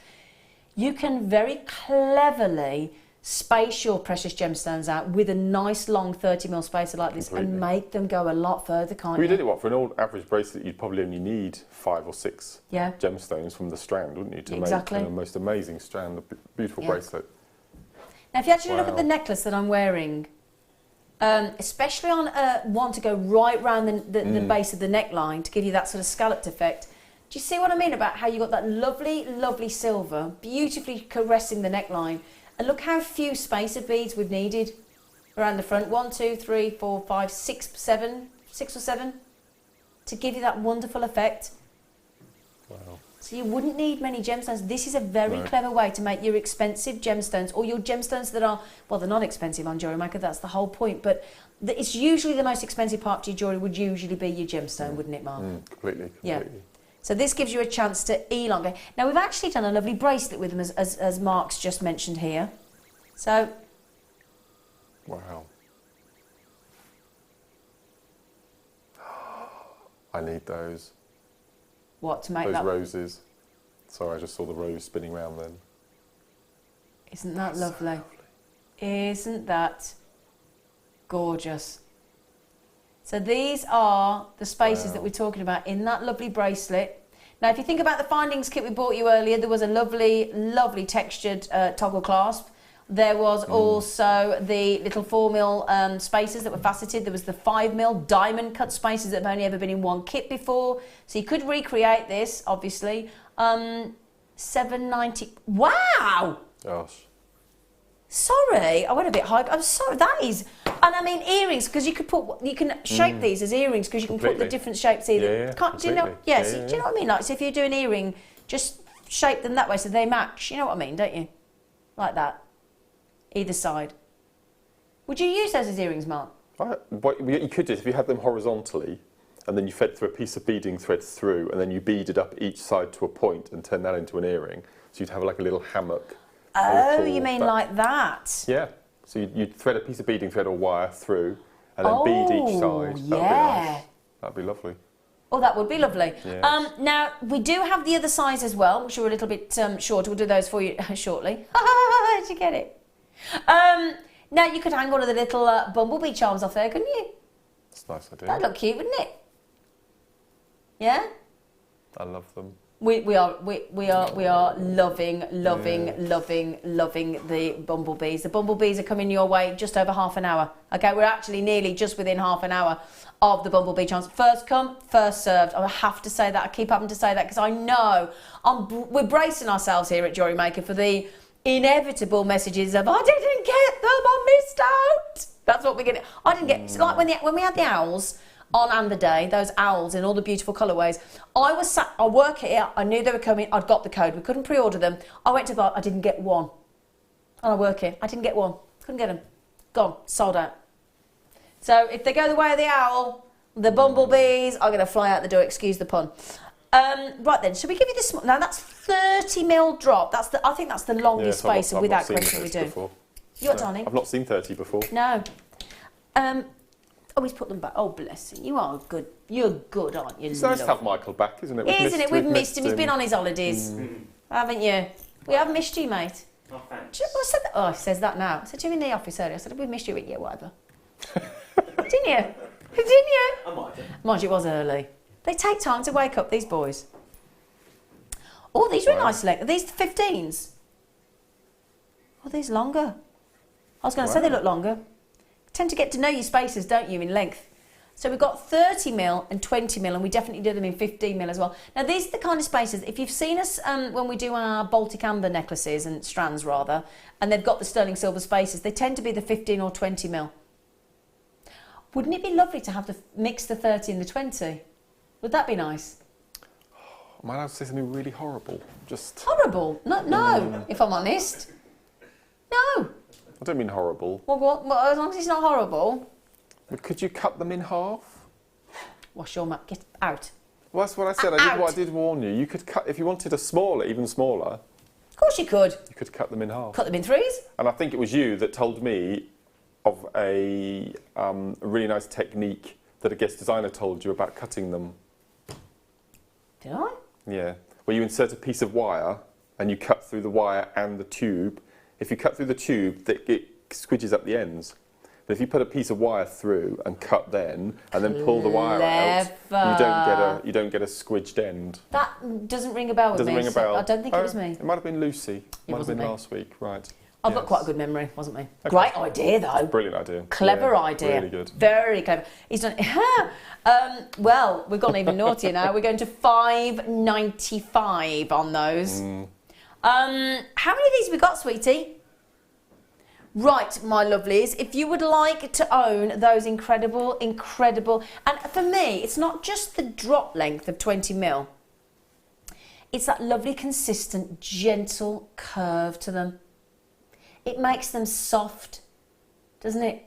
you can very cleverly space your precious gemstones out with a nice long 30mm spacer like this and make them go a lot further, can't
We
you?
did it, for an old average bracelet, you'd probably only need 5 or 6
Yeah.
gemstones from the strand, wouldn't you, to
Exactly.
make the most amazing strand, a beautiful
Yeah.
bracelet.
Now, if you actually look at
Wow.
the necklace that I'm wearing, especially on one to go right round the base of the neckline to give you that sort of scalloped effect, do you see what I mean about how you got that lovely, lovely silver, beautifully caressing the neckline? And look how few spacer beads we've needed around the front. 1, 2, 3, 4, 5, 6, 7, 6 or 7 to give you that wonderful effect.
Wow.
So you wouldn't need many gemstones. This is a very clever way to make your expensive gemstones, or your gemstones that are, well, they're not expensive on Jewellery Maker, that's the whole point, but it's usually the most expensive part to your jewellery would usually be your gemstone, wouldn't it, Mark?
Completely.
Yeah. So this gives you a chance to elongate. Now we've actually done a lovely bracelet with them, as Mark's just mentioned here. So.
Wow. I need those.
What, to make
those
that?
Roses. Sorry, I just saw the rose spinning round then.
Isn't that lovely? Isn't that gorgeous? So these are the spaces that we're talking about in that lovely bracelet. Now, if you think about the findings kit we bought you earlier, there was a lovely, lovely textured toggle clasp. There was also the little 4mm spacers that were faceted. There was the 5mm diamond cut spacers that have only ever been in one kit before. So you could recreate this, obviously. $7.90. Wow!
Gosh.
Sorry, I went a bit high. I'm sorry, that is... And I mean earrings, because you can shape these as earrings, because you can put the different shapes either. Do you know? Yeah, do you know what I mean? Like, so if you do an earring, just shape them that way so they match. You know what I mean, don't you? Like that. Either side. Would you use those as earrings, Mark?
What you could do is if you had them horizontally, and then you fed through a piece of beading thread through, and then you beaded up each side to a point and turned that into an earring. So you'd have like a little hammock.
Oh, you mean like that?
Yeah. So you'd thread a piece of beading thread or wire through, and then bead each side.
Yeah.
That'd be nice. That'd be lovely.
Oh, that would be lovely.
Yes.
Now, we do have the other size as well, which are a little bit shorter. We'll do those for you shortly. Did you get it? Now, you could hang one of the little bumblebee charms off there, couldn't you?
That's a nice idea.
That'd look cute, wouldn't it? Yeah?
I love them.
We are loving the bumblebees. The bumblebees are coming your way just over half an hour. Okay, we're actually nearly just within half an hour of the bumblebee chance. First come, first served. I have to say that. I keep having to say that because I know we're bracing ourselves here at Jewellery Maker for the inevitable messages of I didn't get them, I missed out. That's what we're getting. I didn't get. It's like when we had the owls on And the Day, those owls in all the beautiful colourways. I work here, I knew they were coming, I'd got the code, we couldn't pre-order them. I went to buy, I didn't get one. And I work here, I didn't get one, couldn't get them. Gone, sold out. So if they go the way of the owl, the bumblebees are going to fly out the door, excuse the pun. Right then, shall we give you this? Now that's 30mm drop. I think that's the longest spacer without question we do.
Before.
You what, darling?
I've not seen 30 before.
No. Always put them back. Oh, bless him. You are good. You're good, aren't you?
It's nice to have Michael back, isn't it?
We've missed him. He's been on his holidays, haven't you? We have missed you, mate.
Oh, thanks.
I said that. Oh, he says that now. I said to him in the office earlier. I said, we've missed you. Yeah, whatever. Didn't you? Didn't you?
I might have.
Mind you, it was early. They take time to wake up, these boys. Oh, these are nice length. Are these the 15s? Oh, these longer. I was going to say they look longer. Tend to get to know your spacers, don't you, in length. So we've got 30mm and 20mm, and we definitely do them in 15mm as well. Now, these are the kind of spacers, if you've seen us when we do our Baltic amber necklaces, and strands rather, and they've got the sterling silver spacers, they tend to be the 15 or 20mm. Wouldn't it be lovely to have to mix the 30 and the 20? Would that be nice?
Am I allowed to say something really horrible? Just
horrible? No, if I'm honest. No.
I don't mean horrible.
Well, as long as it's not horrible.
But could you cut them in half?
Wash your mouth. Get out.
Well, that's what I said. I did warn you. You could cut, if you wanted a smaller, even smaller.
Of course you could.
You could cut them in half.
Cut them in threes.
And I think it was you that told me of a really nice technique that a guest designer told you about cutting them.
Did I?
Yeah. Where you insert a piece of wire and you cut through the wire and the tube. If you cut through the tube, it squidges up the ends. But if you put a piece of wire through and cut then, and then pull the wire out, you don't get a squidged end.
That doesn't ring a bell with me.
Doesn't ring a bell.
I don't think it was me.
It might have been Lucy. It might have been last week, right.
I've got quite a good memory, wasn't me? Okay. Great idea, though.
Brilliant idea.
Clever idea.
Really good.
Very clever. He's done. Well, we've gone even naughtier now. We're going to $5.95 on those. How many of these have we got, sweetie? Right, my lovelies, if you would like to own those incredible, and for me, it's not just the drop length of 20mm. It's that lovely, consistent, gentle curve to them. It makes them soft, doesn't it?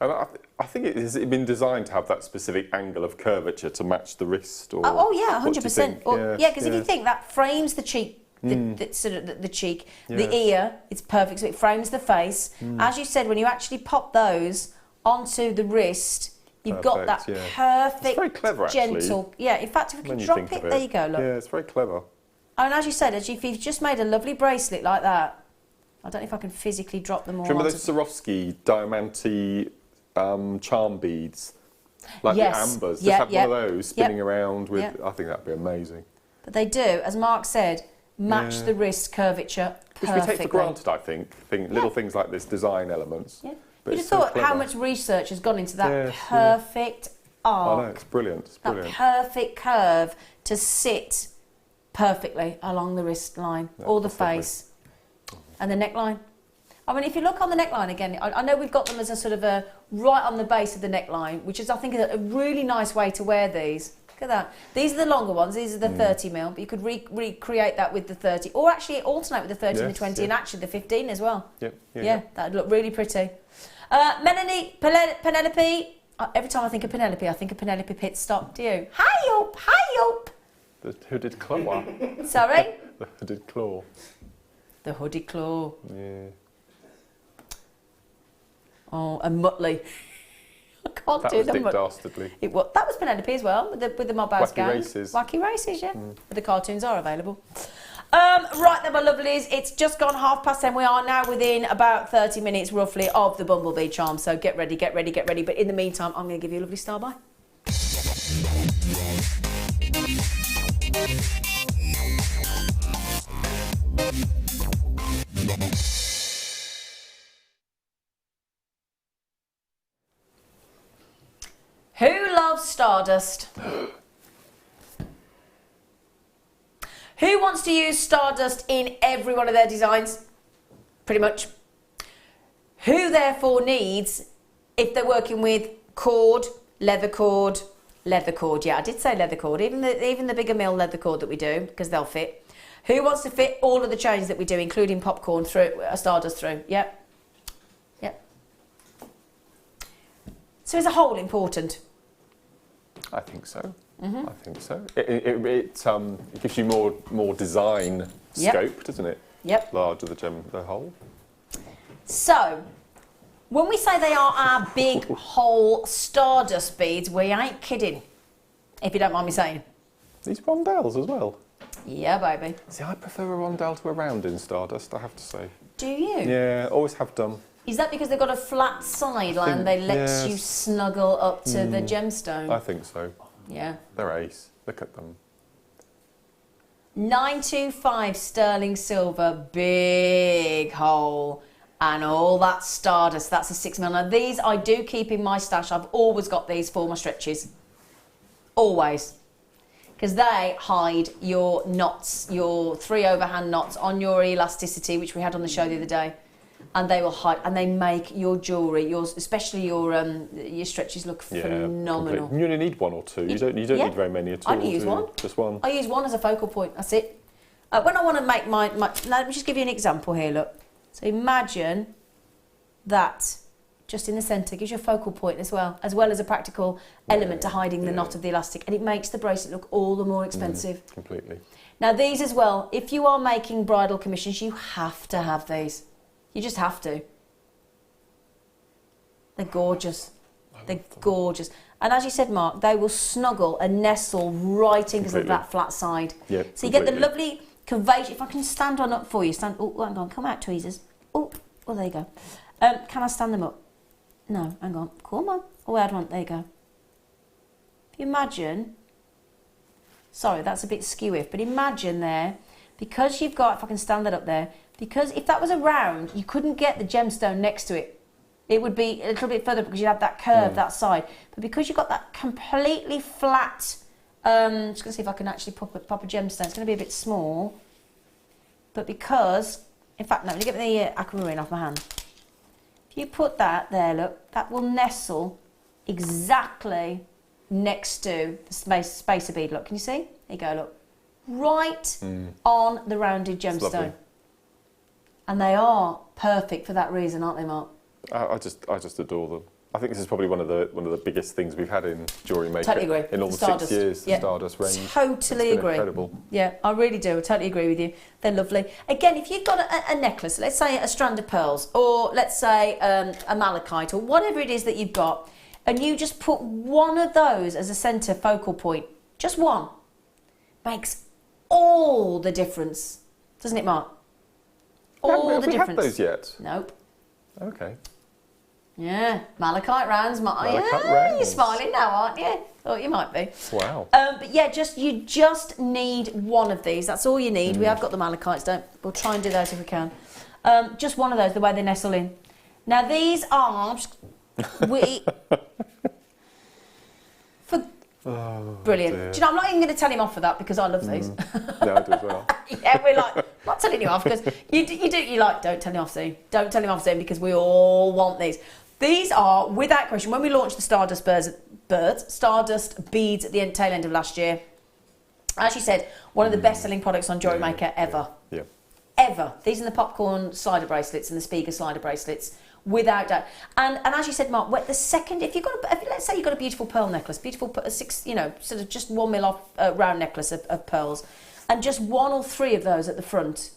And I think has it been designed to have that specific angle of curvature to match the wrist? Or
oh yeah, 100%. Yeah, because if you think that frames the cheek, the cheek, the ear, it's perfect. So it frames the face. As you said, when you actually pop those onto the wrist, you've got that perfect,
it's very clever,
gentle.
Actually,
yeah, in fact, if we can drop it, there you go. Look.
Yeah, it's very clever.
And as you said, if you've just made a lovely bracelet like that, I don't know if I can physically drop them all.
Do you remember those Swarovski diamante charm beads? Like the ambers. Just have one of those spinning around with. I think that'd be amazing.
But they do, as Mark said, match the wrist curvature perfectly.
Which we take for granted, I think. Little things like this, design elements.
Yeah.
But
You'd have thought how much research has gone into that perfect arc.
I know, it's brilliant. It's brilliant.
That perfect curve to sit perfectly along the wrist line, or the face, and the neckline. I mean, if you look on the neckline again, I know we've got them as a sort of a right on the base of the neckline, which is, I think, a really nice way to wear these. Look at that. These are the longer ones. These are the 30mm, but you could recreate that with the 30, or actually alternate with the 30 and the 20, and actually the 15 as well. Yeah, that'd look really pretty. Melanie, Penelope. Every time I think of Penelope, I think of Penelope Pitstop. Do you? Hi up, hi up.
The hooded claw.
Sorry?
The hooded claw.
The hooded claw.
Yeah.
Oh, and Muttley. I can't
That
do
was
the
Dick Dastardly.
That was Penelope as well, with the mob house gang.
Races.
Wacky Races, yeah. But the cartoons are available. Right then, my lovelies, it's just gone 10:30. We are now within about 30 minutes, roughly, of the Bumblebee charm. So get ready, get ready, get ready. But in the meantime, I'm going to give you a lovely star by. Who loves Stardust? Who wants to use Stardust in every one of their designs? Pretty much. Who therefore needs, if they're working with cord, leather cord, yeah, I did say leather cord, even the bigger mill leather cord that we do, because they'll fit. Who wants to fit all of the changes that we do, including popcorn through, Stardust through? Yep. So is a hole important?
I think so. I think so. It gives you more design scope, doesn't it?
Yep.
Larger the hole.
So, when we say they are our big hole Stardust beads, we ain't kidding. If you don't mind me saying.
These rondelles as well.
Yeah, baby.
See, I prefer a rondelle to a round in Stardust, I have to say.
Do you?
Yeah, always have done.
Is that because they've got a flat side and they let you snuggle up to the gemstone?
I think so.
Yeah.
They're ace. Look at them.
925 sterling silver, big hole, and all that Stardust. That's a 6mm. Now these I do keep in my stash. I've always got these for my stretches. Always. Because they hide your knots, your 3 overhand knots on your elasticity, which we had on the show the other day. And they will hide, and they make your jewellery, especially your stretches, look phenomenal.
Completely. You only need one or two. You don't need very many at all.
I only use one.
Just one.
I use one as a focal point. That's it. When I want to make my now, let me just give you an example here. Look. So imagine that just in the centre gives you a focal point as well as a practical element to hiding the knot of the elastic, and it makes the bracelet look all the more expensive.
Completely.
Now these as well. If you are making bridal commissions, you have to have these. You just have to. They're gorgeous. They're gorgeous. And as you said, Mark, they will snuggle and nestle right in because of that flat side.
Yeah,
so you get the lovely curvature. If I can stand one up for you. Oh, hang on. Come out, tweezers. Oh, there you go. Can I stand them up? No, hang on. Come on. Oh, I had one. There you go. If you imagine... Sorry, that's a bit skewy, but imagine there, because you've got... If I can stand that up there... Because if that was a round, you couldn't get the gemstone next to it. It would be a little bit further because you'd have that curve, that side. But because you've got that completely flat, I'm just going to see if I can actually pop a gemstone. It's going to be a bit small. But because, in fact, no, let me get the aquamarine off my hand. If you put that there, look, that will nestle exactly next to the spacer bead. Look, can you see? There you go, look. right on the rounded gemstone. And they are perfect for that reason, aren't they, Mark?
I just adore them. I think this is probably one of the biggest things we've had in Jewellery Maker.
Totally agree.
In all the
Stardust.
6 years, the
Yeah.
Stardust range.
Totally agree.
Incredible.
Yeah, I really do. I totally agree with you. They're lovely. Again, if you've got a necklace, let's say a strand of pearls, or let's say a malachite, or whatever it is that you've got, and you just put one of those as a centre focal point, just one, makes all the difference, doesn't it, Mark? All the
have we
difference.
had those yet?
Nope.
Okay.
Yeah, malachite rounds.
Malachite
You're
rounds.
smiling now, aren't you? Thought you might be.
Wow.
But yeah, you just need one of these. That's all you need. We have got the malachites. We'll try and do those if we can. Just one of those, the way they nestle in. Now these are brilliant.
Dear.
Do you know, I'm not even going to tell him off for that because I love these.
Yeah, I do as well.
Yeah, we're like, not telling you off because you like, don't tell him off soon. Don't tell him off soon because we all want these. These are, without question, when we launched the Stardust beads at the tail end of last year, as you said, one of the best-selling products on Jewellery Maker ever.
Yeah.
Ever. These are the popcorn slider bracelets and the Spiga slider bracelets, without doubt. And as you said, Mark, the second, if let's say you've got a beautiful pearl necklace, sort of just 1 mil off round necklace of pearls, and just one or three of those at the front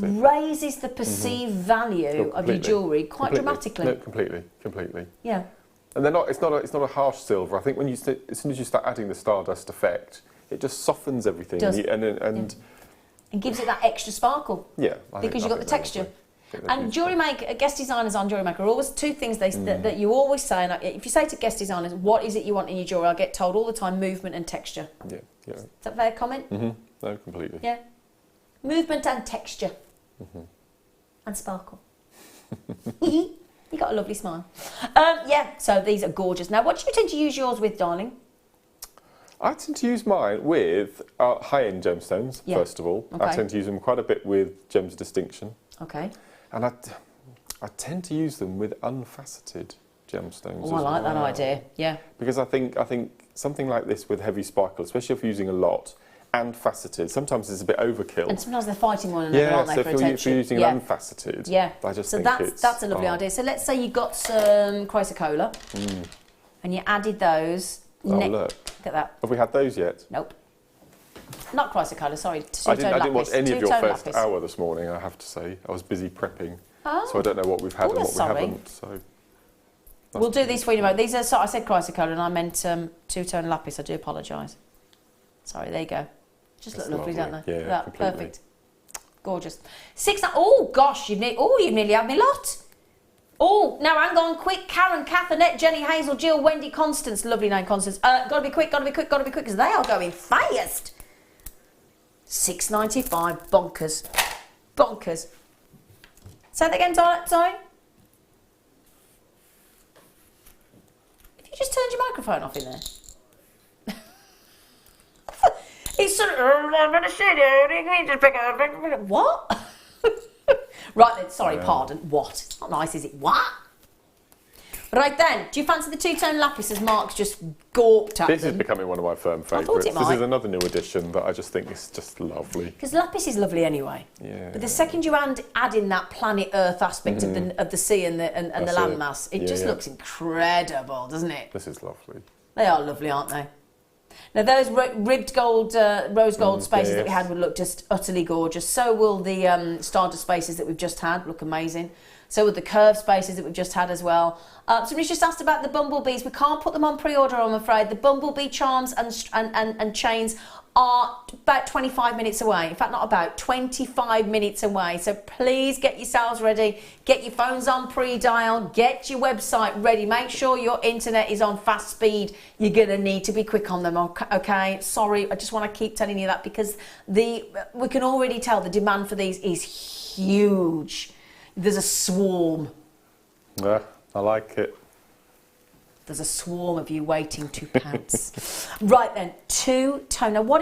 raises the perceived value of your jewellery quite dramatically.
No, completely.
Yeah.
And they're not. It's not a harsh silver. I think as soon as you start adding the Stardust effect, it just softens everything.
Does.
And
gives it that extra sparkle.
Yeah.
Because you've got the texture. And Jewellery Maker, guest designers on Jewellery Maker, are always two things that you always say. And if you say to guest designers, what is it you want in your jewellery? I get told all the time, movement and texture.
Yeah.
Is that a fair comment?
Mm-hmm. No, completely.
Yeah. Movement and texture. And sparkle. You got a lovely smile. Yeah, so these are gorgeous. Now, what do you tend to use yours with, darling?
I tend to use mine with high-end gemstones, first of all.
Okay.
I tend to use them quite a bit with Gems Distinction.
Okay.
And I tend to use them with unfaceted gemstones
Oh, I like that idea, yeah.
Because I think something like this with heavy sparkle, especially if you're using a lot, and faceted, sometimes it's a bit overkill.
And sometimes they're fighting one another, aren't they,
so
for
if
attention?
you're using an unfaceted, I just think
that's a lovely idea. So let's say you got some chrysocolla, and you added those.
Look.
Look at that.
Have we had those yet?
Nope. Not chrysocolla, sorry.
I didn't watch any of your first hour this morning, I have to say. I was busy prepping. So I don't know what we've had and what we haven't. So
we'll do these for you in a moment. These are, I said chrysocolla and I meant two-tone lapis. I do apologise. Sorry, there you go. Just look lovely, don't they?
Yeah, completely.
Perfect. Gorgeous. Oh gosh, you've nearly had me lot. Oh, now hang on, quick. Karen, Catherine, Jenny, Hazel, Jill, Wendy, Constance. Lovely name, Constance. Gotta be quick, because they are going fast. $6.95. Bonkers. Say that again, sorry. Have you just turned your microphone off in there? He's sort of, I'm going to sit here, just pick up. What? Right then, sorry, pardon. What? It's not nice, is it? What? Right then, do you fancy the two-tone lapis as Mark's just gawped at
This
them?
is becoming one of my firm
thought it
favourites. This
might.
is another new addition that I just think is just lovely.
Because lapis is lovely anyway.
Yeah.
But the second you add in that planet Earth aspect of the sea and the landmass, it just looks incredible, doesn't it?
This is lovely.
They are lovely, aren't they? Now those ribbed gold, rose gold spaces that we had would look just utterly gorgeous. So will the Stardust spaces that we've just had look amazing. So will the curved spaces that we've just had as well. Somebody's just asked about the bumblebees. We can't put them on pre-order, I'm afraid. The bumblebee charms and chains are about 25 minutes away. In fact, not about, 25 minutes away. So please get yourselves ready. Get your phones on pre-dial. Get your website ready. Make sure your internet is on fast speed. You're going to need to be quick on them, okay? Sorry, I just want to keep telling you that because we can already tell the demand for these is huge. There's a swarm.
Yeah, I like it.
There's a swarm of you waiting to pounce. Right then, two-tone. Now, why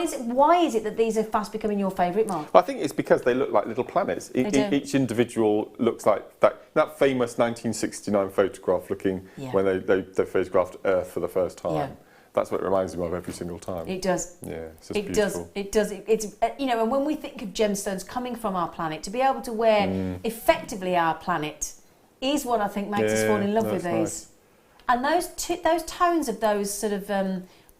is it that these are fast becoming your favourite, Mark?
I think it's because they look like little planets. Each individual looks like that famous 1969 photograph looking when they photographed Earth for the first time.
Yeah.
That's what it reminds me of every single time.
It does.
Yeah, it's just
It
beautiful.
does. It's you know, and when we think of gemstones coming from our planet, to be able to wear effectively our planet is what I think makes us fall in love with these.
Nice.
And those tones of those sort of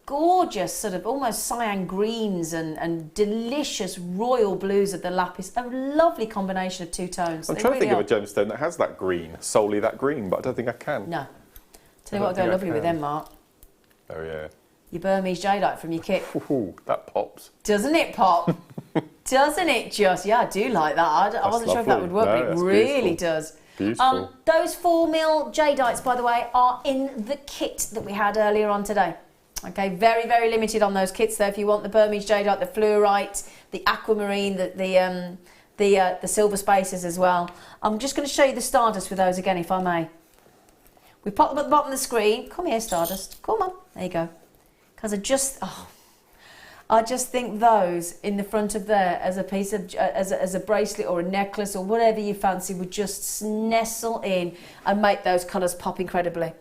gorgeous, sort of almost cyan greens and delicious royal blues of the lapis, a lovely combination of two tones.
I'm trying to think of a gemstone that has that green, solely that green, but I don't think I can.
No. Tell you what would go lovely with them, Mark.
Oh yeah.
Your Burmese jadeite from your kit.
Ooh, that pops.
Doesn't it pop? Doesn't it just? Yeah, I do like that. I wasn't sure if that would work, but it really does.
Beautiful.
Those 4mm jadeites, by the way, are in the kit that we had earlier on today. Okay, very, very limited on those kits, though. If you want the Burmese jadeite, the fluorite, the aquamarine, the silver spacers as well. I'm just going to show you the Stardust with those again, if I may. We pop them at the bottom of the screen. Come here, Stardust. Come on. There you go. Because I just think those in the front of there as a piece of as a bracelet or a necklace or whatever you fancy would just nestle in and make those colours pop incredibly.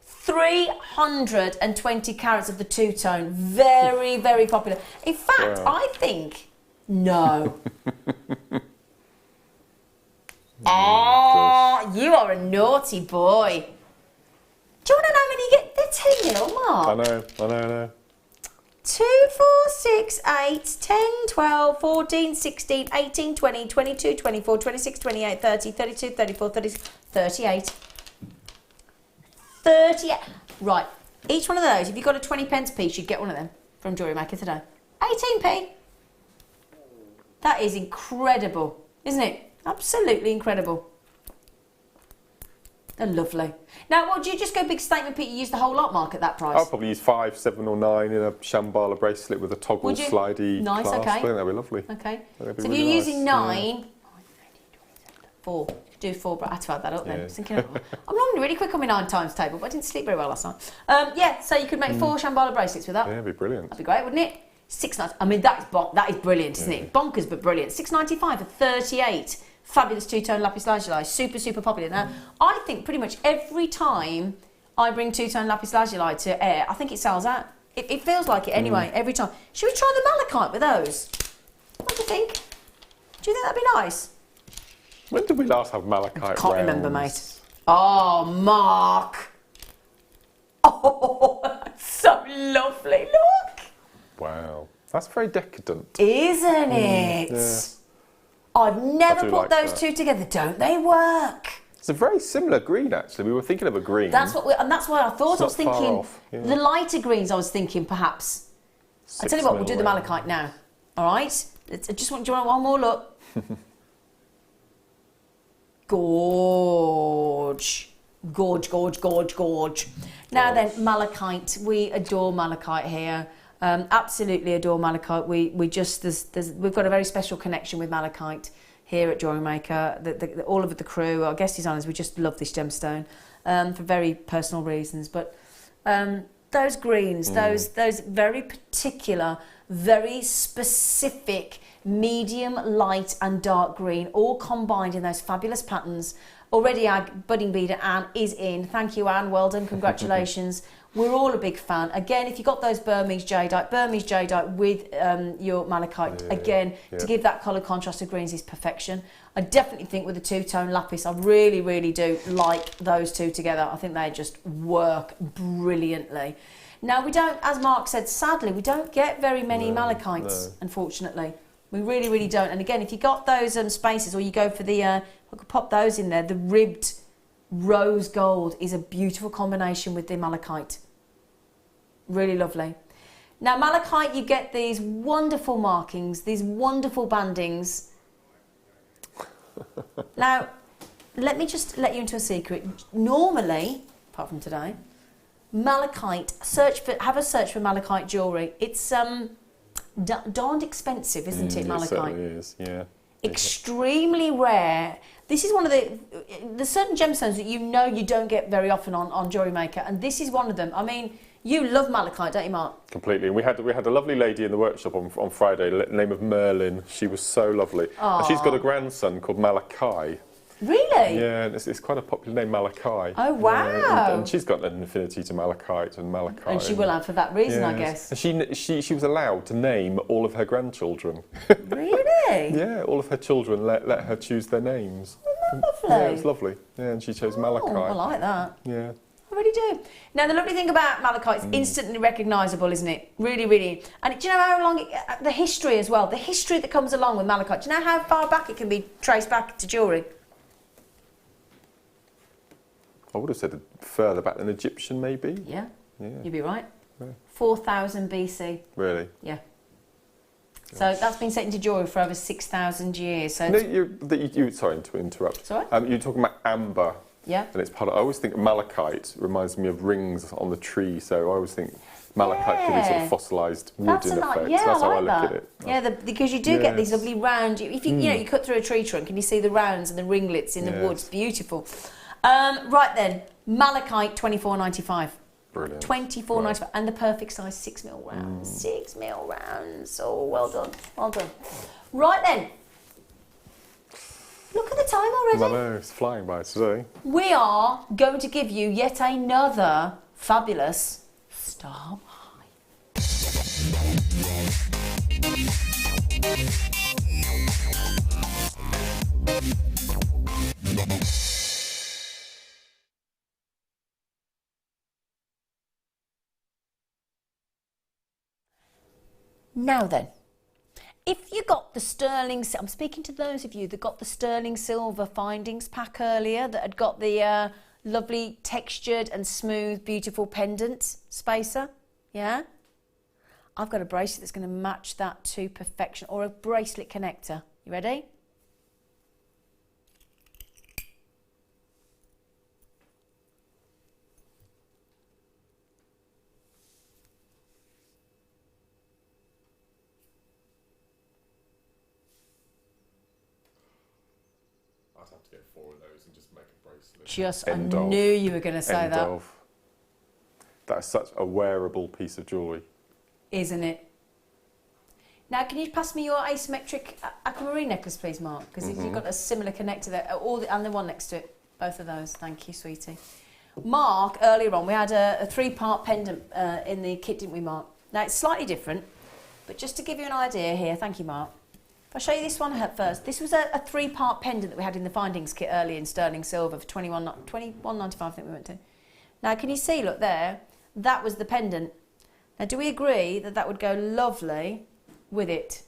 320 carats of the two-tone, very, very popular. In fact, I think no. Oh, you are a naughty boy. Do you want to know when you get the 10 mil, Mark?
I know.
2, 4, 6, 8, 10, 12, 14, 16, 18, 20, 22, 24, 26, 28, 30, 32, 34, 36, 38. 38. Right, each one of those, if you've got a 20p piece, you'd get one of them from Jewellery Maker today. 18p. That is incredible, isn't it? Absolutely incredible. They're lovely. Now, what, do you just go big statement, Pete? You use the whole lot, Mark, at that price?
I'll probably use 5, 7 or 9 in a Shambhala bracelet with a toggle slidey
nice,
clasp.
Okay.
I think that'd be lovely.
Okay. So if
really
you're
nice.
using 9, 4. Do 4, but I had to add that up then. I was thinking, I'm normally really quick on my 9 times table, but I didn't sleep very well last night. Yeah, so you could make 4 Shambhala bracelets with that.
Yeah, it'd be brilliant.
That'd be great, wouldn't it? $6.90. I mean, that is brilliant, isn't it? Bonkers, but brilliant. $6.95 for 38 fabulous two-tone lapis lazuli. Super, super popular. Now, I think pretty much every time I bring two-tone lapis lazuli to air, I think it sells out. It feels like it anyway, every time. Should we try the malachite with those? What do you think? Do you think that'd be nice?
When did we last have malachite
Can't remember, mate. Oh, Mark. Oh, that's so lovely. Look.
Wow. That's very decadent.
Isn't it?
Yeah.
I've never put
like
those
that.
two together. Don't they work?
It's a very similar green, actually. We were thinking of a green.
That's what, and that's why I thought. I was
not far
thinking
off, yeah.
the lighter greens. I was thinking perhaps. I tell you what, we'll do the malachite now. All right. Do you want one more look? Gorge. Now then, malachite. We adore malachite here. Absolutely adore malachite. We've got a very special connection with malachite here at Jewellery Maker. All of the crew, our guest designers, we just love this gemstone for very personal reasons. But those greens, those very particular, very specific medium, light and dark green, all combined in those fabulous patterns. Already our budding beader Anne is in. Thank you, Anne. Well done. Congratulations. We're all a big fan. Again, if you've got those Burmese jadeite with your malachite, to give that colour contrast of greens is perfection. I definitely think with the two-tone lapis, I really, really do like those two together. I think they just work brilliantly. Now, we don't, as Mark said, sadly, we don't get very many malachites, unfortunately. We really, really don't. And again, if you got those spaces, or you go for the, I could pop those in there, the ribbed rose gold is a beautiful combination with the malachite. Really lovely. Now, malachite, you get these wonderful markings, these wonderful bandings. Now, let me just let you into a secret. Normally, apart from today, malachite, have a search for malachite jewellery. It's darned expensive, isn't it, malachite?
It certainly is, yeah.
Extremely rare. This is one of the certain gemstones that you don't get very often on Jewellery Maker, and this is one of them. I mean, you love malachite, don't you, Mark?
Completely. We had a lovely lady in the workshop on Friday, the name of Merlin. She was so lovely. And she's got a grandson called Malachi.
Really?
Yeah, and it's quite a popular name, Malachi.
Oh, wow.
Yeah, and she's got an affinity to malachite and malachite.
And she will have for that reason, I guess.
And she was allowed to name all of her grandchildren.
Really?
Yeah, all of her children let her choose their names.
Lovely.
Yeah, it was lovely. Yeah, and she chose malachite.
Oh, I like that.
Yeah.
I really do. Now, the lovely thing about malachite, it's instantly recognisable, isn't it? Really, really. And do you know how long, the history as well, the history that comes along with malachite, do you know how far back it can be traced back to jewellery?
I would have said further back than Egyptian, maybe.
Yeah.
Yeah.
You'd be right.
Yeah.
4000 BC.
Really?
Yeah. So that's been set into jewellery for over 6,000 years. So
No, sorry to interrupt.
Sorry?
You're talking about amber.
Yeah.
And it's part of, I always think malachite reminds me of rings on the tree, so I always think malachite could be sort of fossilised wood in effect.
Yeah,
so that's how I
like
look
that.
at it.
Yeah, because you do get these lovely round. If you, you know, you cut through a tree trunk and you see the rounds and the ringlets in the wood. It's beautiful. Right then, malachite 24.95.
Brilliant.
24.95, and the perfect size 6mm rounds. 6mm rounds. Oh, well done, well done. Right then. Look at the time already.
I know, it's flying by today.
We are going to give you yet another fabulous star buy. Now then, if you got the sterling, I'm speaking to those of you that got the sterling silver findings pack earlier, that had got the lovely textured and smooth, beautiful pendant spacer, yeah? I've got a bracelet that's going to match that to perfection, or a bracelet connector. You ready?
I'd have to get 4 of those and just make a bracelet.
Just, I knew you were going to say that.
That's such a wearable piece of jewellery.
Isn't it? Now, can you pass me your asymmetric aquamarine necklace, please, Mark? Because you've got a similar connector there, and the one next to it. Both of those. Thank you, sweetie. Mark, earlier on, we had a 3-part pendant in the kit, didn't we, Mark? Now, it's slightly different, but just to give you an idea here, thank you, Mark. If I show you this one first, this was a 3-part pendant that we had in the findings kit earlier in sterling silver for $21.95, I think we went to. Now, can you see, look there, that was the pendant. Now, do we agree that that would go lovely with it?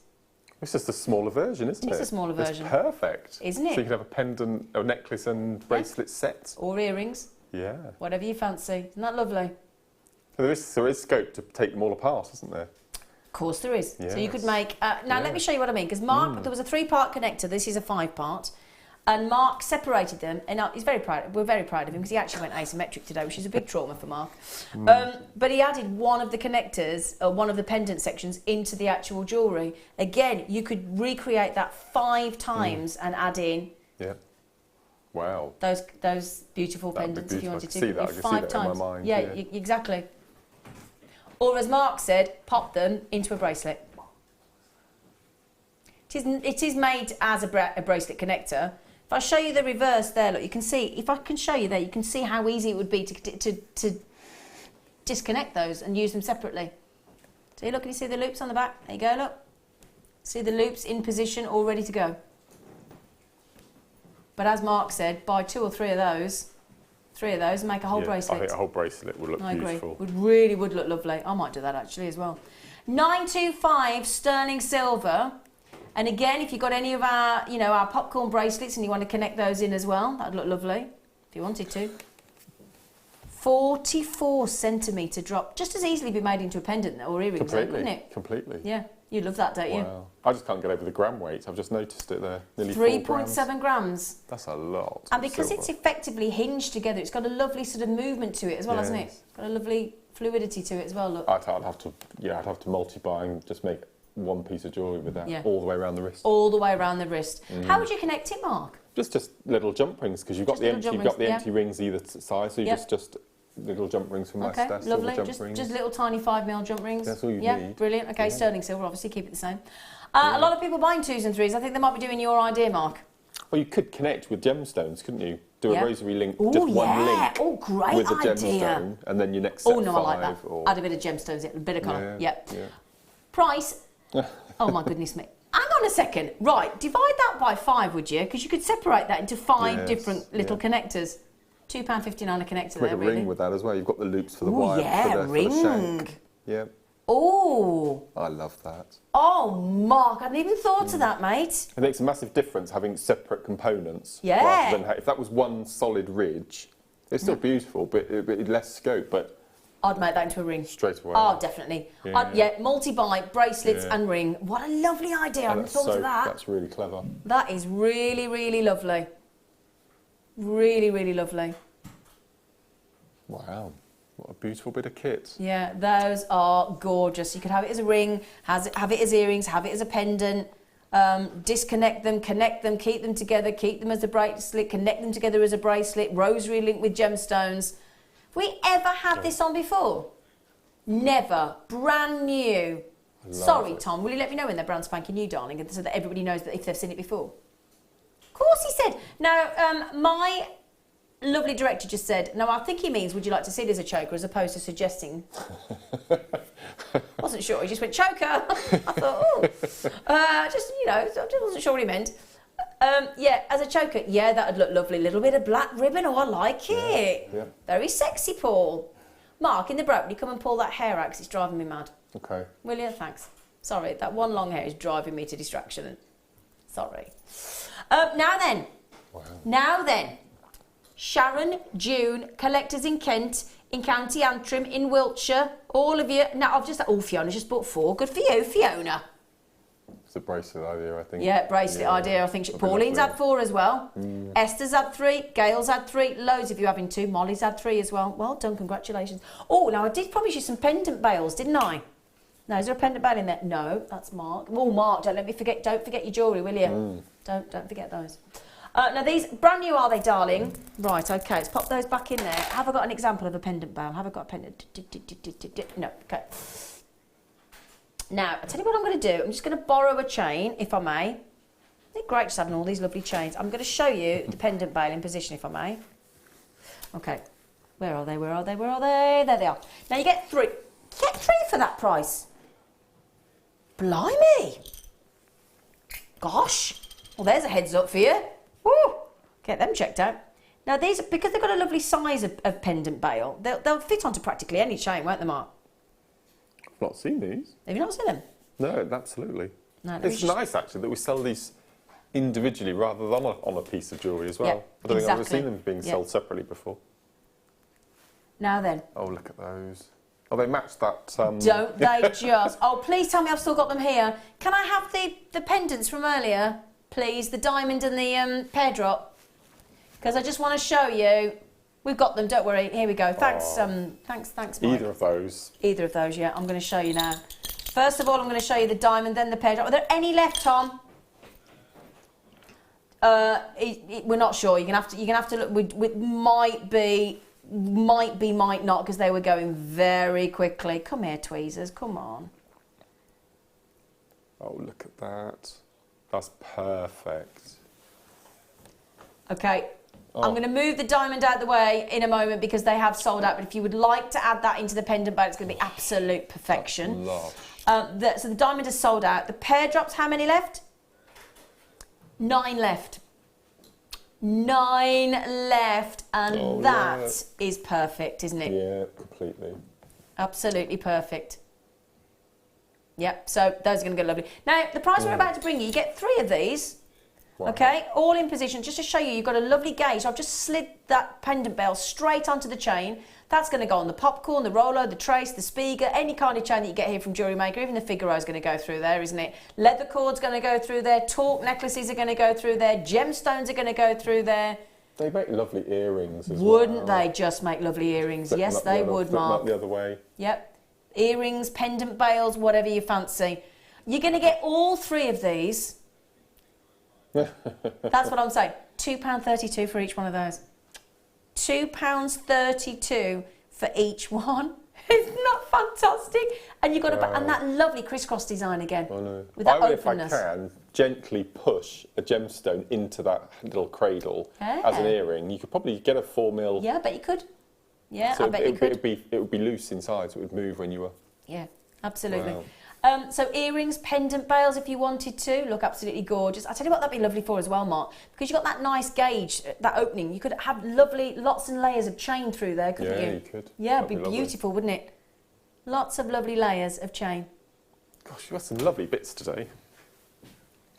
It's just a smaller version, isn't it?
It's a smaller version.
It's perfect.
Isn't it?
So you could have a pendant, a necklace and bracelet set.
Or earrings.
Yeah.
Whatever you fancy. Isn't that lovely?
There is scope to take them all apart, isn't there?
Of course there is.
Yes.
So you could make... now, let me show you what I mean. Because Mark, there was a 3-part connector. This is a 5-part. And Mark separated them, and he's very proud. We're very proud of him because he actually went asymmetric today, which is a big trauma for Mark. But he added one of the connectors, one of the pendant sections, into the actual jewellery. Again, you could recreate that 5 times and add in.
Yeah. Wow.
Those beautiful
That'd
pendants
be
if you
beautiful.
wanted to.
I can see that.
5
I can see that
times.
in my mind.
Yeah,
yeah.
Exactly. Or as Mark said, pop them into a bracelet. It is made as a bracelet connector. If I show you the reverse there, look, you can see, if I can show you there, you can see how easy it would be to disconnect those and use them separately. So you look, can you see the loops on the back? There you go, look. See the loops in position, all ready to go. But as Mark said, buy 2 or 3 of those, and make a whole bracelet.
I think a whole bracelet would look beautiful.
I agree. Would look lovely. I might do that actually as well. 925 sterling silver. And again, if you've got any of our, our popcorn bracelets and you want to connect those in as well, that'd look lovely, if you wanted to. 44 centimetre drop. Just as easily be made into a pendant or earrings, couldn't it?
Completely.
Yeah, you love that, don't you?
Wow. I just can't get over the gram weight. I've just noticed it there. Nearly
3.7 grams.
That's a lot.
And because it's effectively hinged together, it's got a lovely sort of movement to it as well, hasn't it? Got a lovely fluidity to it as well, look.
I'd have to multi-buy and just make one piece of jewellery with that, all the way around the wrist.
All the way around the wrist. How would you connect it, Mark?
Just little jump rings, because you've got the empty rings either side, so you just little jump rings from my stash.
Lovely. Just little tiny 5mm jump rings.
That's all you need.
Yeah, brilliant. Okay, sterling silver, obviously keep it the same. A lot of people buying 2s and 3s. I think they might be doing your idea, Mark.
Well, you could connect with gemstones, couldn't you? Do a rosary link,
Ooh,
just one
yeah.
link
Oh, great
with a
idea.
gemstone, and then your next set
Oh, no,
of 5.
I like that.
Or...
Add a bit of gemstones in, a bit of colour.
Yeah,
Yep.
yeah.
Price. Oh, my goodness me. Hang on a second. Right, divide that by 5, would you? Because you could separate that into 5 different little connectors. £2.59 a connector
Make
there,
a
really.
ring with that as well. You've got the loops for the
Ooh,
wire,
yeah,
for the
ring.
shank. Yeah.
Oh.
I love that.
Oh, Mark, I hadn't even thought of that, mate.
It makes a massive difference having separate components.
Yeah.
Rather than if that was one solid ridge, it's still beautiful, but less scope. But
I'd make that into a ring.
Straight away.
Oh, definitely. Yeah, multi-buy, bracelets and ring. What a lovely idea. I hadn't thought of that.
That's really clever.
That is really, really lovely. Really, really lovely.
Wow. What a beautiful bit of kit.
Yeah, those are gorgeous. You could have it as a ring, have it as earrings, have it as a pendant, disconnect them, connect them, keep them together, keep them as a bracelet, connect them together as a bracelet, rosary link with gemstones. Have we ever had this on before? Never. Brand new. Sorry, Tom, will you let me know when they're brand spanking new, darling, so that everybody knows that if they've seen it before? Of course he said. Now, my lovely director just said, no, I think he means, would you like to see it as a choker as opposed to suggesting? Wasn't sure, he just went, choker. I thought, oh, just, you know, I just wasn't sure what he meant. Yeah, as a choker, yeah, that would look lovely. Little bit of black ribbon, oh, I like it.
Yeah.
Very sexy, Paul. Mark, in the break, will you come and pull that hair out because it's driving me mad?
Okay.
Will you? Thanks. Sorry, that one long hair is driving me to distraction. Sorry. Now then.
Wow.
Now then. Sharon, June, collectors in Kent, in County Antrim, in Wiltshire, all of you. Now, Fiona's just bought 4. Good for you, Fiona.
It's a bracelet idea, I think.
Yeah, bracelet idea. I think Pauline's had 4 as well. Esther's had 3. Gail's had 3. Loads of you having 2. Molly's had 3 as well. Well done, congratulations. Oh, now I did promise you some pendant bails, didn't I? No, is there a pendant bail in there? No, that's Mark. Oh, Mark, don't forget your jewellery, will you? Don't forget those. Now these, brand new are they, darling? Right, okay, let's pop those back in there. Have I got an example of a pendant bail? Have I got a pendant? No, okay. Now, I'll tell you what I'm going to do. I'm just going to borrow a chain, if I may. Isn't it great just having all these lovely chains? I'm going to show you the pendant bail in position, if I may. Okay, where are they? There they are. Now you get 3. Get 3 for that price. Blimey. Gosh. Well, there's a heads up for you. Woo! Get them checked out. Now these, because they've got a lovely size of pendant bail, they'll fit onto practically any chain, won't they, Mark?
I've not seen these.
Have you not seen them?
No, absolutely.
No,
it's nice, actually, that we sell these individually rather than on a piece of jewellery as well.
Yeah,
I don't think I've ever
exactly.
seen them being sold separately before.
Now then.
Oh, look at those. Oh, they match that...
Don't they just... Oh, please tell me I've still got them here. Can I have the pendants from earlier, please? The diamond and the pear drop. Because I just want to show you. We've got them, don't worry. Here we go. Thanks, thanks, Mike.
Either of those.
Either of those, yeah. I'm going to show you now. First of all, I'm going to show you the diamond, then the pear drop. Are there any left, Tom? We're not sure. You're gonna have to look. We might be, might not, because they were going very quickly. Come here, tweezers. Come on.
Oh, look at that. That's perfect.
Okay. I'm going to move the diamond out of the way in a moment because they have sold out. But if you would like to add that into the pendant bag, it's going to be absolute perfection. So the diamond is sold out. The pear drops, how many left? 9 left. 9 left, and that is perfect, isn't it?
Yeah, completely.
Absolutely perfect. Yep, so those are going to go lovely. Now, the price we're about to bring you get 3 of these. Wow. Okay, all in position, just to show you, you've got a lovely gauge. So I've just slid that pendant bell straight onto the chain. That's going to go on the popcorn, the Rolo, the Trace, the Spiga, any kind of chain that you get here from Jewellery Maker. Even the Figaro is going to go through there, isn't it? Leather cord's going to go through there. Torque necklaces are going to go through there. Gemstones are going to go through there.
They make lovely earrings as well.
Wouldn't they just make lovely earrings? Yes, they would, Mark.
The other way.
Yep. Earrings, pendant bails, whatever you fancy. You're going to get all 3 of these. That's what I'm saying. £2.32 for each one of those. £2.32 for each one. Isn't that fantastic? And you've got and that lovely crisscross design again.
I know.
With that
I would,
openness.
if I can, gently push a gemstone into that little cradle as an earring, you could probably get a 4mm.
Yeah, I bet you could. Yeah,
so
I bet you could.
It would be loose inside, so it would move when you were...
Yeah, absolutely.
Wow.
So earrings, pendant bails if you wanted to, look absolutely gorgeous. I tell you what that'd be lovely for as well, Mark, because you've got that nice gauge, that opening. You could have lovely, lots and layers of chain through there, couldn't you?
Yeah, you could.
Yeah, it'd be
Lovely.
beautiful, wouldn't it? Lots of lovely layers of chain.
Gosh, you have some lovely bits today.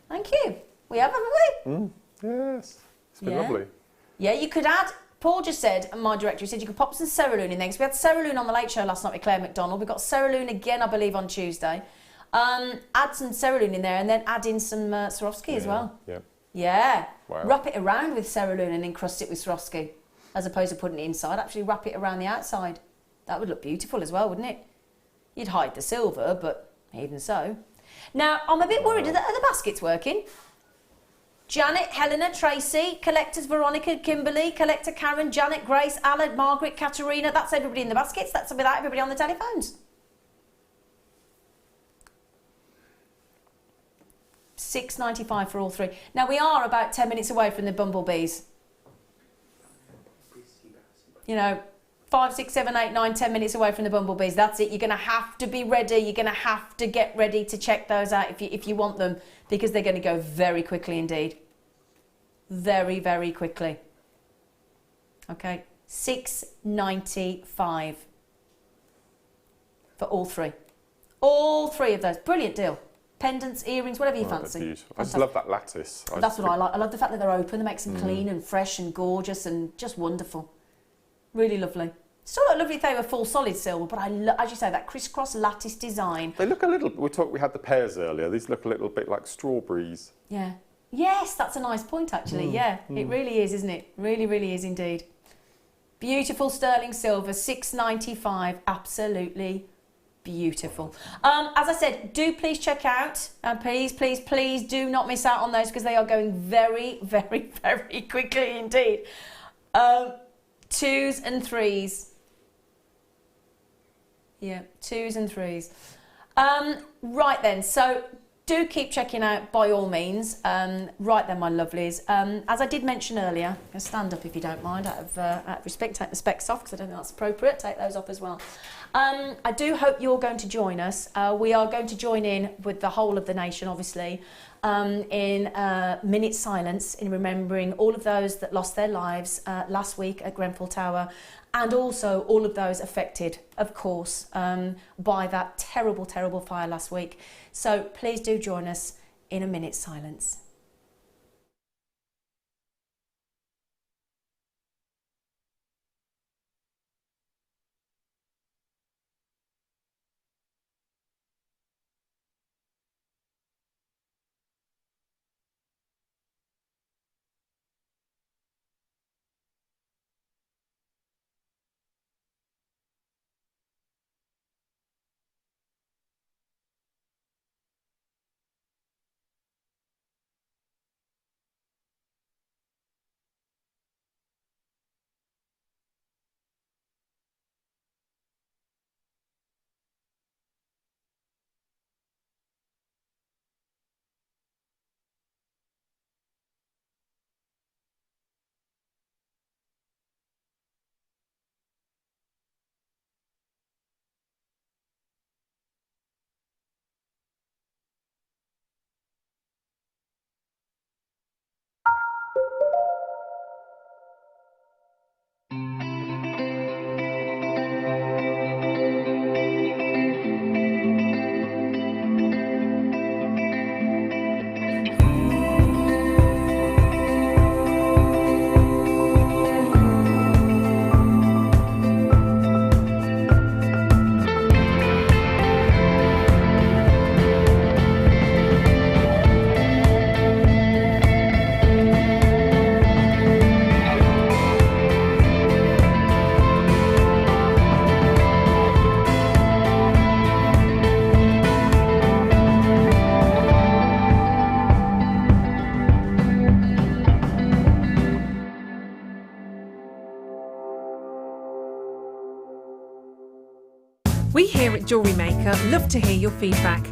Thank you. We have, haven't we?
Yes, it's been lovely.
Yeah, you could add... Paul just said, and my director, he said you could pop some cerulune in there, because we had cerulune on the Late Show last night with Claire McDonald. We've got cerulune again, I believe, on Tuesday. Add some cerulune in there and then add in some Swarovski as well.
Yeah.
Yeah.
Wow.
Wrap it around with cerulune and encrust it with Swarovski, as opposed to putting it inside. Actually wrap it around the outside. That would look beautiful as well, wouldn't it? You'd hide the silver, but even so. Now, I'm a bit worried. Are the baskets working? Janet, Helena, Tracy, collectors Veronica, Kimberly, collector Karen, Janet, Grace, Alan, Margaret, Katerina. That's everybody in the baskets. That's without everybody on the telephones. $6.95 for all three. Now we are about 10 minutes away from the bumblebees. You know, 5, 6, 7, 8, 9, 10 minutes away from the bumblebees. That's it. You're going to have to be ready. You're going to have to get ready to check those out if you want them, because they're going to go very quickly indeed. Very, very quickly. Okay, $6.95 for all three. All three of those. Brilliant deal. Pendants, earrings, whatever you fancy.
Beautiful. I just love that lattice.
That's what I like. I love the fact that they're open. They make them clean and fresh and gorgeous and just wonderful. Really lovely. Still look lovely if they were full solid silver, but as you say, that crisscross lattice design.
They look a little... We had the pears earlier. These look a little bit like strawberries.
Yeah. Yes, that's a nice point, actually. Yeah, it really is, isn't it? Really, really is indeed. Beautiful sterling silver, $6.95. Absolutely beautiful. As I said, do please check out. Please, please, please do not miss out on those, because they are going very, very, very quickly indeed. 2s and 3s. Yeah, 2s and 3s. Right then, so do keep checking out by all means. Right then, my lovelies. As I did mention earlier, I'm going to stand up if you don't mind, out of respect. Take the specs off because I don't think that's appropriate. Take those off as well. I do hope you're going to join us. We are going to join in with the whole of the nation, obviously, in a minute's silence in remembering all of those that lost their lives last week at Grenfell Tower, and also all of those affected, of course, by that terrible, terrible fire last week. So please do join us in a minute's silence.
We here at Jewellery Maker love to hear your feedback.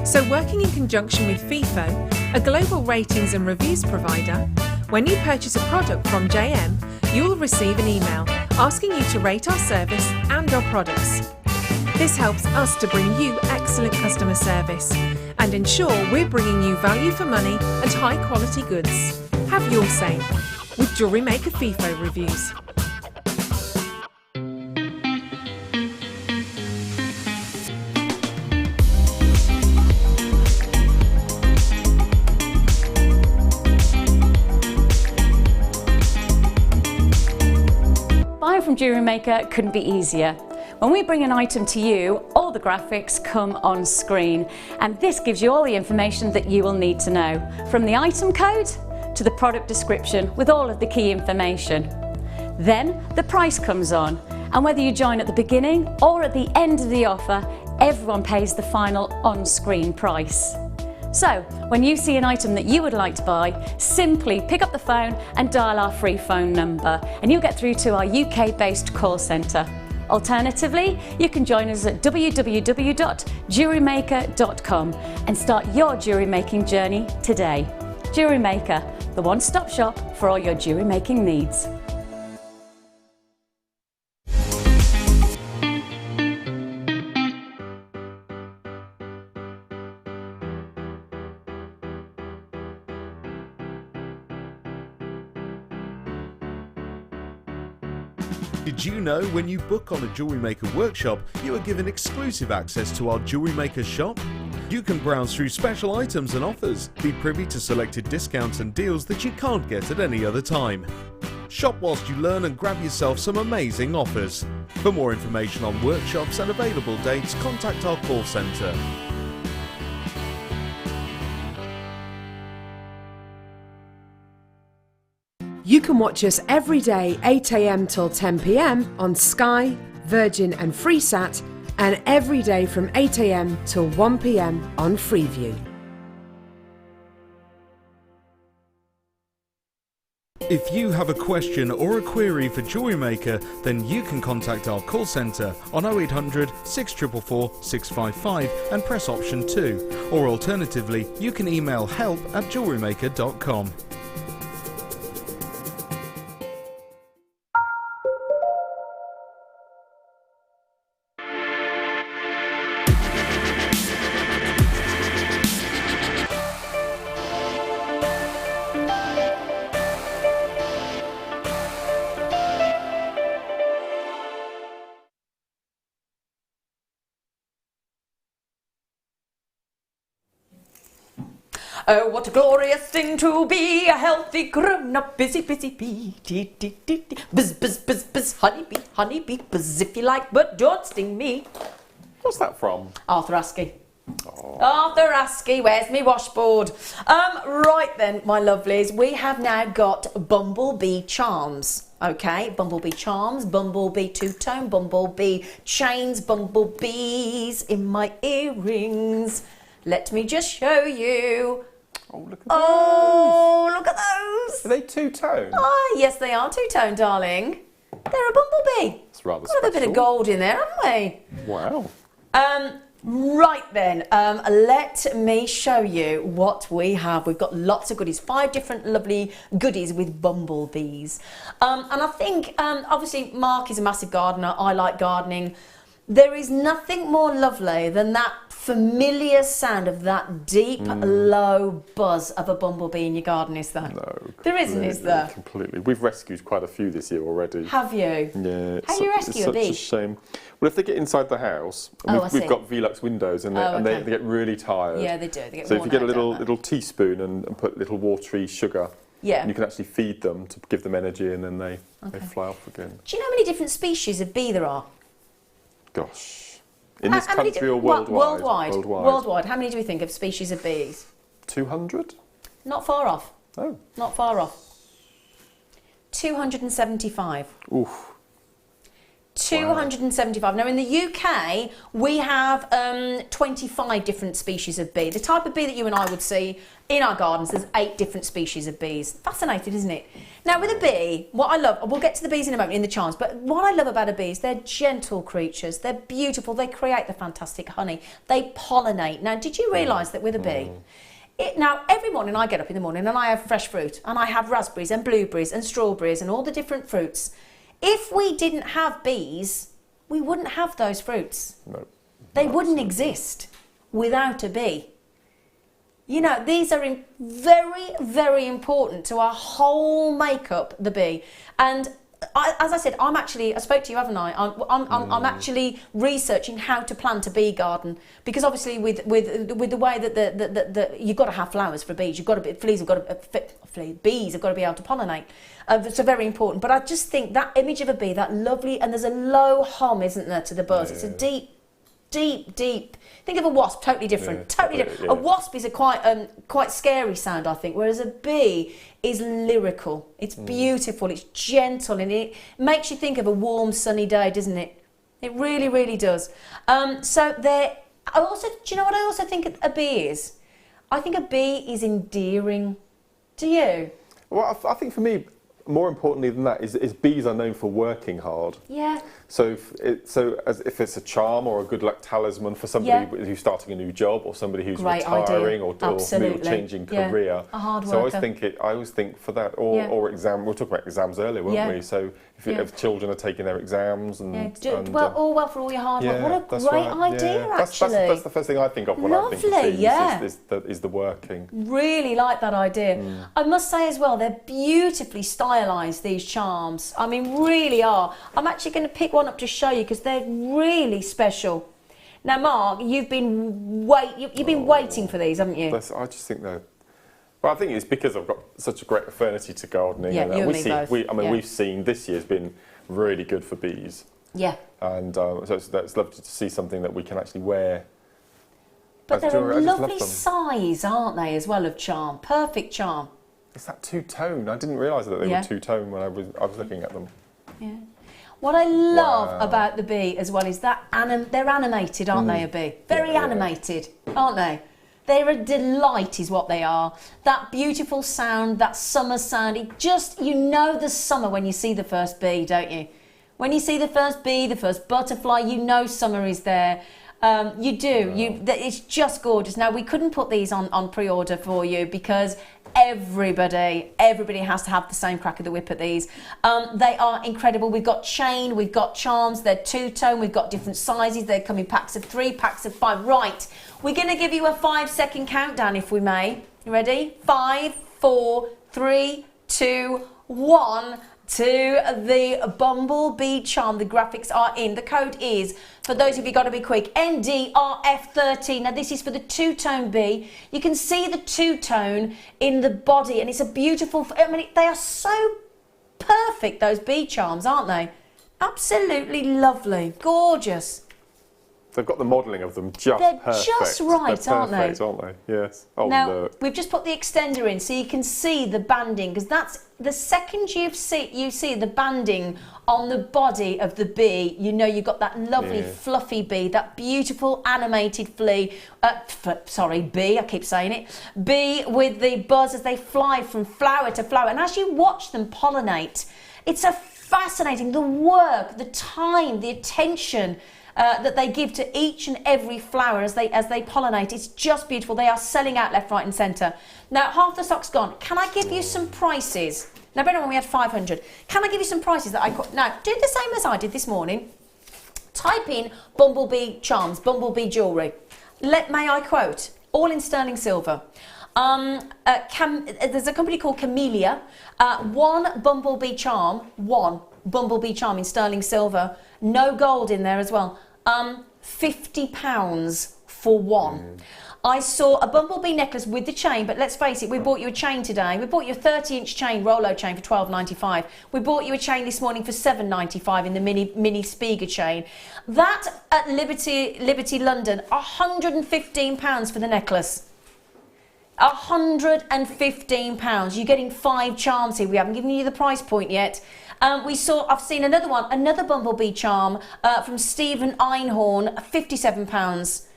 So working in conjunction with FIFO, a global ratings and reviews provider, when you purchase a product from JM, you will receive an email asking you to rate our service and our products. This helps us to bring you excellent customer service and ensure we're bringing you value for money and high quality goods. Have your say with Jewellery Maker FIFO reviews.
Buying from Jewellery Maker couldn't be easier. When we bring an item to you, all the graphics come on screen, and this gives you all the information that you will need to know, from the item code to the product description with all of the key information. Then the price comes on, and whether you join at the beginning or at the end of the offer, everyone pays the final on-screen price. So, when you see an item that you would like to buy, simply pick up the phone and dial our free phone number, and you'll get through to our UK-based call centre. Alternatively, you can join us at www.jewellerymaker.com and start your jewellery making journey today. Jewellery Maker, the one-stop shop for all your jewellery making needs.
Did you know when you book on a Jewellery Maker workshop, you are given exclusive access to our Jewellery Maker shop? You can browse through special items and offers, be privy to selected discounts and deals that you can't get at any other time. Shop whilst you learn and grab yourself some amazing offers. For more information on workshops and available dates, contact our call centre.
You can watch us every day 8 AM till 10 PM on Sky, Virgin and Freesat, and every day from 8 AM till 1 PM on Freeview.
If you have a question or a query for Jewellery Maker, then you can contact our call centre on 0800 644 655 and press option 2, or alternatively you can email help@jewellerymaker.com.
Oh, what a glorious thing to be a healthy, grown-up, busy bee. Dee, dee, dee, dee. Buzz, buzz, buzz, buzz, honey bee, buzz if you like, but don't sting me.
What's that from?
Arthur Askey. Oh. Arthur Askey, where's me washboard? Right then, my lovelies, we have now got Bumblebee Charms. Okay, Bumblebee Charms, Bumblebee two-tone, Bumblebee chains, bumblebees in my earrings. Let me just show you.
Oh, look at those.
Oh, look at those.
Are they two-tone?
Oh, yes, they are two-tone, darling. They're a bumblebee.
It's rather
Got a bit of gold in there, haven't we?
Wow.
Right then, let me show you what we have. We've got lots of goodies, 5 different lovely goodies with bumblebees. And I think, obviously, Mark is a massive gardener. I like gardening. There is nothing more lovely than that familiar sound of that deep, low buzz of a bumblebee in your garden, is there?
No.
There isn't, is there?
Completely. We've rescued quite a few this year already.
Have you?
Yeah.
How do you rescue a bee?
It's such a shame. Well, if they get inside the house, and we've got Velux windows, and, they get really tired.
Yeah, they do. They get
so if you get a little teaspoon and put little watery sugar, and you can actually feed them to give them energy, and then they fly off again.
Do you know how many different species of bee there are?
Gosh. In this country or worldwide?
Worldwide. How many do we think of species of bees?
200?
Not far off.
Oh.
Not far off. 275.
Oof.
275. Now in the UK, we have 25 different species of bee. The type of bee that you and I would see in our gardens, there's 8 different species of bees. Fascinating, isn't it? Now with a bee, what I love, we'll get to the bees in a moment in the charms, but what I love about a bee is they're gentle creatures, they're beautiful, they create the fantastic honey, they pollinate. Now did you realise that with a bee, now every morning I get up in the morning and I have fresh fruit, and I have raspberries and blueberries and strawberries and all the different fruits. If we didn't have bees, we wouldn't have those fruits.
No.
They wouldn't exist without a bee. You know, these are very, very important to our whole makeup, the bee. And as I said, I spoke to you, haven't I? I'm actually researching how to plant a bee garden, because obviously with the way that you've got to have flowers for bees, bees have got to be able to pollinate. So very important. But I just think that image of a bee, that lovely, and there's a low hum, isn't there, to the buzz? Yeah. It's a deep. Think of a wasp, totally different. Totally different. Yeah. A wasp is a quite scary sound, I think, whereas a bee is lyrical. It's beautiful, it's gentle, and it makes you think of a warm, sunny day, doesn't it? It really, really does. So there. Do you know what I also think a bee is? I think a bee is endearing. Do you?
Well, I think for me, more importantly than that, is bees are known for working hard.
Yeah.
So if it's a charm or a good luck talisman for somebody who's starting a new job, or somebody who's retiring or changing career.
A hard worker.
So I always think for that, or exam. We were talking about exams earlier, weren't we? So if children are taking their exams
all well for all your hard work. What a great idea, actually.
That's the first thing I think of when I think of bees. Is the working.
Really like that idea. I must say as well, they're beautifully stylised, these charms. I mean, really are. I'm actually going to pick one up to show you, because they're really special. Now, Mark, you've been waiting for these, haven't you?
I just think they're. Well, I think it's because I've got such a great affinity to gardening.
Yeah, you and me both.
We've seen this year's been really good for bees.
Yeah.
And so it's lovely to see something that we can actually wear.
But they're a lovely size, aren't they, as well, of charm? Perfect charm.
It's that two-tone. I didn't realise that they were two-tone when I was looking at them. Yeah.
What I love about the bee as well is that they're animated, aren't they, a bee? Very animated, aren't they? They're a delight is what they are. That beautiful sound, that summer sound, you know the summer when you see the first bee, don't you? When you see the first bee, the first butterfly, you know summer is there. You do. It's just gorgeous. Now, we couldn't put these on pre-order for you because everybody has to have the same crack of the whip at these. They are incredible. We've got chain, we've got charms, they're two-tone, we've got different sizes, they come in packs of 3, packs of 5. Right, we're going to give you a 5-second countdown if we may. You ready? 5, 4, 3, 2, 1... to the Bumblebee charm. The graphics are in. The code is, for those of you got to be quick, NDRF13. Now this is for the two-tone bee. You can see the two-tone in the body, and it's a beautiful, they are so perfect, those bee charms, aren't they? Absolutely lovely. Gorgeous.
They've got the modelling of them just
They're
perfect.
just right, aren't they?
Aren't they? Yes. Oh,
now,
look.
we've just put the extender in so you can see the banding, because that's the second you see the banding on the body of the bee, you know you've got that lovely fluffy bee, that beautiful animated bee, I keep saying it, bee with the buzz as they fly from flower to flower. And as you watch them pollinate, it's fascinating, the work, the time, the attention that they give to each and every flower as they pollinate. It's just beautiful. They are selling out left, right and centre. Now, half the stock's gone. Can I give you some prices? Now, bear in mind we had 500. Can I give you some prices that now, do the same as I did this morning. Type in Bumblebee Charms, Bumblebee Jewellery. May I quote? All in sterling silver. There's a company called Camellia. One Bumblebee Charm in sterling silver. No gold in there as well. £50 for one. I saw a bumblebee necklace with the chain, but let's face it, we bought you a chain today. We bought you a 30-inch chain, Rolo chain, for $12.95. We bought you a chain this morning for $7.95 in the mini Spiga chain. That at Liberty London, £115 for the necklace. £115. You're getting 5 charms here. We haven't given you the price point yet. I've seen another one, another bumblebee charm from Stephen Einhorn, £57.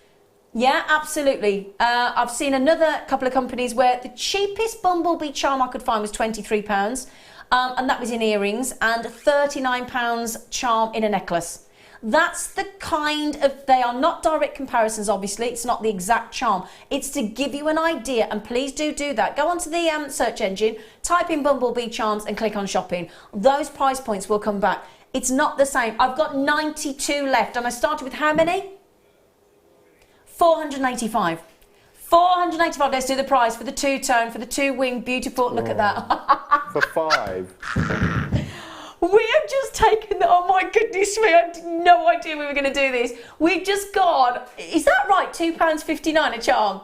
Yeah, absolutely. I've seen another couple of companies where the cheapest bumblebee charm I could find was £23, and that was in earrings, and £39 charm in a necklace. That's the kind of, they are not direct comparisons, obviously. It's not the exact charm. It's to give you an idea, and please do that. Go onto the search engine, type in bumblebee charms and click on shopping. Those price points will come back. It's not the same. I've got 92 left, and I started with how many? 485. 485. Let's do the price for the two-tone, for the two-wing, beautiful. Look at that.
For 5.
We have just taken, oh my goodness me, I had no idea we were going to do this. We've just gone, is that right? £2.59 a charm.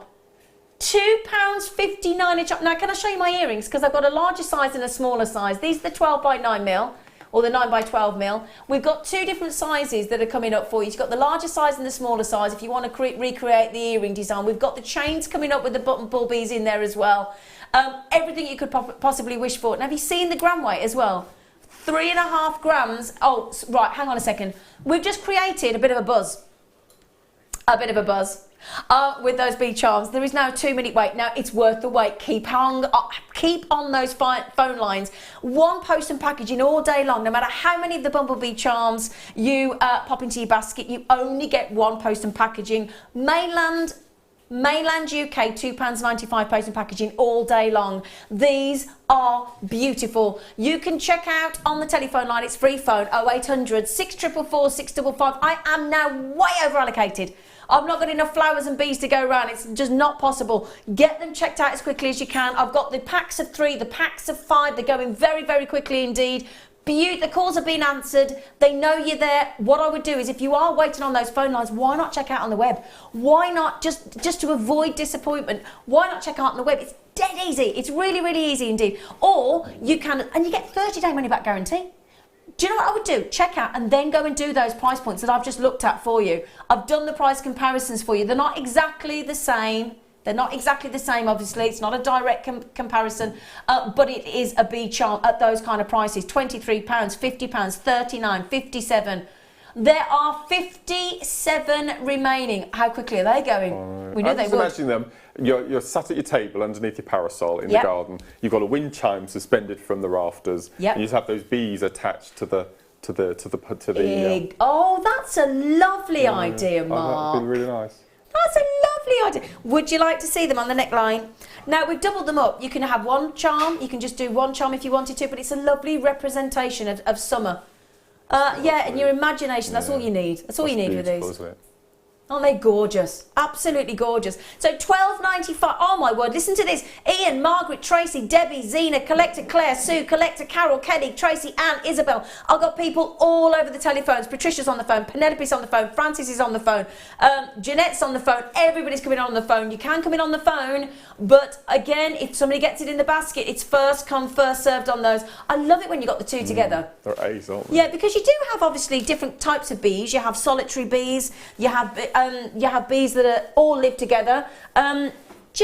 £2.59 a charm. Now, can I show you my earrings? Because I've got a larger size and a smaller size. These are the 12 by 9 mil. Or the 9 by 12 mil. We've got two different sizes that are coming up for you. You've got the larger size and the smaller size if you want to recreate the earring design. We've got the chains coming up with the bumblebees in there as well. Everything you could possibly wish for. Now, have you seen the gram weight as well? 3.5 grams. Oh, right, hang on a second. We've just created a bit of a buzz. With those bead charms. There is now a 2-minute wait. Now, it's worth the wait. Keep on those phone lines. One post and packaging all day long. No matter how many of the bumblebee charms you pop into your basket, you only get one post and packaging. Mainland UK, £2.95 post and packaging all day long. These are beautiful. You can check out on the telephone line. It's free phone, 0800 644 655. I am now way over allocated. I've not got enough flowers and bees to go around. It's just not possible. Get them checked out as quickly as you can. I've got the packs of 3, the packs of 5. They're going very, very quickly indeed. The calls have been answered. They know you're there. What I would do is, if you are waiting on those phone lines, why not check out on the web? Why not, just to avoid disappointment, why not check out on the web? It's dead easy. It's really, really easy indeed. Or you can, and you get 30-day money-back guarantee. Do you know what I would do? Check out and then go and do those price points that I've just looked at for you. I've done the price comparisons for you. They're not exactly the same. They're not exactly the same, obviously. It's not a direct comparison, but it is a bead charm at those kind of prices. £23, £50, £39, £57. There are 57 remaining. How quickly are they going? We knew they would.
Imagine them. You're sat at your table underneath your parasol in the garden. You've got a wind chime suspended from the rafters.
Yep.
And you just have those bees attached to the.
Oh, that's a lovely idea, Mark.
That'd be really nice.
That's a lovely idea. Would you like to see them on the neckline? Now, we've doubled them up. You can have one charm. You can just do one charm if you wanted to, but it's a lovely representation of summer. Yeah, and your imagination, that's all you need. That's all you need with these.
Isn't it?
Aren't they gorgeous? Absolutely gorgeous. So £12.95. Oh my word, listen to this. Ian, Margaret, Tracy, Debbie, Zena, Collector Claire, Sue, Collector Carol, Kelly, Tracy, Anne, Isabel. I've got people all over the telephones. Patricia's on the phone, Penelope's on the phone, Francis is on the phone, Jeanette's on the phone, everybody's coming on the phone. You can come in on the phone, but again, if somebody gets it in the basket, it's first come, first served on those. I love it when you got the two together.
They're ace, aren't they?
Yeah, because you do have obviously different types of bees. You have solitary bees, you have bees that are all live together. Do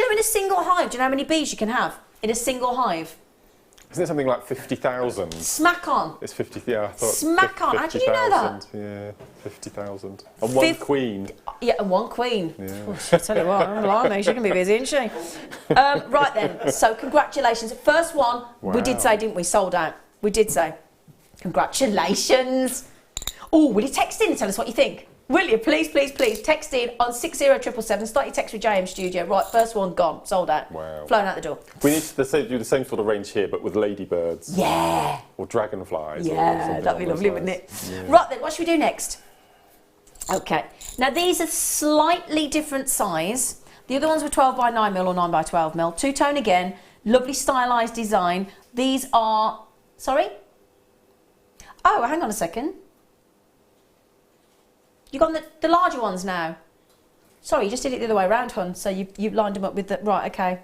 you know in a single hive, do you know how many bees you can have in a single hive?
Isn't it something like 50,000?
Smack on.
It's 50, yeah, I thought.
Smack on. How did you know that?
Yeah, 50,000. And one queen.
Yeah, and one queen.
Yeah.
Oh, I tell you what, blimey, she can be busy, isn't she? Right then, so congratulations. First one, we did say, didn't we, sold out. We did say. Congratulations. Oh, will you text in and tell us what you think? Will you? Please, please, please. Text in on 60777. Start your text with JM Studio. Right, first one gone. Sold out.
Wow.
Flown out the door.
We need to do the same sort of range here, but with ladybirds.
Yeah.
Or dragonflies.
Yeah, that'd be lovely, wouldn't it? Yeah. Right then, what should we do next? Okay. Now, these are slightly different size. The other ones were 12 by 9 mil or 9 by 12 mil. Two-tone again. Lovely stylised design. These are... Sorry? Oh, hang on a second. You've got the larger ones now. Sorry, you just did it the other way around, hon. So you lined them up with the... Right, okay.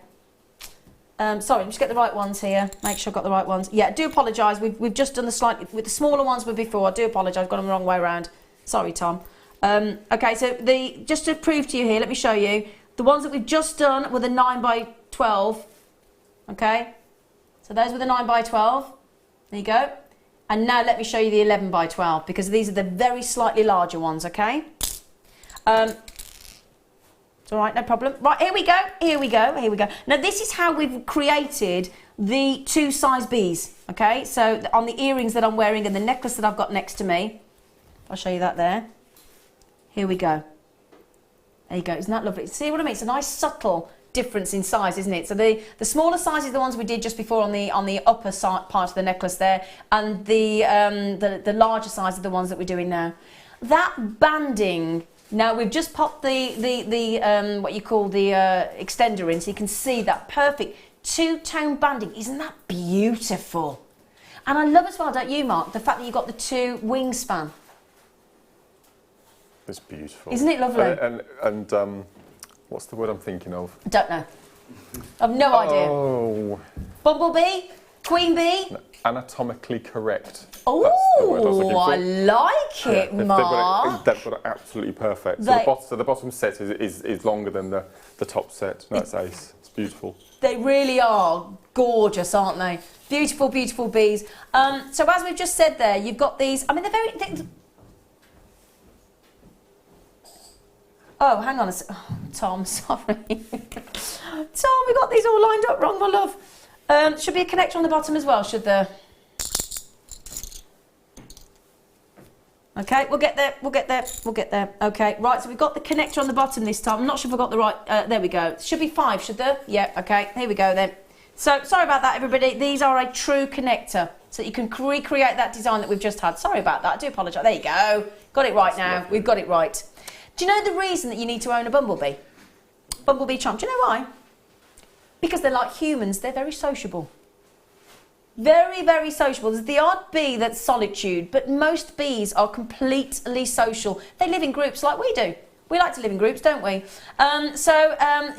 Sorry, just get the right ones here. Make sure I've got the right ones. Yeah, I do apologise. We've just done the slightly... With the smaller ones were before. I do apologise. I've got them the wrong way around. Sorry, Tom. Okay, so just to prove to you here, let me show you. The ones that we've just done were the 9 by 12. Okay? So those were the 9 by 12. There you go. And now let me show you the 11 by 12 because these are the very slightly larger ones, okay? It's all right, no problem. Right, here we go, here we go, here we go. Now this is how we've created the 2 size Bs, okay? So on the earrings that I'm wearing and the necklace that I've got next to me, I'll show you that there. Here we go. There you go, isn't that lovely? See what I mean? It's a nice subtle difference in size, isn't it? So the smaller size is the ones we did just before on the upper side part of the necklace there, and the larger size are the ones that we're doing now. That banding, now we've just popped the what you call the extender in, so you can see that perfect 2-tone banding. Isn't that beautiful? And I love as well, don't you, Mark, the fact that you've got the 2 wingspan.
It's beautiful.
Isn't it lovely?
And what's the word I'm thinking of?
I don't know. I've no idea.
Oh.
Bumblebee? Queen bee?
No, anatomically correct.
Oh, I like it, Mark.
They've got it absolutely perfect. So the bottom set is longer than the top set. No, it's ace. It's beautiful.
They really are gorgeous, aren't they? Beautiful, beautiful bees. So as we've just said there, you've got these. I mean, oh, hang on a sec. Oh, Tom, sorry. Tom, we got these all lined up wrong, my love. Should be a connector on the bottom as well, should there? Okay, we'll get there, we'll get there, we'll get there. Okay, right, so we've got the connector on the bottom this time. I'm not sure if I got the right, there we go. Should be 5, should there? Yeah, okay, here we go then. So, sorry about that, everybody. These are a true connector, so you can recreate that design that we've just had. Sorry about that, I do apologise. There you go. Got it right now, we've got it right. Do you know the reason that you need to own a bumblebee? Bumblebee charm. Do you know why? Because they're like humans, they're very sociable. Very, very sociable. There's the odd bee that's solitude, but most bees are completely social. They live in groups like we do. We like to live in groups, don't we?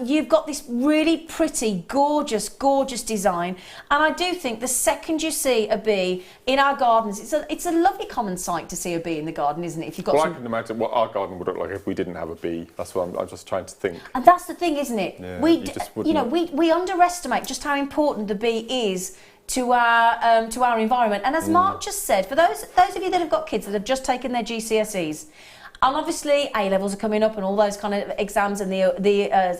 You've got this really pretty, gorgeous, gorgeous design. And I do think the second you see a bee in our gardens, it's a lovely common sight to see a bee in the garden, isn't it? If you've got
I can imagine what our garden would look like if we didn't have a bee. That's what I'm just trying to think.
And that's the thing, isn't it?
Yeah,
we underestimate just how important the bee is to our environment. And as Mark just said, for those of you that have got kids that have just taken their GCSEs, and obviously A-levels are coming up and all those kind of exams, and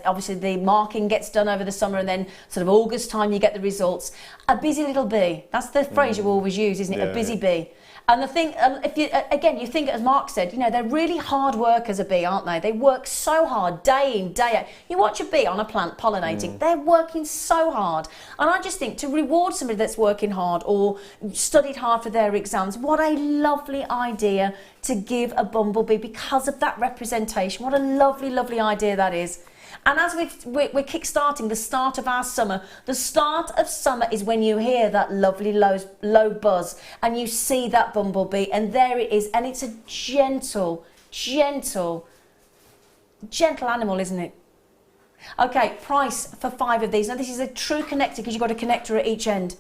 obviously the marking gets done over the summer, and then sort of August time you get the results. A busy little bee, that's the phrase you always use, isn't it?
Yeah,
a busy bee. And the thing, if you think, as Mark said, you know, they're really hard workers, a bee, aren't they? They work so hard, day in, day out. You watch a bee on a plant pollinating, they're working so hard. And I just think to reward somebody that's working hard or studied hard for their exams, what a lovely idea to give a bumblebee because of that representation. What a lovely, lovely idea that is. And as we're kick-starting the start of our summer, the start of summer is when you hear that lovely low buzz and you see that bumblebee, and there it is, and it's a gentle animal, isn't it? Okay, price for 5 of these. Now this is a true connector because you've got a connector at each end.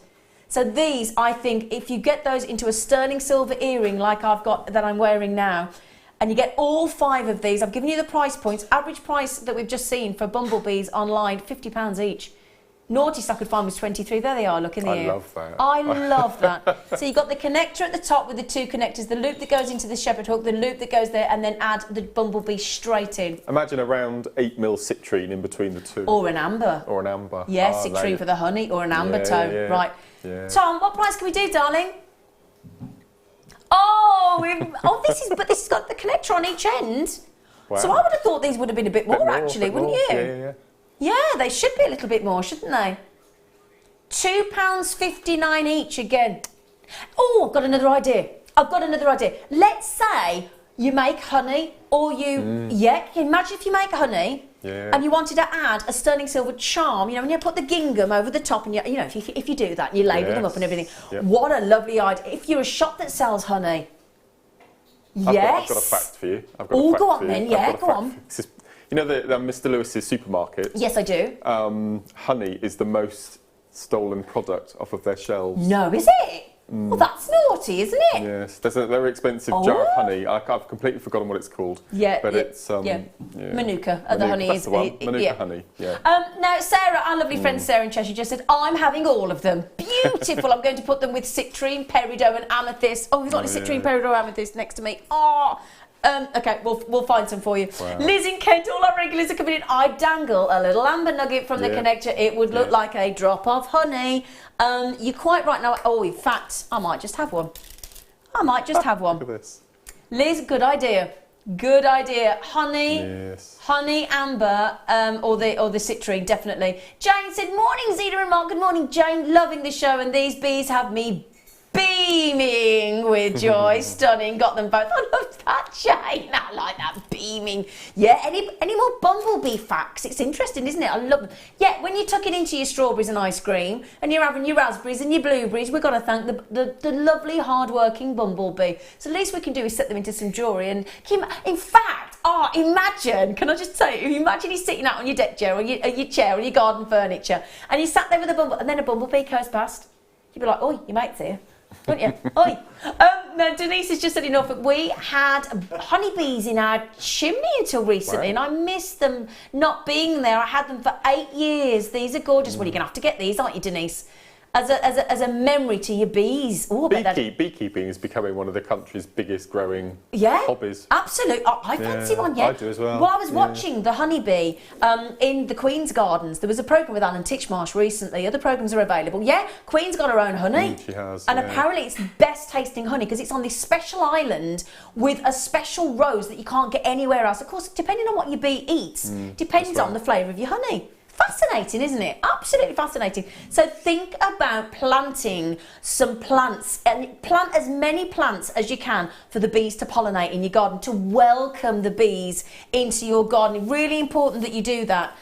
So these, I think, if you get those into a sterling silver earring like I've got that I'm wearing now, and you get all 5 of these. I've given you the price points. Average price that we've just seen for bumblebees online, £50 each. Naughtiest I could find was 23. There they are, look in the ear.
I love that.
I love that. So you've got the connector at the top with the 2 connectors, the loop that goes into the shepherd hook, the loop that goes there, and then add the bumblebee straight in.
Imagine around 8mm citrine in between the 2.
Or an amber.
Or an amber.
Yeah, citrine for the honey, or an amber tone.
Yeah.
Right.
Yeah.
Tom, what price can we do, darling? This has got the connector on each end.
Wow.
So I would have thought these would have been a bit more actually, wouldn't you?
Yeah.
Yeah, they should be a little bit more, shouldn't they? £2.59 each again. Oh, I've got another idea. Let's say you make honey, or imagine if you make honey.
Yeah.
And you wanted to add a sterling silver charm, you know, when you put the gingham over the top, and if you do that, and you label them up and everything.
Yep.
What a lovely idea! If you're a shop that sells honey,
I've got a fact for you.
Go on then. Yeah, go on.
You know the Mr. Lewis's supermarket?
Yes, I do.
Honey is the most stolen product off of their shelves.
No, is it? Well, that's naughty, isn't it?
Yes, there's a very expensive jar of honey. I've completely forgotten what it's called.
Yeah,
but it's
Manuka. The honey
that's
is
the one. Manuka honey. Yeah.
Now, Sarah, our lovely friend Sarah in Cheshire, just said, I'm having all of them. Beautiful. I'm going to put them with citrine, peridot, and amethyst. Oh, we've got any citrine, peridot, amethyst next to me. Oh. Okay, we'll find some for you. Wow. Liz in Kent, all our regulars are coming in. I dangle a little amber nugget from the connector. It would look like a drop of honey. You're quite right now. Oh, in fact, I might just have one. Look
at this.
Liz, good idea. Good idea. Honey, honey, amber, or the citrine, definitely. Jane said, morning, Zena and Mark. Good morning, Jane. Loving the show, and these bees have me beaming with joy. Stunning. Got them both. I love that, Jane. I like that, beaming. Yeah, any more bumblebee facts? It's interesting, isn't it? I love them. Yeah, when you tuck it into your strawberries and ice cream and you're having your raspberries and your blueberries, we've got to thank the lovely hard-working bumblebee. So the least we can do is set them into some jewellery. And in fact, imagine, can I just tell you, imagine you're sitting out on your deck chair or your chair or your garden furniture and you sat there with a bumblebee and then a bumblebee goes past. You'd be like, oi, your mate's here. Wouldn't you? Oi. Now, Denise has just said enough. We had honeybees in our chimney until recently, and I miss them not being there. I had them for 8 years. These are gorgeous. Well, you're going to have to get these, aren't you, Denise? As a memory to your bees. Ooh,
beekeeping is becoming one of the country's biggest growing hobbies.
Absolutely. I fancy one,
I do as well.
Well, I was watching the honeybee in the Queen's Gardens. There was a programme with Alan Titchmarsh recently. Other programmes are available. Yeah, Queen's got her own honey.
She has.
And apparently it's best tasting honey because it's on this special island with a special rose that you can't get anywhere else. Of course, depending on what your bee eats, depends on the flavour of your honey. Fascinating, isn't it? Absolutely fascinating. So think about planting some plants and plant as many plants as you can for the bees to pollinate in your garden, to welcome the bees into your garden. Really important that you do that.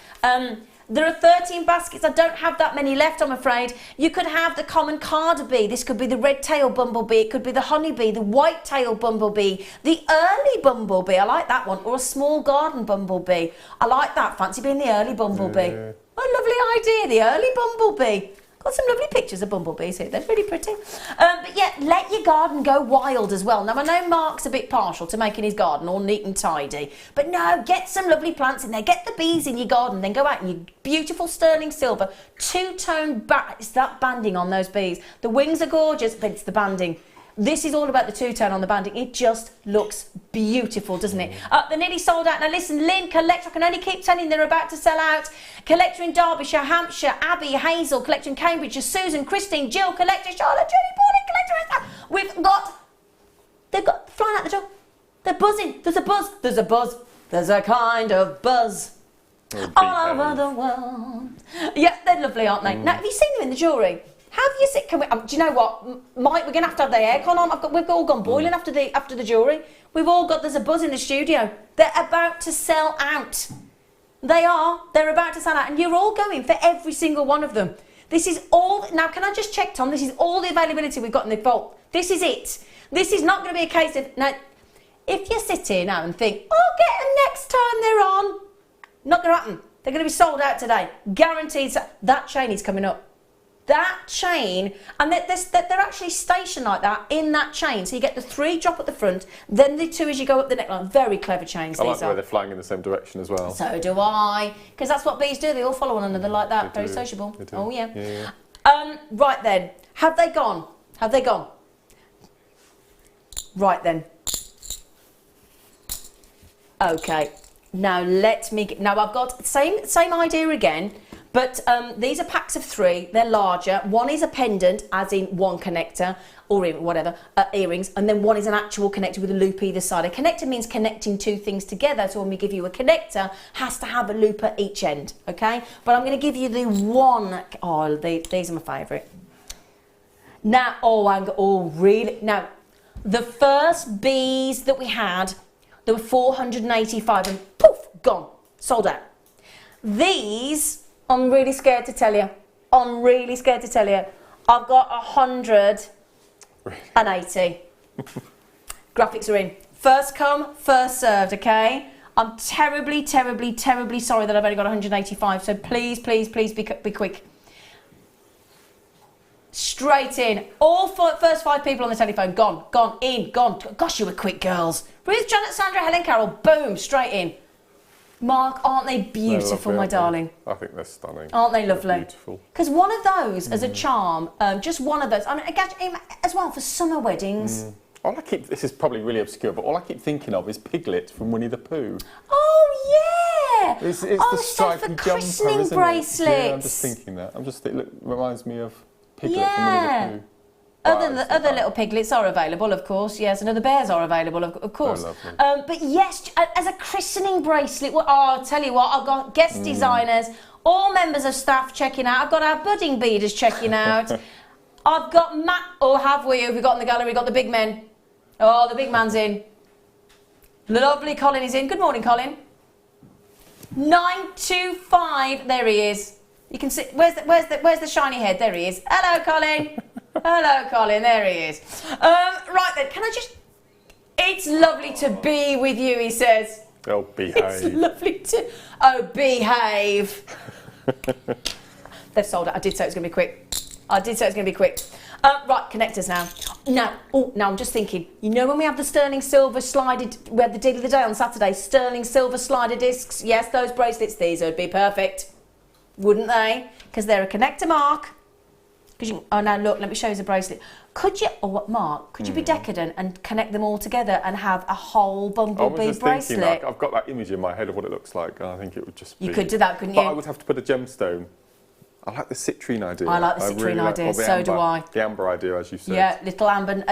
There are 13 baskets. I don't have that many left, I'm afraid. You could have the common carder bee. This could be the red-tailed bumblebee. It could be the honeybee, the white-tailed bumblebee, the early bumblebee. I like that one. Or a small garden bumblebee. I like that. Fancy being the early bumblebee.
Yeah.
What a lovely idea, the early bumblebee. Got some lovely pictures of bumblebees here. They're really pretty. But yeah, let your garden go wild as well. Now, I know Mark's a bit partial to making his garden all neat and tidy. But no, get some lovely plants in there. Get the bees in your garden. Then go out in your beautiful sterling silver two-tone it's that banding on those bees. The wings are gorgeous, but it's the banding. This is all about the two-tone on the banding. It just looks beautiful, doesn't it? They're nearly sold out. Now listen, Lynn, Collector, I can only keep telling you they're about to sell out. Collector in Derbyshire, Hampshire, Abby, Hazel, Collector in Cambridgeshire, Susan, Christine, Jill, Collector, Charlotte, Julie, Pauline, Collector. They've got flying out the door. They're buzzing. There's a buzz. There's a buzz. There's a kind of buzz. All over the world. Yeah, they're lovely, aren't they? Now, have you seen them in the jewellery? Have you seen? Do you know what, Mike? We're going to have the aircon on. We've all gone boiling after the jewellery. We've all got. There's a buzz in the studio. They're about to sell out. They are. They're about to sell out, and you're all going for every single one of them. This is all. Now, can I just check, Tom? This is all the availability we've got in the vault. This is it. This is not going to be a case of now. If you sit here now and think, I'll get them next time they're on, not going to happen. They're going to be sold out today, guaranteed. That chain is coming up. That chain, and they're actually stationed like that in that chain. So you get the 3 drop at the front, then the 2 as you go up the neckline. Very clever chains.
I like the way they're flying in the same direction as well.
So do I, because that's what bees do. They all follow one another like that. Very sociable.
They do.
Oh yeah.
Yeah.
Right then, have they gone? Have they gone? Right then. Okay. Now let me. Now I've got same idea again. But these are packs of 3. They're larger. One is a pendant, as in one connector, or whatever, earrings, and then one is an actual connector with a loop either side. A connector means connecting 2 things together. So when we give you a connector, has to have a loop at each end, okay? But I'm going to give you the one. Oh, these are my favourite. Now, really? Now, the first bees that we had, there were 485, and poof, gone, sold out. These. I'm really scared to tell you. I'm really scared to tell you. I've got 180. Graphics are in. First come, first served, okay? I'm terribly, terribly, terribly sorry that I've only got 185, so please, please, please be quick. straight in. All first 5 people on the telephone, gone, in, gone. Gosh, you were quick, girls. Ruth, Janet, Sandra, Helen, Carol, boom, straight in. Mark, aren't they beautiful, my darling?
I think they're stunning.
Aren't they lovely?
They're beautiful.
Because one of those as a charm, just one of those. I mean, again, as well for summer weddings.
This is probably really obscure, but all I keep thinking of is Piglet from Winnie the Pooh.
Oh, yeah!
It's
the
the stripy
for
jumper,
christening
isn't
bracelets.
it? Yeah, I'm just thinking that. It reminds me of Piglet from Winnie the Pooh.
Other little piglets are available, of course, yes, and other bears are available, of course. But yes, as a christening bracelet, I'll tell you what, I've got guest designers, all members of staff checking out, I've got our budding beaders checking out, I've got Matt, or have we, who we got in the gallery, we've got the big men. Oh, the big man's in. Lovely Colin is in. Good morning, Colin. 925, there he is. You can see, where's the shiny head? There he is. Hello, Colin. Hello, Colin, there he is. Right then, can I just... It's lovely to be with you, he says.
Oh, behave.
It's lovely to... Oh, behave. They've sold it. I did say it was going to be quick. Right, connectors now. Now I'm just thinking, you know when we have the sterling silver we had the deal of the day on Saturday, sterling silver slider discs? Yes, those bracelets, these would be perfect. Wouldn't they? Because they're a connector, Mark. Now look, let me show you the bracelet. Could you be decadent and connect them all together and have a whole bumblebee bracelet?
Thinking, I've got that image in my head of what it looks like, and I think it would just be...
You could do that, couldn't you?
But I would have to put a gemstone. I like the citrine idea.
I like the citrine idea, so do I.
The amber idea, as you said.
Yeah, little amber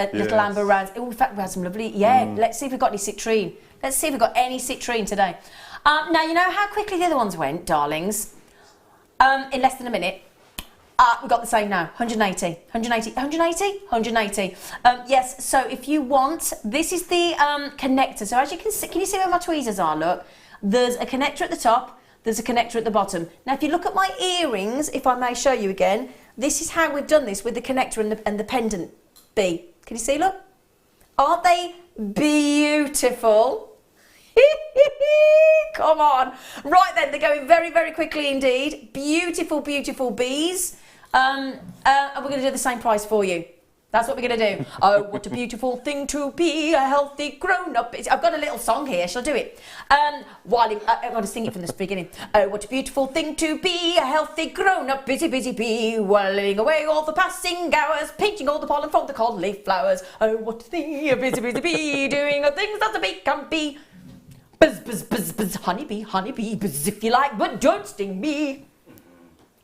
rounds. Oh, in fact, we had some lovely... Yeah, let's see if we've got any citrine. Let's see if we've got any citrine today. Now, you know how quickly the other ones went, darlings? In less than a minute. We've got the same now, 180. Yes, so if you want, this is the connector. So as you can see, can you see where my tweezers are? Look, there's a connector at the top, there's a connector at the bottom. Now, if you look at my earrings, if I may show you again, this is how we've done this with the connector and the pendant B. Can you see, look? Aren't they beautiful? Come on. Right then, they're going very, very quickly indeed. Beautiful, beautiful bees. And we're going to do the same price for you. That's what we're going to do. Oh, what a beautiful thing to be a healthy grown-up. I've got a little song here. Shall I do it? I'm going to sing it from the beginning. Oh, what a beautiful thing to be a healthy grown-up, busy, busy bee, whiling away all the passing hours, painting all the pollen from the cauliflowers. Oh, what a thing, a busy, busy bee, doing the things that the bee can't be. Buzz, buzz, buzz, buzz, honeybee, buzz if you like, but don't sting me.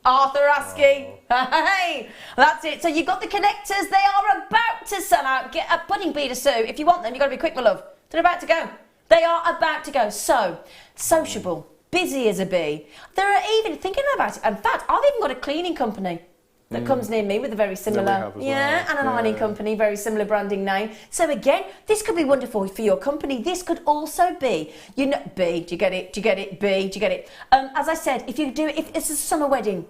Arthur Askey. Hey, that's it. So you've got the connectors. They are about to sell out. Get a pudding beater, Sue. If you want them, you've got to be quick, my love. They're about to go. They are about to go. So, sociable, busy as a bee. There are even, thinking about it, in fact, I've even got a cleaning company that comes near me with a very similar, and an ironing company, very similar branding name. So again, this could be wonderful for your company. This could also be, B, do you get it? Do you get it? B, do you get it? As I said, if it's a summer wedding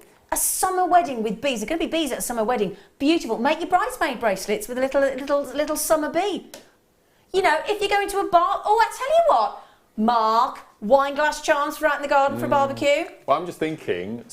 with bees, there's going to be bees at a summer wedding. Beautiful. Make your bridesmaid bracelets with a little summer bee. You know, if you go into a bar, I tell you what, Mark, wine glass charms for out in the garden for a barbecue.
Well, I'm just thinking,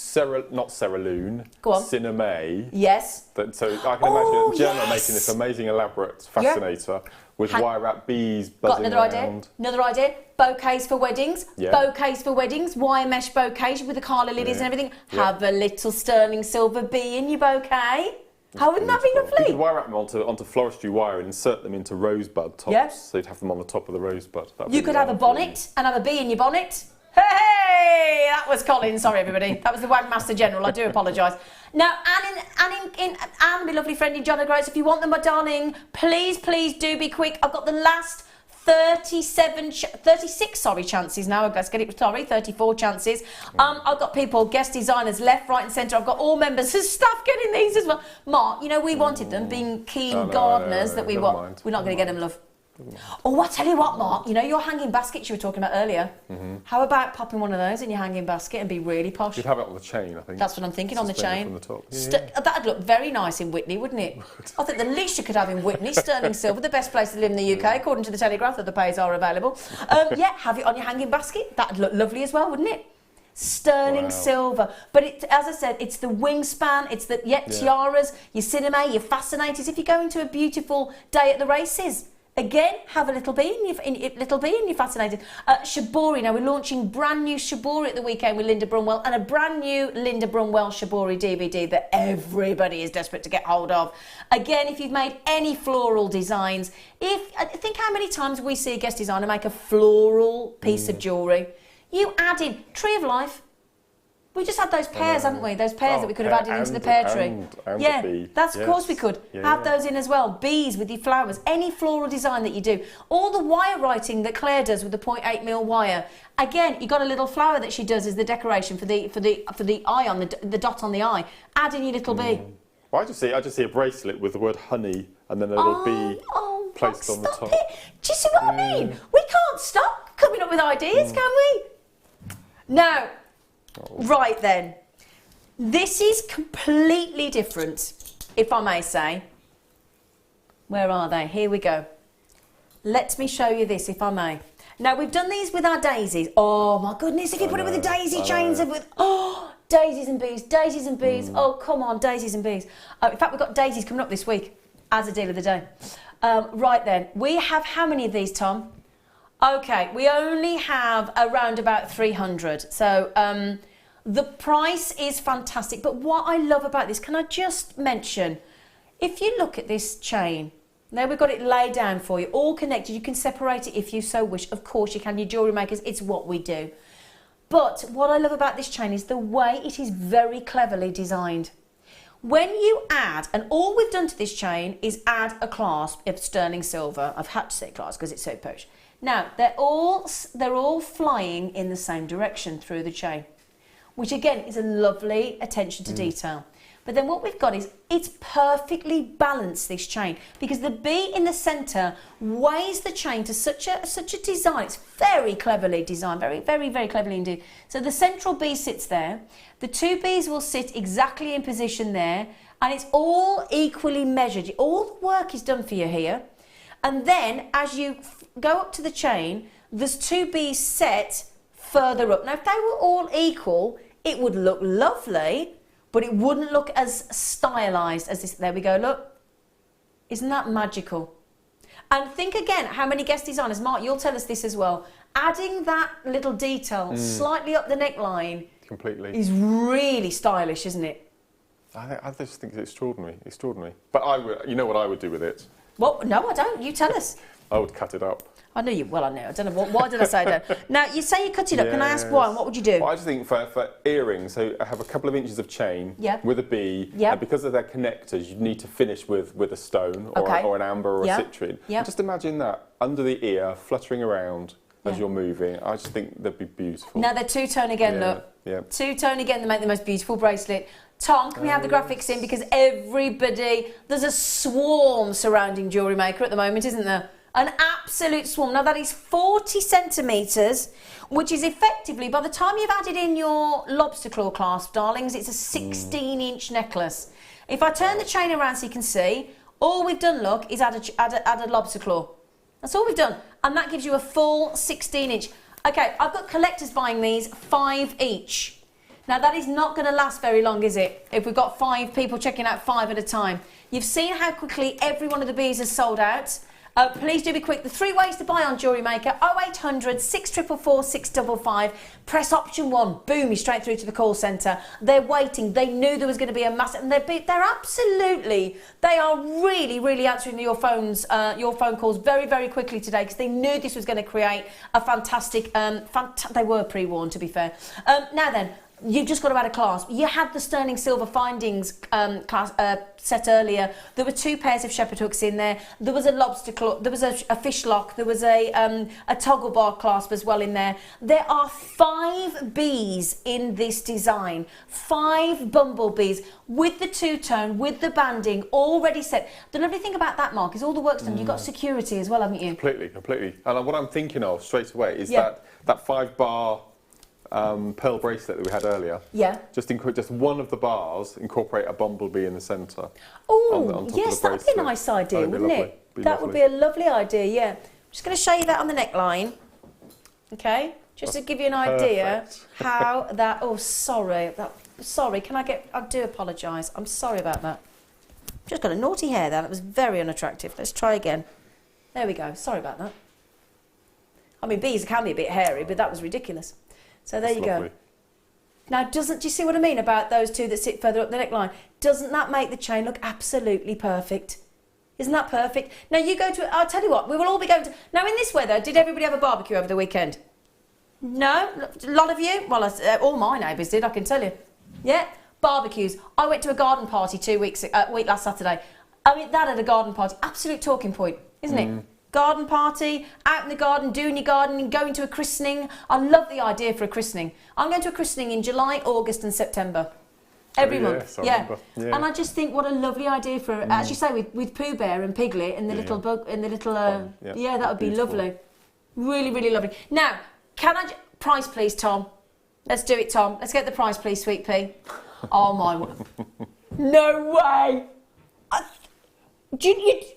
not Sarah Loon,
go on.
Cinnamay.
Yes.
So I can imagine Gemma making this amazing, elaborate fascinator with wire wrap bees buzzing around.
Another idea. Bouquets for weddings. Yeah. Bouquets for weddings. Wire mesh bouquets with the colour lilies and everything. Yeah. Have a little sterling silver bee in your bouquet. How wouldn't that be lovely?
You could wire wrap them onto floristry wire and insert them into rosebud tops. Yeah. So you'd have them on the top of the rosebud.
You could have a bonnet and have a bee in your bonnet. Hey, that was Colin. Sorry, everybody. That was the Wagmaster General. I do apologise. Now, Anne, my lovely friend in John O'Groats, if you want them, my darling, please do be quick. I've got the last 36 chances now. Let's get it, 34 chances. I've got people, guest designers, left, right and centre. I've got all members of staff getting these as well. Mark, you know, we wanted them, being keen gardeners that we want. We're not going to get them, love. Oh, I tell you what, Mark, you know your hanging baskets you were talking about earlier? How about popping one of those in your hanging basket and be really posh?
You'd have it on the chain, I think.
That's what I'm thinking, on the chain.
From the top.
That'd look very nice in Whitney, wouldn't it? I think the least you could have in Whitney, sterling silver, the best place to live in the UK, according to the Telegraph, that the pays are available. Yeah, have it on your hanging basket. That'd look lovely as well, wouldn't it? sterling silver. But it, as I said, it's the wingspan, it's the tiaras, your cinema, your fascinators. If you're going to a beautiful day at the races, again, have a little bee in your fascinator. Shibori, now we're launching brand new Shibori at the weekend with Linda Brunwell, and a brand new Linda Brunwell Shibori DVD that everybody is desperate to get hold of. Again, if you've made any floral designs, think how many times we see a guest designer make a floral piece of jewellery. You add in Tree of Life. We just had those pears, haven't we? Those pears that we could have added into the pear tree. Of course we could. Add those in as well. Bees with your flowers. Any floral design that you do. All the wire writing that Claire does with the 0.8mm wire. Again, you got a little flower that she does as the decoration for the eye on the dot on the eye. Add in your little bee.
Well, I just see a bracelet with the word honey and then a little bee placed on the top.
Do you see what I mean? We can't stop coming up with ideas, can we? Now, right then, this is completely different, if I may say. Where are they? Here we go. Let me show you this, if I may. Now, we've done these with our daisies. Oh, my goodness, if you put it with the daisy chains, daisies and bees, daisies and bees. Oh, come on, daisies and bees. In fact, we've got daisies coming up this week as a deal of the day. Right then, we have how many of these, Tom? Okay, we only have around about 300. So the price is fantastic. But what I love about this, can I just mention, if you look at this chain, now we've got it laid down for you, all connected. You can separate it if you so wish. Of course you can, your jewellery makers, it's what we do. But what I love about this chain is the way it is very cleverly designed. When you add, and all we've done to this chain is add a clasp of sterling silver. I've had to say clasp because it's so posh. Now, they're all flying in the same direction through the chain, which again is a lovely attention to detail. But then what we've got is it's perfectly balanced, this chain, because the bee in the centre weighs the chain to such a design. It's very cleverly designed, very, very, very cleverly indeed. So the central bee sits there. The two bees will sit exactly in position there, and it's all equally measured. All the work is done for you here. And then as you go up to the chain, there's two bees set further up. Now, if they were all equal, it would look lovely, but it wouldn't look as stylised as this. There we go, look. Isn't that magical? And think again, how many guest designers, Mark, you'll tell us this as well, adding that little detail slightly up the neckline
completely
is really stylish, isn't it?
I just think it's extraordinary. But you know what I would do with it?
Well, no, I don't. You tell us.
I would cut it up.
I know you. Well, I know. I don't know. Why did I say that? Now, you say you cut it up. Can I ask why? And what would you do?
Well, I just think for earrings, so I have a couple of inches of chain with a bee.
Yep.
And because of their connectors, you need to finish with a stone or an amber or a citrine.
Yep.
Just imagine that under the ear, fluttering around as you're moving. I just think they'd be beautiful.
Now, they're two-tone again, look.
Yeah.
Two-tone again, they make the most beautiful bracelet. Tom, can we have the graphics in? Because there's a swarm surrounding Jewellery Maker at the moment, isn't there? An absolute swarm. Now, that is 40 centimetres, which is effectively, by the time you've added in your lobster claw clasp, darlings, it's a 16-inch necklace. If I turn the chain around so you can see, all we've done, look, is add a lobster claw. That's all we've done. And that gives you a full 16-inch. Okay, I've got collectors buying these 5 each. Now, that is not going to last very long, is it? If we've got 5 people checking out 5 at a time. You've seen how quickly every one of the bees has sold out. Please do be quick. The 3 ways to buy on Jewellery Maker: 0800 644 655. Press option 1. Boom, you're straight through to the call centre. They're waiting. They knew there was going to be a massive... And they are really, really answering your phone calls very, very quickly today, because they knew this was going to create a fantastic... they were pre-warned, to be fair. Now then, you've just got to add a clasp. You had the sterling silver findings set earlier. There were 2 pairs of shepherd hooks in there. There was a lobster claw. There was a fish lock. There was a toggle bar clasp as well in there. There are 5 bees in this design. 5 bumblebees with the two-tone, with the banding already set. The lovely thing about that, Mark, is all the work's done. You've got security as well, haven't you?
Completely. And what I'm thinking of straight away is that 5-bar pearl bracelet that we had earlier. Yeah. Just one of the bars, incorporate a bumblebee in the centre.
Oh, yes, that'd be a nice idea, wouldn't it? That would be a lovely idea, yeah. I'm just going to show you that on the neckline. Okay, Just to give you an idea
Perfect.
how that. Oh, sorry. Sorry. Can I get? I do apologise. I'm sorry about that. Just got a naughty hair there. That was very unattractive. Let's try again. There we go. Sorry about that. I mean, bees can be a bit hairy, but that was ridiculous. So there you go. Now, do you see what I mean about those two that sit further up the neckline? Doesn't that make the chain look absolutely perfect? Isn't that perfect? Now, you go to, I'll tell you what, we will all be going to, now in this weather, did everybody have a barbecue over the weekend? No? A lot of you? Well, all my neighbours did, I can tell you. Yeah? Barbecues. I went to a garden party week last Saturday. I mean, that at a garden party, absolute talking point, isn't it? Garden party, out in the garden, doing your gardening, going to a christening. I love the idea for a christening. I'm going to a christening in July, August and September. Every month. Yeah. And I just think what a lovely idea for, as you say, with Pooh Bear and Piglet and the little bug and the little, yeah, that would be lovely. Really, really lovely. Now, price please, Tom. Let's do it, Tom. Let's get the price please, Sweet Pea. Oh my word. No way.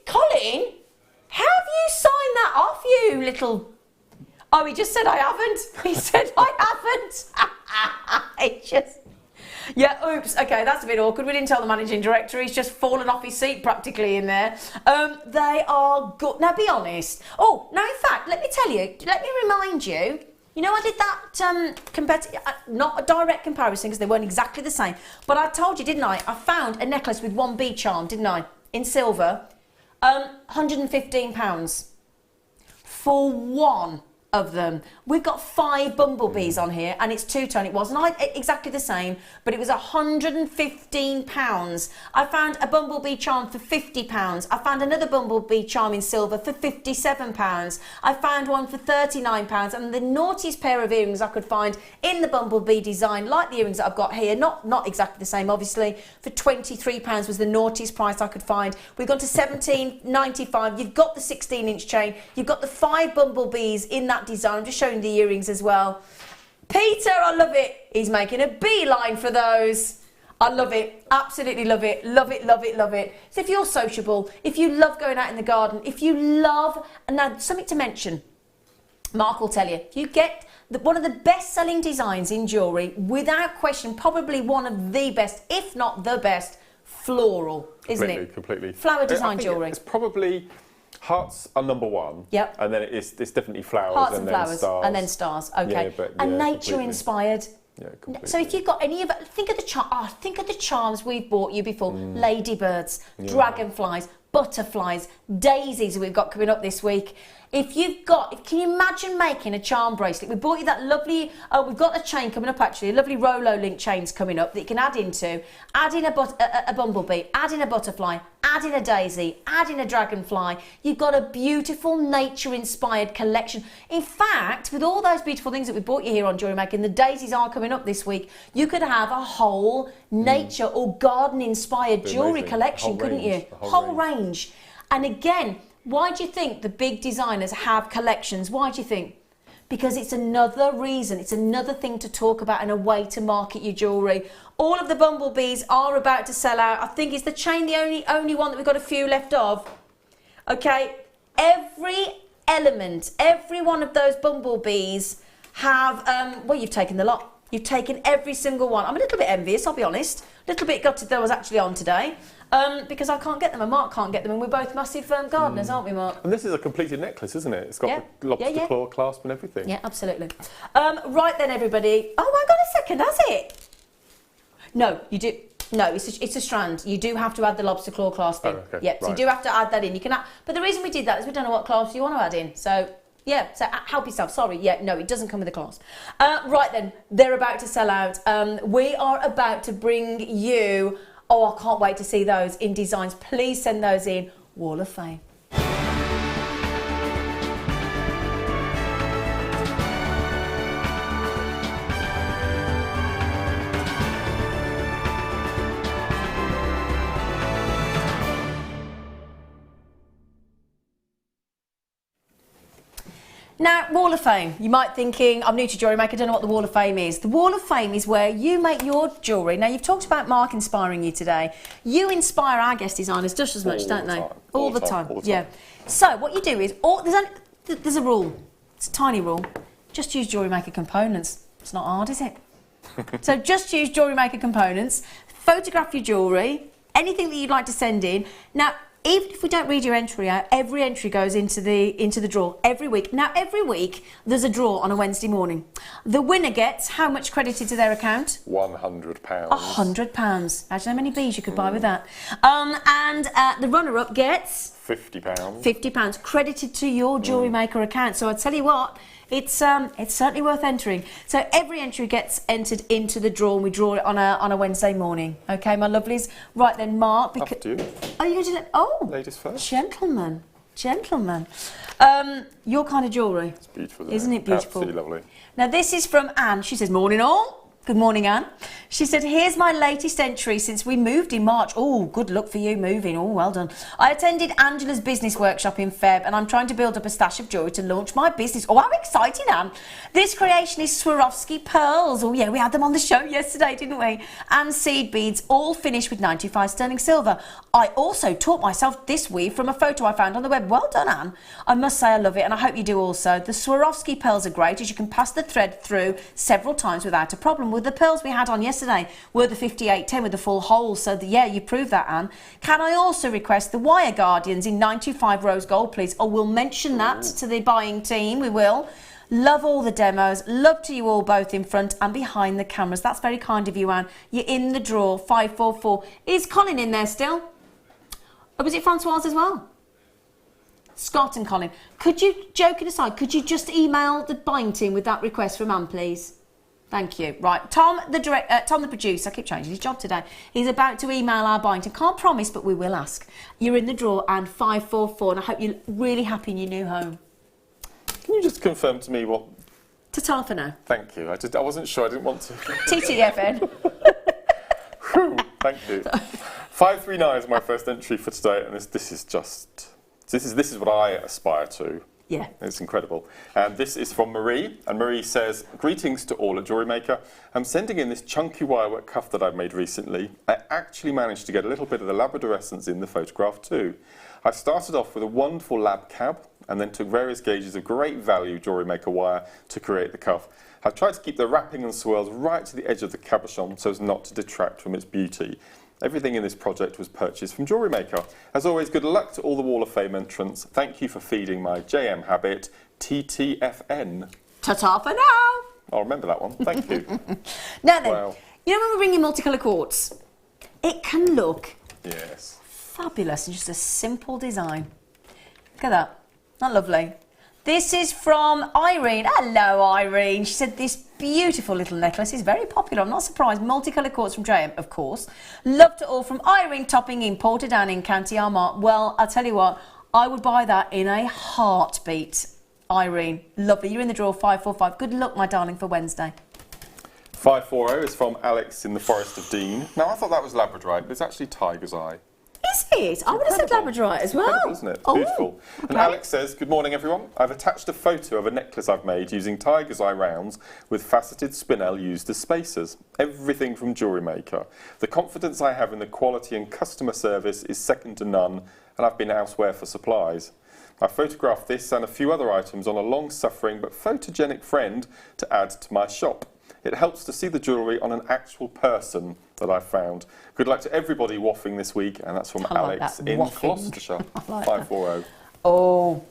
Colin? How have you signed that off, you little... Oh, he just said I haven't. He said I haven't. It's just... Yeah, oops. Okay, that's a bit awkward. We didn't tell the managing director. He's just fallen off his seat practically in there. They are good. Now, be honest. Oh, now, in fact, let me tell you, let me remind you, you know, I did that not a direct comparison because they weren't exactly the same, but I told you, didn't I? I found a necklace with one bead charm, didn't I? In silver. £115 for one of them. We've got 5 bumblebees on here and it's two-tone. It wasn't exactly the same, but it was £115. I found a bumblebee charm for £50. I found another bumblebee charm in silver for £57. I found one for £39, and the naughtiest pair of earrings I could find in the bumblebee design, like the earrings that I've got here, not exactly the same obviously, for £23 was the naughtiest price I could find. We've gone to £17.95. You've got the 16-inch chain, you've got the 5 bumblebees in that design. I'm just showing the earrings as well. Peter, I love it. He's making a beeline for those. I love it. Absolutely love it. Love it, love it, love it. So if you're sociable, if you love going out in the garden, if you love... And now, something to mention. Mark will tell you. If you get one of the best-selling designs in jewellery, without question, probably one of the best, if not the best, floral, isn't it?
Completely.
Flower design jewellery.
It's probably... Hearts are number one.
Yep.
And then it's definitely flowers.
Hearts
and
flowers.
Then stars.
And then stars. Okay. And nature inspired.
Yeah, completely.
So if you've got any of it, think of the charms we've bought you before. Ladybirds, dragonflies, butterflies, daisies we've got coming up this week. Can you imagine making a charm bracelet? We bought you that lovely, we've got a chain coming up actually, a lovely Rolo link chains coming up that you can add into. Add in a bumblebee, add in a butterfly, add in a daisy, add in a dragonfly. You've got a beautiful nature-inspired collection. In fact, with all those beautiful things that we bought you here on Jewellery Maker, and the daisies are coming up this week, you could have a whole nature or garden-inspired jewellery collection, couldn't you? Whole range. And again, why do you think the big designers have collections? Why do you think? Because it's another reason, it's another thing to talk about and a way to market your jewellery. All of the bumblebees are about to sell out. I think is the chain the only one that we've got a few left of. Okay, every element, every one of those bumblebees have, well, you've taken the lot. You've taken every single one. I'm a little bit envious, I'll be honest. A little bit gutted that I was actually on today. Because I can't get them and Mark can't get them, and we're both massive gardeners, aren't we, Mark?
And this is a completed necklace, isn't it? It's got the lobster claw clasp and everything.
Yeah, absolutely. Right then, everybody. Oh, hang on a second, has it? No, you do. No, it's a strand. You do have to add the lobster claw clasp in.
Oh, okay.
Yep, so you do have to add that in. You can add, but the reason we did that is we don't know what clasp you want to add in. So, yeah, so help yourself. Sorry, yeah, no, it doesn't come with a clasp. Right then, they're about to sell out. We are about to bring you... Oh, I can't wait to see those in designs. Please send those in. Wall of Fame. Now, Wall of Fame, you might be thinking, I'm new to Jewellery Maker, I don't know what the Wall of Fame is. The Wall of Fame is where you make your jewellery. Now, you've talked about Mark inspiring you today. You inspire our guest designers just as much, don't they? All the time. Yeah. So, what you do is, there's a rule. It's a tiny rule. just use Jewellery Maker components. It's not hard, is it? So just use Jewellery Maker components, photograph your jewellery, anything that you'd like to send in. Now, even if we don't read your entry out, every entry goes into the draw every week. Now, every week there's a draw on a Wednesday morning. The winner gets how much credited to their account?
£100.
£100. Imagine how many bees you could buy with that. And the runner-up gets
£50.
£50 credited to your Jewellery Maker account. So I tell you what, it's certainly worth entering. So every entry gets entered into the draw, and we draw it on a Wednesday morning. Okay, my lovelies. Right then, Mark.
After you.
Are you going to let? Oh,
ladies first.
Gentlemen. Your kind of jewellery.
It's beautiful,
isn't it beautiful?
Absolutely lovely.
Now this is from Anne. She says, "Morning all." Good morning, Anne. She said, here's my latest entry since we moved in March. Oh, good luck for you moving. Oh, well done. I attended Angela's business workshop in Feb, and I'm trying to build up a stash of jewellery to launch my business. Oh, how exciting, Anne. This creation is Swarovski pearls. Oh, yeah, we had them on the show yesterday, didn't we? And seed beads, all finished with 95 sterling silver. I also taught myself this weave from a photo I found on the web. Well done, Anne. I must say I love it, and I hope you do also. The Swarovski pearls are great, as you can pass the thread through several times without a problem. With the pearls we had on yesterday were the 5810 with the full hole, so yeah, you proved that, Anne. Can I also request the wire guardians in 95 rose gold, please? Oh, we'll mention that to the buying team, we will. Love all the demos, love to you all both in front and behind the cameras. That's very kind of you, Anne. You're in the draw, 544. Is Colin in there still? Or was it Francoise as well? Scott and Colin. Could you, joking aside, could you just email the buying team with that request from Anne, please? Thank you. Right, Tom the producer, I keep changing his job today. He's about to email our buying team. Can't promise, but we will ask. You're in the draw, and 544, and I hope you're really happy in your new home.
Can you just confirm to me what?
Ta-ta for now.
Thank you. I wasn't sure. I didn't want to.
TTFN.
Thank you. 539 is my first entry for today, and this is what I aspire to.
Yeah.
It's incredible. And this is from Marie, and Marie says, greetings to all at Jewellery Maker. I'm sending in this chunky wirework cuff that I've made recently. I actually managed to get a little bit of the Labrador essence in the photograph too. I started off with a wonderful lab cab and then took various gauges of great value Jewellery Maker wire to create the cuff. I've tried to keep the wrapping and swirls right to the edge of the cabochon so as not to detract from its beauty. Everything in this project was purchased from Jewellery Maker. As always, good luck to all the Wall of Fame entrants. Thank you for feeding my JM habit, TTFN.
Ta-ta for now.
I'll remember that one. Thank you.
Now then,
Wow.
you know when we're bringing multicolour quartz? It can look
Yes.
fabulous in just a simple design. Look at that. Not lovely. This is from Irene. Hello, Irene. She said this beautiful little necklace is very popular. I'm not surprised. Multicolour quartz from JM, of course. Love to all from Irene Topping in Portadown in County Armagh. Well, I'll tell you what, I would buy that in a heartbeat. Irene, lovely. You're in the draw, 545. Good luck, my darling, for Wednesday.
540 is from Alex in the Forest of Dean. Now, I thought that was Labradorite, but it's actually Tiger's Eye.
Is it? I would have said Labradorite as well.
Incredible, isn't it? It's beautiful.
Okay.
And Alex says, good morning, everyone. I've attached a photo of a necklace I've made using Tiger's Eye rounds with faceted spinel used as spacers. Everything from Jewellery Maker. The confidence I have in the quality and customer service is second to none, and I've been elsewhere for supplies. I photographed this and a few other items on a long-suffering but photogenic friend to add to my shop. It helps to see the jewellery on an actual person that I've found. Good luck to everybody waffing this week, and that's from Alex in Gloucestershire. 540.
Oh,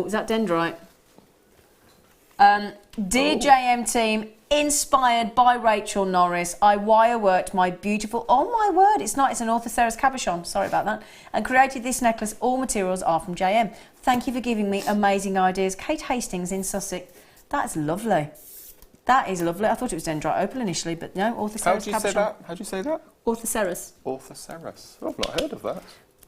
is that dendrite? Dear JM team, inspired by Rachel Norris, I wireworked my beautiful, oh my word, it's not, it's an Orthoceras cabochon, sorry about that, and created this necklace. All materials are from JM. Thank you for giving me amazing ideas. Kate Hastings in Sussex. That's lovely. That is lovely. I thought it was dendrite opal initially, but no, Orthoceras
How do you
cabochon.
say that? How do you say that?
Orthoceras.
Orthoceras. Oh, I've not heard of that.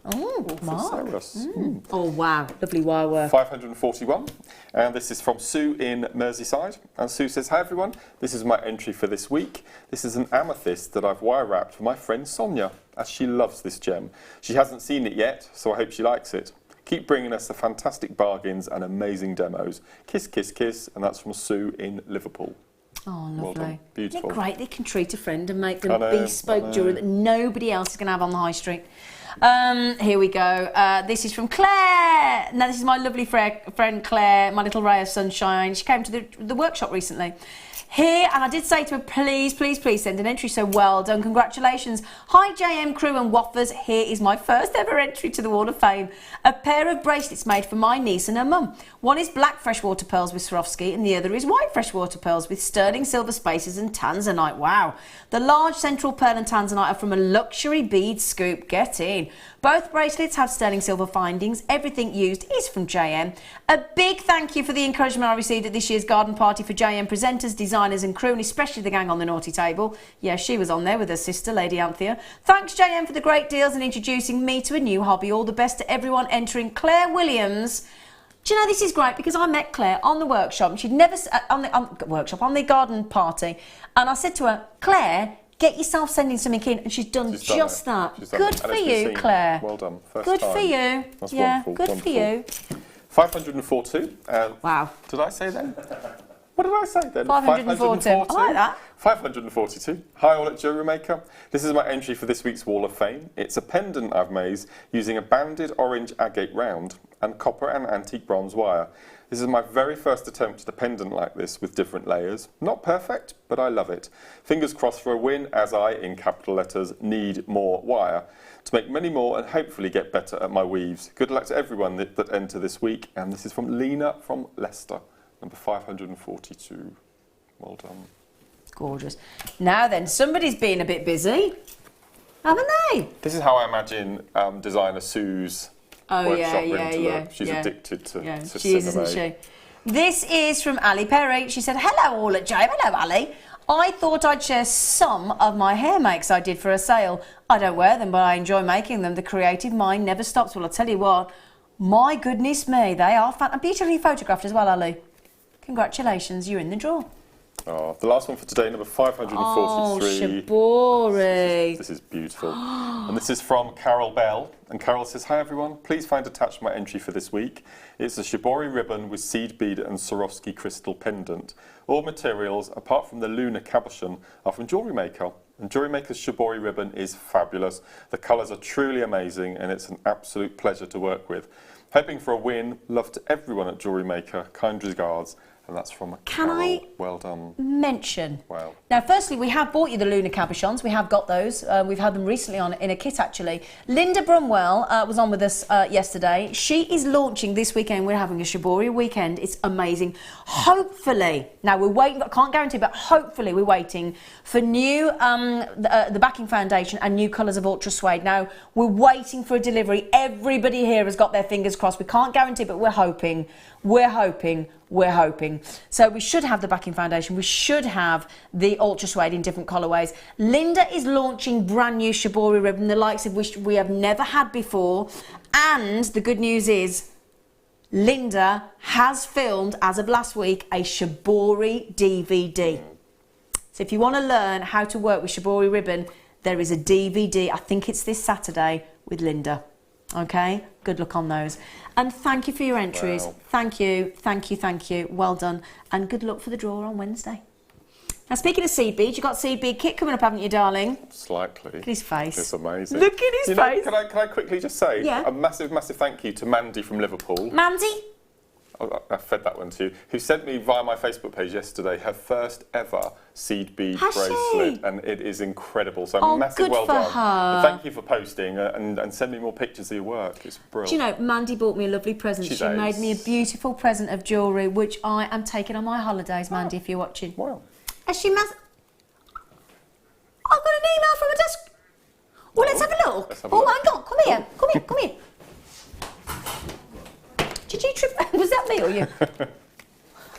Oh, Mark.
Orthoceras.
Oh, wow. Lovely wire work.
541. And this is from Sue in Merseyside. And Sue says, hi everyone, this is my entry for this week. This is an amethyst that I've wire wrapped for my friend Sonia, as she loves this gem. She hasn't seen it yet, so I hope she likes it. Keep bringing us the fantastic bargains and amazing demos. Kiss, kiss, kiss. And that's from Sue in Liverpool.
Oh, lovely.
Well done. Beautiful.
Isn't it great they can treat a friend and make them bespoke jewellery that nobody else is going to have on the high street? Here we go. This is from Claire. Now, this is my lovely friend Claire, my little ray of sunshine. She came to the workshop recently. Here, and I did say to her, please, please, please send an entry, so well done, congratulations. Hi JM crew and waffers, here is my first ever entry to the Wall of Fame. A pair of bracelets made for my niece and her mum. One is black freshwater pearls with Swarovski and the other is white freshwater pearls with sterling silver spaces and tanzanite. Wow. The large central pearl and tanzanite are from a luxury bead scoop. Get in. Both bracelets have sterling silver findings. Everything used is from JM. A big thank you for the encouragement I received at this year's garden party for JM presenters, designers and crew, and especially the gang on the naughty table. Yeah, she was on there with her sister, Lady Anthea. Thanks JM for the great deals and introducing me to a new hobby. All the best to everyone entering. Claire Williams. Do you know, this is great because I met Claire on the workshop. She'd never on the garden party, and I said to her, Claire, get yourself sending something in, and she's done just that. Good for you, Claire.
Well done. First
good
time.
For you.
That's
yeah,
wonderful.
good for you.
542.
Wow.
Did I say then? What did I say then?
542. I like that.
542. Hi all at Jewellery Maker. This is my entry for this week's Wall of Fame. It's a pendant I've made using a banded orange agate round and copper and antique bronze wire. This is my very first attempt at a pendant like this with different layers. Not perfect, but I love it. Fingers crossed for a win as I, in capital letters, need more wire to make many more and hopefully get better at my weaves. Good luck to everyone that enter this week. And this is from Lena from Leicester, number 542. Well done.
Gorgeous. Now then, somebody's been a bit busy, haven't they?
This is how I imagine designer Sue's workshop room to look. She's addicted to
she is, isn't she? This is from Ali Perry. She said, hello all at JM. Hello, Ali. I thought I'd share some of my hair makes I did for a sale. I don't wear them, but I enjoy making them. The creative mind never stops. Well, I'll tell you what, my goodness me, they are beautifully photographed as well, Ali. Congratulations, you're in the draw.
Oh, the last one for today, number 543.
Oh, Shibori.
This is beautiful. And this is from Carol Bell. And Carol says, hi everyone, please find attached my entry for this week. It's a Shibori ribbon with seed bead and Swarovski crystal pendant. All materials, apart from the lunar cabochon, are from Jewellery Maker. And Jewellery Maker's Shibori ribbon is fabulous. The colours are truly amazing and it's an absolute pleasure to work with. Hoping for a win. Love to everyone at Jewellery Maker. Kind regards. And that's from Carol. Well done.
Mention?
Wow.
Now, firstly, we have bought you the lunar cabochons. We have got those. We've had them recently on in a kit, actually. Linda Brumwell was on with us yesterday. She is launching this weekend. We're having a Shibori weekend. It's amazing. Hopefully, now we're waiting. I can't guarantee, but hopefully we're waiting for new the backing foundation and new colours of Ultra Suede. Now we're waiting for a delivery. Everybody here has got their fingers crossed. We can't guarantee, but we're hoping. We're hoping. We're hoping. So we should have the backing foundation. We should have the Ultra Suede in different colourways. Linda is launching brand new Shibori ribbon, the likes of which we have never had before. And the good news is, Linda has filmed, as of last week, a Shibori DVD. So if you want to learn how to work with Shibori ribbon, there is a DVD. I think it's this Saturday with Linda. Okay, good luck on those. And thank you for your entries.
Wow.
Thank you, thank you, thank you. Well done. And good luck for the draw on Wednesday. Now, speaking of seed beads, you've got seed bead kit coming up, haven't you, darling?
Slightly.
Look at his face.
It's amazing.
Look at his face.
Can I quickly just say a massive, massive thank you to Mandy from Liverpool.
Mandy?
I fed that one to you. Who sent me via my Facebook page yesterday her first ever seed bead bracelet, and it is incredible. So massive well done. And thank you for posting and send me more pictures of your work. It's brilliant.
Do you know, Mandy bought me a lovely present. She made me a beautiful present of jewellery, which I am taking on my holidays, Mandy, if you're watching.
Wow.
Has she I've got an email from a desk. Well, let's have a look. Hang on. Come here. Come here. Did you trip? Was that me or you?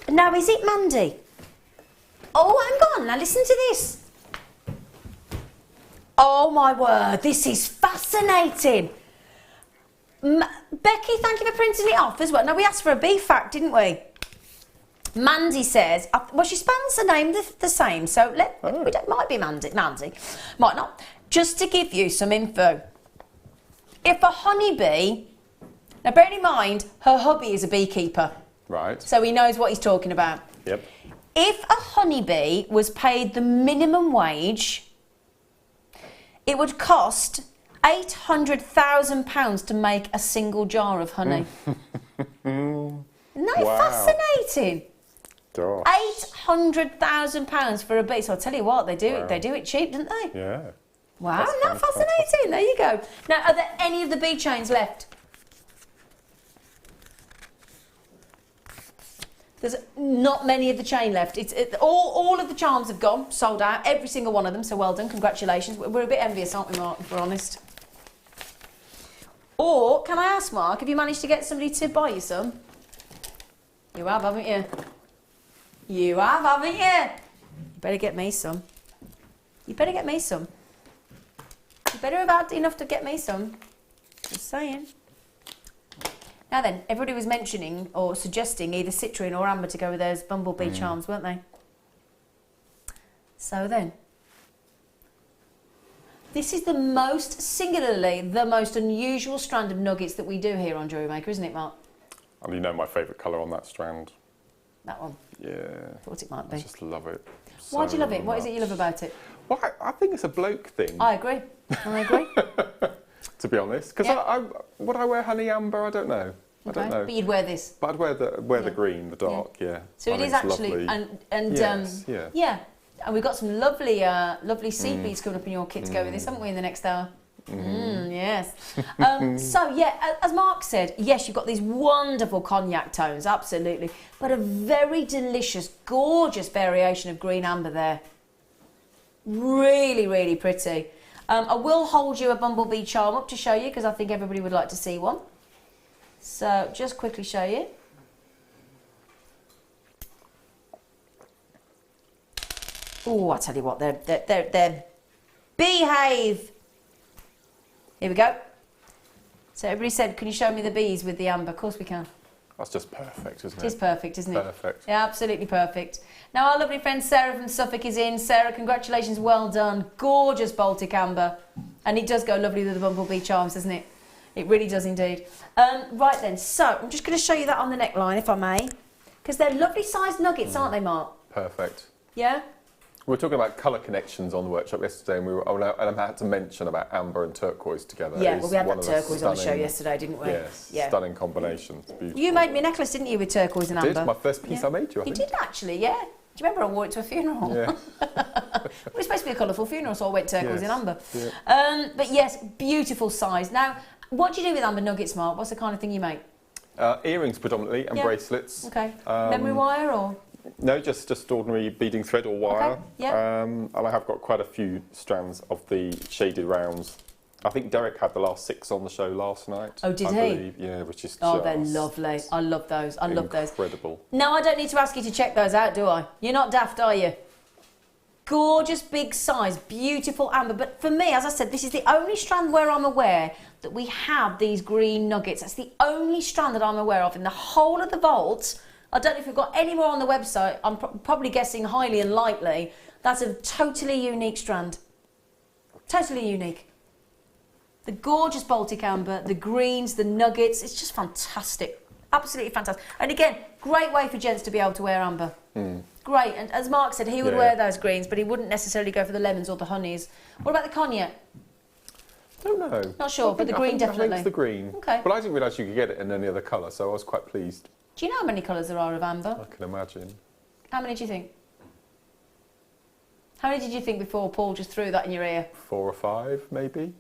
Now, is it Mandy? Oh, hang on. Now, listen to this. Oh, my word. This is fascinating. Becky, thank you for printing it off as well. Now, we asked for a B fact, didn't we? Mandy says, well, she spells the name the same, so it might be Mandy, might not. Just to give you some info, if a honeybee, now bearing in mind, her hubby is a beekeeper.
Right.
So he knows what he's talking about.
Yep.
If a honeybee was paid the minimum wage, it would cost £800,000 to make a single jar of honey. Isn't that fascinating?
Gosh.
£800,000 for a bee. So I'll tell you what, they do it cheap, don't they?
Yeah.
Wow, isn't that fascinating? There you go. Now, are there any of the bee chains left? There's not many of the chain left. All of the charms have gone, sold out, every single one of them. So well done, congratulations. We're a bit envious, aren't we, Mark, if we're honest? Or, can I ask, Mark, have you managed to get somebody to buy you some? You have, haven't you? You have, haven't you? You better get me some. You better get me some. You better have had enough to get me some. Just saying. Now then, everybody was mentioning or suggesting either citrine or amber to go with those bumblebee charms, weren't they? So then, this is singularly the most unusual strand of nuggets that we do here on Jewellery Maker, isn't it, Mark?
And you know my favourite colour on that strand.
That one?
Yeah.
Thought it might be.
I just love it.
Why do you love it? What is it you love about it?
Well, I think it's a bloke thing.
I agree.
To be honest, because would I wear honey amber? I don't know. I don't know.
But you'd wear this.
But I'd wear the green, the dark. Yeah.
So it is actually
yes,
yeah. And we've got some lovely seed beads coming up in your kit to go with this, haven't we, in the next hour? Yes. So yeah, as Mark said, yes, you've got these wonderful cognac tones, absolutely, but a very delicious, gorgeous variation of green amber there. Really, really pretty. I will hold you a bumblebee charm up to show you because I think everybody would like to see one. So just quickly show you. Oh, I tell you what, they're behave. Here we go. So everybody said, can you show me the bees with the amber? Of course we can.
That's just perfect, isn't it?
It is perfect, isn't it?
Perfect.
Yeah, absolutely perfect. Now our lovely friend Sarah from Suffolk is in. Sarah, congratulations, well done. Gorgeous Baltic amber. And it does go lovely with the bumblebee charms, doesn't it? It really does indeed. Right then, so I'm just going to show you that on the neckline, if I may. Because they're lovely sized nuggets, aren't they, Mark?
Perfect.
Yeah?
We were talking about colour connections on the workshop yesterday, and I had to mention about amber and turquoise together.
Yeah, well, we had that turquoise on the show yesterday, didn't we?
Yes,
yeah.
Stunning combination. Beautiful.
You made me a necklace, didn't you, with turquoise and amber?
I did, my first piece I made you, I think.
You did, actually, yeah. Do you remember I wore it to a funeral?
Yeah.
It was supposed to be a colourful funeral, so I went turquoise and amber.
Yeah.
But yes, beautiful size. Now, what do you do with amber nuggets, Mark? What's the kind of thing you make?
Earrings predominantly, and bracelets.
Okay. Memory wire or...?
No, just ordinary beading thread or wire.
Okay. Yeah.
And I have got quite a few strands of the shaded rounds. I think Derek had the last 6 on the show last night.
Oh, did
I
he?
believe. Yeah, which is
Oh, they're lovely. I love those. I love those.
Incredible.
Now, I don't need to ask you to check those out, do I? You're not daft, are you? Gorgeous, big size, beautiful amber. But for me, as I said, this is the only strand where I'm aware that we have these green nuggets. That's the only strand that I'm aware of in the whole of the vault. I don't know if we've got any more on the website. I'm probably guessing highly unlikely. That's a totally unique strand. Totally unique. The gorgeous Baltic amber, the greens, the nuggets. It's just fantastic. Absolutely fantastic. And again, great way for gents to be able to wear amber. Great. And as Mark said, he would wear those greens, but he wouldn't necessarily go for the lemons or the honeys. What about the cognac?
Don't know.
Not sure, but the green definitely.
I think it's the green.
Okay.
But I didn't realise you could get it in any other colour, so I was quite pleased.
Do you know how many colours there are of amber?
I can imagine.
How many do you think? How many did you think before Paul just threw that in your ear?
4 or 5, maybe.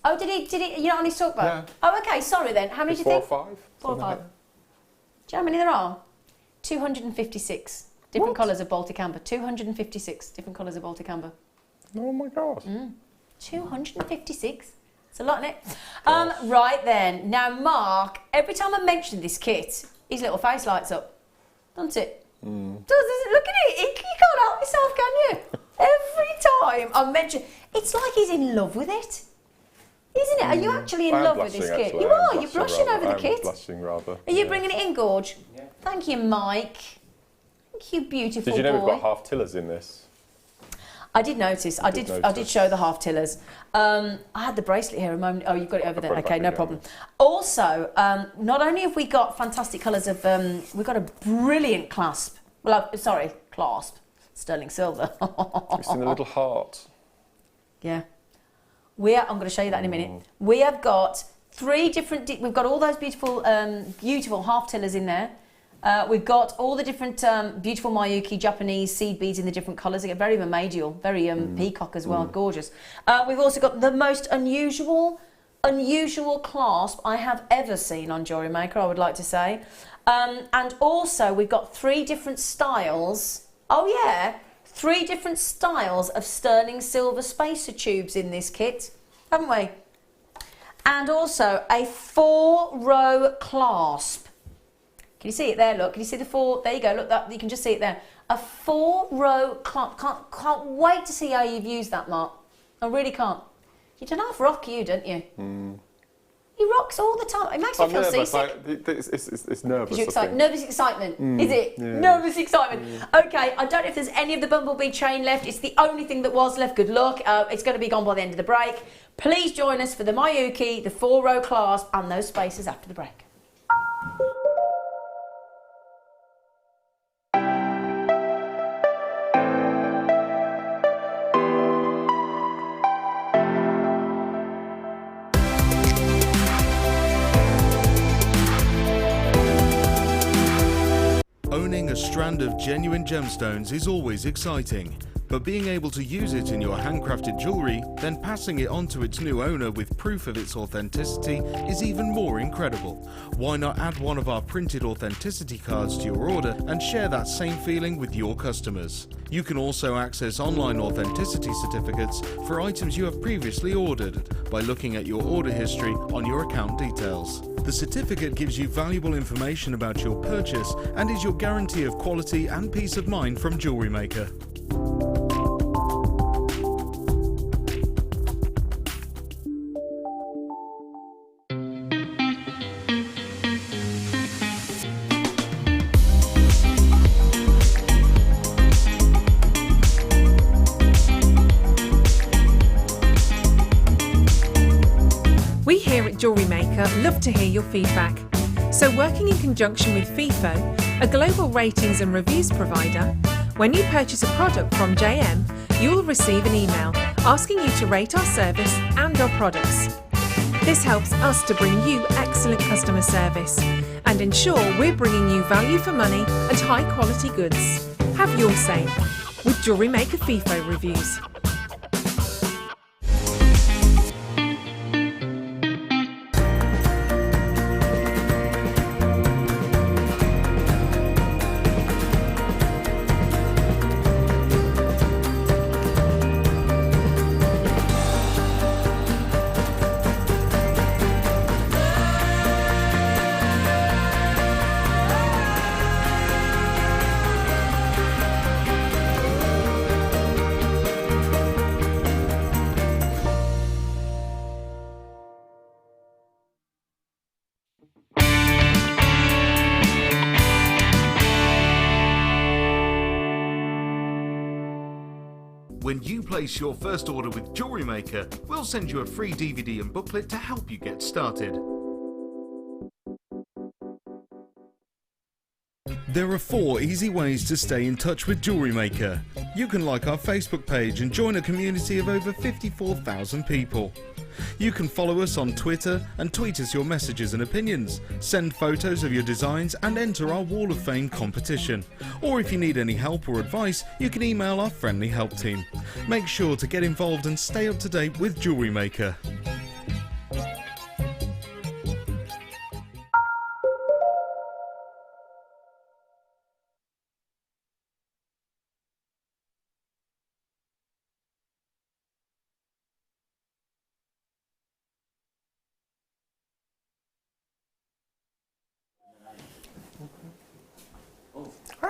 Oh, did he? You know what he's talking about?
Yeah.
Oh, okay, sorry then. How many do you think?
4 or 5.
4 or 5. Do you know how many there are? 256 different colours of Baltic amber. 256 different colours of Baltic amber.
Oh my God.
256. It's a lot, isn't it? Right then. Now, Mark, every time I mention this kit, his little face lights up. Doesn't it? Does it? Look at it. You can't help yourself, can you? Every time I mention... It's like he's in love with it. Isn't it? Are you actually in love with this kit?
Actually.
You are. You're blushing over the kit.
I'm blushing rather.
Are you bringing it in, Gorge? Yeah. Thank you, Mike. Thank you, beautiful boy.
Did you know we've got half tillers in this?
I did notice. I did show the half tillers. I had the bracelet here a moment. Oh, you've got it over there. Okay, no problem. Also, not only have we got fantastic colours of, we've got a brilliant clasp. Well, clasp. Sterling silver.
It's in a little heart.
Yeah. I'm going to show you that in a minute. We have got 3 different, we've got all those beautiful, beautiful half tillers in there. We've got all the different beautiful Mayuki Japanese seed beads in the different colours. They get very mermaidial, very peacock as well, gorgeous. We've also got the most unusual clasp I have ever seen on Jewellery Maker, I would like to say. And also we've got 3 different styles. Oh yeah, 3 different styles of sterling silver spacer tubes in this kit, haven't we? And also a 4-row clasp. Can you see it there? Look, can you see the 4? There you go. Look, that you can just see it there. A 4-row clasp. Can't wait to see how you've used that, Mark. I really can't. You don't half rock, you, don't you? He rocks all the time. It makes me feel seasick.
It's nervous.
Nervous excitement, is it? Yeah. Nervous excitement. Okay, I don't know if there's any of the bumblebee chain left. It's the only thing that was left. Good luck. It's going to be gone by the end of the break. Please join us for the Mayuki, the 4-row clasp, and those spacers after the break.
Owning a strand of genuine gemstones is always exciting, but being able to use it in your handcrafted jewellery, then passing it on to its new owner with proof of its authenticity is even more incredible. Why not add one of our printed authenticity cards to your order and share that same feeling with your customers? You can also access online authenticity certificates for items you have previously ordered by looking at your order history on your account details. The certificate gives you valuable information about your purchase and is your guarantee of quality and peace of mind from Jewellery Maker.
We here at Jewellery Maker love to hear your feedback. So working in conjunction with FIFO, a global ratings and reviews provider, when you purchase a product from JM, you'll receive an email asking you to rate our service and our products. This helps us to bring you excellent customer service and ensure we're bringing you value for money and high quality goods. Have your say with Jewellery Maker FIFO reviews.
When you place your first order with Jewellery Maker, we'll send you a free DVD and booklet to help you get started. There are 4 easy ways to stay in touch with Jewellery Maker. You can like our Facebook page and join a community of over 54,000 people. You can follow us on Twitter and tweet us your messages and opinions, send photos of your designs and enter our Wall of Fame competition. Or if you need any help or advice, you can email our friendly help team. Make sure to get involved and stay up to date with Jewellery Maker.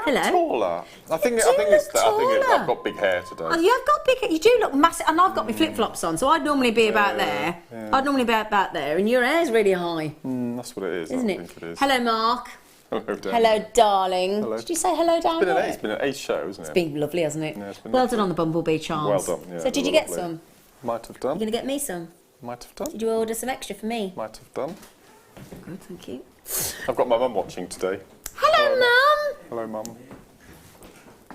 Hello.
Taller. I think I've got big hair today.
Oh, you've got big hair. You do look massive. And I've got my flip-flops on, so I'd normally be about there.
Yeah.
I'd normally be about there. And your hair's really high.
That's what it is,
isn't
I
it?
think it is.
Hello, Mark.
Hello, Dan.
Hello, darling.
Hello.
Did you say hello down there?
It's been an ace show, isn't it?
It's been lovely, hasn't it?
Yeah, it's been
well
lovely.
done on the bumblebee charms.
Well done, yeah.
So did you get some?
Might have done.
You're going to get me some?
Might have done.
Did you order some extra for me?
Might have done.
Good, thank you.
I've got my mum watching today.
Hello, Mum.
Hello, Mum.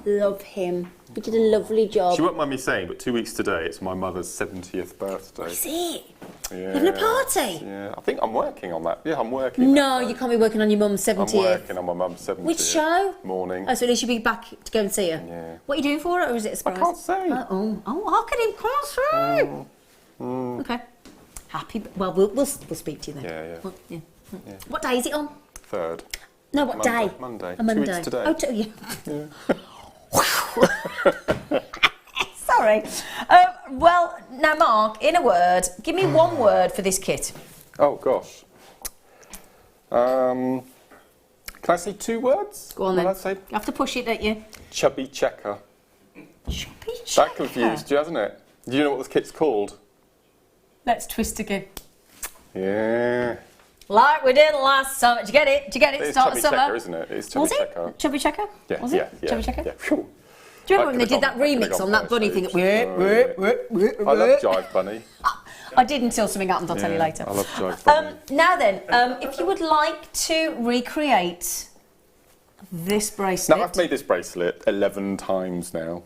love him. You did a lovely job.
She won't mind me saying, but 2 weeks today, it's my mother's 70th birthday.
Is it?
Yeah.
Having a party?
Yeah, I think I'm working on that. Yeah, I'm working.
No, you can't be working on your mum's 70th.
I'm working on my mum's 70th.
Which show?
Morning.
Oh, so at least you'll be back to go and see her?
Yeah.
What are you doing for her, or is it a surprise?
I can't say.
Oh, how can he come through? Okay. Happy, well, we'll speak to you then.
Yeah.
Well, yeah. What day is it on?
3rd.
No, what day?
Monday.
A Monday.
2 weeks today.
Oh, yeah. Sorry. Well, now, Mark, in a word, give me one word for this kit.
Oh, gosh. Can I say 2 words?
Go on then.
Will I say
You have to push it, don't you?
chubby checker?
Chubby checker.
That confused you, hasn't it? Do you know what this kit's called?
Let's twist again.
Yeah.
Like we did last summer. Did you get it? Did you get it?
It's
Start
chubby
of summer.
checker, isn't it? It's chubby
Was
checker.
it? Chubby checker?
Yeah,
Was
yeah,
it? Chubby checker?
Yeah. Phew.
Do you remember when
I
they did
could've
that
gone-
remix on that bunny thing?
I love Jive Bunny.
I did until something happened, I'll tell you later.
I love Jive Bunny.
Now then, if you would like to recreate this bracelet.
Now, I've made this bracelet 11 times now.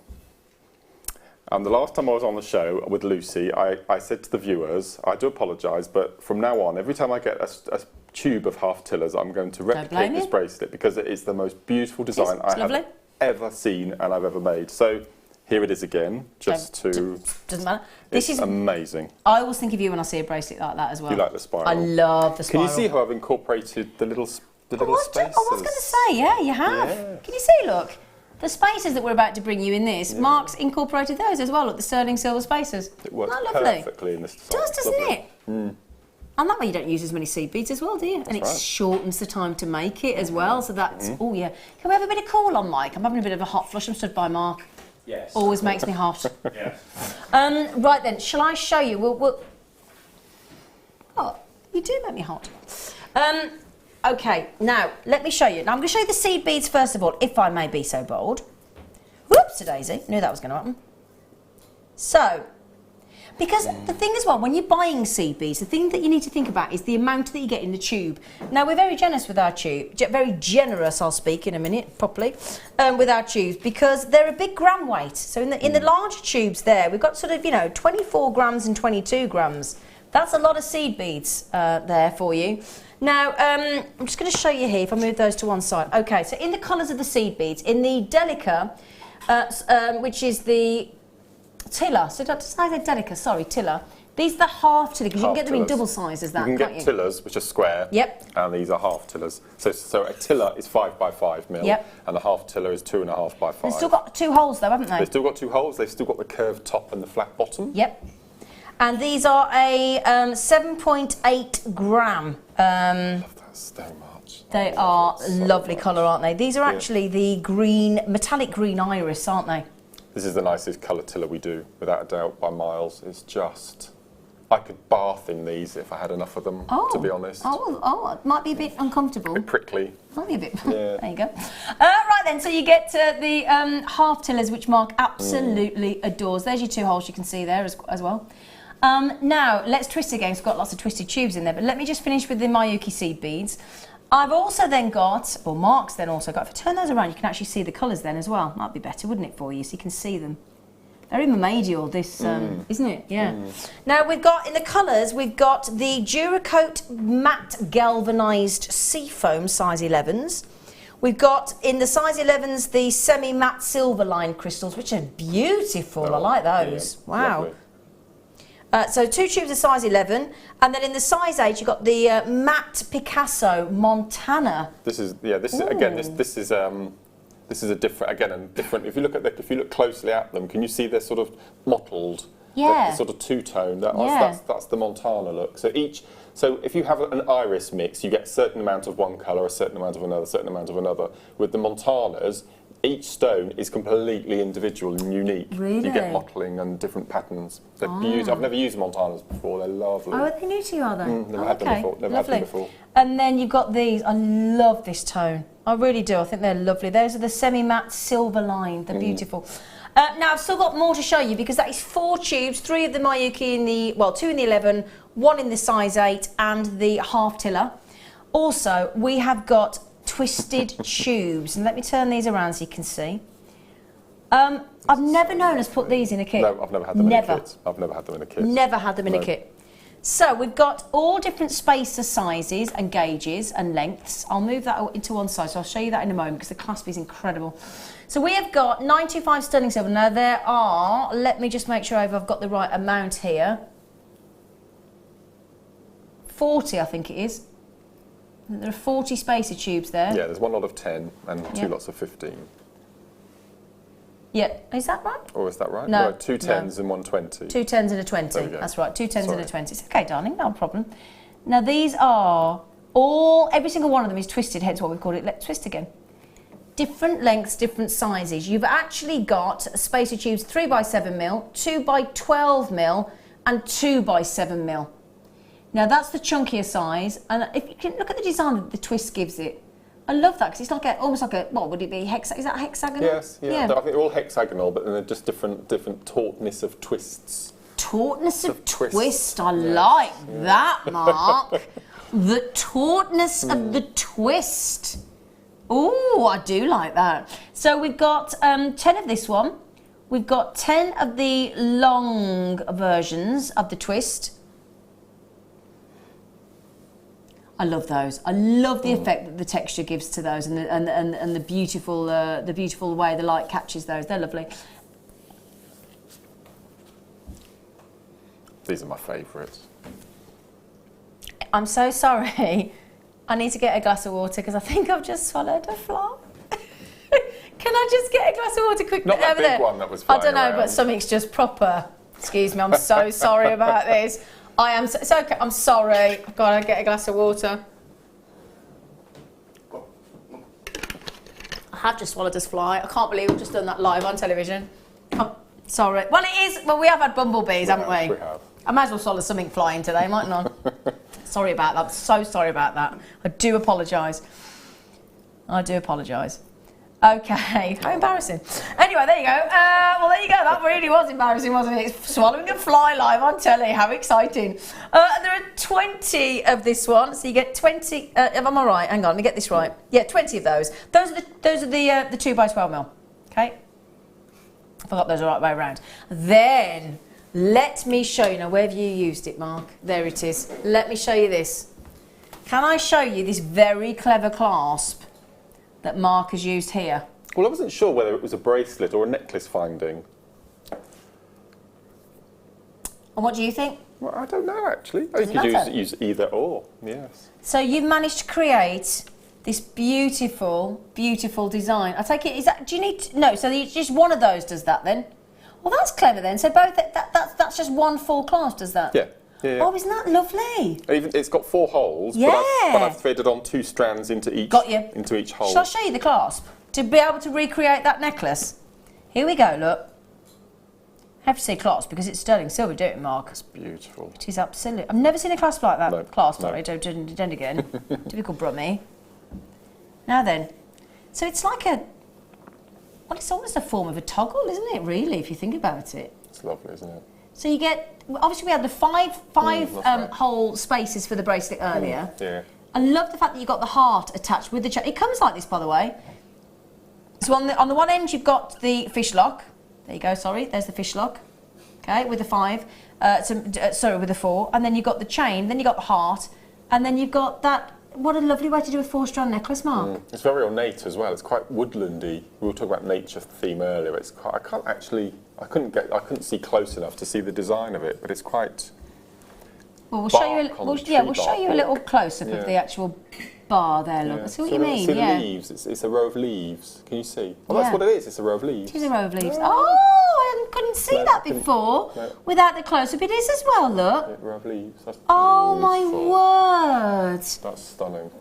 And the last time I was on the show with Lucy, I said to the viewers, I do apologise, but from now on, every time I get a tube of half tillers, I'm going to replicate this bracelet because it is the most beautiful design I have ever seen and I've ever made. So here it is again, just to...
Doesn't matter.
This is amazing.
I always think of you when I see a bracelet like that as well.
You like the spiral?
I love the spiral.
Can you see how I've incorporated the little spacers?
I was going to say, yeah, you have.
Yeah.
Can you see, look? The spacers that we're about to bring you in this, Mark's incorporated those as well, look, the sterling silver spacers.
It works
lovely?
perfectly in this design.
It does, doesn't
Lovely.
it? And that way you don't use as many seed beads as well, do you? And it shortens the time to make it as well, so that's, oh yeah. Can we have a bit of call on Mike? I'm having a bit of a hot flush, I'm stood by Mark.
Yes.
Always makes me hot.
Yes.
Right then, shall I show you? Oh, you do make me hot. Okay, now, let me show you. Now, I'm going to show you the seed beads first of all, if I may be so bold. Whoops-a-daisy, knew that was going to happen. So, because the thing as well, when you're buying seed beads, the thing that you need to think about is the amount that you get in the tube. Now, we're very generous with our tube, very generous, I'll speak in a minute, properly, with our tubes, because they're a big gram weight. So in the larger tubes there, we've got sort of, 24 grams and 22 grams. That's a lot of seed beads there for you. Now, I'm just going to show you here, if I move those to one side. Okay, so in the colours of the seed beads, in the Delica, which is the tiller, so did I say Delica? Sorry, tiller. These are the half tiller, because you can get them in double sizes,
you can get tillers, which are square, and these are half tillers. So a tiller is 5 by 5 mil, and a half tiller is 2.5 by 5.
They've still got 2 holes though, haven't they?
They've still got 2 holes, they've still got the curved top and the flat bottom.
Yep. And these are a 7.8 gram.
Love that so much.
They are lovely colour, aren't they? These are actually the green, metallic green iris, aren't they?
This is the nicest colour tiller we do, without a doubt, by miles. It's just... I could bath in these if I had enough of them, to be honest.
Oh, it might be a bit uncomfortable.
A bit prickly.
Might be a bit.
Yeah.
There you go. Right then, so you get the half tillers, which Mark absolutely adores. There's your 2 holes you can see there as well. Now, let's twist again. It's got lots of twisted tubes in there, but let me just finish with the Miyuki seed beads. I've also then got, or Mark's then also got, if I turn those around, you can actually see the colours then as well. Might be better, wouldn't it, for you, so you can see them. Very Mamadial, this, isn't it? Yeah. Now, we've got, in the colours, we've got the Duracoat Matte Galvanised Seafoam size 11s. We've got, in the size 11s, the semi-matte silver line crystals, which are beautiful. I like those.
Yeah,
wow.
lovely.
So 2 tubes of size 11, and then in the size 8 you've got the matte Picasso Montana.
This is again. This is a different. If you look closely at them, can you see they're sort of mottled?
Yeah.
The sort of two-tone. That's the Montana look. So if you have an iris mix, you get a certain amount of one colour, a certain amount of another, a certain amount of another. With the Montanas, each stone is completely individual and unique.
Really?
You get mottling and different patterns. They're beautiful. I've never used Montanas before. They're lovely.
Oh, are they new to you, are they?
Never had them before. Never had them before.
And then you've got these. I love this tone. I really do. I think they're lovely. Those are the semi-matte silver line. They're beautiful. Now, I've still got more to show you because that is 4 tubes, 3 of the Miyuki in the, 2 in the 11, 1 in the size 8 and the half tiller. Also, we have got twisted tubes, and let me turn these around so you can see. I've never known us put these in a kit.
No, I've never had them in a kit. I've never had them in a kit.
Never had them in a kit. So we've got all different spacer sizes and gauges and lengths. I'll move that into one side, so I'll show you that in a moment because the clasp is incredible. So we have got 925 sterling silver. Now there are, let me just make sure I've got the right amount here. 40, I think it is. There are 40 spacer tubes there.
Yeah, there's one lot of 10 and two lots of 15.
Yeah, is that right?
Or is that right?
No,
two 10s and one 20.
2 10s and a 20.
There we go.
That's right, 2 10s and a 20. It's okay, darling, no problem. Now these are all, every single one of them is twisted, hence what we've called it. Let's twist again. Different lengths, different sizes. You've actually got spacer tubes 3x7mm, 2x12mm, and 2x7mm. Now that's the chunkier size, and if you can look at the design that the twist gives it, I love that because it's like almost like a, what would it be? Is that hexagonal?
Yes, yeah. No, I think they're all hexagonal, but then they're just different tautness of twists.
Tautness of twist. I like that, Mark. The tautness of the twist. Oh, I do like that. So we've got 10 of this one. We've got 10 of the long versions of the twist. I love those. I love the effect that the texture gives to those, and the beautiful way the light catches those. They're lovely.
These are my favourites.
I'm so sorry. I need to get a glass of water because I think I've just swallowed a fly. Can I just get a glass of water quickly?
Not that
over
big
there?
one that was
I
flying
don't know,
around.
but something's just proper. Excuse me. I'm so sorry about this. I am. It's okay. I'm sorry. I've got to get a glass of water. I have just swallowed this fly. I can't believe we've just done that live on television. Oh, sorry. Well, it is. Well, we have had bumblebees, haven't we?
We have.
I might as well swallow something flying today, mightn't I? Sorry about that. I'm so sorry about that. I do apologise. I do apologise. Okay, how embarrassing. Anyway, there you go. Well, there you go. That really was embarrassing, wasn't it? It's swallowing a fly live on telly. How exciting. There are 20 of this one. So you get 20. Am I right? Hang on, let me get this right. Yeah, 20 of those. Those are the 2x12mm. Okay? I forgot those are the right way around. Then, let me show you. Now, where have you used it, Mark? There it is. Let me show you this. Can I show you this very clever clasp that Mark has used here?
Well, I wasn't sure whether it was a bracelet or a necklace finding.
And what do you think?
Well, I don't know, actually. I
Does
think
it
you
matter?
use either or, yes.
So you've managed to create this beautiful, beautiful design. I take it, is that, do you need, no, so just one of those does that then? Well, that's clever then. So both, that's just one full clasp does that?
Yeah. Yeah, yeah.
Oh, isn't that lovely?
It's got 4 holes,
Yeah.
but I've threaded on 2 strands into each.
Got you.
Into each hole.
Shall I show you the clasp? To be able to recreate that necklace. Here we go, look. I have to say clasp because it's sterling silver, don't it, Mark?
It's beautiful.
It is absolutely. I've never seen a clasp like that.
No,
Clasp,
no.
sorry, don't again. Typical Brummy. Now then, so it's like a, well, it's almost a form of a toggle, isn't it, really, if you think about it?
It's lovely, isn't it?
So you get, obviously we had the five hole spaces for the bracelet earlier.
Yeah.
I love the fact that you got the heart attached with the chain. It comes like this, by the way. So on the one end you've got the fish lock. There you go, sorry, there's the fish lock. Okay, with the 5, sorry, with the 4. And then you've got the chain, then you've got the heart, and then you've got that. What a lovely way to do a 4-strand necklace, Mark.
It's very ornate as well. It's quite woodlandy. We were talking about nature theme earlier. It's quite, I couldn't see close enough to see the design of it, but it's quite.
Well, we'll show you a little close up of the actual bar there. Look,
Yeah.
see what you mean.
See
Yeah.
the leaves. It's a row of leaves. Can you see? Well, that's what it is. It's a row of leaves.
It is a row of leaves. Oh, I couldn't see that before.
No.
Without the close-up, it is as well. Look.
Yeah, row of leaves. That's
Oh my
beautiful.
word.
That's stunning.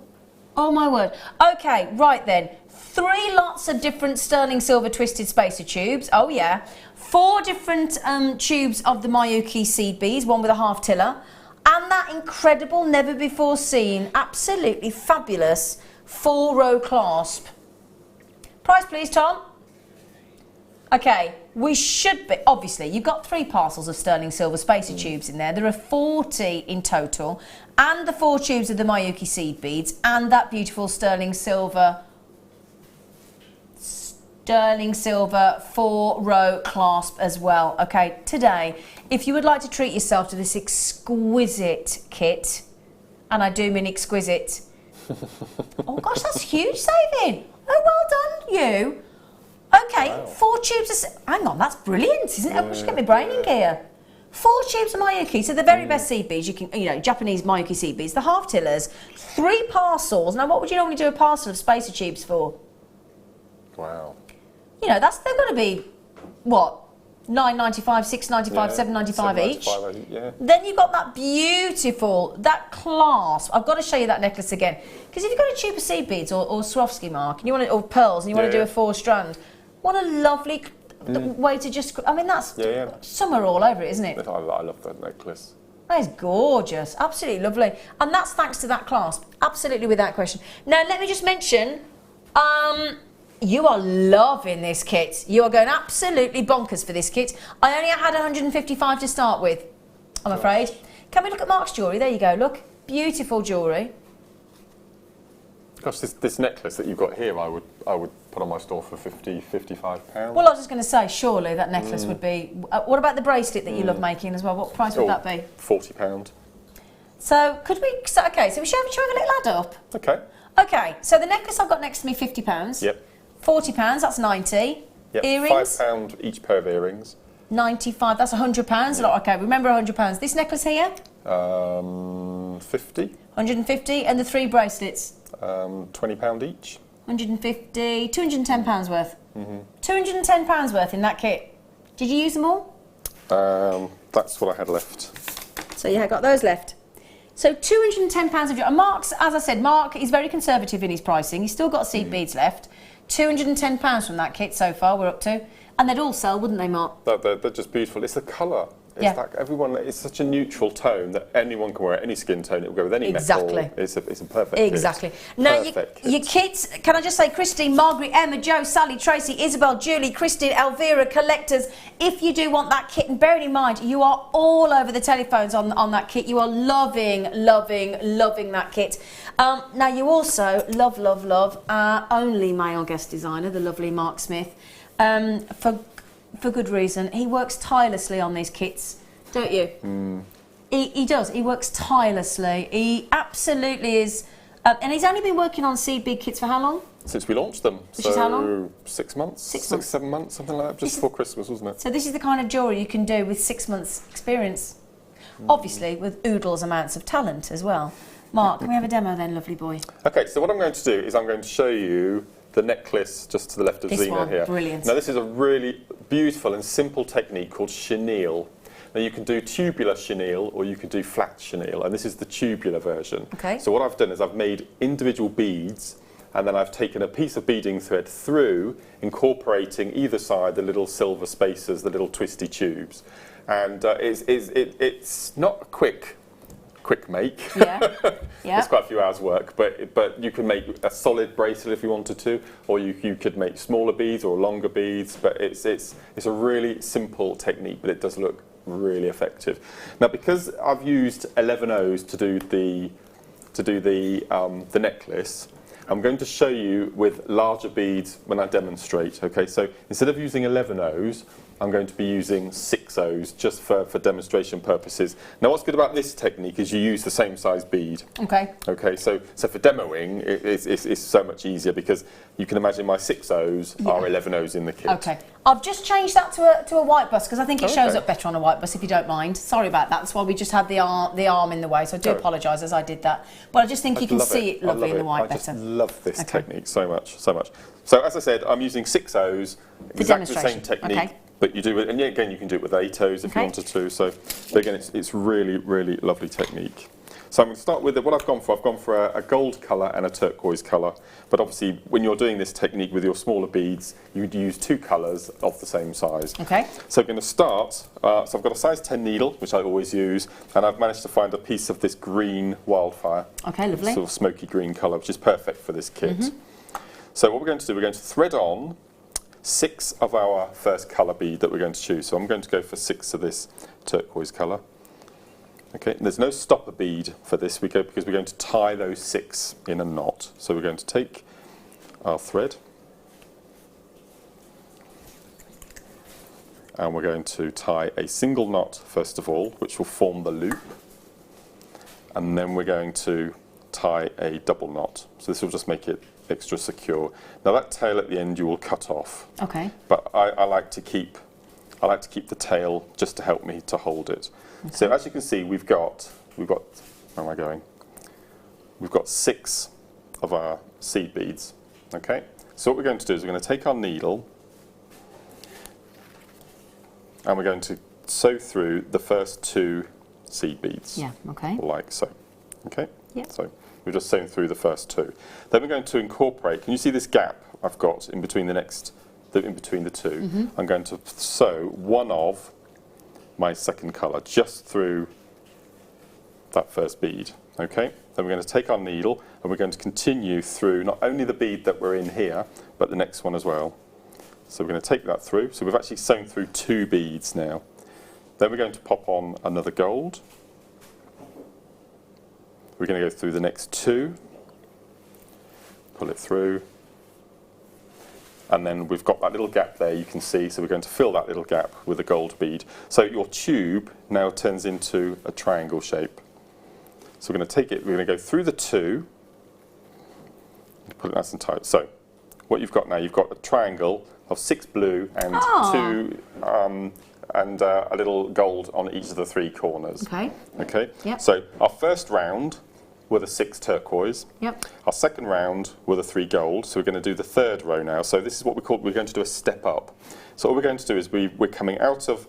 Oh my word. Okay, right then. 3 lots of different sterling silver twisted spacer tubes. Oh yeah. 4 different tubes of the Miyuki seed beads, one with a half tiller. And that incredible, never before seen, absolutely fabulous 4-row clasp. Price please, Tom. Okay, we should be, obviously, you've got 3 parcels of sterling silver spacer tubes in there. There are 40 in total, and the 4 tubes of the Miyuki seed beads, and that beautiful sterling silver sterling silver 4-row clasp as well. Okay, today, if you would like to treat yourself to this exquisite kit, and I do mean exquisite. Oh gosh, that's huge saving. Oh, well done, you. Okay, wow. 4 tubes of... Hang on, that's brilliant, isn't it? I should get my brain in gear. 4 tubes of Mayuki, so the very best seed beads, you can, Japanese Mayuki seed beads, the half tillers, 3 parcels. Now, what would you normally do a parcel of spacer tubes for?
Wow.
They're going to be, what, £9.95, £6.95, £7.95 each.
Yeah.
Then you've got that beautiful, that clasp. I've got to show you that necklace again. Because if you've got a tube of seed beads or Swarovski, Mark, and you want to, or pearls, and you want to do a 4-strand, what a lovely way to just... I mean, that's summer all over it, isn't it?
I love that necklace.
That is gorgeous. Absolutely lovely. And that's thanks to that clasp. Absolutely, without question. Now, let me just mention... you are loving this kit. You are going absolutely bonkers for this kit. I only had 155 to start with, I'm afraid. Can we look at Mark's jewellery? There you go, look. Beautiful jewellery.
Gosh, this necklace that you've got here, I would put on my store for £55.
Well, I was just going to say, surely that necklace would be... what about the bracelet that you love making as well? What price would that be?
£40.
So, could we... Okay, so we should have a little add up.
Okay.
Okay, so the necklace I've got next to me, £50.
Yep.
£40, that's 90.
Yep.
Earrings?
£5 each pair of earrings.
95, that's £100. Yeah. Okay, remember £100. This necklace here?
50.
150, and the 3 bracelets?
£20 each.
150, £210 worth. £210 worth in that kit. Did you use them all?
That's what I had left.
So you got those left. So £210 of jewellery. And Mark's, as I said, Mark is very conservative in his pricing. He's still got seed beads left. £210 from that kit so far, we're up to. And they'd all sell, wouldn't they, Mark?
They're just beautiful. It's the colour. It's like everyone. It's such a neutral tone that anyone can wear it, any skin tone. It will go with any metal. It's a perfect
kit.
Now,
your kits, can I just say, Christine, Margaret, Emma, Jo, Sally, Tracy, Isabel, Julie, Christine, Elvira, collectors, if you do want that kit, and bearing in mind, you are all over the telephones on that kit. You are loving that kit. Now, you also love our only male guest designer, the lovely MarkSmith. For good reason. He works tirelessly on these kits, don't you? He does. He works tirelessly. He absolutely is. And he's only been working on seed bead kits for how long?
Since we launched them.
Which is how long?
6 months. 7 months, something like that, just before Christmas, wasn't it?
So this is the kind of jewellery you can do with 6 months' experience. Obviously, with oodles amounts of talent as well. Mark, can we have a demo then, lovely boy?
Okay, so what I'm going to do is I'm going to show you the necklace just to the left of Zena here.
Brilliant.
Now this is a really beautiful and simple technique called chenille. Now you can do tubular chenille or you can do flat chenille, and this is the tubular version.
Okay.
So what I've done is I've made individual beads, and then I've taken a piece of beading thread through, incorporating either side the little silver spacers, the little twisty tubes. And it's not a quick make.
Yeah.
It's quite a few hours work, but you can make a solid bracelet if you wanted to, or you could make smaller beads or longer beads. But it's a really simple technique, but it does look really effective. Now, because I've used 11 O's to do the necklace, I'm going to show you with larger beads when I demonstrate. Okay, so instead of using 11 O's, I'm going to be using 6 O's just for demonstration purposes. Now, what's good about this technique is you use the same size bead. Okay. Okay, so for demoing, it's so much easier because you can imagine my 6 O's are 11 O's in the kit.
Okay. I've just changed that to a white bus because I think it shows up better on a white bus, if you don't mind. Sorry about that. That's why we just had the arm in the way, so I do apologise as I did that. But I just think you can see it lovely in the white better.
I just love this technique so much. So as I said, I'm using 6 O's, exactly the same technique. Okay. But you do it, and again, you can do it with 8 O's if you wanted to. So, but again, it's really, really lovely technique. So I'm going to start with what I've gone for. I've gone for a gold colour and a turquoise colour. But obviously, when you're doing this technique with your smaller beads, you'd use 2 colours of the same size. Okay. So I'm going to start. So I've got a size 10 needle, which I always use, and I've managed to find a piece of this green wildfire. Okay, lovely. Sort of smoky green colour, which is perfect for this kit. So what we're going to do, we're going to thread on 6 of our first colour bead that we're going to choose. So I'm going to go for 6 of this turquoise colour. Okay, there's no stopper bead for this because we're going to tie those 6 in a knot. So we're going to take our thread and we're going to tie a single knot first of all, which will form the loop, and then we're going to tie a double knot. So this will just make it extra secure. Now that tail at the end you will cut off.
Okay.
But I like to keep the tail just to help me to hold it. Okay. So as you can see, we've got where am I going? We've got 6 of our seed beads. Okay. So what we're going to do is we're going to take our needle and we're going to sew through the first 2 seed beads.
Yeah. Okay.
Like so. Okay.
Yeah.
So we've just sewn through the first 2. Then we're going to incorporate. Can you see this gap I've got in between the 2? Mm-hmm. I'm going to sew one of my second colour just through that first bead. Okay. Then we're going to take our needle and we're going to continue through not only the bead that we're in here, but the next one as well. So we're going to take that through. So we've actually sewn through 2 beads now. Then we're going to pop on another gold. We're going to go through the next 2, pull it through, and then we've got that little gap there you can see, so we're going to fill that little gap with a gold bead. So your tube now turns into a triangle shape. So we're going to take it, we're going to go through the 2, put it nice and tight. So what you've got now, you've got a triangle of 6 blue and 2 and a little gold on each of the 3 corners.
Okay.
Okay.
Yep.
So our first round were the 6 turquoise.
Yep.
Our second round were the 3 gold. So we're going to do the 3rd row now. So this is what we're going to do a step up. So what we're going to do is we're coming out of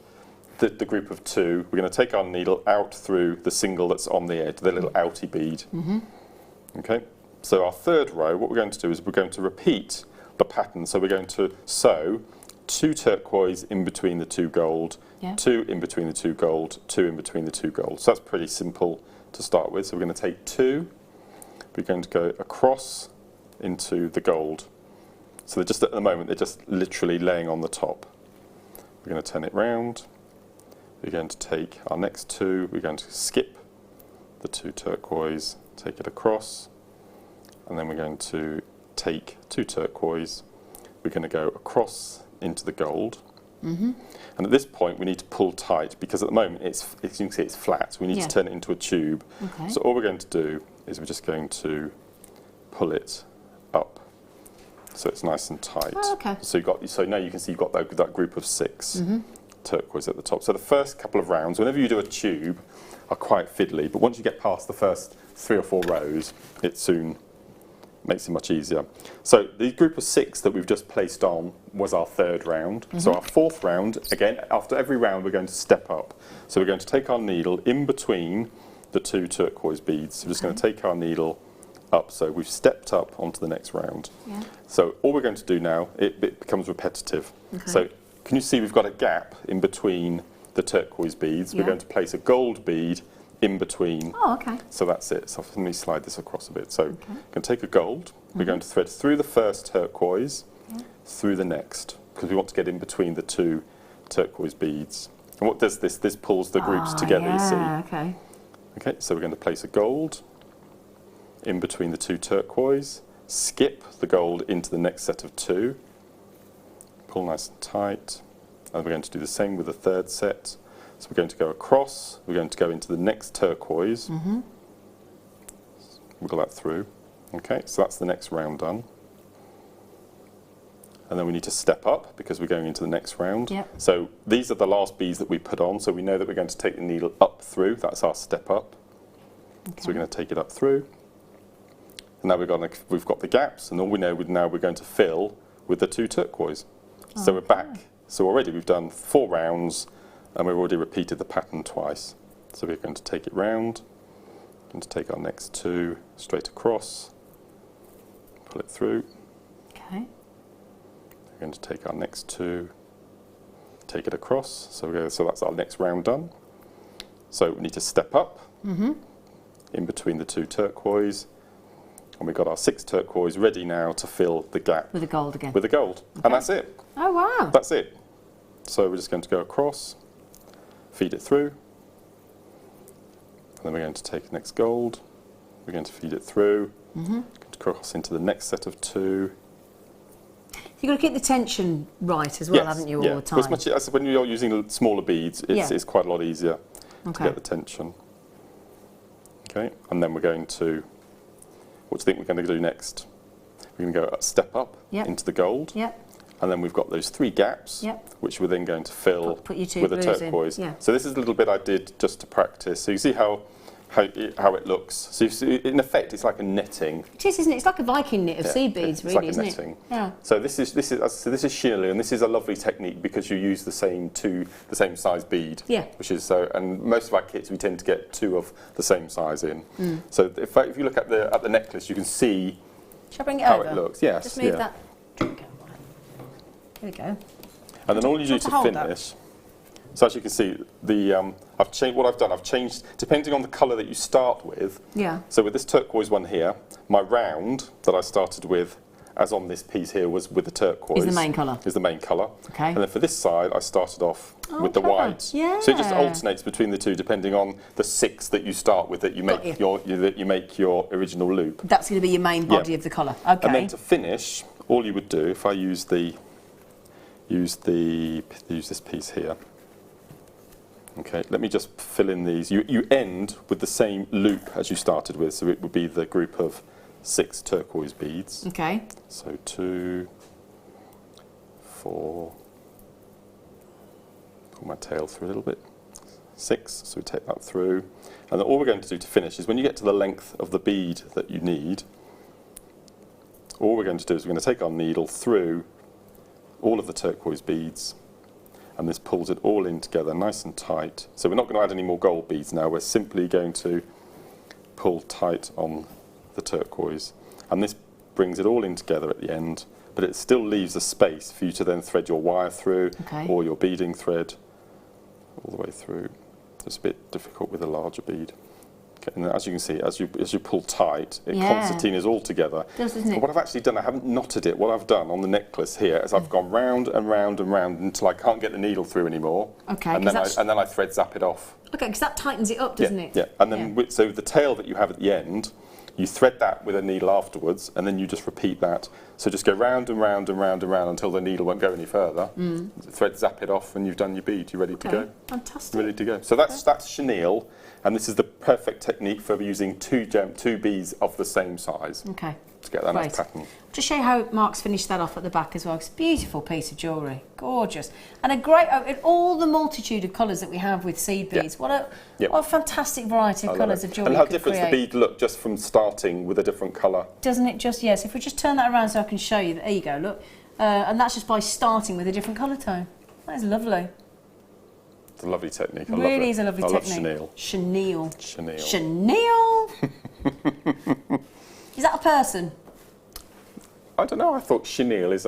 the group of 2. We're going to take our needle out through the single that's on the edge, the little outy bead. Mm-hmm. Okay. So our 3rd row, what we're going to do is we're going to repeat the pattern. So we're going to sew 2 turquoise in between the 2 gold,
yeah.
2 in between the 2 gold, 2 in between the 2 gold. So that's pretty simple to start with. So we're going to take 2, we're going to go across into the gold. So they're just, at the moment, they're just literally laying on the top. We're going to turn it round. We're going to take our next 2, we're going to skip the 2 turquoise, take it across, and then we're going to take 2 turquoise. We're going to go across into the gold. Mm-hmm. And at this point we need to pull tight because at the moment it's, as you can see, it's flat. We need to turn it into a tube. Okay. So all we're going to do is we're just going to pull it up so it's nice and tight.
Oh, okay.
So now you can see you've got that group of 6 turquoise at the top. So the first couple of rounds, whenever you do a tube, are quite fiddly, but once you get past the first 3 or 4 rows, it soon makes it much easier. So the group of 6 that we've just placed on was our 3rd round. Mm-hmm. So our 4th round, again, after every round we're going to step up. So we're going to take our needle in between the 2 turquoise beads. So we're just going to take our needle up. So we've stepped up onto the next round. Yeah. So all we're going to do now, it becomes repetitive. Okay. So can you see we've got a gap in between the turquoise beads? Yeah. We're going to place a gold bead in between.
Oh, okay.
So that's it. So let me slide this across a bit. So we're going to take a gold. We're going to thread through the first turquoise, through the next, because we want to get in between the 2 turquoise beads. And what does this? This pulls the groups together, you see.
Okay.
Okay, so we're going to place a gold in between the 2 turquoise, skip the gold into the next set of 2, pull nice and tight, and we're going to do the same with the 3rd set. So we're going to go across, we're going to go into the next turquoise, wiggle that through. Okay, so that's the next round done. And then we need to step up because we're going into the next round. Yep. So these are the last beads that we put on, so we know that we're going to take the needle up through, that's our step up. Okay. So we're going to take it up through. And now we've got the gaps, and all we know now we're going to fill with the 2 turquoise. Okay. So we're back. So already we've done 4 rounds, and we've already repeated the pattern twice. So we're going to take it round, going to take our next 2 straight across, pull it through.
Okay.
We're going to take our next 2, take it across. So that's our next round done. So we need to step up in between the 2 turquoise, and we've got our 6 turquoise ready now to fill the gap
with the gold again.
With the gold, okay. And that's it.
Oh wow!
That's it. So we're just going to go across, feed it through, and then we're going to take the next gold. We're going to feed it through, going to cross into the next set of 2.
You've got to keep the tension right as well, haven't you, all the time?
As much as when you're using smaller beads, it's quite a lot easier to get the tension. Okay, and then we're going to, what do you think we're going to do next? We're going to go a step up into the gold. And then we've got those 3 gaps, which we're then going to fill with a turquoise. So this is a little bit I did just to practice. So you see how it looks. So you see, in effect, it's like a netting.
It is, isn't it? It's like a Viking knit of seed beads, really,
isn't
it?
Netting.
Yeah.
So this is chenille, and this is a lovely technique because you use the same size bead.
Yeah.
Which is so, and most of our kits we tend to get 2 of the same size in. So if you look at the necklace, you can see
Shall I bring it
how
over?
it looks. Yes.
Just move that. There we go.
And then all you do to finish. So as you can see, I've changed depending on the colour that you start with.
Yeah.
So with this turquoise one here, my round that I started with, as on this piece here, was with the turquoise.
Is the main colour.
Is the main colour.
Okay.
And then for this side, I started off with the white.
Yeah.
So it just alternates between the two, depending on the 6 that you start with, that you make your original loop.
That's going to be your main body of the colour. Okay.
And then to finish, all you would do, if I use this piece here. Okay, let me just fill in these. You end with the same loop as you started with, so it would be the group of 6 turquoise beads.
Okay.
So 2, 4, pull my tail through a little bit, 6, so we take that through. And then all we're going to do to finish is when you get to the length of the bead that you need, all we're going to do is we're going to take our needle through all of the turquoise beads, and this pulls it all in together nice and tight. So we're not going to add any more gold beads now, we're simply going to pull tight on the turquoise, and this brings it all in together at the end, but it still leaves a space for you to then thread your wire through, or your beading thread all the way through. It's a bit difficult with a larger bead. Okay, and as you can see, as you pull tight, it concertinas all together.
Doesn't it?
What I've actually done, I haven't knotted it. What I've done on the necklace here is I've gone round and round and round until I can't get the needle through anymore.
Okay.
And then I thread zap it off.
Okay, because that tightens it up, doesn't it?
Yeah. And then so the tail that you have at the end, you thread that with a needle afterwards, and then you just repeat that. So just go round and round and round and round until the needle won't go any further. Thread zap it off, and you've done your bead. You're ready to go.
Fantastic.
Ready to go. So that's chenille, and this is the perfect technique for using 2 beads of the same size.
Okay.
To get that nice pattern.
Just show you how Mark's finished that off at the back as well. It's a beautiful piece of jewellery, gorgeous, and a great. In all the multitude of colours that we have with seed beads, what a fantastic variety of colours of jewellery.
And how different does the bead look just from starting with a different colour?
Doesn't it just? Yes. If we just turn that around so I can show you. There you go. Look, and that's just by starting with a different colour tone. That is lovely.
It's a lovely technique. I
really
love it.
is a lovely technique.
I love chenille.
Chenille. Is that a person?
I don't know. I thought chenille is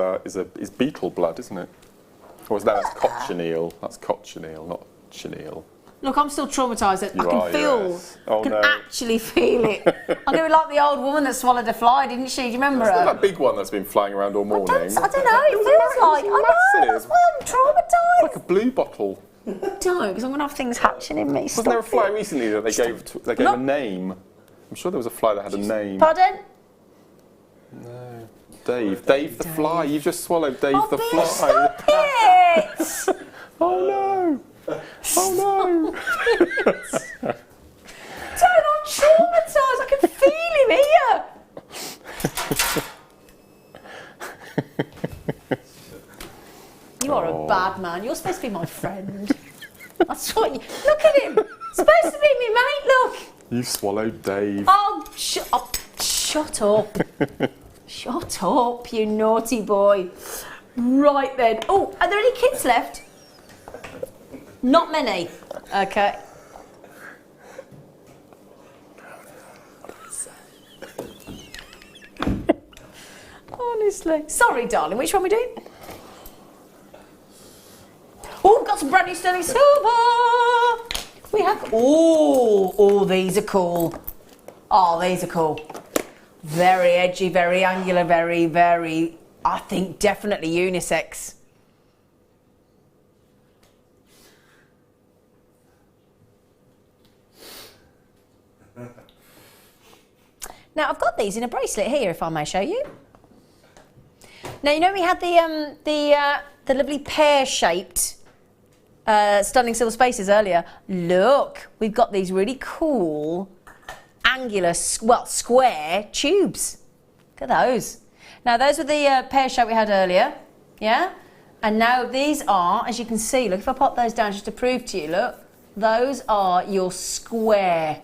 beetle blood, isn't it? Or is that's cochineal? That's cochineal, not chenille.
Look, I'm still traumatised. I can feel.
Yes. Oh,
I can
no.
actually feel it. I'm going to be like the old woman that swallowed a fly, didn't she? Do you remember her?
That big one that's been flying around all morning.
I don't know. It feels like. I know. That's why I'm traumatised.
It's like a blue bottle.
Don't, because I'm going to have things hatching in me.
Wasn't there a fly recently that they gave a name? I'm sure there was a fly that had a name.
Pardon?
No. Dave the fly. You've just swallowed Dave the fly.
Stop it!
Oh no! Oh no!
Don't, I'm traumatised. I can feel him here. You are a bad man. You're supposed to be my friend. That's what you... Look at him. Supposed to be me mate, look.
You swallowed Dave.
Oh, shut up. Shut up. Shut up, you naughty boy. Right then. Oh, are there any kids left? Not many. Okay. Honestly. Sorry, darling. Which one are we doing? Oh, got some brand new sterling silver. We have... Oh, these are cool. Oh, these are cool. Very edgy, very angular, very, very, I think, definitely unisex. Now, I've got these in a bracelet here, if I may show you. Now, you know we had the lovely pear-shaped stunning silver spaces earlier. Look, we've got these really cool angular, well, square tubes. Look at those. Now, those were the pear shape we had earlier, yeah? And now these are, as you can see, look, if I pop those down just to prove to you, look, those are your square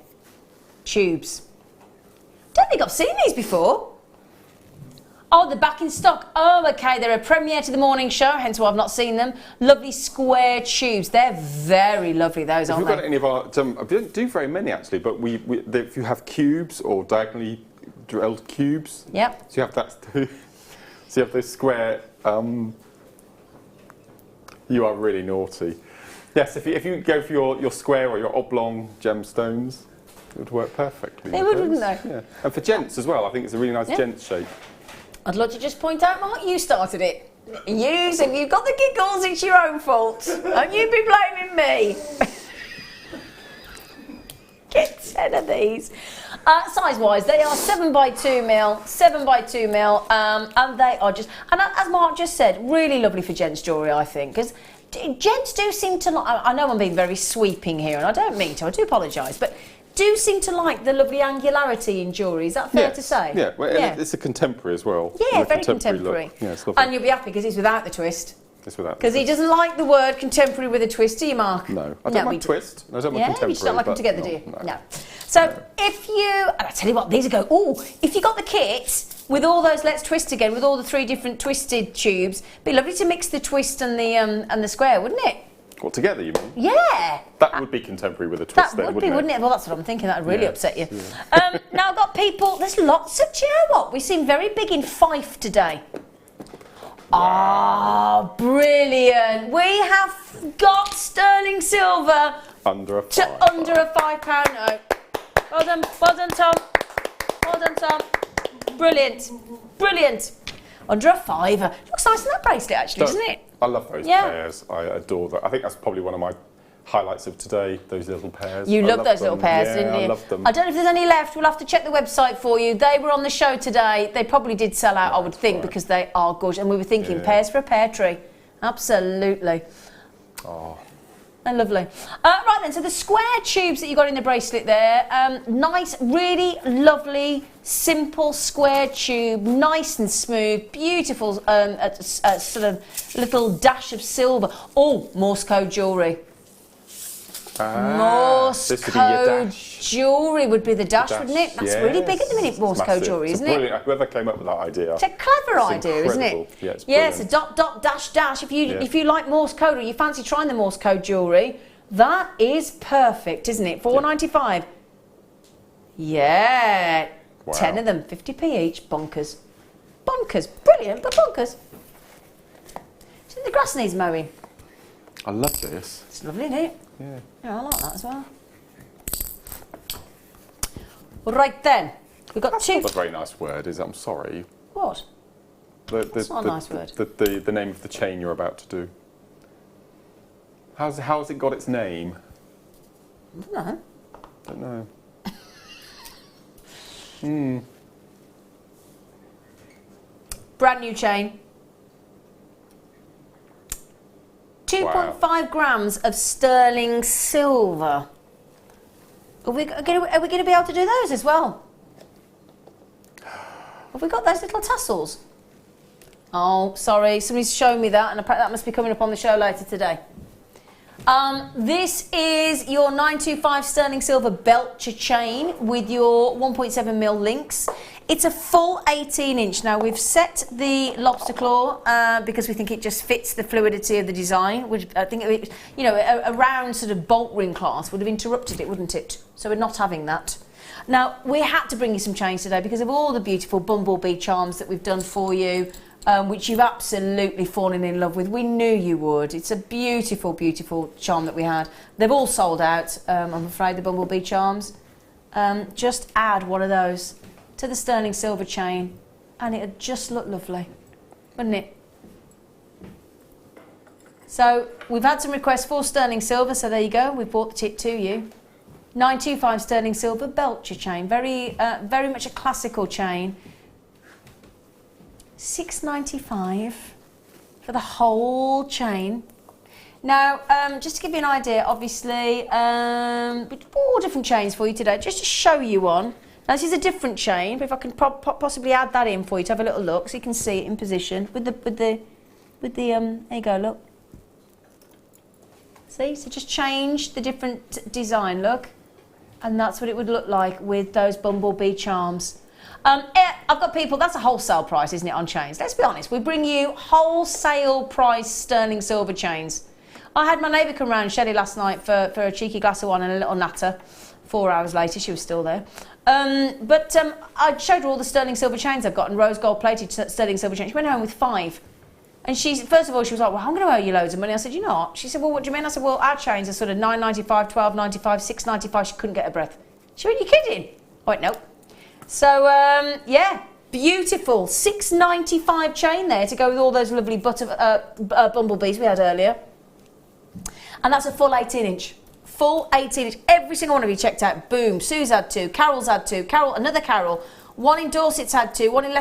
tubes. Don't think I've seen these before. Oh, they're back in stock. Oh, okay, they're a premiere to the morning show, hence why I've not seen them. Lovely square tubes. They're very lovely, those, aren't they?
We've got any of our, we don't do very many actually, but if you have cubes or diagonally drilled cubes,
yep.
So you have that too. So you have this square, you are really naughty. Yes, if you go for your square or your oblong gemstones, it would work perfectly.
They would, wouldn't they?
Yeah. And for gents as well, I think it's a really nice gent shape.
I'd like to just point out, Mark, you started it. So if you've got the giggles, it's your own fault. Don't you be blaming me. Get 10 of these. Size-wise, they are 7x2mm, 7x2mm, and they are just, and as Mark just said, really lovely for gents jewellery, I think, because gents do seem to like, I know I'm being very sweeping here, and I don't mean to, I do apologise, but do seem to like the lovely angularity in jewellery. Is that fair to say?
Yeah, well, it's a contemporary as well.
Yeah, very contemporary.
Yeah, it's lovely.
And you'll be happy because it's without the twist.
It's without.
Because he doesn't like the word contemporary with a twist, do you, Mark?
No, I don't like twist. I don't like contemporary.
You just don't like them together, do you? No. So if you, and I tell you what, these go. Oh, if you got the kit with all those Let's Twist again, with all the 3 different twisted tubes, it'd be lovely to mix the twist and the square, wouldn't it?
What, together, you mean?
Yeah.
That would be contemporary with a twist then,
wouldn't it? Well, that's what I'm thinking. That would really upset you. Yeah. Now, I've got people, there's lots of, do you know what? We seem very big in Fife today. Wow. Oh, brilliant. We have got sterling silver
under a
£5 note. Well done, Tom. Well done, Tom. Brilliant. Brilliant. Under a £5. Looks nice in that bracelet, actually, doesn't it?
I love those pairs. I adore that. I think that's probably one of my highlights of today, those little pairs.
You love those little pairs, didn't you?
I love them.
I don't know if there's any left. We'll have to check the website for you. They were on the show today. They probably did sell out, I would think, because they are gorgeous. And we were thinking pairs for a pear tree. Absolutely.
Oh.
They're lovely. Right then, so the square tubes that you got in the bracelet there, nice, really lovely, simple square tube, nice and smooth, beautiful, sort of little dash of silver. Oh, Morse code jewellery. Morse code jewellery would be the dash, wouldn't it? That's really big at the minute, Morse code jewellery, isn't it?
Whoever came up with that idea.
It's a clever idea, isn't it?
Yeah, it's
yes, a dot, dot, dash, dash. If you like Morse code or you fancy trying the Morse code jewellery, that is perfect, isn't it? $4.95. Yeah. Wow. 10 of them, 50p each. Bonkers. Bonkers. Brilliant, but bonkers. So the grass needs mowing.
I love this.
It's lovely, isn't it?
Yeah.
Yeah, I like that as well. Right then, we've got two.
That's not a very nice word, is it? I'm sorry.
What? That's not a nice word.
The name of the chain you're about to do. How's it got its name?
I don't know.
Don't know.
Brand new chain. 2.5 grams of sterling silver. Are we going to be able to do those as well? Have we got those little tassels? Oh, sorry, somebody's shown me that, and that must be coming up on the show later today. This is your 925 sterling silver Belcher chain with your 1.7mm links. It's a full 18-inch. Now, we've set the lobster claw because we think it just fits the fluidity of the design, which I think, a round sort of bolt ring clasp would have interrupted it, wouldn't it? So we're not having that. Now, we had to bring you some chains today because of all the beautiful bumblebee charms that we've done for you, which you've absolutely fallen in love with. We knew you would. It's a beautiful, beautiful charm that we had. They've all sold out, I'm afraid, the bumblebee charms. Just add one of those to the sterling silver chain and it'd just look lovely, wouldn't it? So we've had some requests for sterling silver, so there you go, we've brought the tip to you. 925 sterling silver Belcher chain, very much a classical chain. $6.95 for the whole chain. Now, just to give you an idea, obviously, all different chains for you today, just to show you one. Now, this is a different chain, but if I can possibly add that in for you to have a little look, so you can see it in position with the there you go, look. See, so just change the different design, look, and that's what it would look like with those bumblebee charms. I've got people, that's a wholesale price, isn't it, on chains? Let's be honest, we bring you wholesale price sterling silver chains. I had my neighbour come round, Shelley, last night for a cheeky glass of wine and a little natter. 4 hours later, she was still there. I showed her all the sterling silver chains I've got and rose gold plated sterling silver chains. She went home with 5. And first of all, she was like, well, I'm going to owe you loads of money. I said, you're not. She said, well, what do you mean? I said, well, our chains are sort of $9.95, $12.95, $6.95. She couldn't get a breath. She went, you're kidding? I went, nope. So, yeah, beautiful. $6.95 chain there to go with all those lovely bumblebees we had earlier. And that's a full 18-inch. Full 18-inch. Every single one of you checked out. Boom. Sue's had 2. Carol's had 2. Another Carol. One in Dorset's had 2. One in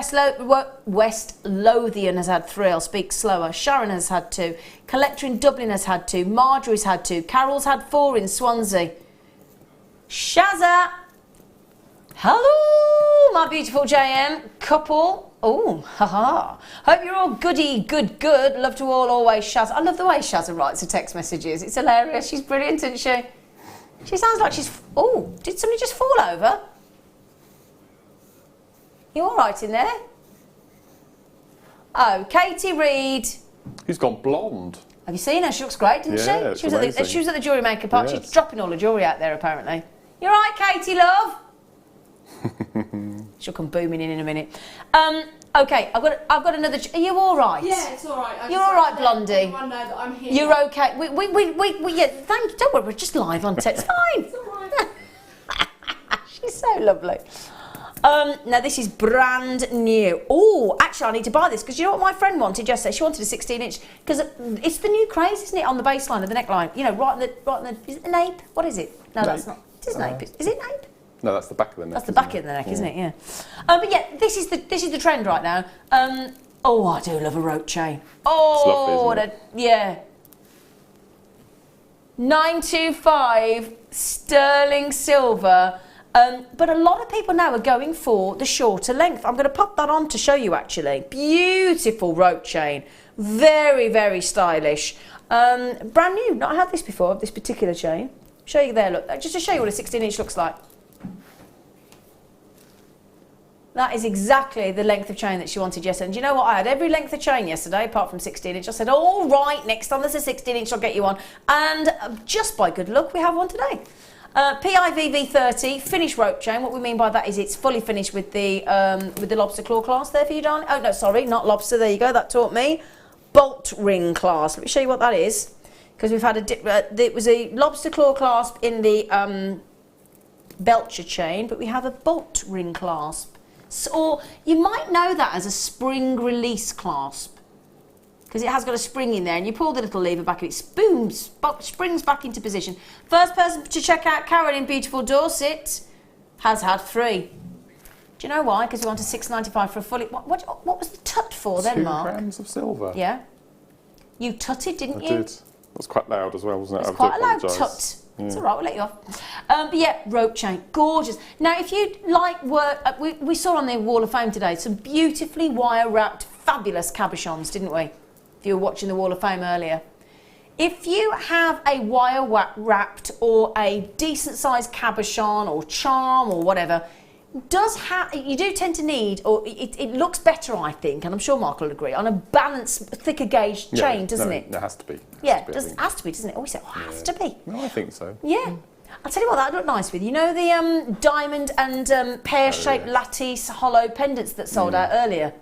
West Lothian has had 3. I'll speak slower. Sharon has had 2. Collector in Dublin has had 2. Marjorie's had 2. Carol's had 4 in Swansea. Shazza. Hello, my beautiful JM couple. Oh, haha. Hope you're all goody, good. Love to all always Shazza. I love the way Shazza writes her text messages. It's hilarious. She's brilliant, isn't she? She sounds like she's... Oh, did somebody just fall over? You all right in there? Oh, Katie Reid.
Who's gone blonde?
Have you seen her? She looks great, doesn't she? She was at the Jewellery Maker part. Yes. She's dropping all the jewellery out there, apparently. You all right, Katie, love? She'll come booming in a minute. Okay, I've got another. Are you all right?
Yeah, it's all right.
You're all right, Blondie.
Everyone know that I'm here.
You're okay. Yeah. Thank you. Don't worry, we're just live on text. Fine.
It's all right.
She's so lovely. Now this is brand new. Oh, actually, I need to buy this because you know what my friend wanted yesterday. She wanted a 16-inch because it's the new craze, isn't it? On the baseline of the neckline. You know, right in the. Is it the nape? What is it? No, that's not. It is nape. Is it nape?
No, that's the back of the neck.
That's the back of the neck, isn't it? Yeah. But yeah, this is the trend right now. Oh, I do love a rope chain. Oh,
it's lovely, isn't it?
Yeah. 925 sterling silver. But a lot of people now are going for the shorter length. I'm going to pop that on to show you actually. Beautiful rope chain. Very, very stylish. Brand new. Not had this before, this particular chain. Show you there, look. Just to show you what a 16-inch looks like. That is exactly the length of chain that she wanted yesterday. And do you know what? I had every length of chain yesterday, apart from 16-inch. I said, all right, next time there's a 16-inch, I'll get you one. And just by good luck, we have one today. PIVV30 finished rope chain. What we mean by that is it's fully finished with the lobster claw clasp there for you, darling. Oh, no, sorry, not lobster. There you go. That taught me. Bolt ring clasp. Let me show you what that is. Because we've had it was a lobster claw clasp in the Belcher chain, but we have a bolt ring clasp. So, or you might know that as a spring release clasp because it has got a spring in there and you pull the little lever back and it booms, springs back into position. First person to check out Karen in beautiful Dorset has had 3. Do you know why? Because we wanted $6.95 for a fully... What was the tut for then, Mark?
2 grams of silver.
Yeah. You tutted, didn't you?
I did. That was quite loud as well, wasn't it?
It's quite a loud tut. It's all right, we'll let you off. But yeah, rope chain, gorgeous. Now, if you like work, we saw on the Wall of Fame today some beautifully wire-wrapped, fabulous cabochons, didn't we? If you were watching the Wall of Fame earlier. If you have a wire-wrapped or a decent-sized cabochon or charm or whatever, you do tend to need, or it looks better, I think, and I'm sure Mark will agree, on a balanced, thicker gauge chain, doesn't it?
It has to be.
Has to be, doesn't it? Always say, has to be.
No, I think so.
Yeah. I'll tell you what, that would look nice with. You know the diamond and pear-shaped lattice hollow pendants that sold out earlier?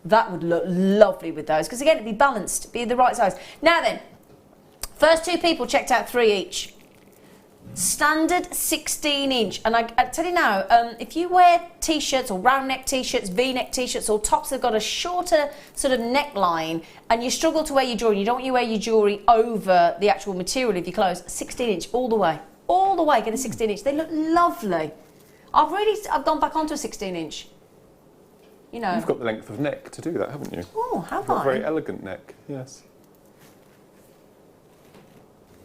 That would look lovely with those, because again, it'd be balanced, be the right size. Now then, first 2 people checked out 3 each. Standard 16-inch, and I tell you now, if you wear t-shirts or round neck t-shirts, v-neck t-shirts, or tops that have got a shorter sort of neckline, and you struggle to wear your jewellery, you don't want you wear your jewellery over the actual material of your clothes, 16-inch all the way, get a 16-inch. They look lovely. I've gone back onto a 16-inch. you know.
You've got the length of neck to do that, haven't you?
Oh, have
You've got
I?
a very elegant neck, yes.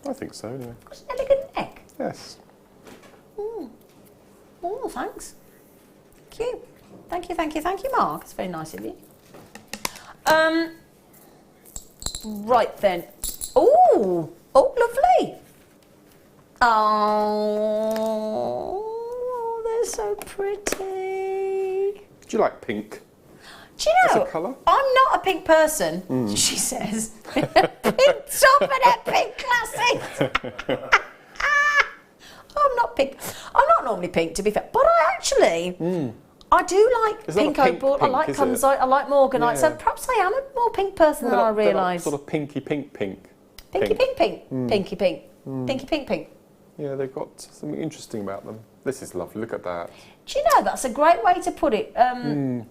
I think so, anyway.
Got an elegant neck?
Yes.
Oh, thanks. Thank you. Thank you, thank you, thank you, Mark. It's very nice of you. Right then. Oh, lovely. Oh, they're so pretty.
Do you like pink?
Do you know,
as a colour?
I'm not a pink person, she says. Pink top and a pink classics. I'm not pink. I'm not normally pink, to be fair, but I actually, I do like pink opal. I like kunzite. I like morganite. So perhaps I am a more pink person than I realise.
Sort of pinky pink.
Pinky pink. Pinky pink. Pinky pink.
Yeah, they've got something interesting about them. This is lovely. Look at that.
Do you know, that's a great way to put it. My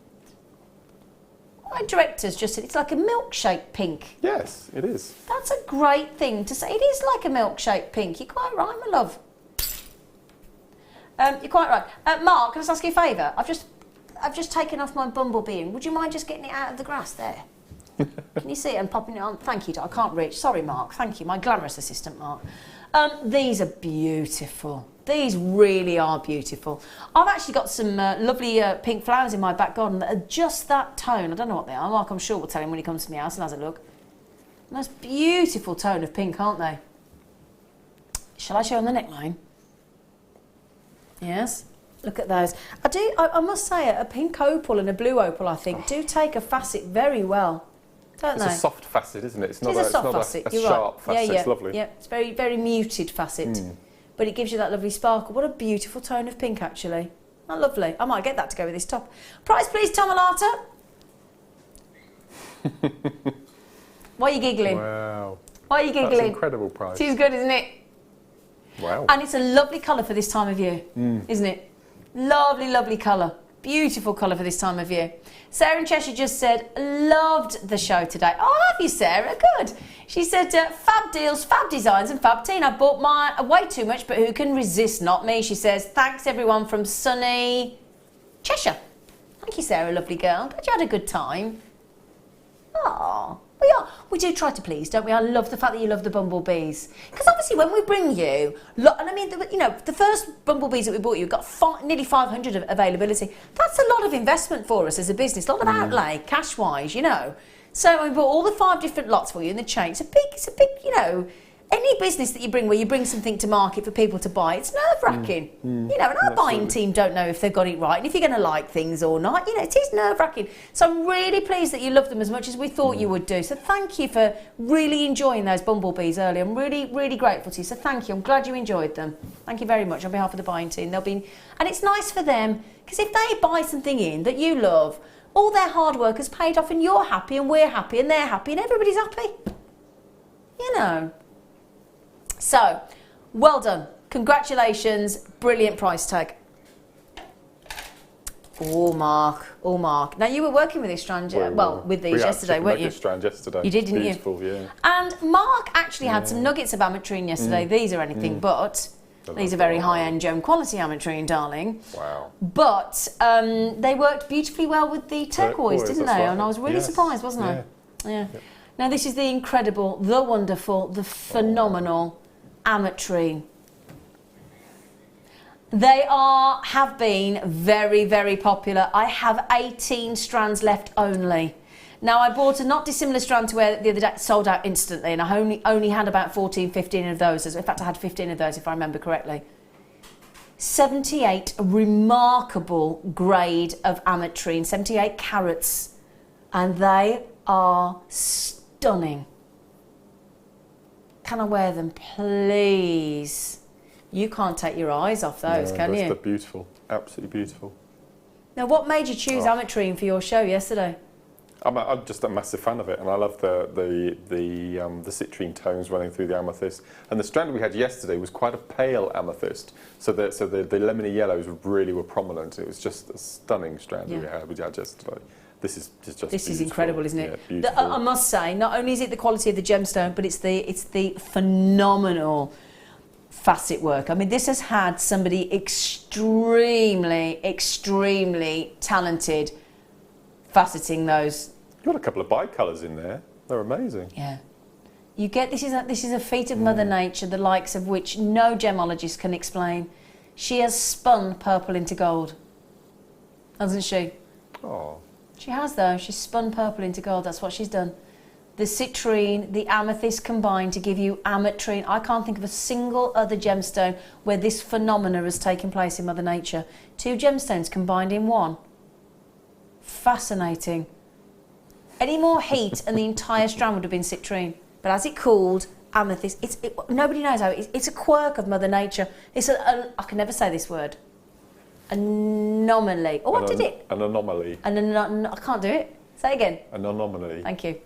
director's just said it's like a milkshake pink.
Yes, it is.
That's a great thing to say. It is like a milkshake pink. You're quite right, my love. You're quite right. Mark, can I just ask you a favour? I've just taken off my bumblebee. Would you mind just getting it out of the grass there? Can you see it and popping it on? Thank you. I can't reach. Sorry, Mark. Thank you. My glamorous assistant, Mark. These are beautiful. These really are beautiful. I've actually got some lovely pink flowers in my back garden that are just that tone. I don't know what they are. Mark, I'm sure, will tell him when he comes to my house and has a look. Most beautiful tone of pink, aren't they? Shall I show on the neckline? Yes. Look at those. I must say, a pink opal and a blue opal, I think, do take a facet very well, don't they?
It's a soft facet, isn't it? It's not
a soft facet.
a sharp facet.
Yeah.
It's lovely.
Yeah, it's very, very muted facet. But it gives you that lovely sparkle. What a beautiful tone of pink, actually. Oh, lovely. I might get that to go with this top. Price, please, Tomalata. Why are you giggling?
Wow.
Why are you giggling?
That's an incredible price.
It is good, isn't it?
Wow.
And it's a lovely colour for this time of year, isn't it? Lovely, lovely colour. Beautiful colour for this time of year. Sarah in Cheshire just said, loved the show today. Oh, have you, Sarah? Good. She said, fab deals, fab designs and fab teen. I bought mine way too much, but who can resist? Not me. She says, thanks everyone from sunny Cheshire. Thank you, Sarah, lovely girl. Glad you had a good time. Oh, we do try to please, don't we? I love the fact that you love the bumblebees. Because obviously when we bring you, and I mean, the first bumblebees that we bought you got nearly 500 of availability. That's a lot of investment for us as a business, a lot of outlay, cash-wise, you know. So we bought all the 5 different lots for you in the chain. It's a big, you know, any business that you bring where you bring something to market for people to buy, it's nerve-wracking. You know, and our buying team don't know if they've got it right and if you're going to like things or not. You know, it is nerve-wracking. So I'm really pleased that you love them as much as we thought you would do. So thank you for really enjoying those bumblebees earlier. I'm really, really grateful to you. So thank you. I'm glad you enjoyed them. Thank you very much on behalf of the buying team. And it's nice for them because if they buy something in that you love, all their hard work has paid off and you're happy and we're happy and they're happy and everybody's happy. You know. So, well done. Congratulations. Brilliant price tag. Oh, Mark. Now, you were working with this strand, with these yesterday, weren't you?
We strand yesterday.
You did, didn't
Beautiful,
you?
Yeah.
And Mark actually had some nuggets of ametrine yesterday. These are anything but. These are very high-end gem quality ametrine, darling.
Wow.
But they worked beautifully well with the turquoise, didn't they?
Right.
And I was really surprised, wasn't I? Yeah. Now, this is the incredible, the wonderful, the phenomenal ametrine. They have been very, very popular. I have 18 strands left only. Now, I bought a not dissimilar strand to wear the other day, sold out instantly, and I only had about 14, 15 of those. In fact, I had 15 of those, if I remember correctly. 78 remarkable grade of ametrine, 78 carats, and they are stunning. Can I wear them, please? You can't take your eyes off those, can you?
They're beautiful, absolutely beautiful.
Now, what made you choose ametrine for your show yesterday?
I'm just a massive fan of it, and I love the citrine tones running through the amethyst. And the strand we had yesterday was quite a pale amethyst, so the lemony yellows really were prominent. It was just a stunning strand we had yesterday. This is
incredible, isn't it?
Yeah, beautiful.
I must say, not only is it the quality of the gemstone, but it's the phenomenal facet work. I mean, this has had somebody extremely, extremely talented faceting those.
You've got a couple of bicolours in there. They're amazing.
Yeah. You get, this is a feat of Mother Nature, the likes of which no gemologist can explain. She has spun purple into gold, hasn't she?
Oh.
She has though. She's spun purple into gold. That's what she's done. The citrine, the amethyst combined to give you ametrine. I can't think of a single other gemstone where this phenomena has taken place in Mother Nature. 2 gemstones combined in one. Fascinating. Any more heat and the entire strand would have been citrine. But as it cooled, amethyst, nobody knows how it's a quirk of Mother Nature. It's I can never say this word. Anomaly. Oh, I did it.
An anomaly.
I can't do it. Say it again.
An anomaly.
Thank you.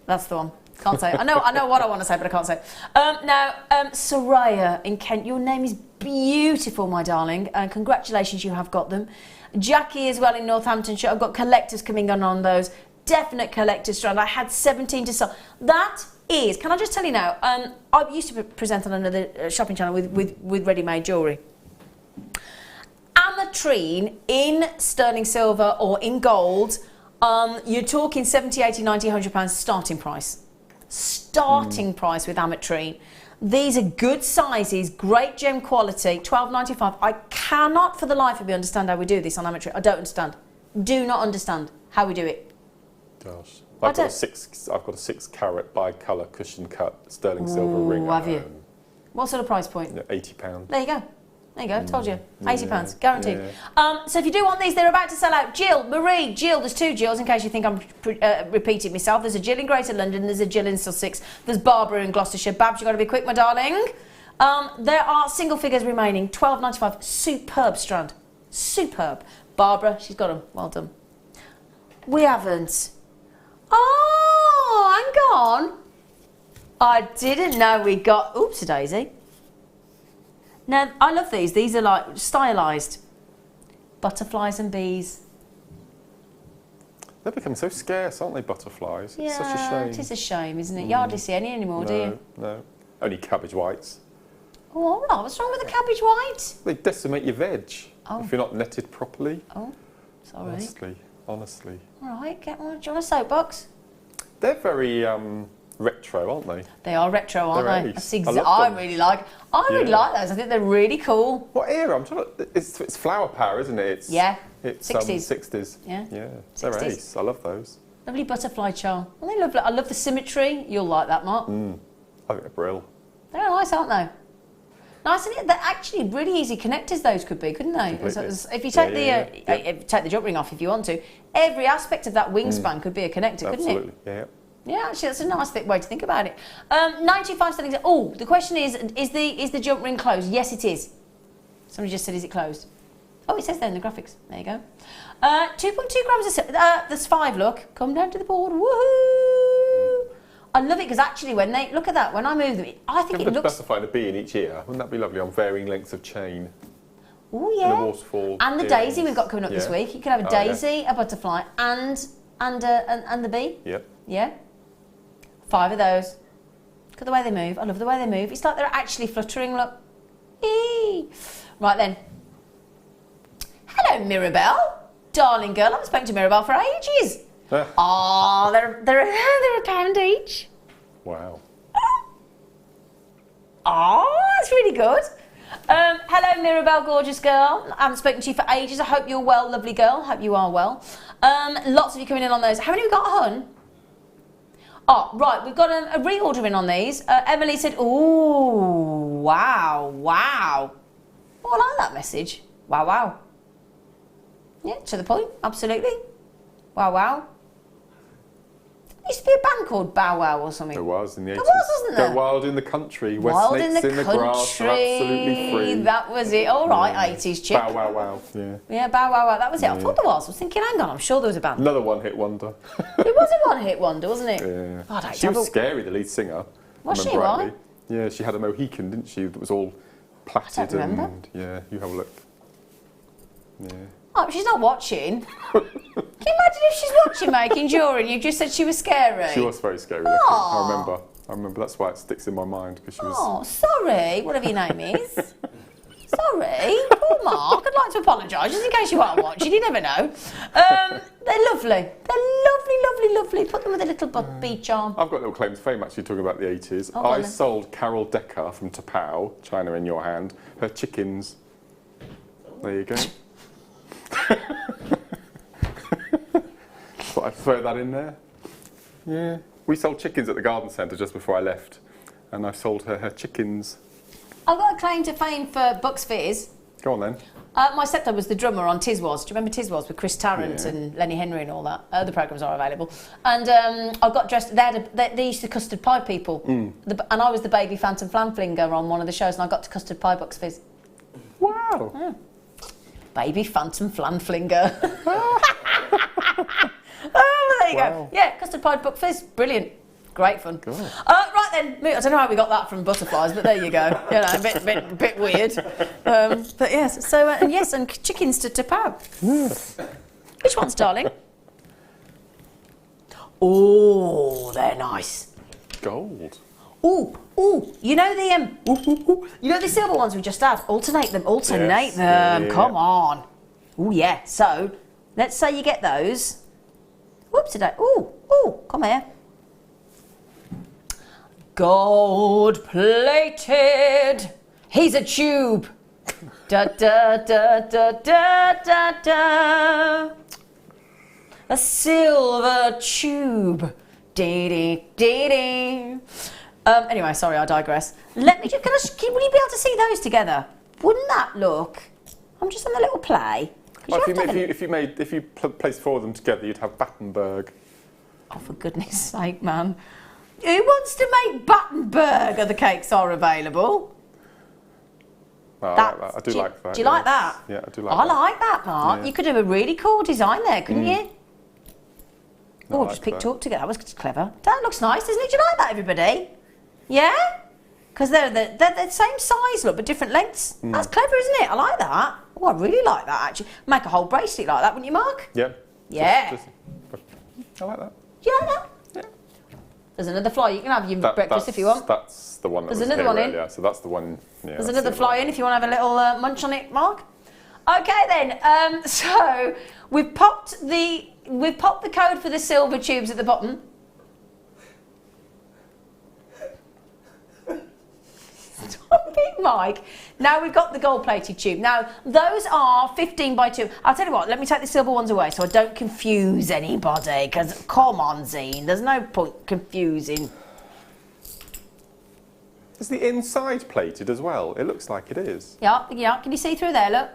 That's the one. Can't say it. I know what I want to say, but I can't say it. Now, Soraya in Kent, your name is beautiful, my darling, and congratulations, you have got them. Jackie as well in Northamptonshire. I've got collectors coming on those. Definite collector strand. I had 17 to sell. That is, can I just tell you now, I used to present on another shopping channel with ready-made jewellery. Ametrine in sterling silver or in gold, you're talking 70, 80, 90, 100 pounds starting price. Starting price with ametrine. These are good sizes, great gem quality, $12.95. I cannot for the life of me understand how we do this on ametrine. I don't understand. Do not understand how we do it.
Gosh. I've got a 6 carat bicolour cushion cut sterling silver ring.
Have you? What sort of price point?
£80.
There you go. There you go, told you. £80, guaranteed.
Yeah.
So if you do want these, they're about to sell out. Jill, Marie, Jill, there's 2 Jills in case you think I'm repeating myself. There's a Jill in Greater London, there's a Jill in Sussex, there's Barbara in Gloucestershire. Babs, you've got to be quick, my darling. There are single figures remaining, $12.95. Superb strand. Superb. Barbara, she's got them. Well done. We haven't. Oh, hang on. I didn't know we got... Oops, a daisy. Now, I love these. These are like stylised. Butterflies and bees.
They're becoming so scarce, aren't they, butterflies?
Yeah,
it's such a shame.
It is a shame, isn't it? You hardly see any anymore, do you?
No. Only cabbage whites.
Oh, all right. What's wrong with the cabbage white?
They decimate your veg if you're not netted properly.
Oh, sorry.
Honestly.
All right, get one. Do you want a soapbox?
They're very retro, aren't they?
They are retro, aren't
They're
they?
ace.
I really like those. I think they're really cool.
What era? I'm trying to. It's flower power, isn't it? It's
60s.
60s.
Yeah.
They're
60s.
ace. I love those.
Lovely butterfly charm. Well, they lovely. I love the symmetry. You'll like that, Mark.
I think they're brill.
They're nice, aren't they? Nice, isn't it? They're actually really easy connectors. Those could be, couldn't they? If you take take the jump ring off, if you want to, every aspect of that wingspan could be a connector, couldn't it?
Absolutely. Yeah.
Yeah, actually, that's a nice way to think about it. 95 sterling. Oh, the question is the jump ring closed? Yes, it is. Somebody just said, is it closed? Oh, it says there in the graphics. There you go. 2.2 grams of silver. There's 5, look. Come down to the board. Woohoo! I love it because actually when they, look at that, when I move them, I think it looks...
specify the bee in each ear. Wouldn't that be lovely on varying lengths of chain?
Oh, yeah.
And a waterfall.
And the daisy we've got coming up this week. You can have a daisy, a butterfly, and the bee.
Yep.
Yeah. 5 of those. Look at the way they move. I love the way they move. It's like they're actually fluttering, look. Eee. Right then. Hello, Mirabelle. Darling girl, I haven't spoken to Mirabelle for ages. Oh, they're a pound each.
Wow.
Oh, that's really good. Hello, Mirabelle, gorgeous girl. I haven't spoken to you for ages. I hope you're well, lovely girl. Hope you are well. Lots of you coming in on those. How many have we got, hun? Oh, right, we've got a reorder in on these. Emily said, ooh, wow. Oh, I like that message. Wow. Yeah, to the point, absolutely. Wow. There used to be a band called Bow Wow or something.
There was in the 80s.
There was, wasn't there?
Go wild in the country, where
Wild
snakes in the grass are absolutely free.
That was it. All right, 80s chick.
Bow Wow.
Yeah, Bow Wow. That was it. I thought there was. I was thinking, hang on, I'm sure there was a band.
Another one-hit wonder.
It was a one-hit wonder, wasn't it?
Yeah.
Oh,
she was scary, the lead singer.
Was she?
Why? Yeah, she had a Mohican, didn't she? That was all plaited.
I don't remember.
And yeah, you have a look. Yeah.
Oh, she's not watching. Can you imagine if she's watching making jewellery and you just said she was scary?
She was very scary looking. I remember. That's why it sticks in my mind, because she was...
Oh, sorry. Whatever your name is. Sorry, poor Mark. I'd like to apologise, just in case you are watching. You never know. They're lovely. They're lovely, lovely, lovely. Put them with a little beach arm.
I've got a little claim to fame actually talking about the 80s.
Oh,
I sold Carol Decker from Tapao, China in your hand, her chickens. There you go. Thought I'd throw that in there. Yeah. We sold chickens at the garden centre just before I left, and I sold her chickens.
I've got a claim to fame for Bucks Fizz.
Go on then.
My stepdad was the drummer on Tiz Was. Do you remember Tiz Was with Chris Tarrant and Lenny Henry and all that? The programmes are available. And I got dressed. They used to custard pie people, and I was the baby Phantom Flanflinger on one of the shows, and I got to custard pie Bucks Fizz.
Wow.
Yeah. Baby Phantom Flanflinger. Oh, there you go. Yeah, custard pie Bucks Fizz. Brilliant. Great fun. Right then, I don't know how we got that from butterflies, but there you go. You know, a bit weird. But yes, so and yes, and chickens to Tapao. Which ones, darling? Oh, they're nice.
Gold.
Ooh, you know the you know the silver ones we just had. Alternate them.
Yes. Yeah.
Come on. Oh yeah. So let's say you get those. Whoops today. Ooh, come here. Gold plated. He's a tube. Da da da da da da da. A silver tube. Dee dee dee dee. Anyway, sorry, I digress. Let me just. Will you be able to see those together? Wouldn't that look? I'm just on the little play.
Well, if you placed 4 of them together, you'd have Battenberg.
Oh, for goodness sake, man! Who wants to make Battenberg? The cakes are available.
Oh, I do like that.
Do you like that?
Yeah, I do like
that. I
that.
like that, Mark.
Yeah.
You could have a really cool design there, couldn't you?
No,
Oh, just picked up together. That was clever. That looks nice, doesn't it? Do you like that, everybody? Yeah? Because they're the same size, look, but different lengths. That's clever, isn't it? I like that. Oh, I really like that, actually. Make a whole bracelet like that, wouldn't you, Mark?
Yeah.
Yeah.
I like that.
Do you like that?
Yeah.
There's another fly. You can have your breakfast if you want.
That's the one that
There's
was
another
here
one in.
earlier, so that's the one. Yeah,
There's another fly in if you want to have a little munch on it, Mark. Okay then. So we've popped the code for the silver tubes at the bottom. Stop it, Mike. Now we've got the gold-plated tube. Now those are 15 by 2. I'll tell you what. Let me take the silver ones away so I don't confuse anybody. Because come on, Zine, there's no point confusing.
Is the inside plated as well? It looks like it is.
Yeah. Can you see through there? Look.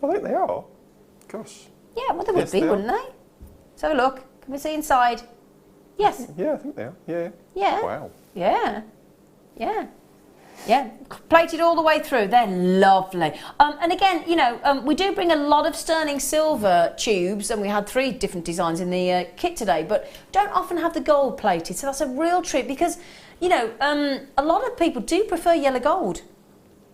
I think they are. Gosh.
Yeah, well, they would
Yes,
be,
they are.
wouldn't they? So look. Can we see inside? Yes.
Yeah, I think they are. Yeah.
Yeah.
Wow.
Yeah. Yeah. Yeah, plated all the way through. They're lovely. And again, you know, we do bring a lot of sterling silver tubes, and we had 3 different designs in the kit today, but don't often have the gold plated. So that's a real treat because, you know, a lot of people do prefer yellow gold.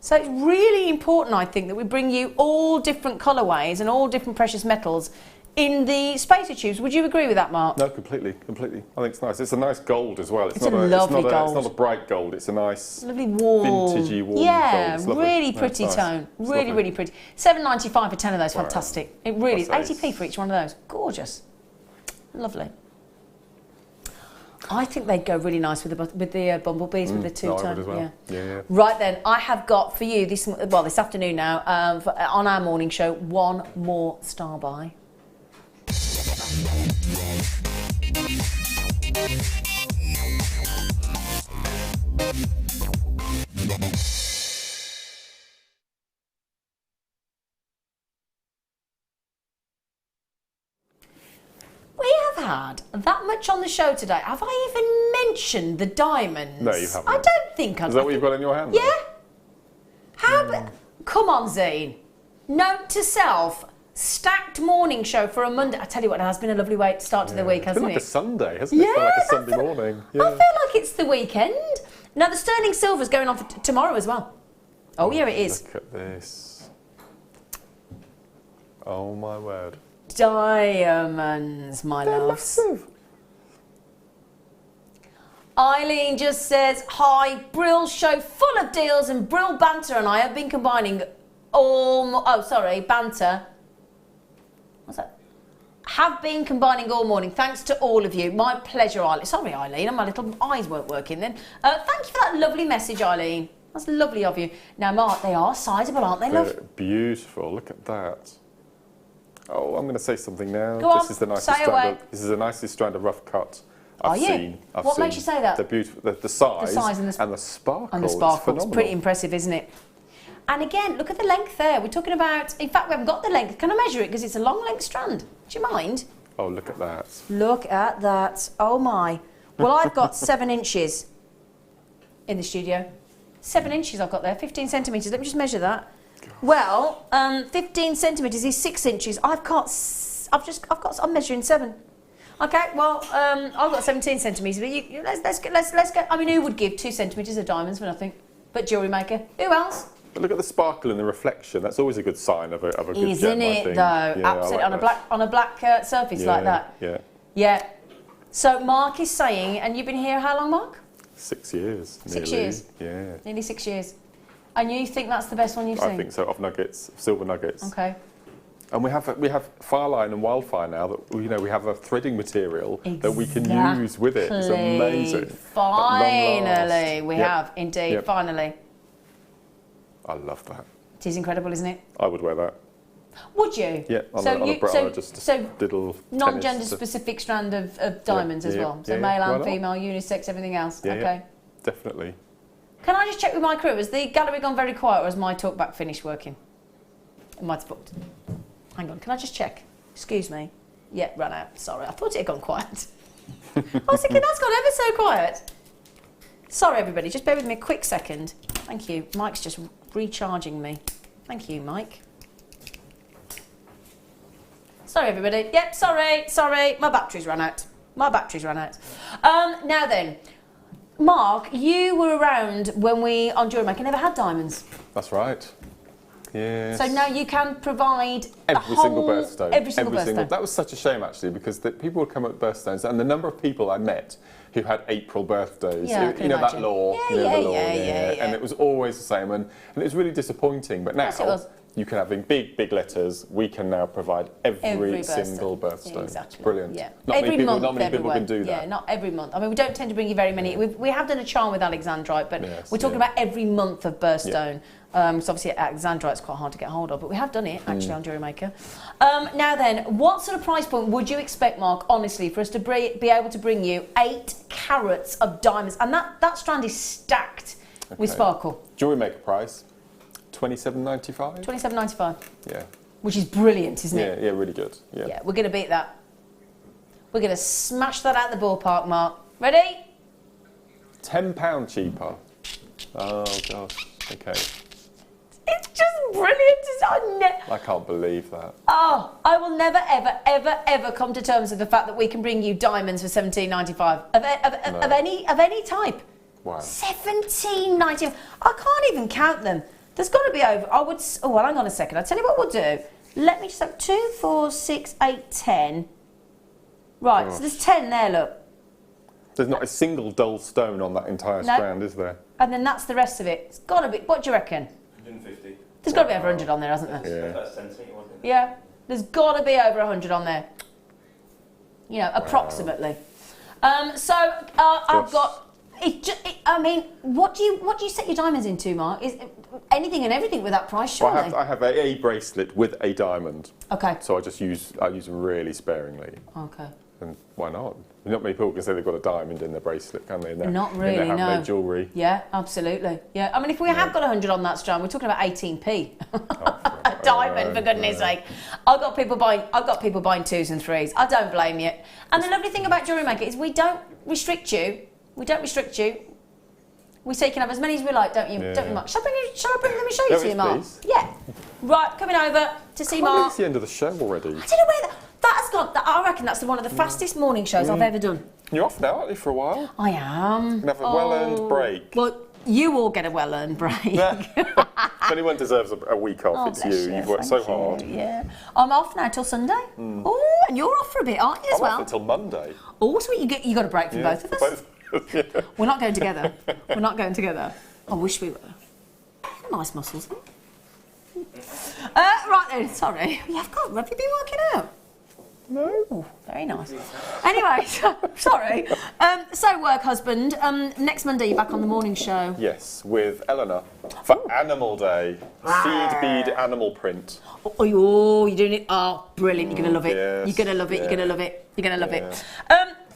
So it's really important, I think, that we bring you all different colourways and all different precious metals in the spacer tubes. Would you agree with that, Mark?
No, completely. I think it's nice. It's a nice gold as well.
It's a lovely gold.
It's not a bright gold. It's a nice,
lovely warm,
vintagey warm
yeah,
gold. It's
really
no,
pretty
nice.
tone.
It's
Really,
lovely.
really pretty. $7.95 for 10 of those.
Wow.
Fantastic. It really is.
That's
80p for each one of those. Gorgeous. Lovely. I think they'd go really nice with the bumblebees with the 2
no, I
tone.
would as well. Yeah.
Right then, I have got for you this afternoon now on our morning show one more star buy. We have had that much on the show today. Have I even mentioned the diamonds?
No, you haven't.
I don't think I've.
Is that what you've got in your hand?
Yeah. Come on, Zane. Note to self. Stacked morning show for a Monday. I tell you what, it has been a lovely way to start to the week, hasn't
It's
it?
like a Sunday, hasn't it?
Yeah,
It's like a Sunday morning. Yeah.
I feel like it's the weekend. Now, the sterling silver's going on for tomorrow as well. Oh, yeah, it is.
Look at this. Oh, my word.
Diamonds, my
They're
loves.
massive.
Eileen just says, hi, Brill show full of deals and Brill banter and I have been combining banter. What's that? Have been combining all morning. Thanks to all of you. My pleasure, Eileen. Sorry, Eileen, my little eyes weren't working then. Thank you for that lovely message, Eileen. That's lovely of you. Now, Mark, they are sizable, aren't they, love?
They're beautiful. Look at that. Oh, I'm going to say something now.
Go on,
this is the nicest
say away.
This is the nicest strand of rough cut I've seen.
What makes you say that?
They're beautiful. The size and the sparkle.
And the sparkle. It's pretty impressive, isn't it? And again, look at the length there. We're talking about, in fact, we haven't got the length. Can I measure it? Because it's a long length strand. Do you mind?
Oh, look at that.
Look at that. Oh, my. Well, I've got 7 inches in the studio. 7 inches I've got there, 15 centimetres. Let me just measure that. God. Well, 15 centimetres is 6 inches. I'm measuring 7. Okay, well, I've got 17 centimetres, but let's go. I mean, who would give 2 centimetres of diamonds for nothing? But Jewellery Maker. Who else?
But look at the sparkle and the reflection. That's always a good sign of a good gem,
Isn't it, though?
Yeah,
absolutely.
Like
on a black surface like that.
Yeah.
Yeah. So Mark is saying, and you've been here how long, Mark?
6 years.
6 years?
Yeah.
Nearly 6 years. And you think that's the best one you've seen?
I think so, of nuggets, silver nuggets.
Okay.
And we have Fireline and Wildfire now that we have a threading material that we can use with it. It's amazing.
Finally, we have indeed.
Yep.
Finally.
I love that.
It is incredible, isn't it?
I would wear that.
Would you?
Yeah, on a bra, just little
non-gender specific strand of diamonds as well. So male and female, unisex, everything else.
Yeah,
okay.
Definitely.
Can I just check with my crew? Has the gallery gone very quiet or has my talkback finished working? It might have booked. Hang on, can I just check? Excuse me. Yeah, run out. Sorry, I thought it had gone quiet. I was thinking that's gone ever so quiet. Sorry, everybody. Just bear with me a quick second. Thank you. Mike's just recharging me. Thank you, Mike. Sorry, everybody. Yep, sorry. My battery's run out. Now then, Mark, you were around when we, on Jewellery Maker, never had diamonds.
That's right. Yes.
So now you can provide
every single birthstone.
Every single birthstone.
That was such a shame, actually, because people would come at birthstones, and the number of people I met who had April birthdays,
yeah,
you know that law,
yeah.
And it was always the same, and it was really disappointing. But now you can have in big letters. We can now provide every single birthstone.
Yeah, exactly.
It's brilliant.
Yeah.
Not many people can do that.
Yeah, not every month. I mean, we don't tend to bring you very many. We have done a charm with Alexandrite, but we're talking about every month of birthstone. Yeah. So obviously Alexandrite's quite hard to get hold of, but we have done it actually on Jewellery Maker. Now then, what sort of price point would you expect, Mark, honestly, for us to be able to bring you 8 carats of diamonds? And that strand is stacked with sparkle.
Jewellery Maker price, $27.95.
$27.95.
Yeah.
Which is brilliant, isn't it?
Yeah, really good.
Yeah, we're going to beat that. We're going to smash that out the ballpark, Mark. Ready?
£10 cheaper. Oh gosh. Okay.
It's just brilliant.
I can't believe that.
Oh, I will never, ever come to terms with the fact that we can bring you diamonds for $17.95 of any type.
Wow.
$17.95. I can't even count them. There's got to be over. Hang on a second. I'll tell you what we'll do. Let me just have 2, 4, 6, 8, 10. Right, so there's 10 there, look.
There's not a single dull stone on that entire strand, is there?
And then that's the rest of it. It's got to be. What do you reckon?
150.
There's got to be over 100 on there, hasn't there?
Yeah.
That's centimetre, wasn't it?
Yeah. There's got to be over 100 on there. You know, approximately. I've got. I mean, what do you set your diamonds into, Mark? Is anything and everything with that price, surely?
Well, I have a bracelet with a diamond.
Okay.
So I use them really sparingly.
Okay.
And why not? Not many people can say they've got a diamond in their bracelet, can they?
Not really,
in their
no.
handmade jewellery.
Yeah, absolutely. Yeah, I mean, if we have got 100 on that strand, we're talking about 18p. A diamond, for goodness sake. I've got people buying 2s and 3s. I don't blame you. And the lovely thing about Jewellery Maker is we don't restrict you. We say you can have as many as we like, don't you?
Yeah.
Don't you, Mark? Shall I bring them and show you to you, Mark?
Please.
Yeah. Right, coming over to see Mark.
It's the end of the show already.
I don't know where that has gone. I reckon that's one of the fastest morning shows I've ever done.
You're off now, aren't you, for a while?
I am.
You can have a well-earned break.
Well, you all get a well-earned break.
If anyone deserves a week off, it's you. You've worked so hard.
Yeah. I'm off now till Sunday. Oh, and you're off for a bit, aren't you, as well?
I'm off until Monday.
Oh, sweet. You got a break from both of us. We're not going together. We're not going together. I wish we were. Nice muscles. Right then, sorry. Have you been working out? No. Ooh, very nice. Anyway, sorry. So, work husband, next Monday you're back on the morning show.
Yes, with Eleanor for Animal Day. Seed bead animal print.
Oh, you're doing it. Oh, brilliant. You're going to love it.
Yes,
You're going to love it.
yeah.
You're going to love it. You're going to love it.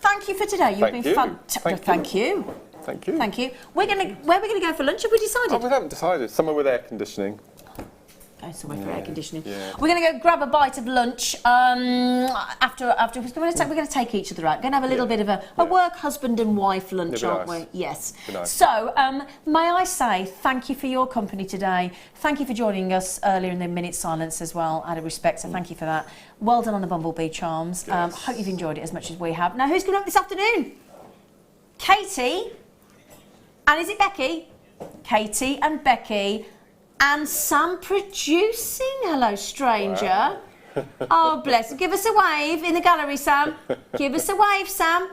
Thank you for today. You've been fantastic. Thank you.
Thank you.
Thank you. Where are we going to go for lunch? Have we decided?
Oh, we haven't decided. Somewhere with air conditioning.
Go somewhere for air conditioning.
Yeah.
We're going to go grab a bite of lunch after we're going to take each other out. We're going to have a little bit of a work husband and wife lunch,
It'll be
aren't
nice.
we? Yes.
Be nice.
So, may I say thank you for your company today. Thank you for joining us earlier in the minute silence as well, out of respect, so thank you for that. Well done on the Bumblebee charms.
Yes.
Hope you've enjoyed it as much as we have. Now, who's going up this afternoon? Katie. And is it Becky? Katie and Becky. And Sam producing. Hello, stranger.
Wow.
Oh, bless. Give us a wave in the gallery, Sam. Give us a wave, Sam.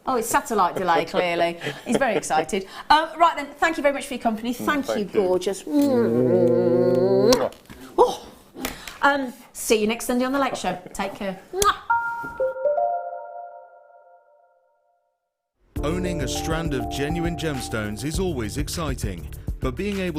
Oh, it's satellite delay, clearly. He's very excited. Right then, thank you very much for your company. Thank you, gorgeous. Oh. See you next Sunday on The Late Show. Take care.
Owning a strand of genuine gemstones is always exciting, but being able